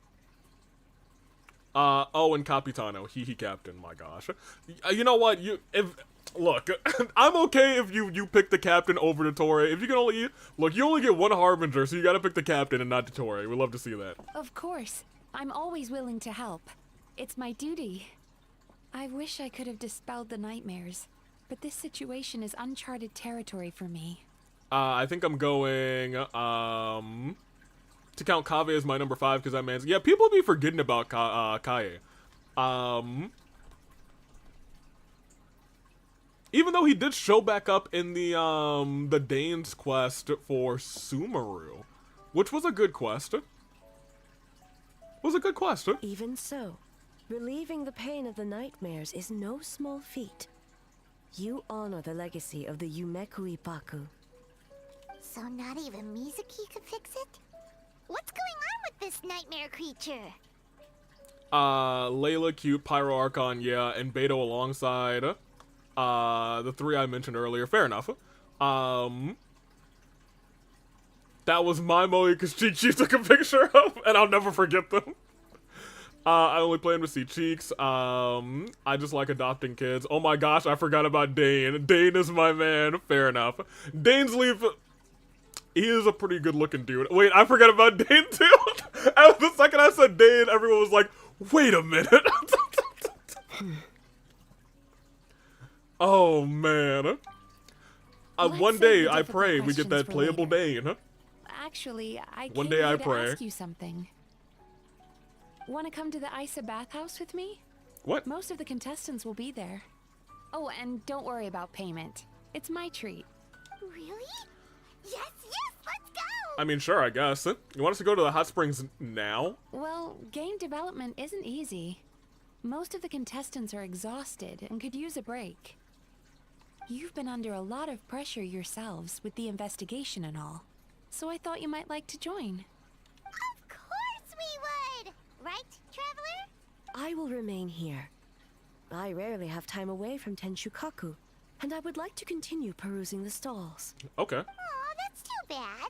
Oh, and Capitano, he captain, my gosh. You know what, look, I'm okay if you pick the captain over Dottore. If you can only, look, you only get one Harbinger, so you gotta pick the captain and not Dottore. We'd love to see that. Of course. I'm always willing to help. It's my duty. I wish I could have dispelled the nightmares, but this situation is uncharted territory for me. I think I'm going, to count Kave as my number 5, because that man's, yeah, people be forgetting about Kaie. Even though he did show back up in the Dane's quest for Sumeru, which was a good quest. Even so, relieving the pain of the nightmares is no small feat. You honor the legacy of the Yumeku Ippaku. So not even Mizuki could fix it? What's going on with this nightmare creature? Layla, Cute, Pyro Archon, yeah, and Beto alongside the three I mentioned earlier. Fair enough. That was my Moe because Xingqiu took a picture of, and I'll never forget them. I only play him to see cheeks. I just like adopting kids. Oh my gosh, I forgot about Dane. Dane is my man. Fair enough. Dane's leave. He is a pretty good looking dude. Wait, I forgot about Dane too. And the second I said Dane, everyone was like, wait a minute. Oh man. One day I pray we get that playable Dane. Actually, I One came day I here to pray. ask you something. Want to come to the Isa bathhouse with me? What? Most of the contestants will be there. Oh, and don't worry about payment. It's my treat. Really? Yes, let's go! I mean, sure, I guess. You want us to go to the hot springs now? Well, game development isn't easy. Most of the contestants are exhausted and could use a break. You've been under a lot of pressure yourselves with the investigation and all, so I thought you might like to join. Of course we would! Right, Traveler? I will remain here. I rarely have time away from Tenshukaku, and I would like to continue perusing the stalls. Okay. Aw, that's too bad.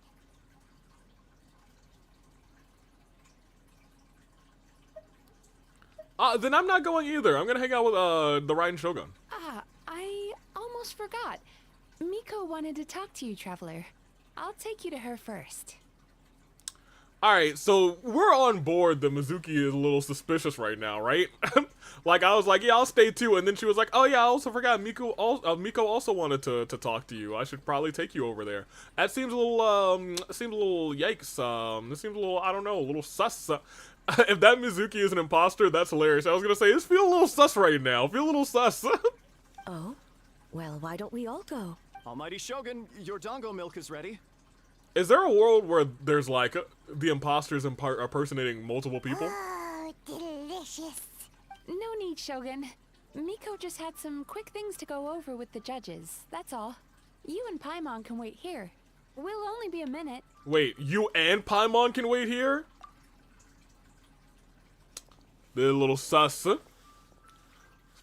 Then I'm not going either. I'm gonna hang out with the Ryden Shogun. Ah, I almost forgot. Miko wanted to talk to you, Traveler. I'll take you to her first. Alright, so we're on board that Mizuki is a little suspicious right now, right? Like, I was like, yeah, I'll stay too, and then she was like, oh yeah, I also forgot, Miko also wanted to talk to you. I should probably take you over there. That seems a little, yikes. This seems a little, I don't know, a little sus. If that Mizuki is an imposter, that's hilarious. I was gonna say, this feel a little sus right now. Feel a little sus. Oh? Well, why don't we all go? Almighty Shogun, your dango milk is ready. Is there a world where there's like the imposters are impersonating multiple people? Oh, delicious. No need, Shogun. Miko just had some quick things to go over with the judges, that's all. You and Paimon can wait here. We'll only be a minute. Wait, you and Paimon can wait here? They're a little sus.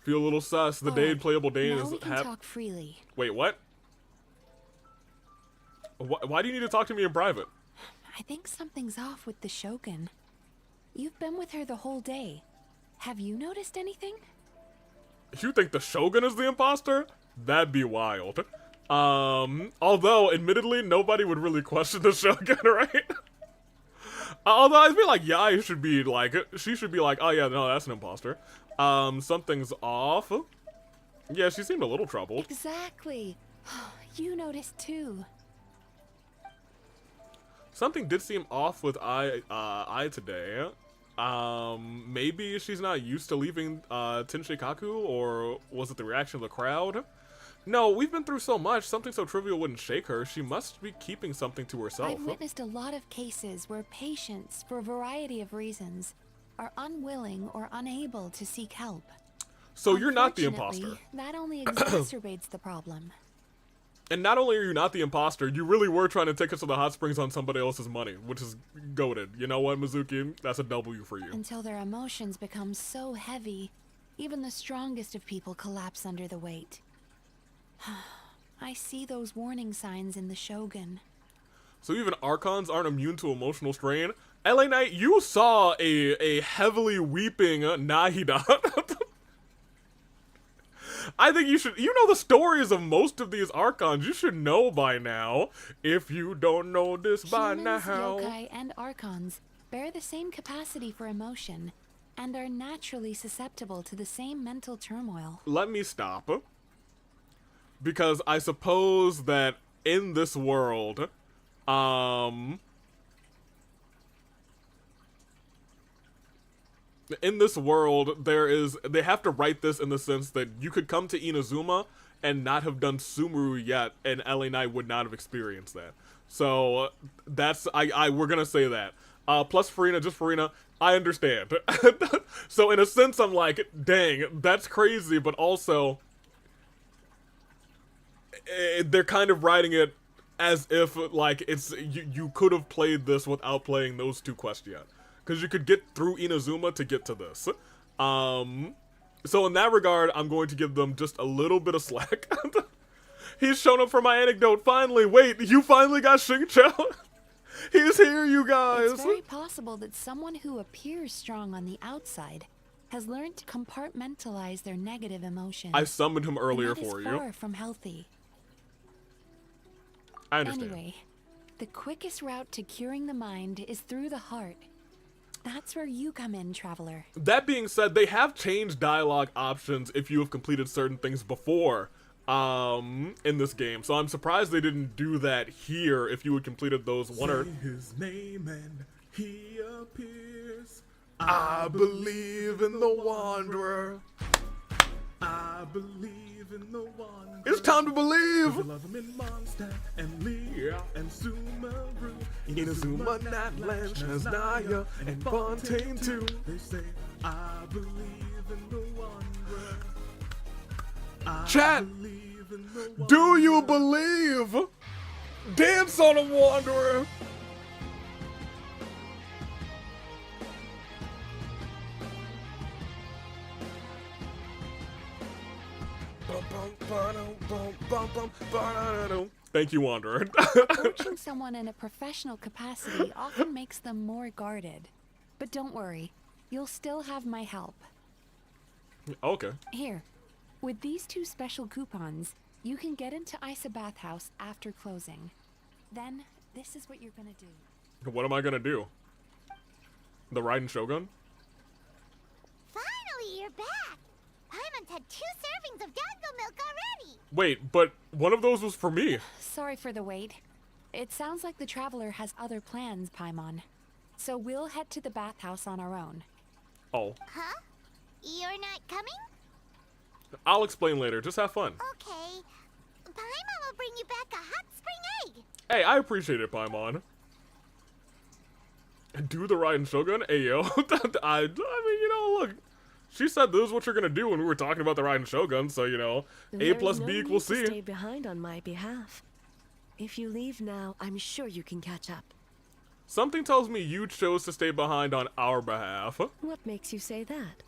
Feel a little sus. The Dane playable Dane now is we can talk freely. Wait, what? Why do you need to talk to me in private? I think something's off with the Shogun. You've been with her the whole day. Have you noticed anything? You think the Shogun is the imposter? That'd be wild. Although, admittedly, nobody would really question the Shogun, right? Although I'd be like, yeah, she should be like, oh yeah, no, that's an imposter. Something's off. Yeah, she seemed a little troubled. Exactly. You noticed too. Something did seem off with I today. Maybe she's not used to leaving Tenshikaku, or was it the reaction of the crowd? No, we've been through so much, something so trivial wouldn't shake her. She must be keeping something to herself. I've witnessed a lot of cases where patients, for a variety of reasons, are unwilling or unable to seek help. So you're not the imposter. That only exacerbates the problem. And not only are you not the imposter, you really were trying to take us to the hot springs on somebody else's money, which is goated. You know what, Mizuki? That's a W for you. Until their emotions become so heavy, even the strongest of people collapse under the weight. I see those warning signs in the Shogun. So even Archons aren't immune to emotional strain? LA Knight, you saw a heavily weeping Nahida. I think you should, you know the stories of most of these Archons. You should know by now. If you don't know this by Humans, now. yokai, and Archons bear the same capacity for emotion and are naturally susceptible to the same mental turmoil. Let me stop. Because I suppose that in this world, they have to write this in the sense that you could come to Inazuma and not have done Sumeru yet, and LA Knight would not have experienced that. So that's, we're gonna say that. Plus Farina, just Farina, I understand. So in a sense, I'm like, dang, that's crazy, but also, they're kind of writing it as if like it's you could have played this without playing those two quests yet, because you could get through Inazuma to get to this. So in that regard, I'm going to give them just a little bit of slack. He's shown up for my anecdote finally. Wait, you finally got Xingqiu? He's here, you guys. It's very possible that someone who appears strong on the outside has learned to compartmentalize their negative emotions. I summoned him earlier and that for is you. Far from healthy. I understand. Anyway, the quickest route to curing the mind is through the heart. That's where you come in, traveler. That being said, they have changed dialogue options if you have completed certain things before in this game. So I'm surprised they didn't do that here if you had completed those one or... Say his name and he appears. I believe in the Wanderer. I believe in the Wanderer. It's time to believe! We love him in Mondstadt and Leah and Sumeru. Inazuma, Natlan, Shaznaya, and Fontaine too. They say, I believe in the Wanderer. Chat! Do you believe? Dance on a Wanderer! Thank you, Wanderer. Approaching someone in a professional capacity often makes them more guarded. But don't worry, you'll still have my help. Okay. Here, with these 2 special coupons, you can get into Isa Bathhouse after closing. Then, this is what you're gonna do. What am I gonna do? The Ryden Shogun? Finally, you're back! Paimon's had 2 servings of Dango milk already! Wait, but one of those was for me. Sorry for the wait. It sounds like the traveler has other plans, Paimon. So we'll head to the bathhouse on our own. Oh. Huh? You're not coming? I'll explain later. Just have fun. Okay. Paimon will bring you back a hot spring egg! Hey, I appreciate it, Paimon. Do the Ryden Shogun? Ayo. I mean, you know, look. She said this is what you're gonna do when we were talking about the Ryden Shogun, so, you know, A plus B equals C. There is no need to stay behind on my behalf. If you leave now, I'm sure you can catch up. Something tells me you chose to stay behind on our behalf. What makes you say that?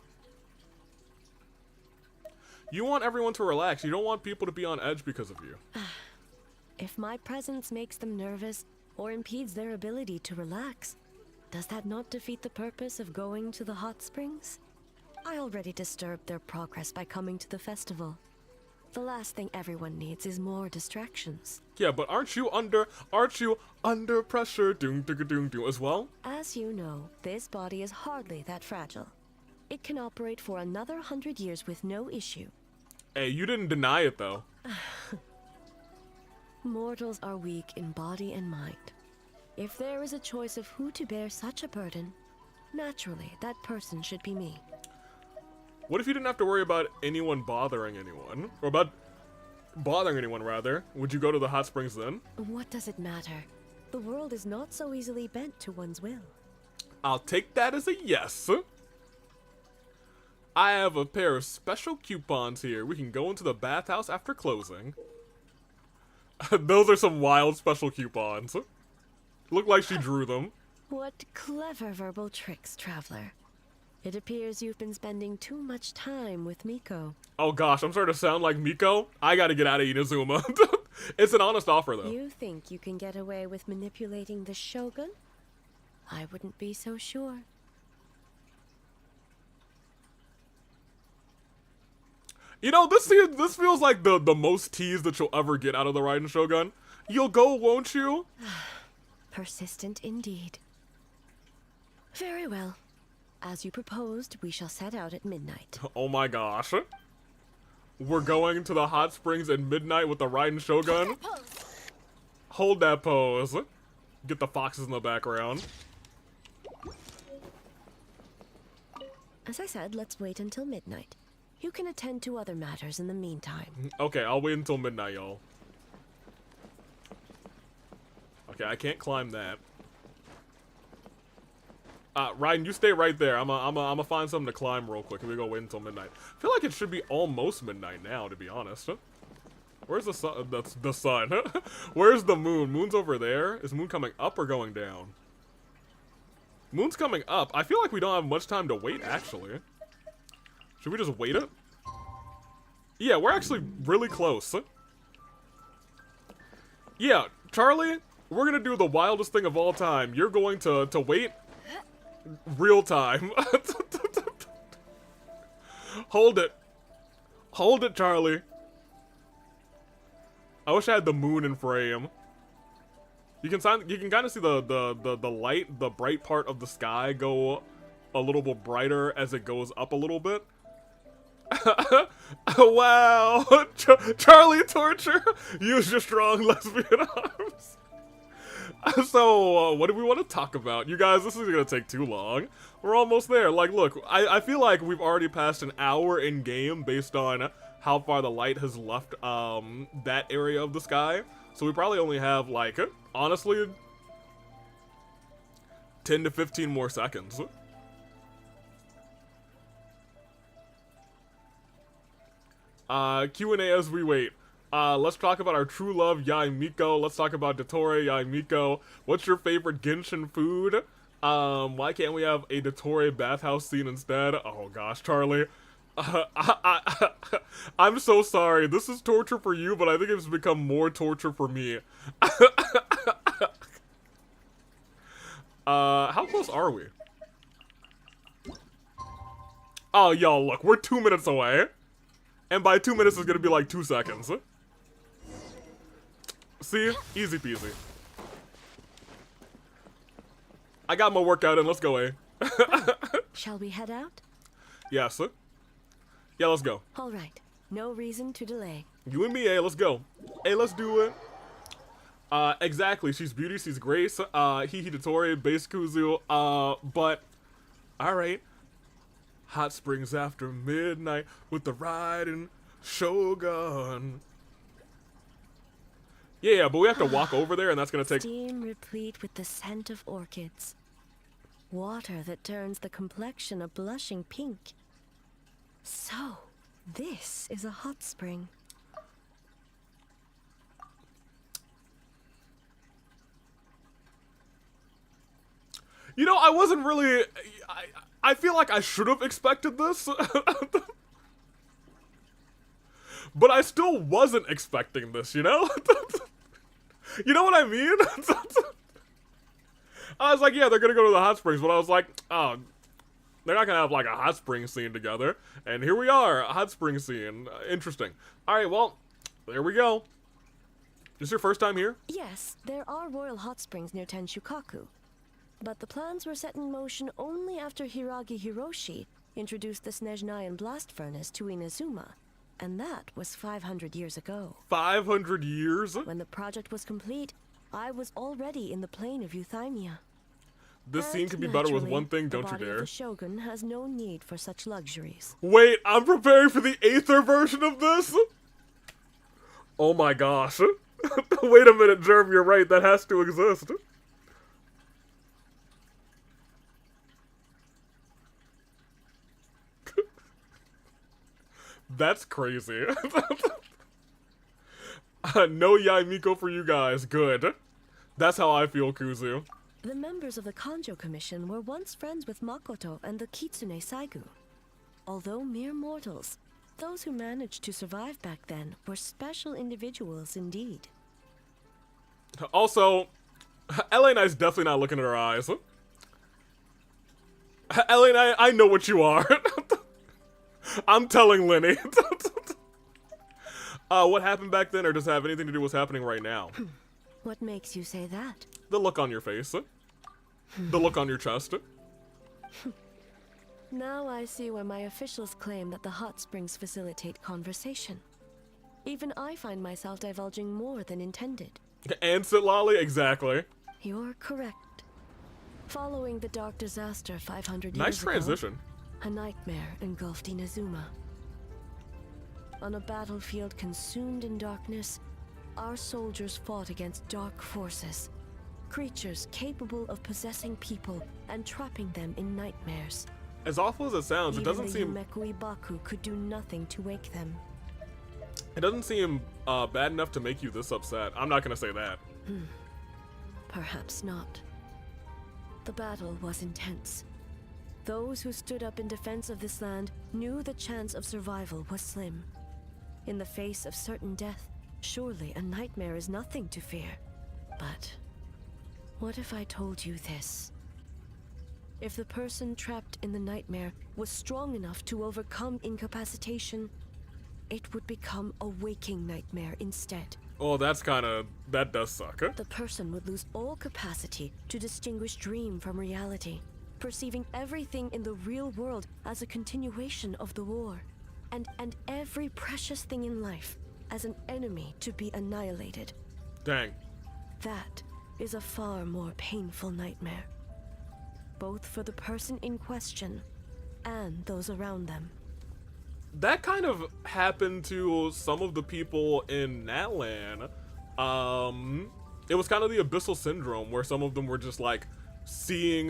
You want everyone to relax. You don't want people to be on edge because of you. If my presence makes them nervous or impedes their ability to relax, does that not defeat the purpose of going to the hot springs? I already disturbed their progress by coming to the festival. The last thing everyone needs is more distractions. Yeah, but aren't you under pressure doom as well? As you know, this body is hardly that fragile. It can operate for another 100 years with no issue. Hey, you didn't deny it though. Mortals are weak in body and mind. If there is a choice of who to bear such a burden, naturally that person should be me. What if you didn't have to worry about anyone bothering anyone? Or about bothering anyone, rather? Would you go to the hot springs then? What does it matter? The world is not so easily bent to one's will. I'll take that as a yes. I have a pair of special coupons here. We can go into the bathhouse after closing. Those are some wild special coupons. Look like she drew them. What clever verbal tricks, traveler. It appears you've been spending too much time with Miko. Oh gosh, I'm starting to sound like Miko. I gotta get out of Inazuma. It's an honest offer, though. You think you can get away with manipulating the Shogun? I wouldn't be so sure. You know, this feels like the most tease that you'll ever get out of the Ryden Shogun. You'll go, won't you? Persistent indeed. Very well. As you proposed, we shall set out at midnight. Oh my gosh. We're going to the hot springs at midnight with the Ryden Shogun? Hold that pose. Get the foxes in the background. As I said, let's wait until midnight. You can attend to other matters in the meantime. Okay, I'll wait until midnight, y'all. Okay, I can't climb that. Ryden, you stay right there. I'm gonna find something to climb real quick, and we go wait until midnight. I feel like it should be almost midnight now, to be honest. Where's the sun? That's the sun. Where's the moon? Moon's over there. Is moon coming up or going down? Moon's coming up. I feel like we don't have much time to wait, actually. Should we just wait it? Yeah, we're actually really close. Yeah, Charlie, we're gonna do the wildest thing of all time. You're going to wait real time. Hold it. Hold it, Charlie. I wish I had the moon in frame. You can kind of see the light, the bright part of the sky go a little bit brighter as it goes up a little bit. Wow, Charlie torture. Use your strong lesbian arms. So, what do we want to talk about? You guys, this is gonna take too long. We're almost there. Like, look, I feel like we've already passed an hour in game based on how far the light has left that area of the sky. So we probably only have, like, honestly, 10 to 15 more seconds. Q&A as we wait. Let's talk about our true love, Yai Miko. Let's talk about Dottore, Yai Miko. What's your favorite Genshin food? Why can't we have a Dottore bathhouse scene instead? Oh gosh, Charlie. I'm so sorry. This is torture for you, but I think it's become more torture for me. How close are we? Oh, y'all, look, we're 2 minutes away. And by 2 minutes, it's gonna be like 2 seconds. See? Easy peasy. I got my workout in. Let's go, eh? Shall we head out? Yes. Yeah, let's go. All right. No reason to delay. You and me, eh? Let's go. Hey, let's do it. Exactly. She's beauty, she's grace. Hihi Dottore, base Kuzu. But, alright. Hot springs after midnight with the Ryden Shogun. Yeah, but we have to walk over there, and that's gonna take... Steam replete with the scent of orchids. Water that turns the complexion a blushing pink. So, this is a hot spring. You know, I wasn't really... I feel like I should have expected this. But I still wasn't expecting this, you know? You know what I mean? I was like, yeah, they're gonna go to the hot springs, but I was like, oh, they're not gonna have like a hot spring scene together. And here we are, a hot spring scene. Interesting. Alright, well, there we go. Is this your first time here? Yes, there are royal hot springs near Tenshukaku. But the plans were set in motion only after Hiragi Hiroshi introduced the Snezhnayan blast furnace to Inazuma. And that was 500 years ago. 500 years? When the project was complete, I was already in the plane of Euthymia. This scene could be better with one thing, don't you The body of dare. the Shogun has no need for such luxuries. Wait, I'm preparing for the Aether version of this? Oh my gosh. Wait a minute, Jerv, you're right, that has to exist. That's crazy. No Yai Miko for you guys. Good. That's how I feel, Kuzu. The members of the Kanjo Commission were once friends with Makoto and the Kitsune Saigu. Although mere mortals, those who managed to survive back then were special individuals indeed. Also, LA Knight's definitely not looking at her eyes. LA Knight, I know what you are. I'm telling Lenny. What happened back then, or does it have anything to do with what's happening right now? What makes you say that? The look on your face. The look on your chest. Now I see why my officials claim that the hot springs facilitate conversation. Even I find myself divulging more than intended. And sit lolly? Exactly. You're correct. Following the dark disaster 500 years Nice transition. ago, a nightmare engulfed Inazuma. On a battlefield consumed in darkness, our soldiers fought against dark forces. Creatures capable of possessing people and trapping them in nightmares. As awful as it sounds, it doesn't seem... Even the Yumekui Baku could do nothing to wake them. It doesn't seem bad enough to make you this upset. I'm not gonna say that. Perhaps not. The battle was intense. Those who stood up in defense of this land knew the chance of survival was slim. In the face of certain death, surely a nightmare is nothing to fear. But what if I told you this? If the person trapped in the nightmare was strong enough to overcome incapacitation, it would become a waking nightmare instead. Oh, that does suck. Huh? The person would lose all capacity to distinguish dream from reality, perceiving everything in the real world as a continuation of the war, and every precious thing in life as an enemy to be annihilated. Dang. That is a far more painful nightmare, both for the person in question and those around them. That kind of happened to some of the people in Natlan. It was kind of the Abyssal Syndrome, where some of them were just like seeing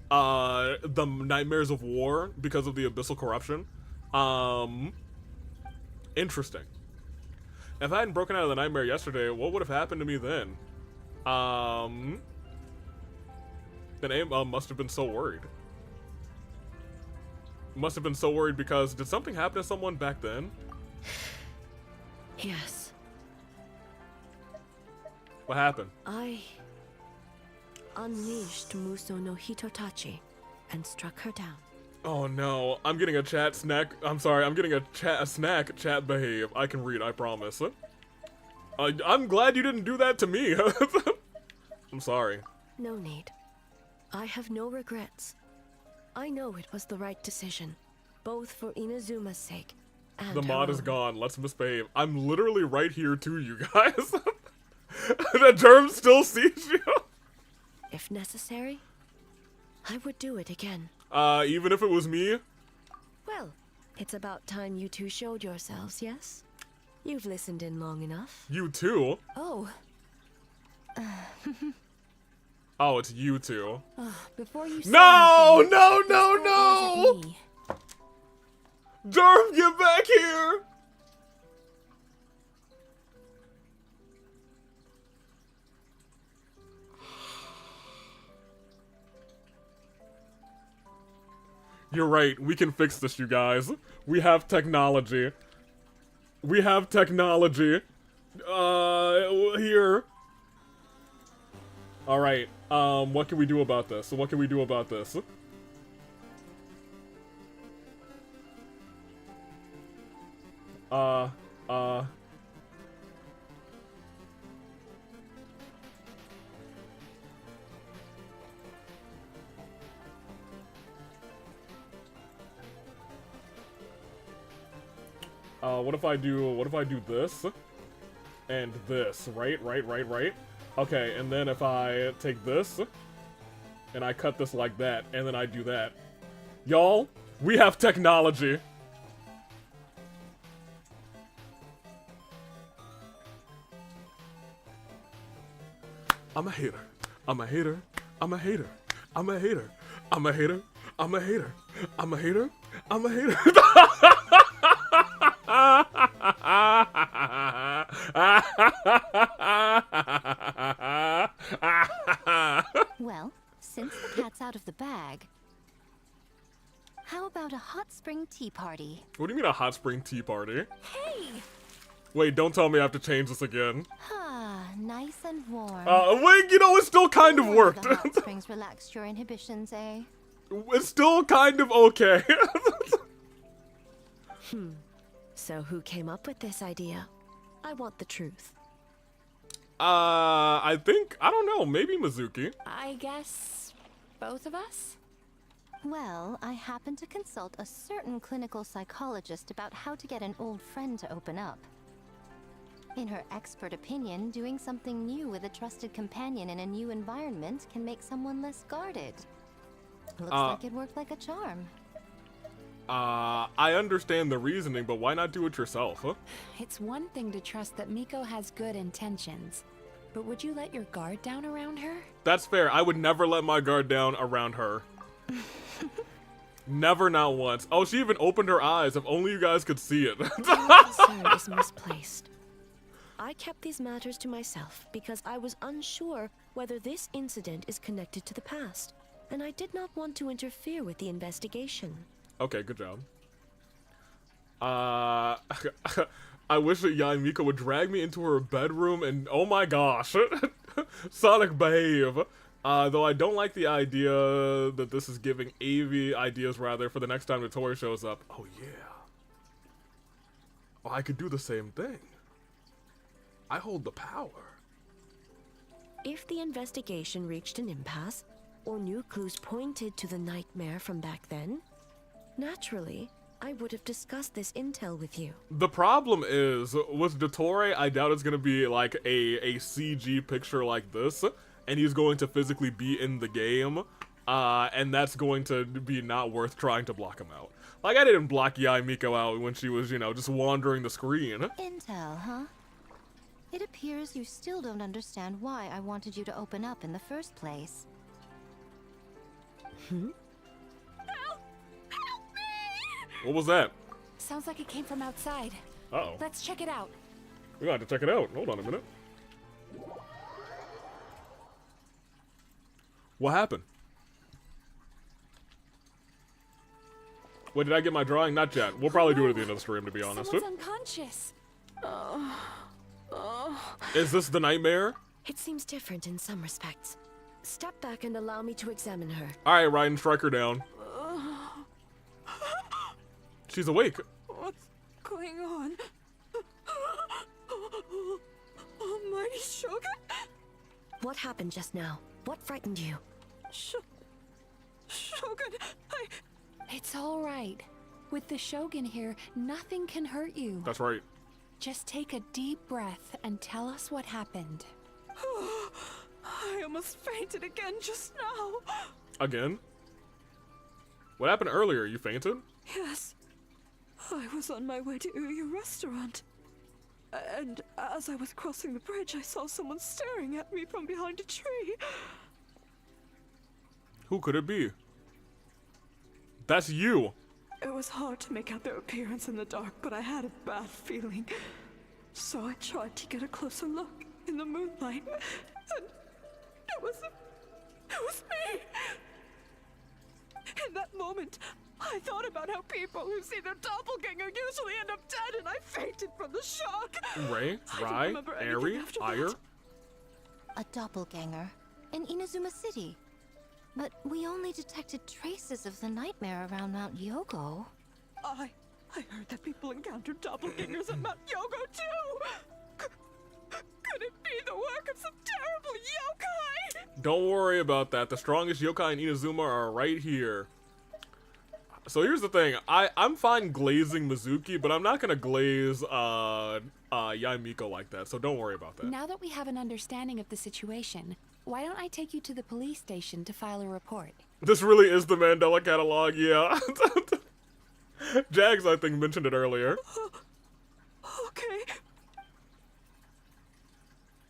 the nightmares of war because of the Abyssal corruption. Interesting. If I hadn't broken out of the nightmare yesterday, what would have happened to me then? Then Aim must have been so worried. Must have been so worried because did something happen to someone back then? Yes. What happened? I unleashed Muso no Hitotachi and struck her down. Oh no, I'm getting a chat snack. I'm sorry, I'm getting a snack. Chat behave. I can read, I promise. I'm glad you didn't do that to me. I'm sorry. No need. I have no regrets. I know it was the right decision, both for Inazuma's sake and the mod her is own. gone. Let's misbehave. I'm literally right here too, you guys. The germ still sees you. If necessary, I would do it again. Even if it was me? Well, it's about time you two showed yourselves, yes? You've listened in long enough. You too? Oh. Oh, it's you two. Before you say No, anything, no, this no, girl no! wasn't me. Derm, get back here! You're right, we can fix this, you guys. We have technology. We have technology. Here. Alright, what can we do about this? What can we do about this? What if I do this? And this, right? Okay, and then if I take this, and I cut this like that, and then I do that. Y'all, we have technology. I'm a hater. I'm a hater. I'm a hater. I'm a hater. I'm a hater. I'm a hater. I'm a hater. I'm a hater. Well, since the cat's out of the bag, how about a hot spring tea party? What do you mean a hot spring tea party? Hey! Wait, don't tell me I have to change this again. Ah, nice and warm. Wait, you know, it still kind of worked. The hot springs relaxed your inhibitions, eh? It's still kind of okay. So who came up with this idea? I want the truth. I don't know, maybe Mizuki. I guess both of us? Well, I happened to consult a certain clinical psychologist about how to get an old friend to open up. In her expert opinion, doing something new with a trusted companion in a new environment can make someone less guarded. Looks like it worked like a charm. I understand the reasoning, but why not do it yourself, huh? It's one thing to trust that Miko has good intentions, but would you let your guard down around her? That's fair. I would never let my guard down around her. Never, not once. Oh, she even opened her eyes. If only you guys could see it. Your concern is misplaced. I kept these matters to myself because I was unsure whether this incident is connected to the past, and I did not want to interfere with the investigation. Okay, good job. I wish that Yae Miko would drag me into her bedroom and, oh my gosh, Sonic behave. Though I don't like the idea that this is giving Avi ideas, rather, for the next time the toy shows up. Oh yeah. Oh, I could do the same thing. I hold the power. If the investigation reached an impasse, or new clues pointed to the nightmare from back then, naturally, I would have discussed this intel with you. The problem is, with Dottore, I doubt it's going to be like a CG picture like this, and he's going to physically be in the game, and that's going to be not worth trying to block him out. Like, I didn't block Yae Miko out when she was, you know, just wandering the screen. Intel, huh? It appears you still don't understand why I wanted you to open up in the first place. What was that? Sounds like it came from outside. Uh-oh. Let's check it out. We got to check it out. Hold on a minute. What happened? Wait, did I get my drawing? Not yet. We'll probably do it at the end of the stream, to be honest. Someone's unconscious. Is this the nightmare? It seems different in some respects. Step back and allow me to examine her. Alright, Ryden, strike her down. She's awake. What's going on? Almighty Shogun? What happened just now? What frightened you? Shogun, It's all right. With the Shogun here, nothing can hurt you. That's right. Just take a deep breath and tell us what happened. I almost fainted again just now. Again? What happened earlier? You fainted? Yes. I was on my way to Uyu restaurant. And as I was crossing the bridge, I saw someone staring at me from behind a tree. Who could it be? That's you. It was hard to make out their appearance in the dark, but I had a bad feeling. So I tried to get a closer look in the moonlight, and it was me! In that moment, I thought about how people who see their doppelganger usually end up dead, and I fainted from the shock! Ray, Rai, Eri, Ire. A doppelganger in Inazuma City. But we only detected traces of the nightmare around Mount Yogo. I heard that people encountered doppelgangers at Mount Yogo too! Could it be the work of some terrible yokai? Don't worry about that. The strongest yokai in Inazuma are right here. So here's the thing. I'm fine glazing Mizuki, but I'm not gonna glaze Yae Miko like that, so don't worry about that. Now that we have an understanding of the situation, why don't I take you to the police station to file a report? This really is the Mandela catalog, yeah. Jags, I think, mentioned it earlier. Okay.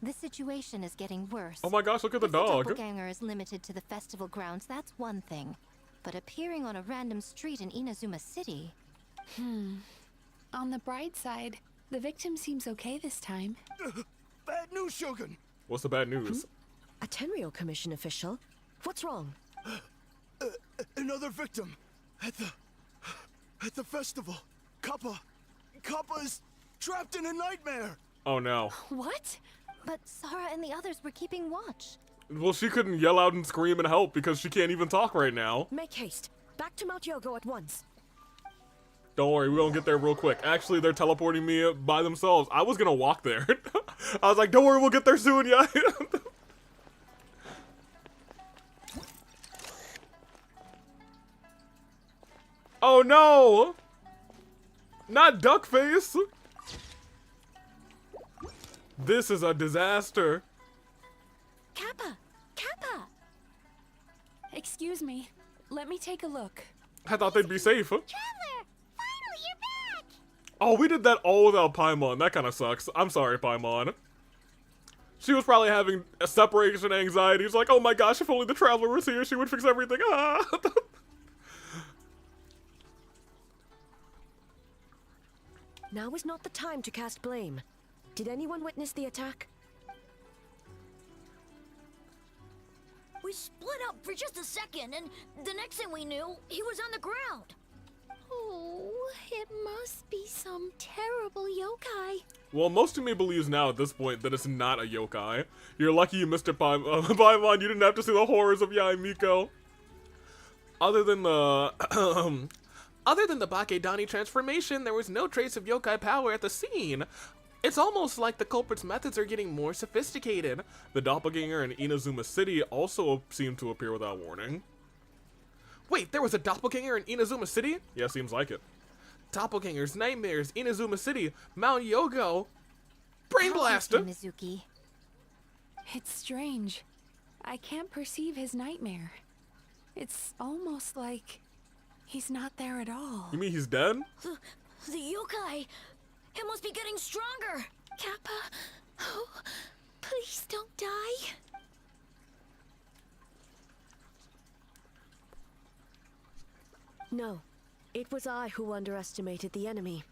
The situation is getting worse. Oh my gosh, look at the If dog. The doppelganger is limited to the festival grounds, that's one thing. But appearing on a random street in Inazuma City... On the bright side, the victim seems okay this time. Bad news, Shogun! What's the bad news? A Tenryo Commission official? What's wrong? Another victim at the festival. Kappa is trapped in a nightmare. Oh no. What? But Sara and the others were keeping watch. Well, she couldn't yell out and scream and help because she can't even talk right now. Make haste. Back to Mount Yogo at once. Don't worry, we're gonna get there real quick. Actually, they're teleporting me by themselves. I was gonna walk there. I was like, don't worry, we'll get there soon, yeah. Oh no! Not Duckface! This is a disaster. Kappa! Kappa! Excuse me. Let me take a look. I thought they'd be safe. Traveler! Finally, you're back! Oh, we did that all without Paimon. That kind of sucks. I'm sorry, Paimon. She was probably having a separation anxiety. She's like, oh my gosh, if only the Traveler was here, she would fix everything. Ah. Now is not the time to cast blame. Did anyone witness the attack? We split up for just a second, and the next thing we knew, he was on the ground. Oh, it must be some terrible yokai. Well, most of me believes now at this point that it's not a yokai. You're lucky you missed it, Paimon. You didn't have to see the horrors of Yae Miko. Other than the Bake-danuki transformation, there was no trace of yokai power at the scene. It's almost like the culprit's methods are getting more sophisticated. The doppelganger in Inazuma City also seemed to appear without warning. Wait, there was a doppelganger in Inazuma City? Yeah, seems like it. Doppelgangers, nightmares, Inazuma City, Mount Yogo, Brain Blaster. Mizuki. It's strange. I can't perceive his nightmare. It's almost like he's not there at all. You mean he's dead? The yokai! It must be getting stronger! Kappa, oh, please don't die. No. It was I who underestimated the enemy.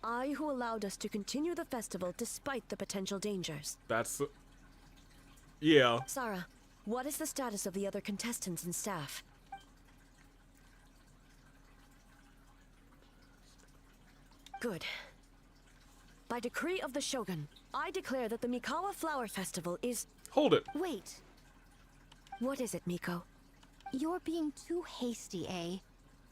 I who allowed us to continue the festival despite the potential dangers. That's... yeah. Sarah, what is the status of the other contestants and staff? Good. By decree of the Shogun, I declare that the Mikawa Flower Festival is... Hold it. Wait. What is it, Miko? You're being too hasty, eh?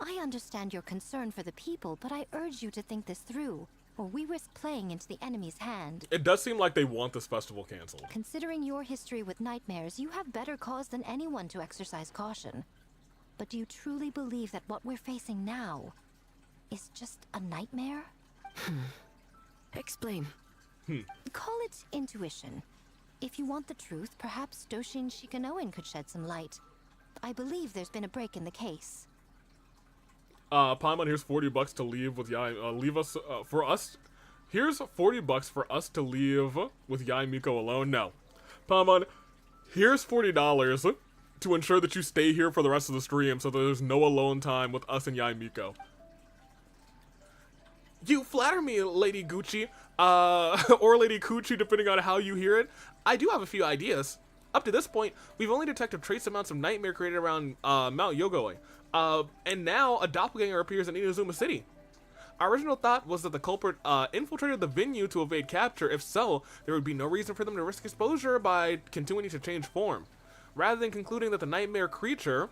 I understand your concern for the people, but I urge you to think this through, or we risk playing into the enemy's hand. It does seem like they want this festival canceled. Considering your history with nightmares, you have better cause than anyone to exercise caution. But do you truly believe that what we're facing now is just a nightmare? Explain. Call it intuition. If you want the truth, perhaps Doshin Shikanoin could shed some light. I believe there's been a break in the case. Paimon, here's $40 to leave with Yae. Leave us, for us. Here's $40 for us to leave with Yae Miko alone. No. Paimon, here's $40 to ensure that you stay here for the rest of the stream so there's no alone time with us and Yae Miko. You flatter me, Lady Gucci, or Lady Coochie, depending on how you hear it. I do have a few ideas. Up to this point, we've only detected trace amounts of nightmare created around Mount Yogoi. And now a doppelganger appears in Inazuma City. Our original thought was that the culprit infiltrated the venue to evade capture. If so, there would be no reason for them to risk exposure by continuing to change form. Rather than concluding that the nightmare creature,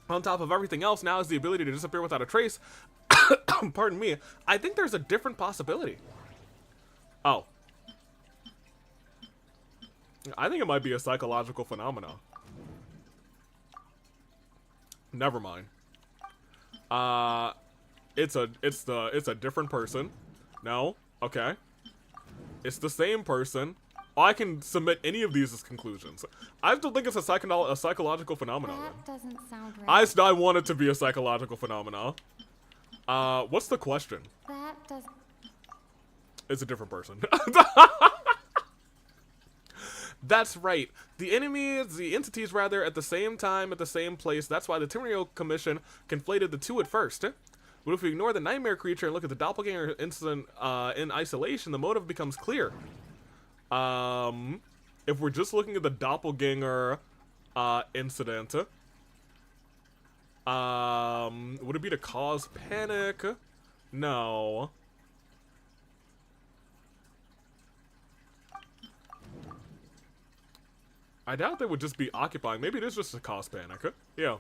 on top of everything else, now has the ability to disappear without a trace, pardon me, I think there's a different possibility. Oh. I think it might be a psychological phenomenon. Never mind. It's a different person. No? Okay. It's the same person. I can submit any of these as conclusions. I still think it's a psychological phenomenon. That doesn't sound right. I want it to be a psychological phenomenon. What's the question? That doesn't... It's a different person. That's right. The entities rather, at the same time, at the same place. That's why the Tenryou Commission conflated the two at first. But if we ignore the nightmare creature and look at the doppelganger incident in isolation, the motive becomes clear. If we're just looking at the doppelganger incident, would it be to cause panic? No. I doubt they would just be occupying. Maybe it is just to cause panic. Yeah.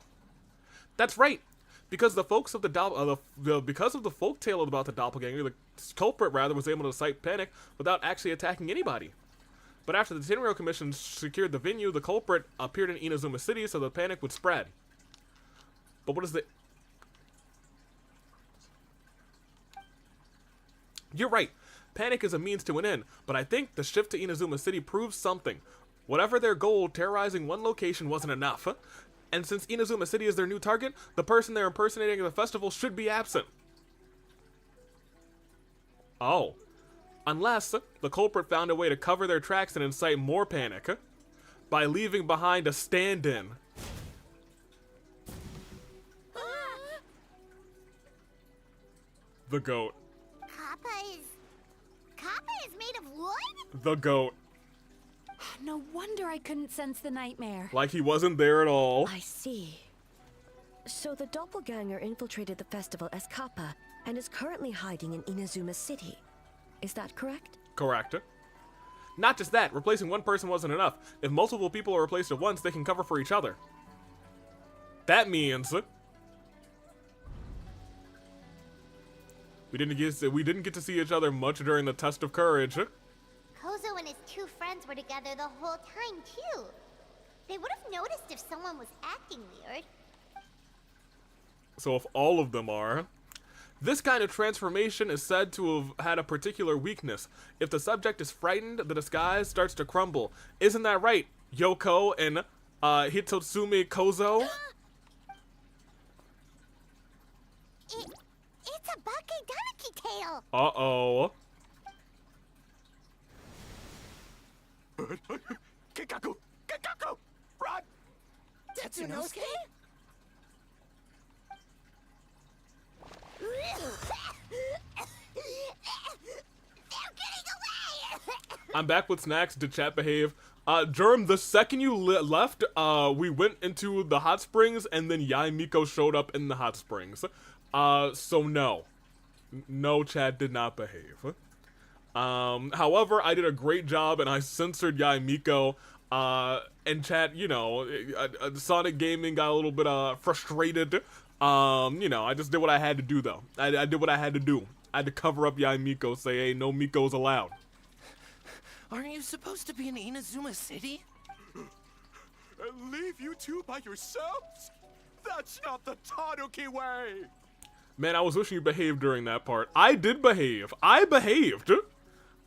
That's right. Because the folks of because of the folktale about the doppelganger, the culprit rather was able to incite panic without actually attacking anybody. But after the Tenryou Commission secured the venue, the culprit appeared in Inazuma City, so the panic would spread. But what is the... You're right. Panic is a means to an end, but I think the shift to Inazuma City proves something. Whatever their goal, terrorizing one location wasn't enough. And since Inazuma City is their new target, the person they're impersonating at the festival should be absent. Oh. Unless the culprit found a way to cover their tracks and incite more panic by leaving behind a stand-in. The goat. Kappa? The goat. No wonder I couldn't sense the nightmare. Like he wasn't there at all. I see. So the doppelganger infiltrated the festival as Kappa and is currently hiding in Inazuma City. Is that correct? Correct. Not just that, replacing one person wasn't enough. If multiple people are replaced at once, they can cover for each other. That means we didn't get to see each other much during the test of courage. Kozo and his two friends were together the whole time, too. They would have noticed if someone was acting weird. So if all of them are... This kind of transformation is said to have had a particular weakness. If the subject is frightened, the disguise starts to crumble. Isn't that right, Yoko and Hitotsume Kozo? It's a Bake-danuki tail! Uh-oh. Kikaku! Kikaku! Run! Tetsunosuke? I'm back with snacks. Did chat behave? Germ, the second you left, we went into the hot springs, and then Yai Miko showed up in the hot springs. So no. No, chat did not behave. However, I did a great job, and I censored Yai Miko. And chat, you know, Sonic Gaming got a little bit, frustrated. You know, I just did what I had to do, though. I did what I had to do. I had to cover up Yai Miko, say, hey, no Mikos allowed. Aren't you supposed to be in Inazuma City? And leave you two by yourselves? That's not the Tanuki way! Man, I was wishing you behaved during that part. I did behave. I behaved.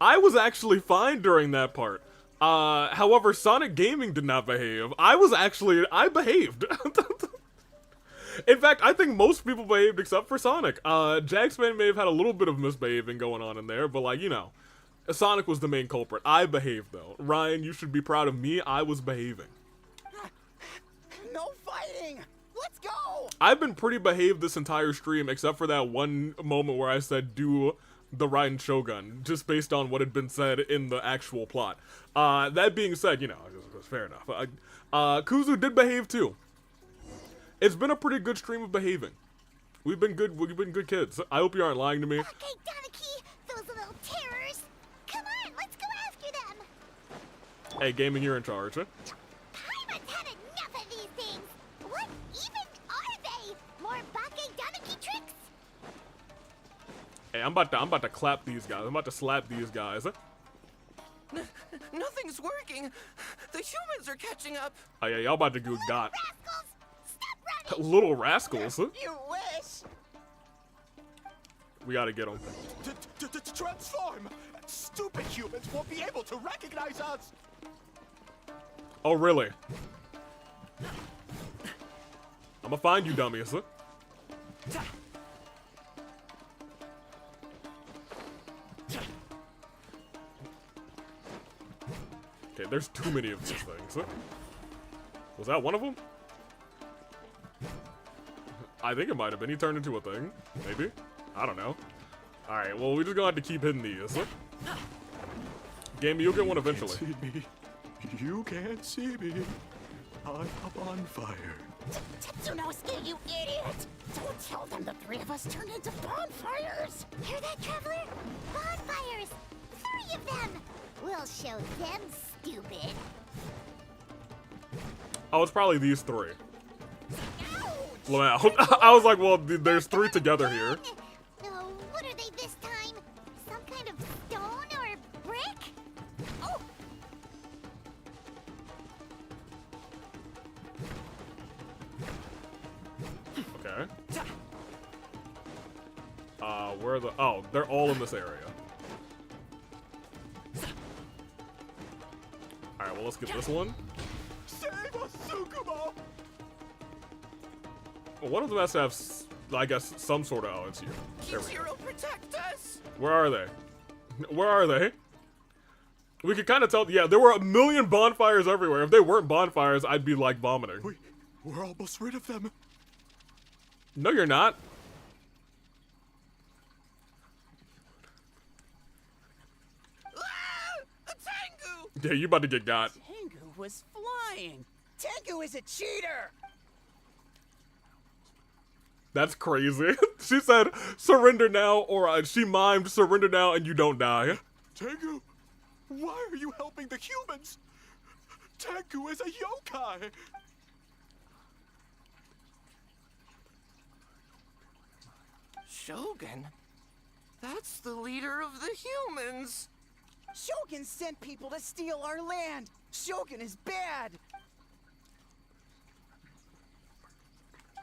I was actually fine during that part. However, Sonic Gaming did not behave. I behaved. In fact, I think most people behaved except for Sonic. Jagsman may have had a little bit of misbehaving going on in there, but like, you know, Sonic was the main culprit. I behaved, though. Ryan, you should be proud of me. I was behaving. No fighting! Let's go! I've been pretty behaved this entire stream, except for that one moment where I said, do the Ryden Shogun, just based on what had been said in the actual plot. That being said, you know, it's fair enough. Kuzu did behave, too. It's been a pretty good stream of behaving. We've been good kids. I hope you aren't lying to me. Bake-danuki, those little terrors! Come on, let's go after them! Hey, Gaming, you're in charge. Paimon's had enough of these things! What even are they? More Bake-danuki tricks? Hey, I'm about to clap these guys. I'm about to slap these guys. Nothing's working. The humans are catching up. Oh yeah, y'all about to go got. Rascals! Stop running! Little rascals. You wish! We gotta get them. Transform! Stupid humans won't be able to recognize us! Oh, really? I'ma find you, dummies. Okay, there's too many of these things. Was that one of them? I think it might have been. He turned into a thing. Maybe? I don't know. Alright, well, we're just gonna have to keep hitting these. Game, you'll get one eventually. You can't see me. You can't see me. I'm up on fire. Tetsunosuke, you idiot! Don't tell them the three of us turned into bonfires! Hear that, Traveler? Bonfires! 3 of them! We'll show them, stupid! Oh, it's probably these 3. Wow. I was like, well, there's 3 together here. Oh, what are they this time? Some kind of stone or brick? Oh! Okay. Where are the... Oh, they're all in this area. Alright, well, let's get this one. Save us, Tsukumo! Well, one of them has to have, I guess, some sort of... Oh, it's you. There we go. Zero, protect us! Where are they? Where are they? We could kind of tell... Yeah, there were a million bonfires everywhere. If they weren't bonfires, I'd be, like, vomiting. We're almost rid of them. No, you're not. Yeah, you about to get got. Tengu was flying. Tengu is a cheater. That's crazy. She said, surrender now, or she mimed, surrender now and you don't die. Tengu, why are you helping the humans? Tengu is a yokai. Shogun? That's the leader of the humans. Shogun sent people to steal our land. Shogun is bad.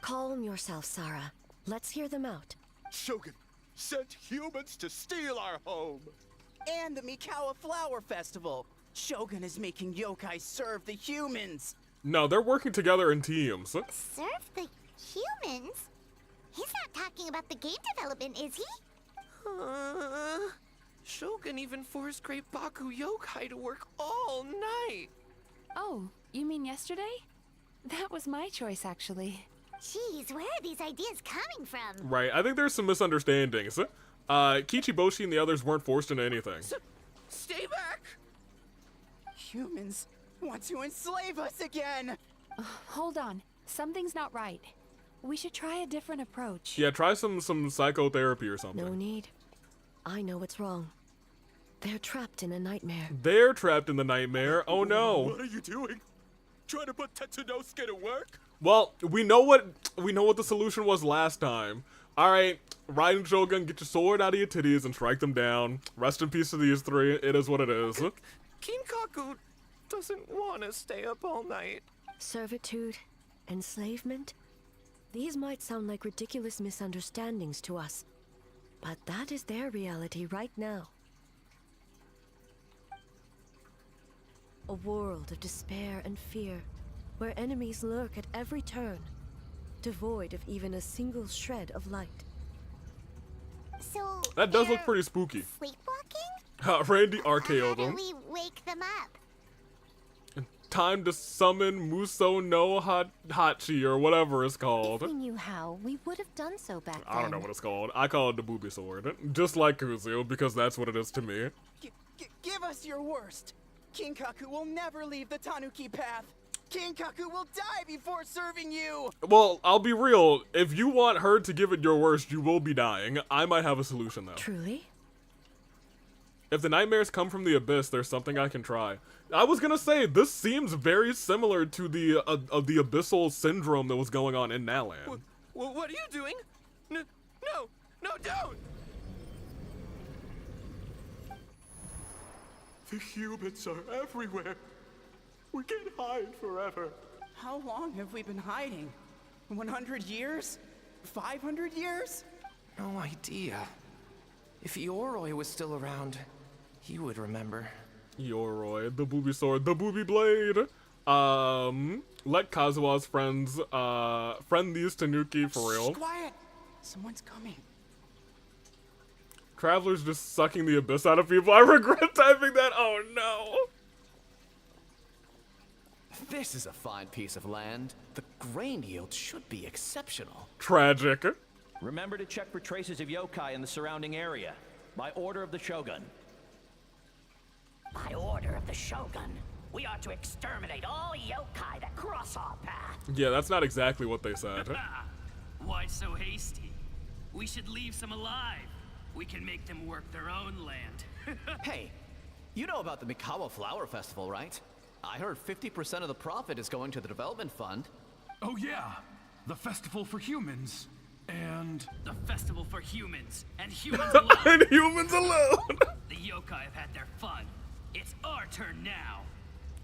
Calm yourself, Sarah. Let's hear them out. Shogun sent humans to steal our home. And the Mikawa Flower Festival. Shogun is making yokai serve the humans. No, they're working together in teams. Serve the humans? He's not talking about the game development, is he? Shogun even forced Great Baku Yokai to work all night. Oh, you mean yesterday? That was my choice, actually. Jeez, where are these ideas coming from? Right, I think there's some misunderstandings. Kichiboshi and the others weren't forced into anything. Stay back! Humans want to enslave us again! Hold on. Something's not right. We should try a different approach. Yeah, try some psychotherapy or something. No need. I know what's wrong. They're trapped in a nightmare. They're trapped in the nightmare. Oh no. What are you doing? Trying to put Tetsunosuke to work? Well, we know what the solution was last time. Alright, Ryden Shogun, get your sword out of your titties and strike them down. Rest in peace to these three. It is what it is. Kinkaku doesn't want to stay up all night. Servitude, enslavement. These might sound like ridiculous misunderstandings to us, but that is their reality right now. A world of despair and fear, where enemies lurk at every turn, devoid of even a single shred of light. So that does look pretty spooky. Sleepwalking? Randy RKO'd How them. do we wake them up? Time to summon Muso no Hachi or whatever it's called. If we knew how, we would have done so back then. I don't know what it's called. I call it the booby sword. Just like Kuzu, because that's what it is to me. Give us your worst. Kinkaku will never leave the Tanuki path. Kinkaku will die before serving you. Well, I'll be real. If you want her to give it your worst, you will be dying. I might have a solution, though. Truly? If the nightmares come from the abyss, there's something I can try. I was gonna say, this seems very similar to the abyssal syndrome that was going on in Nalan. What are you doing? No, don't! The humans are everywhere. We can't hide forever. How long have we been hiding? 100 years? 500 years? No idea. If Yoroi was still around, he would remember. Yoroi, the booby sword, the booby blade. Let Kazuha's friends, friend these Tanuki for real. Shh, quiet! Someone's coming. Traveler's just sucking the abyss out of people. I regret typing that. Oh no. This is a fine piece of land. The grain yield should be exceptional. Tragic. Remember to check for traces of yokai in the surrounding area. By order of the Shogun. By order of the Shogun, we are to exterminate all yokai that cross our path. Yeah, that's not exactly what they said. Why so hasty? We should leave some alive. We can make them work their own land. Hey, you know about the Mikawa Flower Festival, right? I heard 50% of the profit is going to the development fund. Oh yeah, the festival for humans. And the festival for humans and humans alone. And humans alone. The yokai have had their fun. It's our turn now.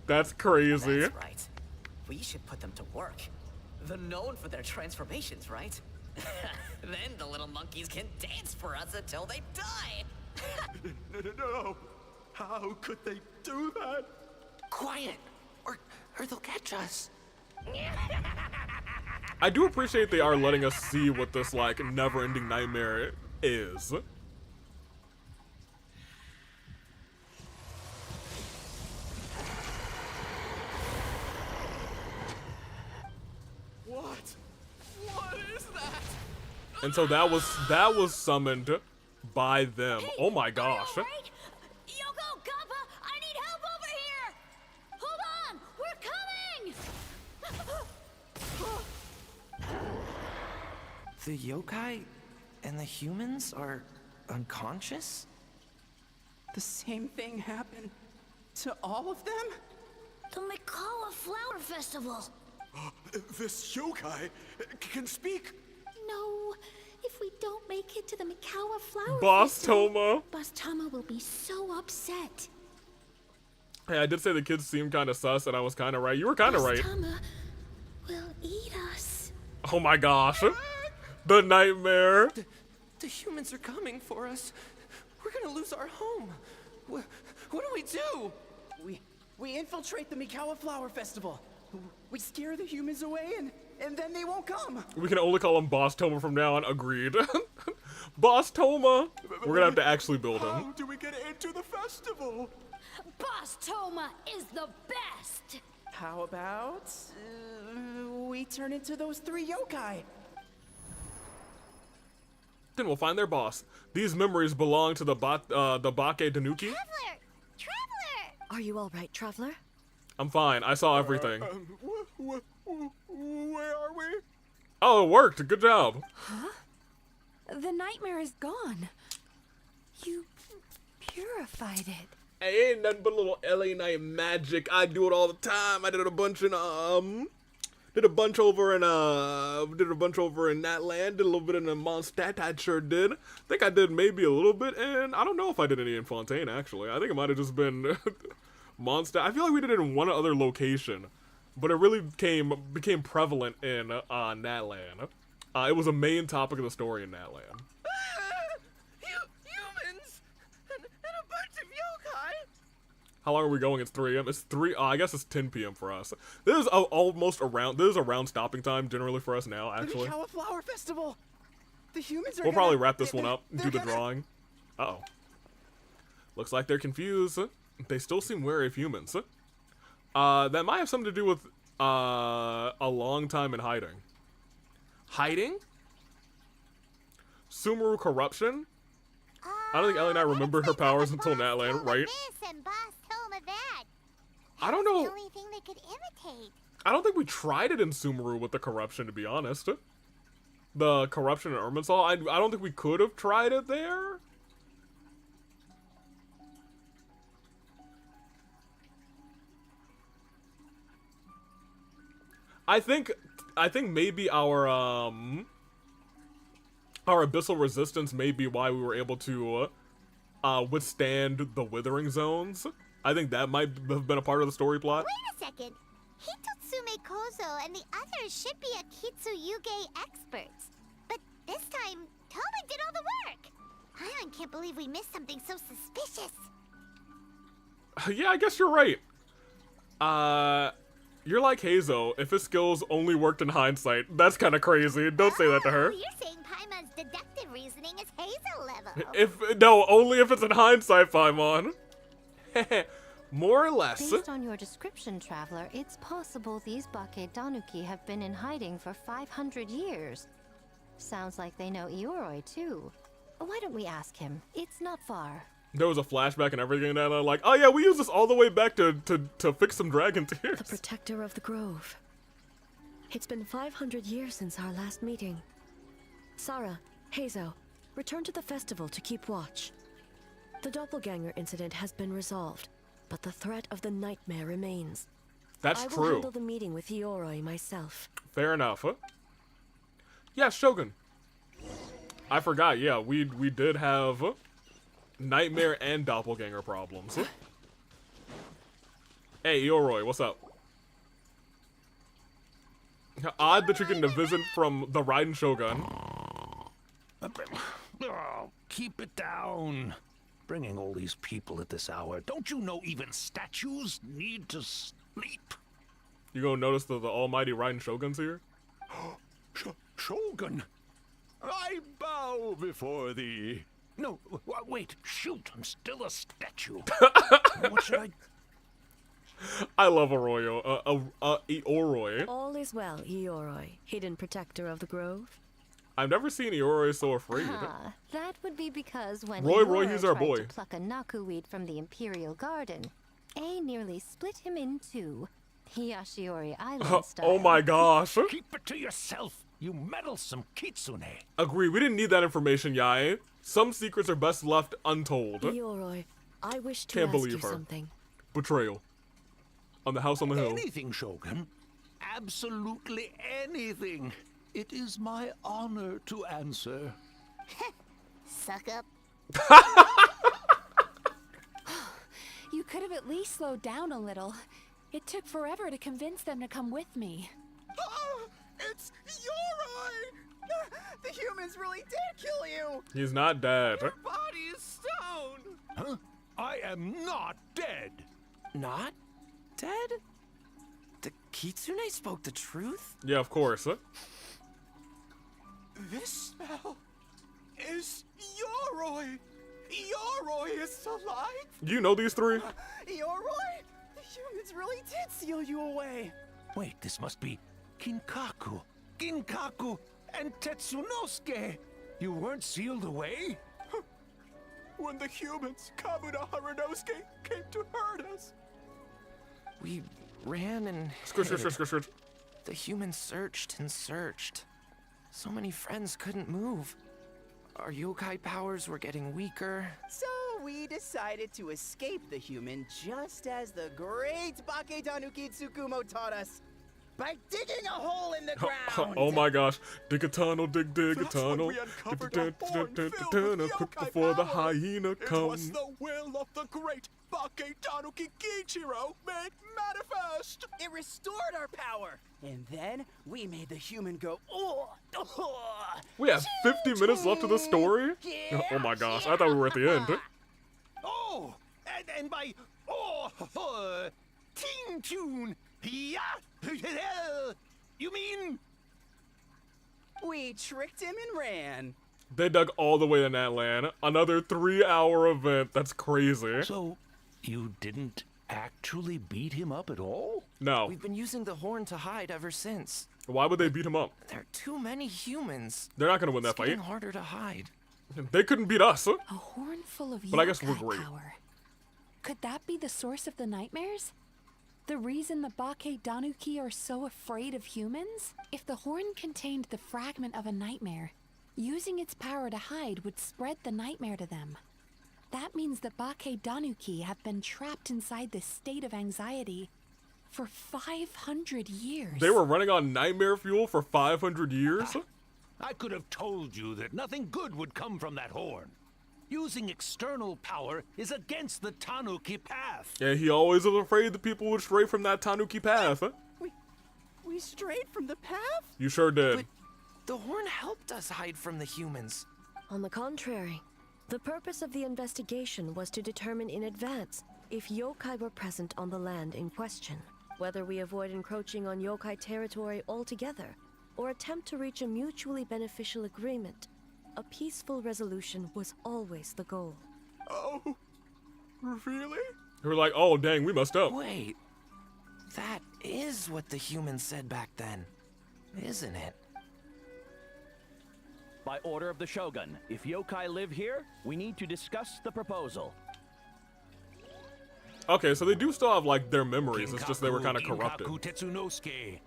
That's crazy. That's right. We should put them to work. They're known for their transformations, right? Then the little monkeys can dance for us until they die. No. How could they do that? Quiet, or they'll catch us. I do appreciate they are letting us see what this, like, never-ending nightmare is. What? What is that? And so that was summoned by them. Oh my gosh. Yoko, Kappa, I need help over here! The yokai and the humans are unconscious? The same thing happened to all of them? The Mikawa Flower Festival. This yokai can speak. No, if we don't make it to the Mikawa Flower Boss Festival, Toma. Boss Toma will be so upset. Hey, I did say the kids seemed kind of sus, and I was kind of right. You were kind of right. Boss Toma will eat us. Oh my gosh. The nightmare. The humans are coming for us. We're gonna lose our home. What do we do? We infiltrate the Mikawa Flower Festival. We scare the humans away and then they won't come. We can only call him Boss Toma from now on. Agreed. Boss Toma. We're gonna have to actually build him. How do we get into the festival? Boss Toma is the best. How about we turn into those 3 yokai? Then we'll find their boss. These memories belong to the Bake-danuki. Traveler! Traveler! Are you all right, Traveler? I'm fine. I saw everything. Where are we? Oh, it worked. Good job. Huh? The nightmare is gone. You purified it. Hey, ain't nothing but a little LA Night magic. I do it all the time. I did a bunch in did a bunch over in Natland. Did a little bit in the Mondstadt. I sure did. I think I did maybe a little bit, and I don't know if I did any in Fontaine actually. I think it might have just been Mondstadt. I feel like we did it in one other location, but it really became prevalent in Natland. It was a main topic of the story in Natland. Humans and a bunch of yokai. How long are we going? It's 3 a.m. It's 3. I guess it's 10 p.m. for us. This is almost around. This is around stopping time generally for us now. Actually, The Mikawa Flower Festival. The humans are. we'll probably wrap this one up and do the drawing. Uh-oh. Looks like they're confused. They still seem wary of humans. That might have something to do with a long time in hiding. Hiding? Sumeru corruption? I don't think Ellie and I remembered her powers until Natland, right? This and Boss Toma that. I don't know. The only thing they could imitate. I don't think we tried it in Sumeru with the corruption, to be honest. The corruption in Irminsul, I don't think we could have tried it there. I think maybe our abyssal resistance may be why we were able to withstand the withering zones. I think that might have been a part of the story plot. Wait a second. Hitotsume Kozo and the others should be Akitsu-yuge experts. But this time, Toma did all the work. I can't believe we missed something so suspicious. Yeah, I guess you're right. You're like Heizo. If his skills only worked in hindsight, that's kind of crazy. Don't say that to her. You're saying Paimon's deductive reasoning is Hazel level. No, only if it's in hindsight, Paimon. More or less. Based on your description, Traveler, it's possible these Bake-danuki have been in hiding for 500 years. Sounds like they know Ioroi, too. Why don't we ask him? It's not far. There was a flashback and everything, and I'm like, oh yeah, we used this all the way back to fix some dragon tears. The protector of the grove. It's been 500 years since our last meeting. Sarah, Heizo, return to the festival to keep watch. The doppelganger incident has been resolved, but the threat of the nightmare remains. That's I will true. handle the meeting with Ioroi myself. Fair enough. Huh? Yeah, Shogun. I forgot. Yeah, we did have nightmare and doppelganger problems. Hey, Ioroi, what's up? Odd that you're getting a visit from the Ryden Shogun. Oh, keep it down. Bringing all these people at this hour. Don't you know even statues need to sleep? You gonna notice the almighty Ryden Shogun's here? Shogun! I bow before thee. No, wait, shoot, I'm still a statue. What should I love Ioroi. All is well, Ioroi, hidden protector of the grove. I've never seen Ioroi so afraid. That would be because when Roy, he's our tried boy. to pluck a naku weed from the Imperial Garden, A nearly split him in two. Hiyashiori Island style. Oh my gosh. Keep it to yourself, you meddlesome kitsune. Agree, we didn't need that information, Yae. Some secrets are best left untold. Yoroi, I wish to Can't ask believe you her. something. Betrayal. On the house on the hill. Anything, Shogun. Absolutely anything. It is my honor to answer. Suck up. You could have at least slowed down a little. It took forever to convince them to come with me. It's Yoroi! The humans really did kill you! He's not dead. Your body is stone! Huh? I am not dead. Not dead? The kitsune spoke the truth? Yeah, of course. This smell is Yoroi! Yoroi is alive! You know these three? Yoroi? The humans really did seal you away! Wait, this must be Kinkaku, Ginkaku, and Tetsunosuke. You weren't sealed away? When the humans, Kamuna Harunosuke, came to hurt us. We ran and Squish. hid. The humans searched and searched. So many friends couldn't move. Our yokai powers were getting weaker. So we decided to escape the human just as the great Bake-danuki Tsukumo taught us. By digging a hole in the ground! Oh my gosh. Dig a tunnel, dig a That's tunnel. when we uncovered a horn filled with Quick yokai before the power. hyena It was comes. the will of the great Bake-danuki Kiichiro made manifest! It restored our power! And then we made the human go, oh, We have 50 minutes left of the story? Oh my gosh, I thought we were at the end. Oh, and by Ting Tune, yeah, you mean? We tricked him and ran. They dug all the way to Natlan. Another 3-hour event. That's crazy. So, you didn't actually beat him up at all? No. We've been using the horn to hide ever since. Why would they beat him up? There are too many humans. They're not gonna win that It's fight. getting harder to hide. They couldn't beat us. A horn full of But I guess we're yokai great. power. Could that be the source of the nightmares? The reason the Bake-danuki are so afraid of humans? If the horn contained the fragment of a nightmare, using its power to hide would spread the nightmare to them. That means the Bake-danuki have been trapped inside this state of anxiety for 500 years. They were running on nightmare fuel for 500 years? I could have told you that nothing good would come from that horn. Using external power is against the Tanuki path. Yeah, he always was afraid the people would stray from that Tanuki path. We strayed from the path? You sure did. But the horn helped us hide from the humans. On the contrary, the purpose of the investigation was to determine in advance if yokai were present on the land in question, whether we avoid encroaching on yokai territory altogether, or attempt to reach a mutually beneficial agreement. A peaceful resolution was always the goal. Oh, really? They were like, oh dang, we messed up. Wait, that is what the humans said back then, isn't it? By order of the Shogun, if yokai live here, we need to discuss the proposal. Okay, so they do still have like their memories. It's just they were kind of Ginkaku, corrupted. Tetsunosuke.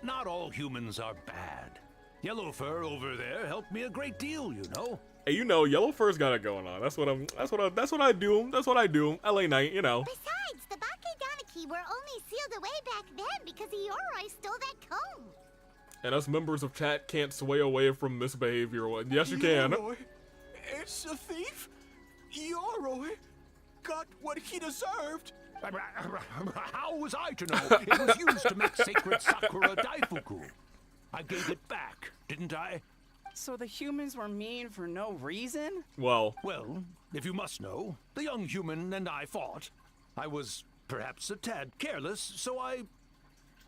Not all humans are bad. Yellow Fur over there helped me a great deal, you know. Hey, you know, Yellow Fur's got it going on. That's what I do. That's what I do. LA Night, you know. Besides, the Bake-danuki were only sealed away back then because Yoroi stole that comb. And us members of chat can't sway away from misbehavior. Yes, you can. Yoroi is a thief? Yoroi got what he deserved. How was I to know? It was used to make sacred Sakura Daifuku. I gave it back, didn't I? So the humans were mean for no reason? Well, if you must know, the young human and I fought. I was perhaps a tad careless, so I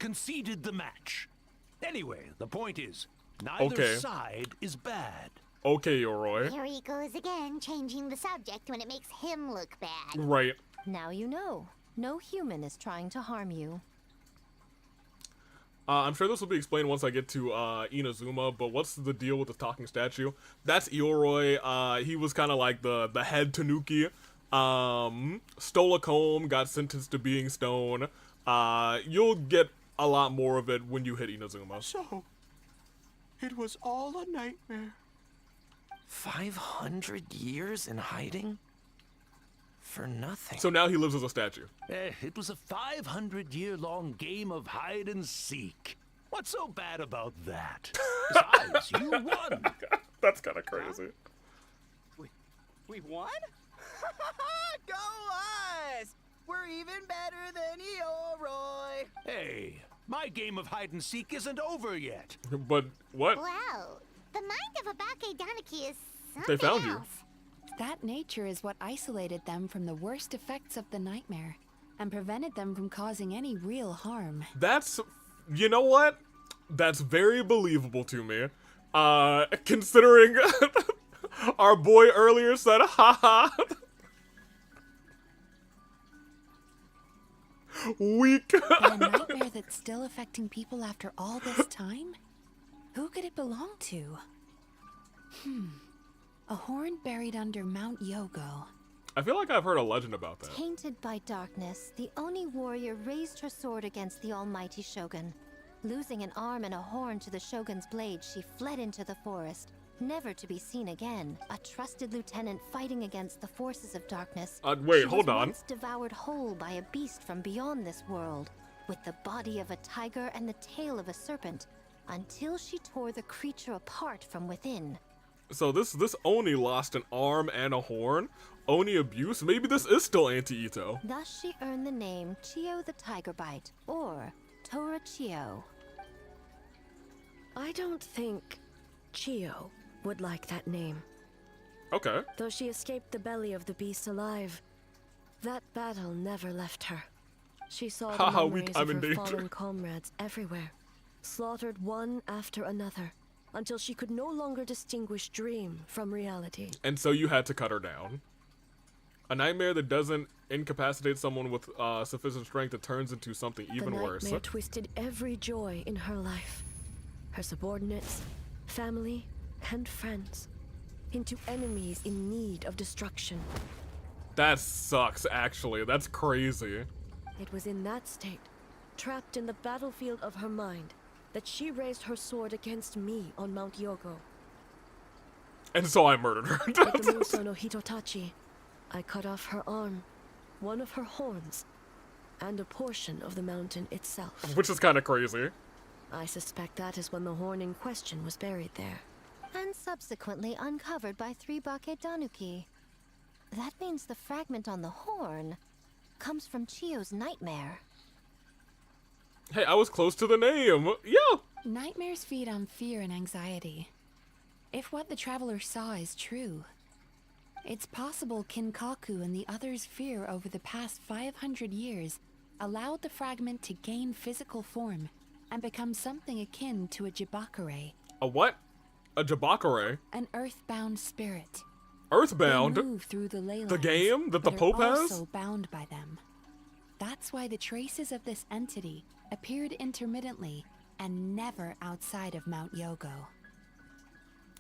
conceded the match. Anyway, the point is, neither side is bad. Okay, Yoroi. Here he goes again, changing the subject when it makes him look bad. Right. Now you know. No human is trying to harm you. I'm sure this will be explained once I get to Inazuma, but what's the deal with the talking statue? That's Yoroi. He was kind of like the head Tanuki. Stole a comb, got sentenced to being stone, You'll get a lot more of it when you hit Inazuma. So, it was all a nightmare. 500 years in hiding? For nothing. So now he lives as a statue. It was a 500-year-long game of hide and seek. What's so bad about that? Besides, you won. That's kind of crazy. We won? Go us! We're even better than Eoroy. Hey, my game of hide and seek isn't over yet. But what? Well, the mind of a Bake-danuki is something They found you. else. That nature is what isolated them from the worst effects of the nightmare and prevented them from causing any real harm. That's, you know what? That's very believable to me. Considering our boy earlier said, haha. Weak. A nightmare that's still affecting people after all this time? Who could it belong to? A horn buried under Mount Yogo. I feel like I've heard a legend about that. Tainted by darkness, the Oni warrior raised her sword against the almighty Shogun. Losing an arm and a horn to the Shogun's blade, she fled into the forest, never to be seen again. A trusted lieutenant fighting against the forces of darkness. Wait, she hold was on. once devoured whole by a beast from beyond this world, with the body of a tiger and the tail of a serpent, until she tore the creature apart from within. So this Oni lost an arm and a horn? Oni abuse? Maybe this is still anti-Itto. Thus she earned the name Chio the Tiger Bite, or Tora Chio. I don't think Chio would like that name. Okay. Though she escaped the belly of the beast alive, that battle never left her. She saw the memories of her fallen comrades everywhere, slaughtered one after another, until she could no longer distinguish dream from reality. And so you had to cut her down. A nightmare that doesn't incapacitate someone with sufficient strength, it turns into something even worse. The nightmare twisted every joy in her life, her subordinates, family, and friends, into enemies in need of destruction. That sucks, actually. That's crazy. It was in that state, trapped in the battlefield of her mind, that she raised her sword against me on Mount Yogo. And so I murdered her. At the Muso no Hitotachi, I cut off her arm, one of her horns, and a portion of the mountain itself. Which is kind of crazy. I suspect that is when the horn in question was buried there. And subsequently uncovered by 3 Bake-danuki. That means the fragment on the horn comes from Chio's nightmare. Hey, I was close to the name. Yeah. Nightmares feed on fear and anxiety. If what the traveler saw is true, it's possible Kinkaku and the others' fear over the past 500 years allowed the fragment to gain physical form and become something akin to a jibakure. A what? A jibakure? An earthbound spirit. Earthbound? They move through the ley lines, the game that the but Pope are has? also bound by them. That's why the traces of this entity appeared intermittently and never outside of Mount Yogo.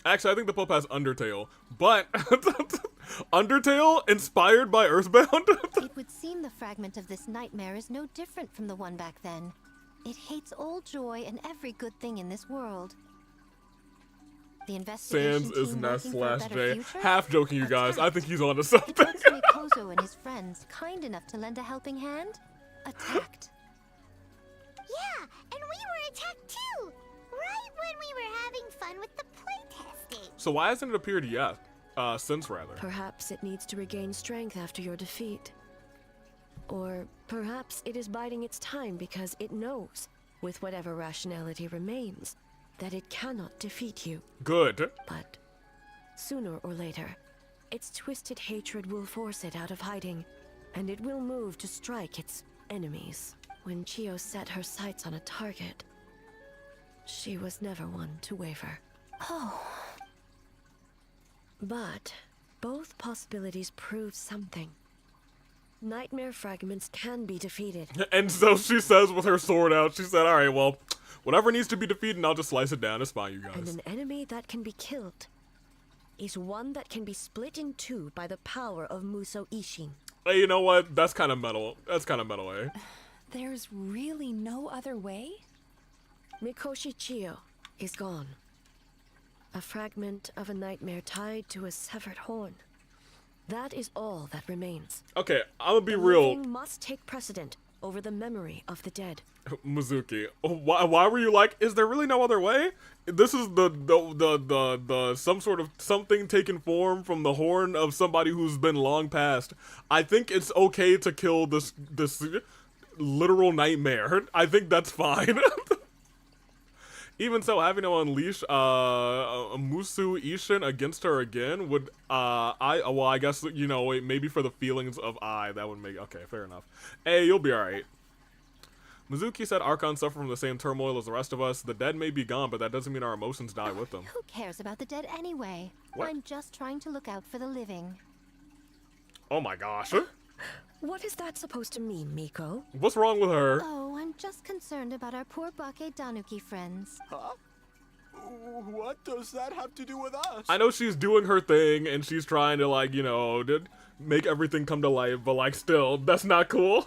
Actually, I think the Pope has Undertale, but Undertale inspired by Earthbound? It would seem the fragment of this nightmare is no different from the one back then. It hates all joy and every good thing in this world. The investigation Sans is team Ness working for a slash better J. future? Half joking, you guys. I think he's onto It something. looks like Kozo and his friends, kind enough to lend a helping hand, attacked. Yeah, and we were attacked too! Right when we were having fun with the playtesting. So why hasn't it appeared yet? Since rather. Perhaps it needs to regain strength after your defeat. Or perhaps it is biding its time because it knows, with whatever rationality remains, that it cannot defeat you. Good. But sooner or later, its twisted hatred will force it out of hiding, and it will move to strike its enemies. When Chio set her sights on a target, she was never one to waver. Oh. But both possibilities prove something. Nightmare fragments can be defeated. And so she says with her sword out, she said, alright, well, whatever needs to be defeated, I'll just slice it down. It's fine, you guys. And an enemy that can be killed is one that can be split in two by the power of Muso Ishin. Hey, you know what? That's kind of metal. That's kind of metal, eh? There's really no other way? Mikoshi Chiyo is gone. A fragment of a nightmare tied to a severed horn. That is all that remains. Okay, I'm gonna be The real. living must take precedent over the memory of the dead. Mizuki, why were you like, is there really no other way? This is the some sort of something taken form from the horn of somebody who's been long past. I think it's okay to kill this literal nightmare. I think that's fine. Even so, having to unleash Musu Ishin against her again would I guess, you know, maybe for the feelings of that would make, okay, fair enough. Hey, you'll be alright. Mizuki said Archons suffer from the same turmoil as the rest of us. The dead may be gone, but that doesn't mean our emotions die with them. Who cares about the dead anyway? What? I'm just trying to look out for the living. Oh my gosh. What is that supposed to mean, Miko? What's wrong with her? Oh, I'm just concerned about our poor Bake-danuki friends. Huh? What does that have to do with us? I know she's doing her thing, and she's trying to, like, you know, make everything come to life, but, like, still, that's not cool.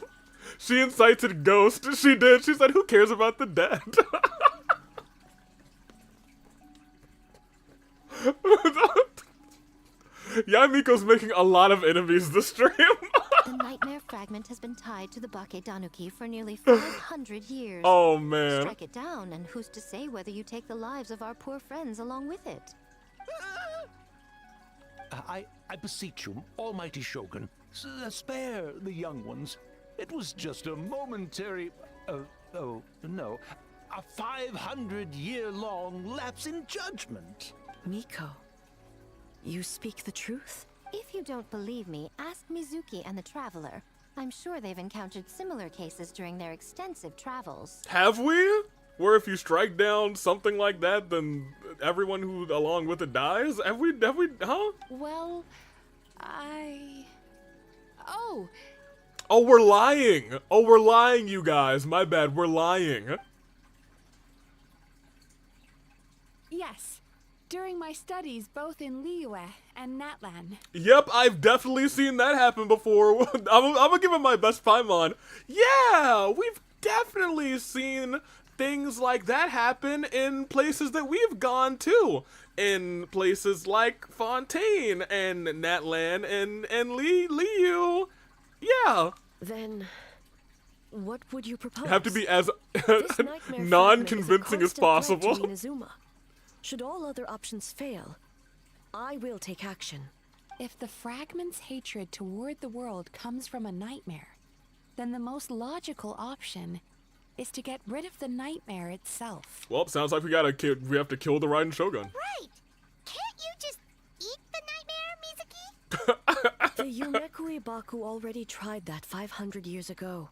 She incited Ghost. She did. She said, who cares about the dead? Yamiko's making a lot of enemies this stream. The nightmare fragment has been tied to the Bake-danuki for nearly 500 years. Oh, man. Strike it down, and who's to say whether you take the lives of our poor friends along with it? I beseech you, almighty Shogun, spare the young ones. It was just a momentary, oh, no, a 500-year-long lapse in judgment. Miko, you speak the truth? If you don't believe me, ask Mizuki and the Traveler. I'm sure they've encountered similar cases during their extensive travels. Have we? Where if you strike down something like that, then everyone who along with it dies? Have we, huh? Well, Oh, we're lying. Oh, we're lying, you guys. My bad, we're lying. yes. During my studies both in Liyue and Natlan. Yep, I've definitely seen that happen before. I'm gonna give it my best Paimon. Yeah, we've definitely seen things like that happen in places that we've gone to. In places like Fontaine and Natlan and Liu. Yeah. Then, what would you propose? Have to be as This nightmare non-convincing as fragment is a constant possible. threat to Inazuma. Should all other options fail, I will take action. If the fragment's hatred toward the world comes from a nightmare, then the most logical option is to get rid of the nightmare itself. Well, sounds like we have to kill the Ryden Shogun. Right! Can't you just eat the nightmare, Mizuki? The Yumekui Baku already tried that 500 years ago.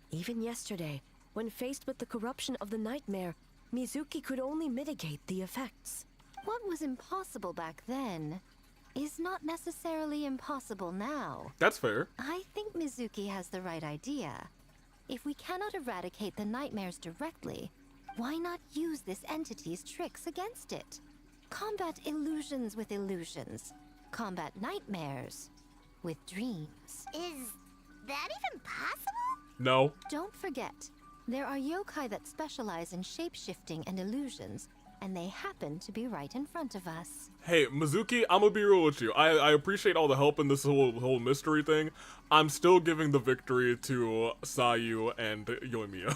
Even yesterday, when faced with the corruption of the nightmare, Mizuki could only mitigate the effects. What was impossible back then is not necessarily impossible now. That's fair. I think Mizuki has the right idea. If we cannot eradicate the nightmares directly, why not use this entity's tricks against it? Combat illusions with illusions. Combat nightmares with dreams. Is that even possible? No. Don't forget, there are yokai that specialize in shape-shifting and illusions, and they happen to be right in front of us. Hey, Mizuki, I'm gonna be real with you. I appreciate all the help in this whole mystery thing. I'm still giving the victory to Sayu and Yoimiya.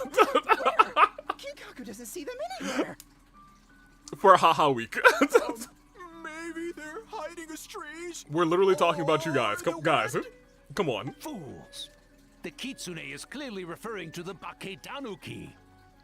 Kinkaku doesn't see them anywhere. For Haha Week. Maybe they're hiding as trees. We're literally talking about you guys. Guys, come on. Fools. The Kitsune is clearly referring to the Bake-danuki.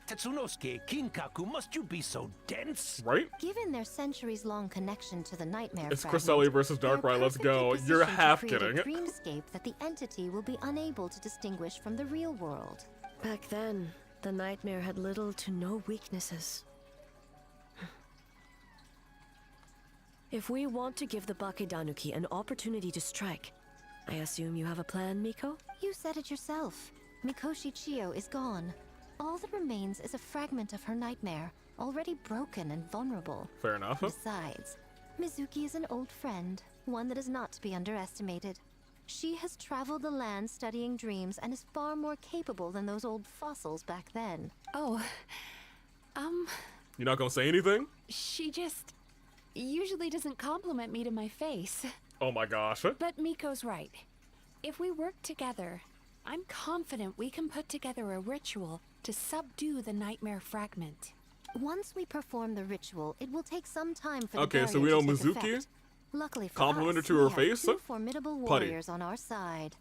Tetsunosuke, Kinkaku, must you be so dense? Right? Given their centuries-long connection to the nightmare It's fragment, Cresselia versus they're Darkrai, let's go. perfectly You're positioned to half create kidding. a dreamscape that the entity will be unable to distinguish from the real world. Back then, the nightmare had little to no weaknesses. If we want to give the Bake-danuki an opportunity to strike, I assume you have a plan, Miko? You said it yourself. Mikoshi Chiyo is gone. All that remains is a fragment of her nightmare, already broken and vulnerable. Fair enough. Besides, Mizuki is an old friend, one that is not to be underestimated. She has traveled the land studying dreams and is far more capable than those old fossils back then. Oh, You're not gonna say anything? she just usually doesn't compliment me to my face. Oh my gosh. But Miko's right. If we work together, I'm confident we can put together a ritual to subdue the nightmare fragment. Once we perform the ritual, it will take some time for the Okay, so barrier we to know take Mizuki. effect. Luckily for Compliment her us, to we her have face. two formidable Putty. warriors on our side.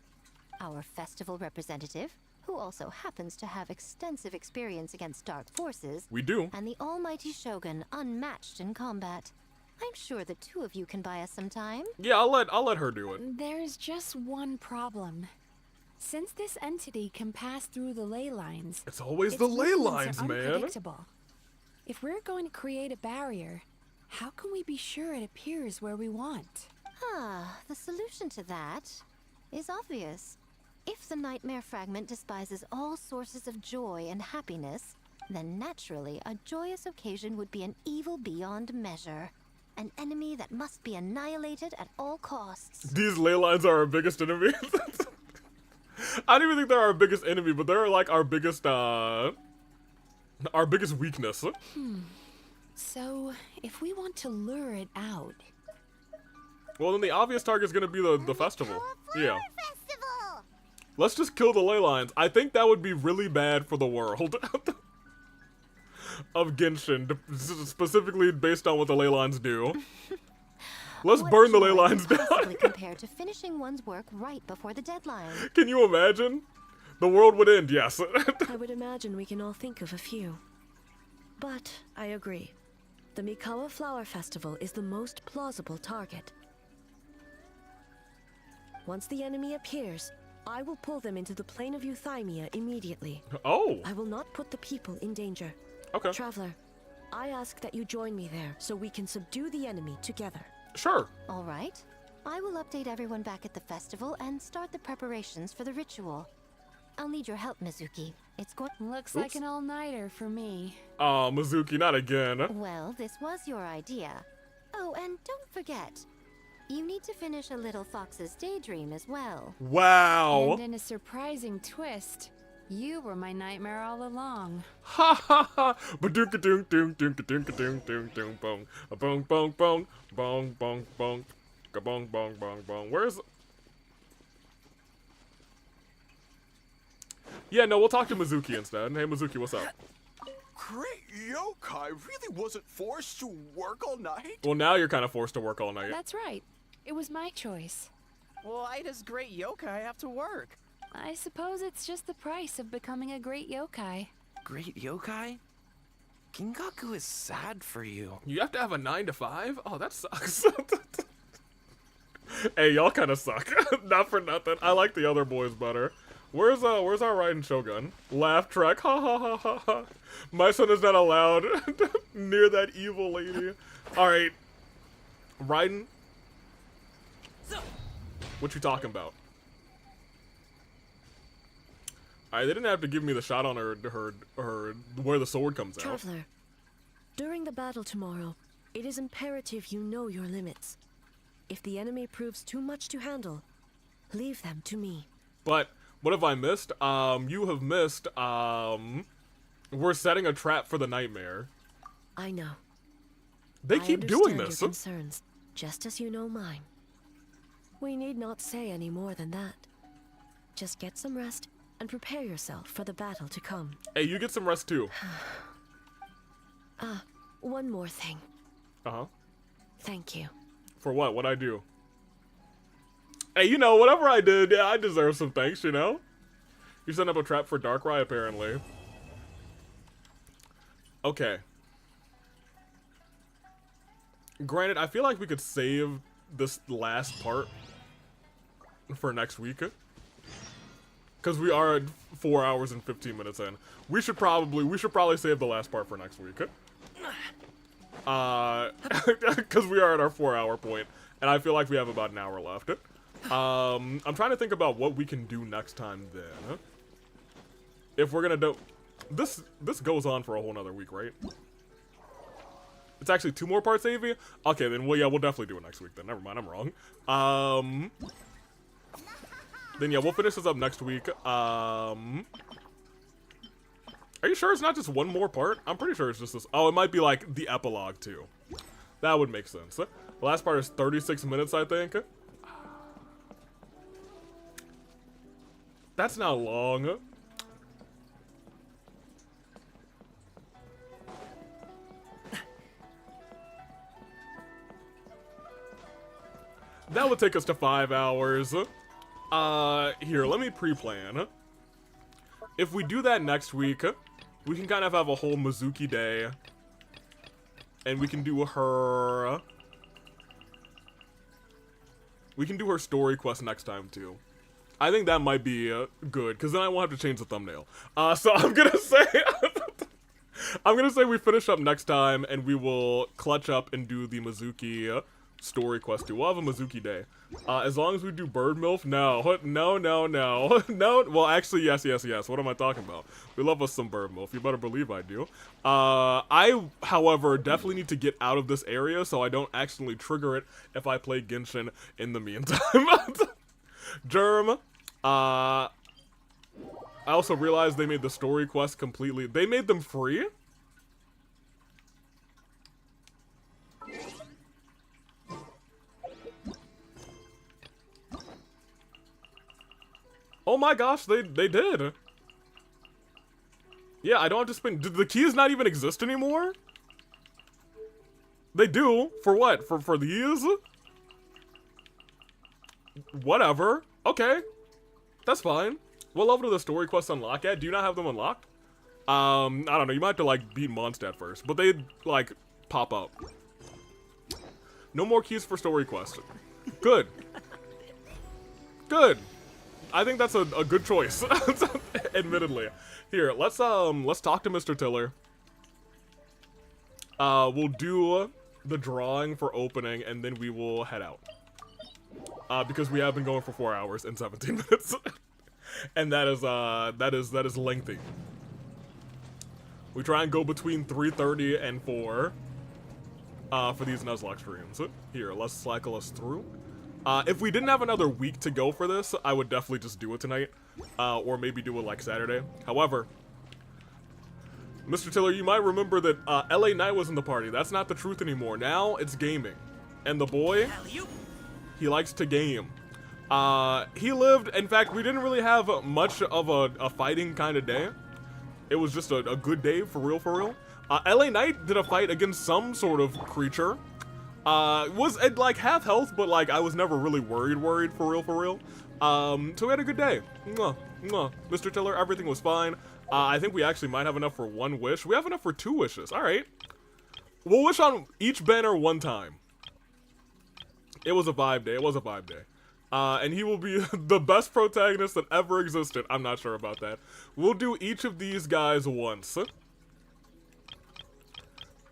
Our festival representative, who also happens to have extensive experience against dark forces. We do. And the almighty Shogun, unmatched in combat. I'm sure the two of you can buy us some time. Yeah, I'll let her do it. There's just one problem. Since this entity can pass through the ley lines, It's always its the ley movements lines, are man. unpredictable. If we're going to create a barrier, how can we be sure it appears where we want? The solution to that is obvious. If the nightmare fragment despises all sources of joy and happiness, then naturally a joyous occasion would be an evil beyond measure. An enemy that must be annihilated at all costs. These ley lines are our biggest enemy. I don't even think they're our biggest enemy, but they're like our biggest weakness. So, if we want to lure it out... Well, then the obvious target is gonna be the festival. Yeah. Let's just kill the ley lines. I think that would be really bad for the world of Genshin, specifically based on what the ley lines do. Let's burn the ley lines down. Possibly compared to finishing one's work right before the deadline. Can you imagine? The world would end, yes. I would imagine we can all think of a few. But I agree. The Mikawa Flower Festival is the most plausible target. Once the enemy appears, I will pull them into the plane of Euthymia immediately. Oh! I will not put the people in danger. Okay. Traveler, I ask that you join me there so we can subdue the enemy together. Sure. All right. I will update everyone back at the festival and start the preparations for the ritual. I'll need your help, Mizuki. It's going... Looks like an all-nighter for me. Oh, Mizuki, not again. Well, this was your idea. Oh, and don't forget, you need to finish a little fox's daydream as well. Wow. And in a surprising twist, you were my nightmare all along. Ha ha ha! Badooka doong doong doong doong doong doong doong bong. A bong bong bong. Bong bong bong. Ka bong bong bong bong. Where's... Yeah, no, we'll talk to Mizuki instead. Hey, Mizuki, what's up? Great yokai really wasn't forced to work all night? Well, now you're kind of forced to work all night. That's right. It was my choice. Why does great yokai have to work? I suppose it's just the price of becoming a great yokai. Great yokai? Gingaku is sad for you. You have to have a 9 to 5? Oh, that sucks. Hey, y'all kind of suck. Not for nothing. I like the other boys better. Where's our Ryden Shogun? Laugh track. Ha ha ha ha ha. My son is not allowed near that evil lady. Alright. Ryden. What you talking about? Alright, they didn't have to give me the shot on her where the sword comes out. Traveler, during the battle tomorrow, it is imperative you know your limits. If the enemy proves too much to handle, leave them to me. But what have I missed? You have missed, we're setting a trap for the nightmare. I know. They keep doing Your this. concerns, just as you know mine. We need not say any more than that. Just get some rest and prepare yourself for the battle to come. Hey, you get some rest too. One more thing. Uh-huh. Thank you. For what? What'd I do? Hey, you know, whatever I did, yeah, I deserve some thanks, you know? You set up a trap for Darkrai, apparently. Okay. Granted, I feel like we could save this last part for next week. Because we are at 4 hours and 15 minutes in. We should probably save the last part for next week. Because we are at our 4 hour point, and I feel like we have about an hour left. I'm trying to think about what we can do next time then. If we're gonna do... This goes on for a whole nother week, right? It's actually 2 more parts, Avi? Okay, then, well, yeah, we'll definitely do it next week then. Never mind, I'm wrong. then yeah, we'll finish this up next week. Are you sure it's not just one more part? I'm pretty sure it's just this. Oh, it might be like the epilogue too. That would make sense. The last part is 36 minutes, I think. That's not long. That would take us to 5 hours. Here, let me pre-plan. If we do that next week, we can kind of have a whole Mizuki day. And we can do her... We can do her story quest next time, too. I think that might be good, because then I won't have to change the thumbnail. So I'm gonna say... I'm gonna say we finish up next time, and we will clutch up and do the Mizuki... story quest too. We'll have a Mizuki day. As long as we do bird milf, no. No. Well, actually, yes. What am I talking about? We love us some bird milf. You better believe I do. I, however, definitely need to get out of this area so I don't accidentally trigger it if I play Genshin in the meantime. Germ, I also realized they made the story quest completely. They made them free? Oh my gosh, they did. Yeah, I don't have to spend... Did the keys not even exist anymore? They do. For what? For these? Whatever. Okay. That's fine. What level do the story quests unlock at? Do you not have them unlocked? I don't know. You might have to, like, beat Mondstadt first. But they, like, pop up. No more keys for story quests. Good. Good. I think that's a good choice, admittedly. Here, let's talk to Mr. Tiller. We'll do the drawing for opening, and then we will head out. Because we have been going for 4 hours and 17 minutes, and that is lengthy. We try and go between 3:30 and 4 for these Nuzlocke streams. Here, let's cycle us through. If we didn't have another week to go for this, I would definitely just do it tonight. Or maybe do it like Saturday. However, Mr. Tiller, you might remember that LA Knight was in the party. That's not the truth anymore. Now it's gaming. And the boy, he likes to game. He lived, in fact, we didn't really have much of a fighting kind of day. It was just a good day, for real. LA Knight did a fight against some sort of creature. Was at like half health, but like I was never really worried for real. So we had a good day. Mr. Tiller, everything was fine. I think we actually might have enough for 1 wish. We have enough for 2 wishes. All right. We'll wish on each banner 1 time. It was a vibe day. And he will be the best protagonist that ever existed. I'm not sure about that. We'll do each of these guys once.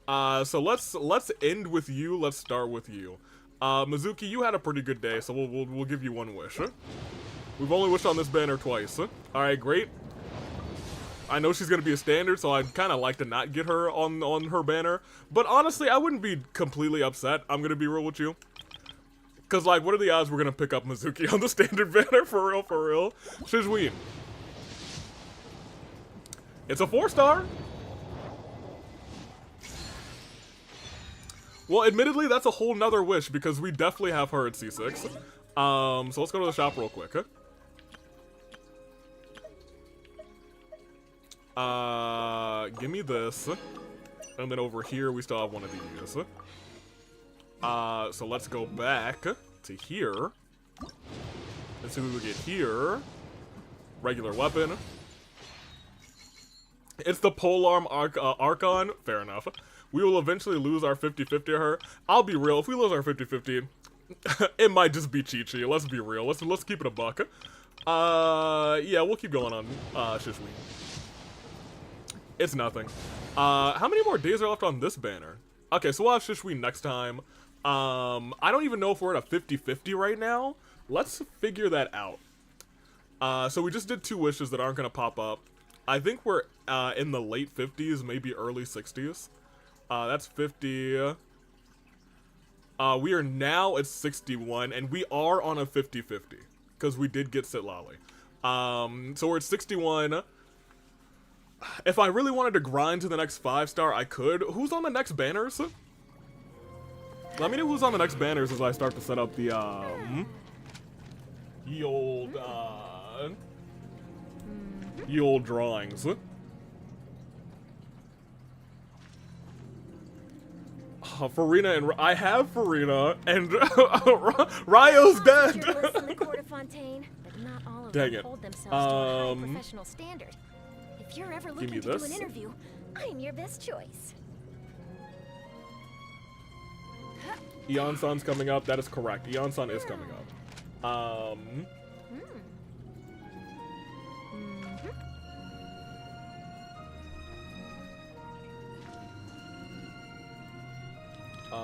So let's end with you. Let's start with you. Mizuki, you had a pretty good day, so we'll give you 1 wish. We've only wished on this banner twice. All right, great. I know she's gonna be a standard, so I'd kind of like to not get her on her banner. But honestly, I wouldn't be completely upset. I'm gonna be real with you. Cause like, what are the odds we're gonna pick up Mizuki on the standard banner? For real. Shizween. It's a 4-star. Well, admittedly, that's a whole nother wish because we definitely have her at C6. So let's go to the shop real quick. Give me this. And then over here, we still have one of these. So let's go back to here. Let's see what we get here. Regular weapon. It's the polearm Archon. Fair enough. We will eventually lose our 50-50 to her. I'll be real, if we lose our 50-50, it might just be Chi-Chi. Let's be real. Let's keep it a buck. Yeah, we'll keep going on Shishween. It's nothing. How many more days are left on this banner? Okay, so we'll have Shishween next time. I don't even know if we're at a 50-50 right now. Let's figure that out. So we just did 2 wishes that aren't going to pop up. I think we're in the late 50s, maybe early 60s. That's 50. We are now at 61, and we are on a 50-50. because we did get Sitlali. So we're at 61. If I really wanted to grind to the next 5-star, I could. Who's on the next banners? Let me know who's on the next banners as I start to set up the, ye old drawings. Farina and I have Farina and Ryo's dead. Dang it. Professional standard. If you're ever looking to do an interview, I'm your best choice. Eon-san's coming up. That is correct. Eon-san is coming up.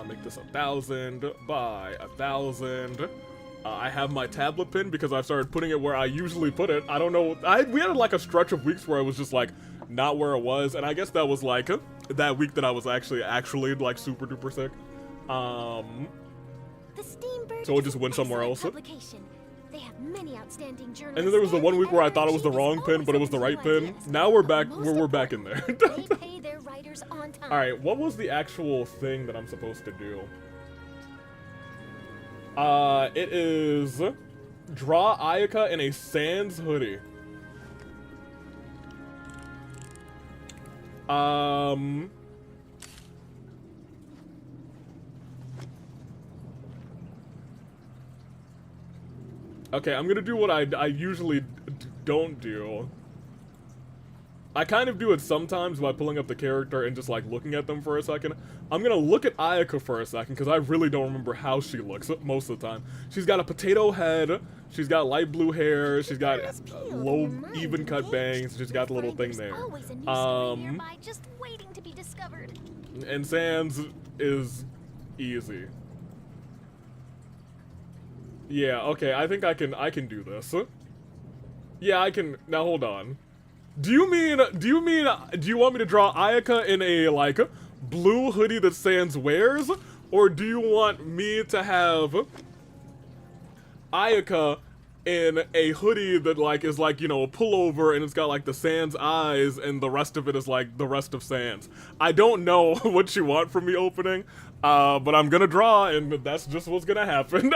Make this 1,000 by 1,000. I have my tablet pin because I've started putting it where I usually put it. I don't know. We had like a stretch of weeks where I was just like not where it was, and I guess that was like that week that I was actually like super duper sick. So it just went somewhere else. They have many outstanding journalists. And then there was the one week where I thought it was the wrong pin, but it was the right pin. Now we're back. We're back in there. They pay their writers on time. All right, what was the actual thing that I'm supposed to do? It is draw Ayaka in a Sans hoodie. Okay, I'm gonna do what I usually don't do. I kind of do it sometimes by pulling up the character and just like looking at them for a second. I'm gonna look at Ayaka for a second because I really don't remember how she looks most of the time. She's got a potato head, she's got light blue hair, she's got low even cut bangs, she's got the little thing there. Just waiting to be discovered. And Sans is easy. Yeah, okay, I think I can do this. Yeah, I can. Now hold on. Do you want me to draw Ayaka in a like blue hoodie that Sans wears, or do you want me to have Ayaka in a hoodie that like is like, you know, a pullover and it's got like the Sans eyes and the rest of it is like the rest of Sans? I don't know what you want from me opening, but I'm gonna draw and that's just what's gonna happen.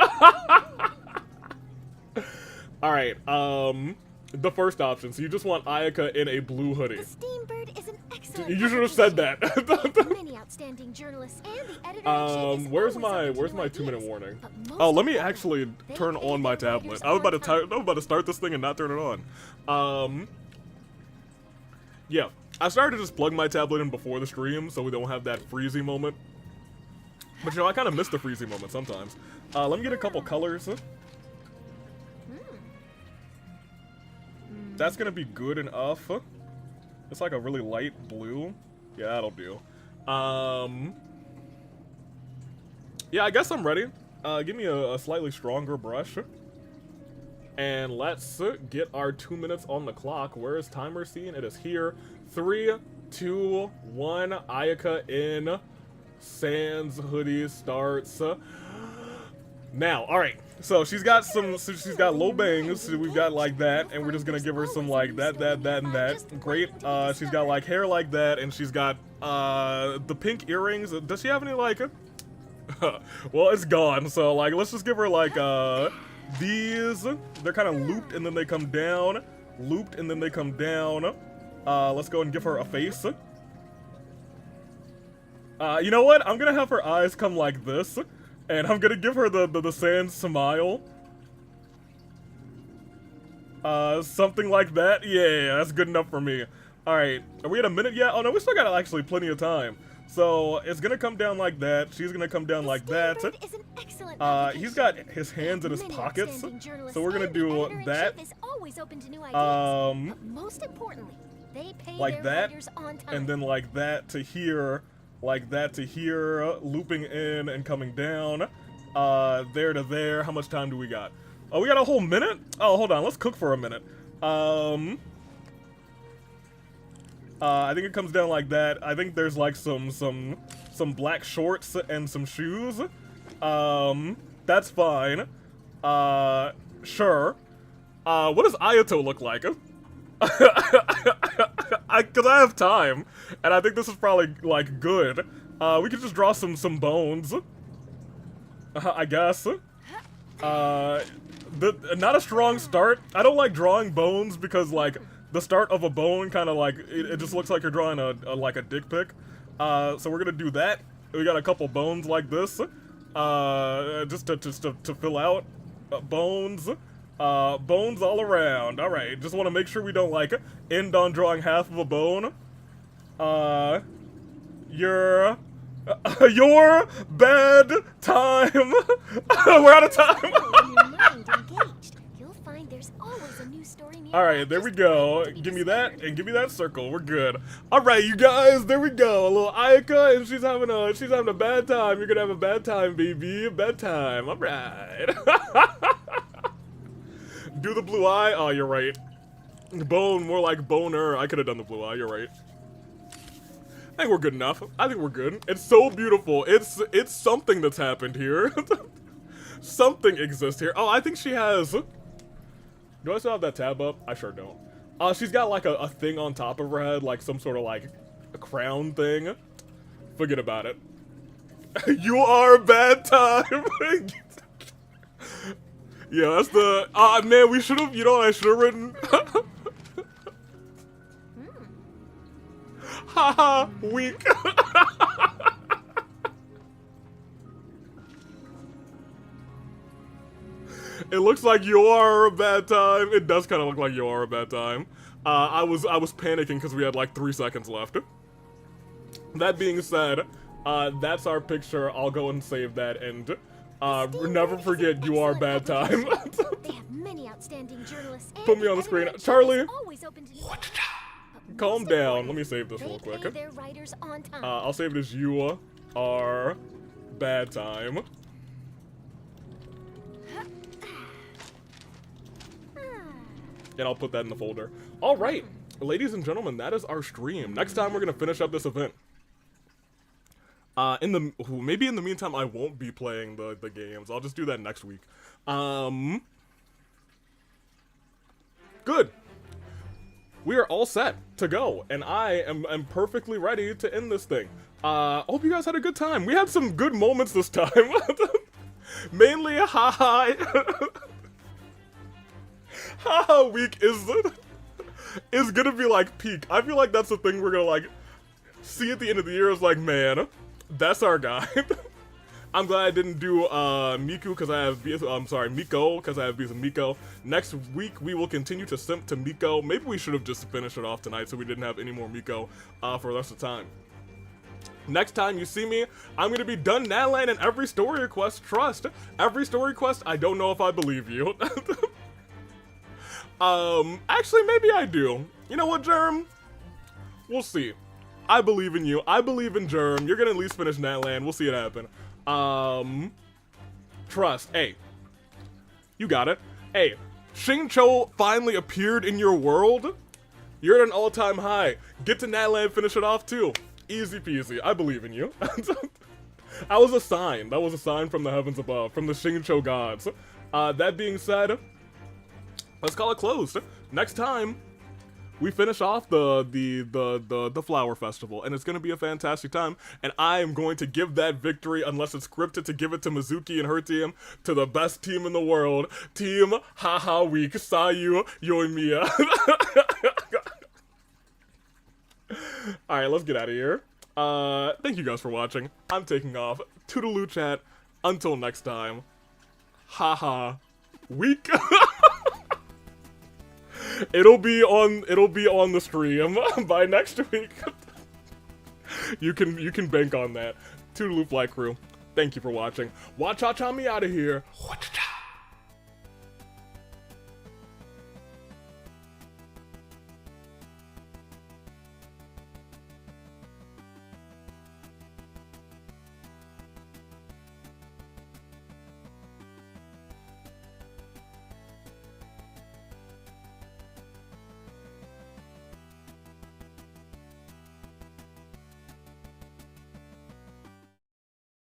Alright, the first option. So you just want Ayaka in a blue hoodie. The Steambird is an excellent. You should have said that. Many outstanding journalists and the editor-in-chief is where's my 2-minute warning? Oh, let me actually turn on my tablet. I was about to start this thing and not turn it on. Yeah, I started to just plug my tablet in before the stream so we don't have that freezy moment. But you know, I kind of miss the freezy moment sometimes. Let me get a couple colors. That's gonna be good enough. It's like a really light blue. Yeah, that'll do. Yeah, I guess I'm ready. Give me a slightly stronger brush. And let's get our 2 minutes on the clock. Where is timer scene? It is here. 3, 2, 1. Ayaka in Sans hoodie starts now. All right. So she's got she's got low bangs. So we've got like that, and we're just gonna give her some like that, and that. Great. She's got like hair like that, and she's got the pink earrings. Does she have any like? Well, it's gone. So like, let's just give her like these. They're kind of looped, and then they come down. Looped, and then they come down. Let's go and give her a face. You know what? I'm gonna have her eyes come like this. And I'm gonna give her the Sans smile. Something like that. Yeah, that's good enough for me. Alright, are we at a minute yet? Oh no, we still got actually plenty of time. So, it's gonna come down like that. She's gonna come down like that. He's got his hands in his pockets. So we're gonna do that. Most importantly, they pay like their that. on time. And then like that to here. Like that to here, looping in and coming down, there to there. How much time do we got? Oh, we got a whole minute? Oh, hold on, let's cook for a minute. I think it comes down like that. I think there's like some black shorts and some shoes. That's fine. Sure. What does Ayato look like? Cause I have time, and I think this is probably, like, good. We could just draw some bones. I guess. Not a strong start. I don't like drawing bones because, like, the start of a bone kind of, like, it just looks like you're drawing like a dick pic. So we're gonna do that. We got a couple bones like this. Just to fill out. Bones. Bones all around. Alright, just want to make sure we don't, like, end on drawing half of a bone. Your bad time. We're out of time. Alright, there we go. Give me that, and give me that circle. We're good. Alright, you guys, there we go. A little Ayaka, and she's having a bad time. You're gonna have a bad time, baby. Bad time. Alright. Do the blue eye? Oh, you're right. Bone, more like boner. I could have done the blue eye, you're right. I think we're good enough. I think we're good. It's so beautiful. It's something that's happened here. Something exists here. Oh, I think she has... Do I still have that tab up? I sure don't. She's got like a thing on top of her head, like some sort of like a crown thing. Forget about it. You are a bad time. Yeah, that's the... man, we should have... You know what I should have written? Haha, weak. It looks like you are a bad time. It does kind of look like you are a bad time. I was panicking because we had like 3 seconds left. That being said, that's our picture. I'll go and save that and never forget you are a bad time. They have many outstanding journalists. Put me on the screen. Charlie, calm down. Let me save this real quick. I'll save it as you are bad time. And I'll put that in the folder. All right, ladies and gentlemen, that is our stream. Next time we're gonna finish up this event. Maybe in the meantime, I won't be playing the games. I'll just do that next week. Good. We are all set to go, and I am perfectly ready to end this thing. Hope you guys had a good time. We had some good moments this time. Mainly, haha. Haha week is gonna be like peak. I feel like that's the thing we're gonna like see at the end of the year is like, man, that's our guy. I'm glad I didn't do Miku because I have Miko because I have beef with Miko. Next week we will continue to simp to Miko. Maybe we should have just finished it off tonight so we didn't have any more Miko for the rest of the time. Next time you see me, I'm gonna be done Natlan in every story quest. Trust. Every story quest, I don't know if I believe you. Actually, maybe I do. You know what, Germ? We'll see. I believe in you. I believe in Germ. You're gonna at least finish Natlan. We'll see it happen. Trust. Hey. You got it. Hey, Xingqiu finally appeared in your world. You're at an all-time high. Get to Natlan, finish it off too. Easy peasy. I believe in you. That was a sign. That was a sign from the heavens above, from the Xingqiu gods. That being said, let's call it closed. Next time, we finish off the flower festival, and it's gonna be a fantastic time. And I am going to give that victory, unless it's scripted, to give it to Mizuki and her team, to the best team in the world, Team Haha Week, Sayu, Yoimiya. All right, let's get out of here. Thank you guys for watching. I'm taking off. Toodaloo chat. Until next time. Haha Week. It'll be on the stream by next week. You can bank on that. Toodaloo Flight Crew. Thank you for watching. Watch out, me out of here.